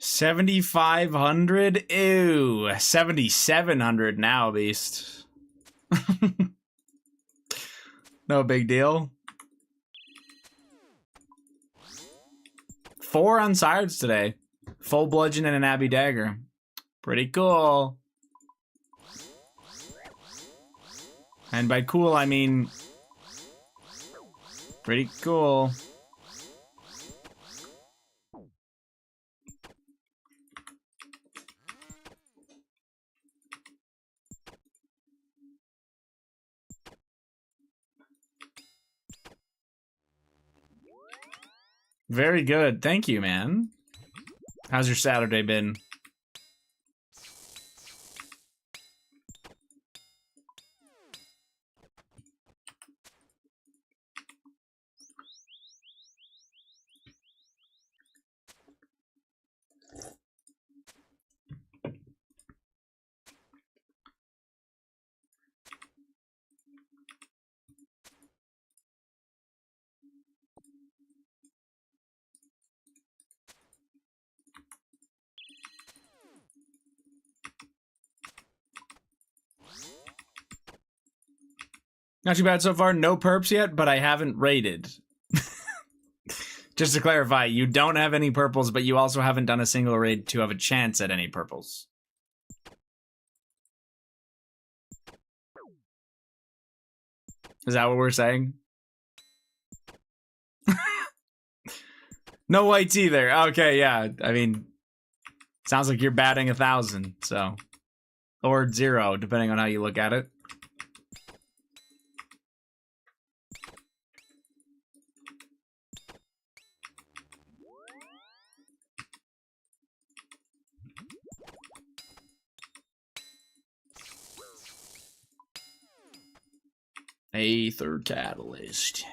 $7,500? Ew. 7,700 now, beast. No big deal. 4 unsireds today. Full bludgeon and an Abbey dagger. Pretty cool. And by cool, I mean pretty cool. Very good. Thank you, man. How's your Saturday been? Not too bad so far. No perps yet, but I haven't raided. Just to clarify, you don't have any purples, but you also haven't done a single raid to have a chance at any purples. Is that what we're saying? No whites either. Okay, yeah. I mean, sounds like you're batting 1,000, so. Or 0, depending on how you look at it. A third catalyst.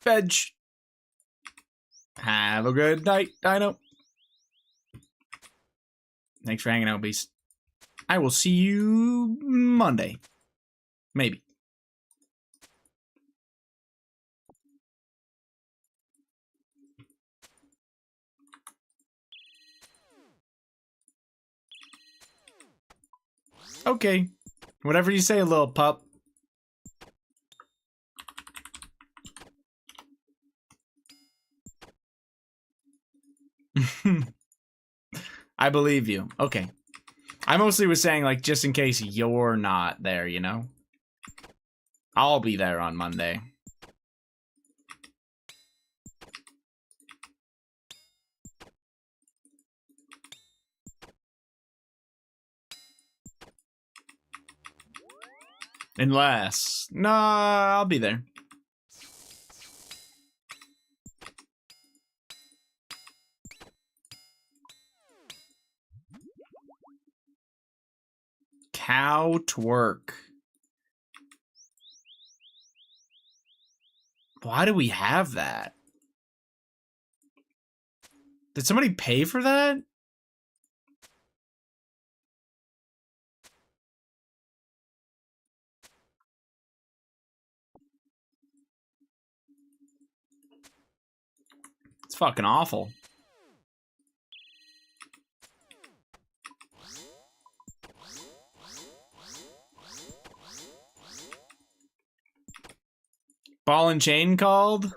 Veg. Have a good night, Dino. Thanks for hanging out, Beast. I will see you Monday. Maybe. Okay. Whatever you say, little pup. I believe you. Okay. I mostly was saying, like, just in case you're not there, you know? I'll be there on Monday. Unless... Nah, I'll be there. Cow twerk. Why do we have that? Did somebody pay for that? It's fucking awful. Ball and chain called?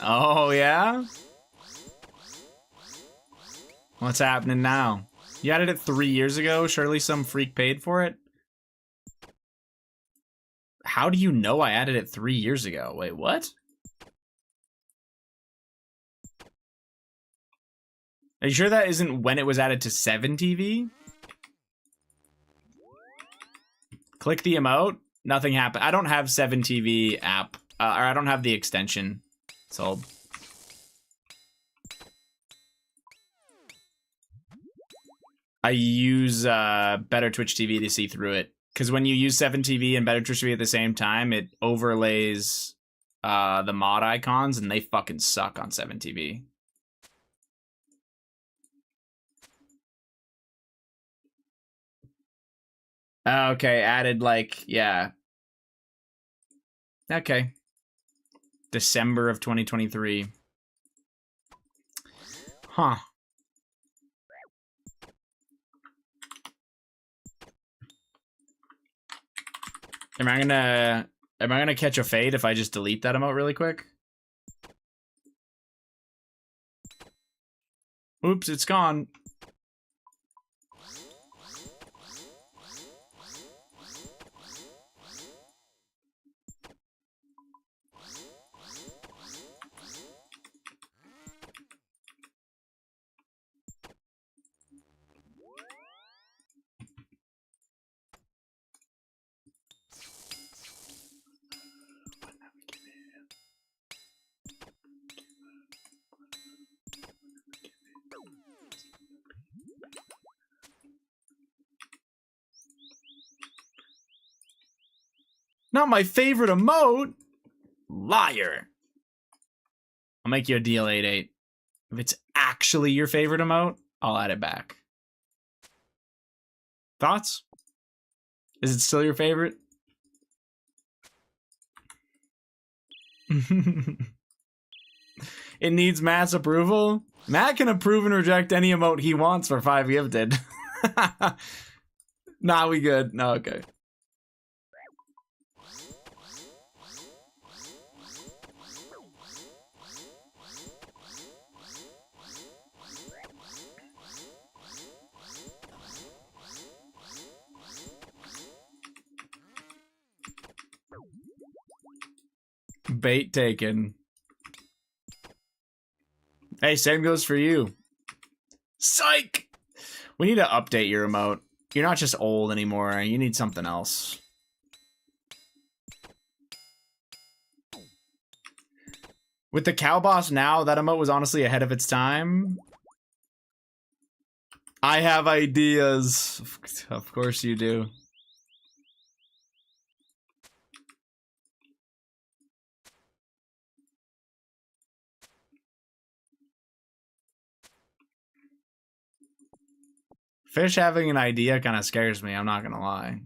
Oh, yeah? What's happening now? You added it 3 years ago? Surely some freak paid for it? How do you know I added it 3 years ago? Wait, what? Are you sure that isn't when it was added to 7TV? Click the emote. Nothing happened. I don't have 7TV app. Or I don't have the extension sold. I use Better Twitch TV to see through it. Because when you use 7TV and Better Twitch TV at the same time, it overlays the mod icons, and they fucking suck on 7TV. Okay, added like, yeah. Okay. December of 2023. Huh. Am I gonna catch a fade if I just delete that emote really quick? Oops, it's gone. Not my favorite emote? Liar. I'll make you a deal, 8-8. If it's actually your favorite emote, I'll add it back. Thoughts? Is it still your favorite? It needs Matt's approval? Matt can approve and reject any emote he wants for 5 gifted. Nah, we good. No, okay. Bait taken. Hey, same goes for you. Psych! We need to update your emote. You're not just old anymore. You need something else. With the cow boss now, that emote was honestly ahead of its time. I have ideas. Of course you do. Fish having an idea kind of scares me, I'm not gonna lie.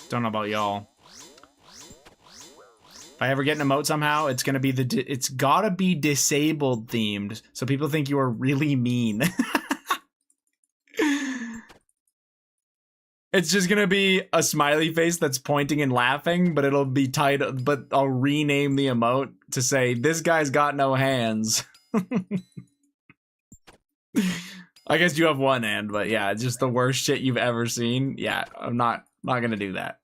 Don't know about y'all. If I ever get an emote somehow, it's gonna be it's gotta be disabled themed, so people think you are really mean. It's just gonna be a smiley face that's pointing and laughing, but it'll be titled. But I'll rename the emote to say, "This guy's got no hands." I guess you have one hand, but yeah, it's just the worst shit you've ever seen. Yeah, I'm not gonna do that.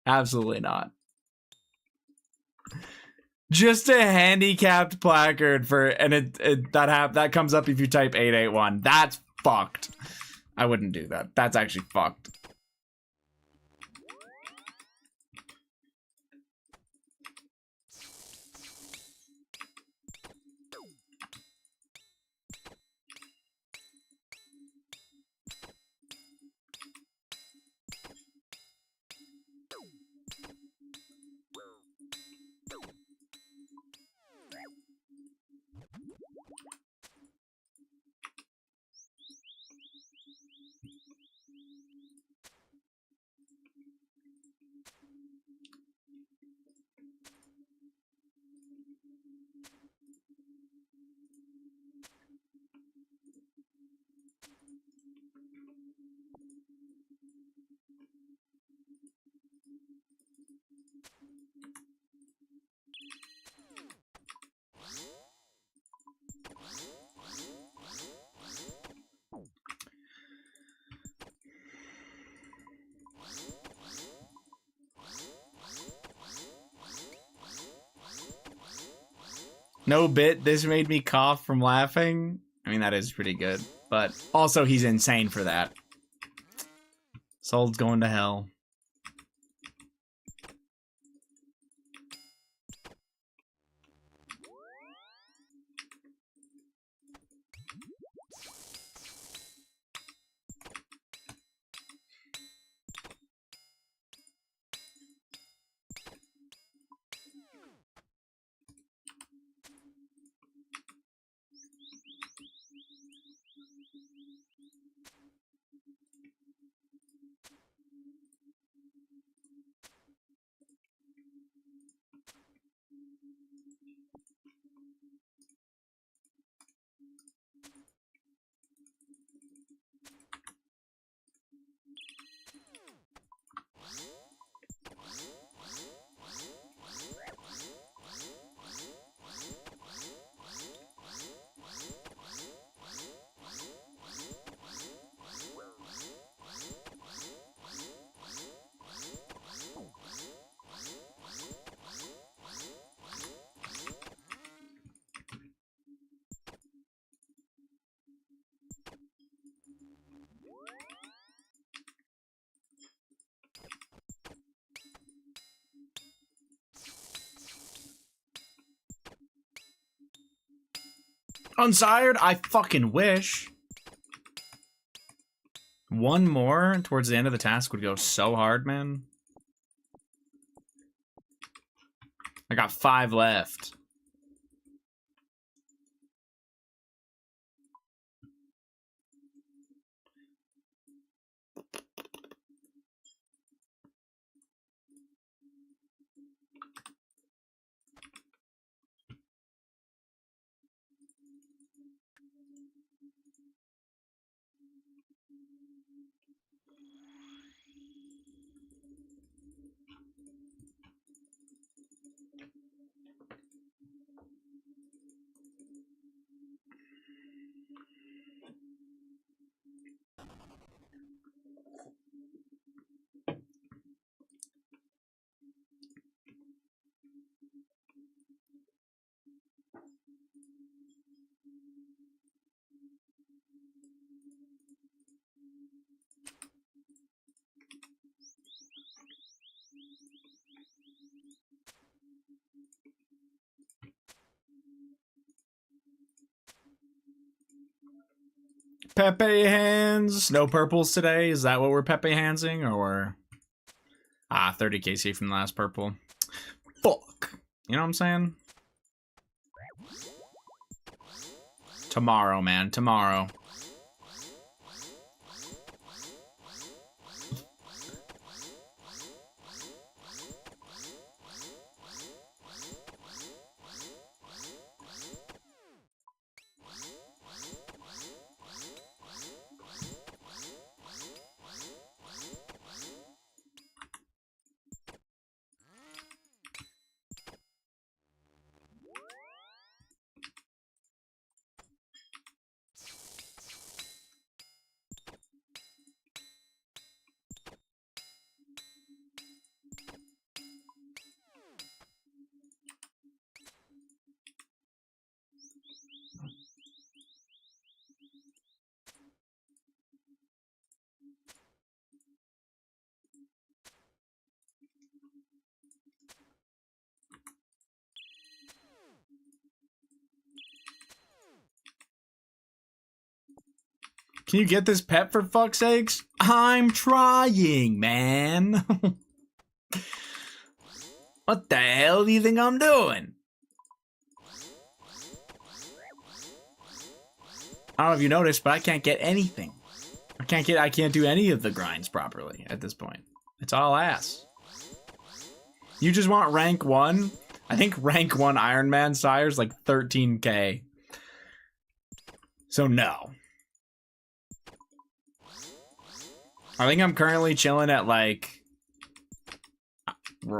Absolutely not. Just a handicapped placard for, and that comes up if you type 881. That's fucked. I wouldn't do that. That's actually fucked. No bit, this made me cough from laughing. I mean, that is pretty good. But also, he's insane for that. Soul's going to hell. Unsired? I fucking wish. One more towards the end of the task would go so hard, man. I got 5 left. Pepe hands. No purples today. Is that what we're Pepe handsing, or 30 KC from the last purple? Fuck. You know what I'm saying? Tomorrow, man. Tomorrow. Can you get this pet for fuck's sakes? I'm trying, man. What the hell do you think I'm doing? I don't know if you noticed, but I can't get anything. I can't do any of the grinds properly at this point. It's all ass. You just want rank 1? I think rank 1 Ironman sire's like 13k. So no. I think I'm currently chilling at like,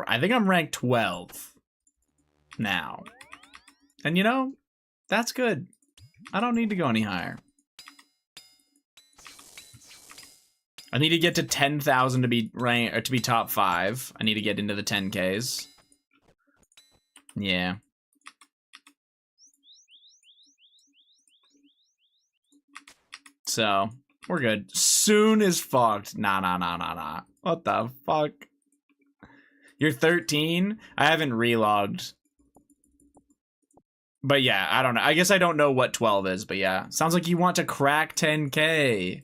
I think I'm ranked 12 now. And you know, that's good. I don't need to go any higher. I need to get to 10,000 to be rank, or to be top 5. I need to get into the 10Ks. Yeah. So, we're good. Soon is fucked. Nah. What the fuck? You're 13? I haven't relogged. But yeah, I don't know. I guess I don't know what 12 is, but yeah. Sounds like you want to crack 10K.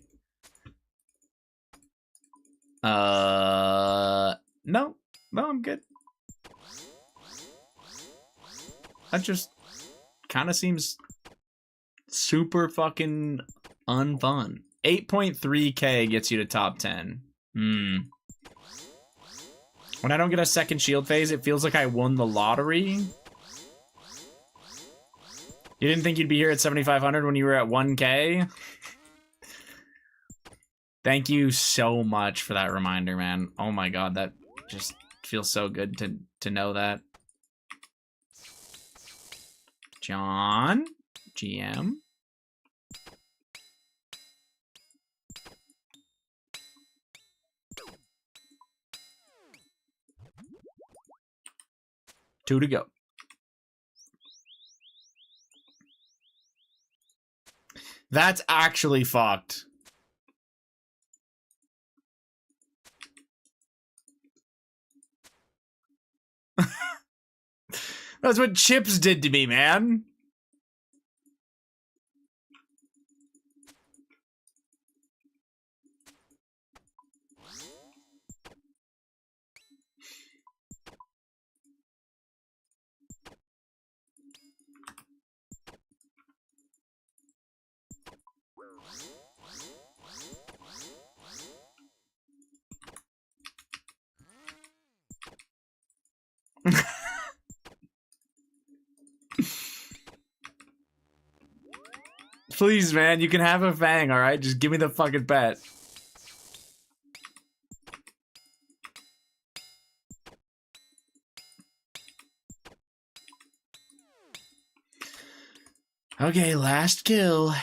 No, I'm good. That just kind of seems super fucking unfun. 8.3k gets you to top 10. When I don't get a second shield phase, it feels like I won the lottery. You didn't think you'd be here at 7,500 when you were at 1k? Thank you so much for that reminder, man. Oh my god, that just feels so good to know that. John, GM. Two to go. That's actually fucked. That's what Chips did to me, man. Please, man, you can have a fang, alright? Just give me the fucking pet. Okay, last kill.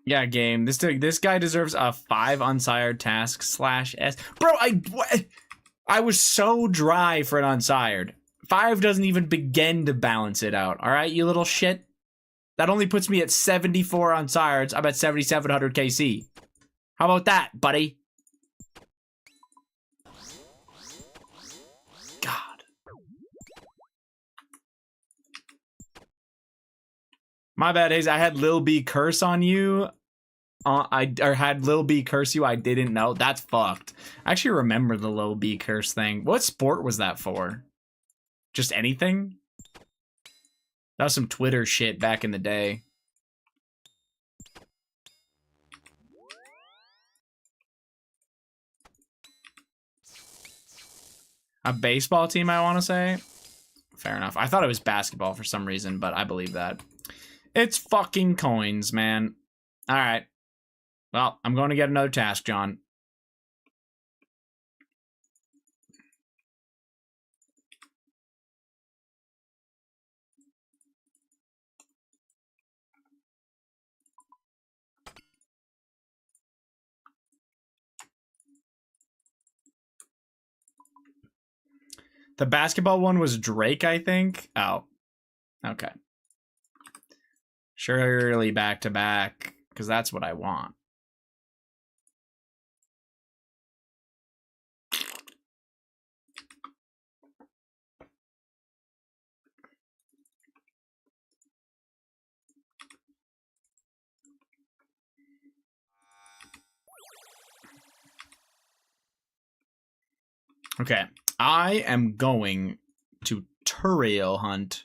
Yeah, game. This guy deserves a 5 unsired task /S. Bro, I was so dry for an unsired. 5 doesn't even begin to balance it out. All right, you little shit. That only puts me at 74 unsireds. I'm at 7,700 KC. How about that, buddy? God. My bad, Hayes. I had Lil B curse on you. I had Lil B curse you. I didn't know. That's fucked. I actually remember the Lil B curse thing. What sport was that for? Just anything? That was some Twitter shit back in the day. A baseball team, I want to say. Fair enough. I thought it was basketball for some reason, but I believe that. It's fucking coins, man. All right. Well, I'm going to get another task, John. The basketball one was Drake, I think. Oh, okay. Surely back to back, because that's what I want. Okay, I am going to Turiel hunt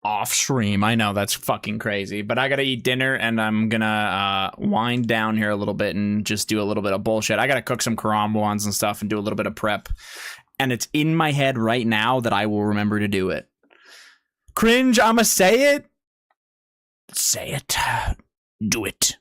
off stream. I know that's fucking crazy, but I gotta eat dinner and I'm gonna wind down here a little bit and just do a little bit of bullshit. I gotta cook some karambwans and stuff and do a little bit of prep. And it's in my head right now that I will remember to do it. Cringe, I'ma say it. Say it. Do it.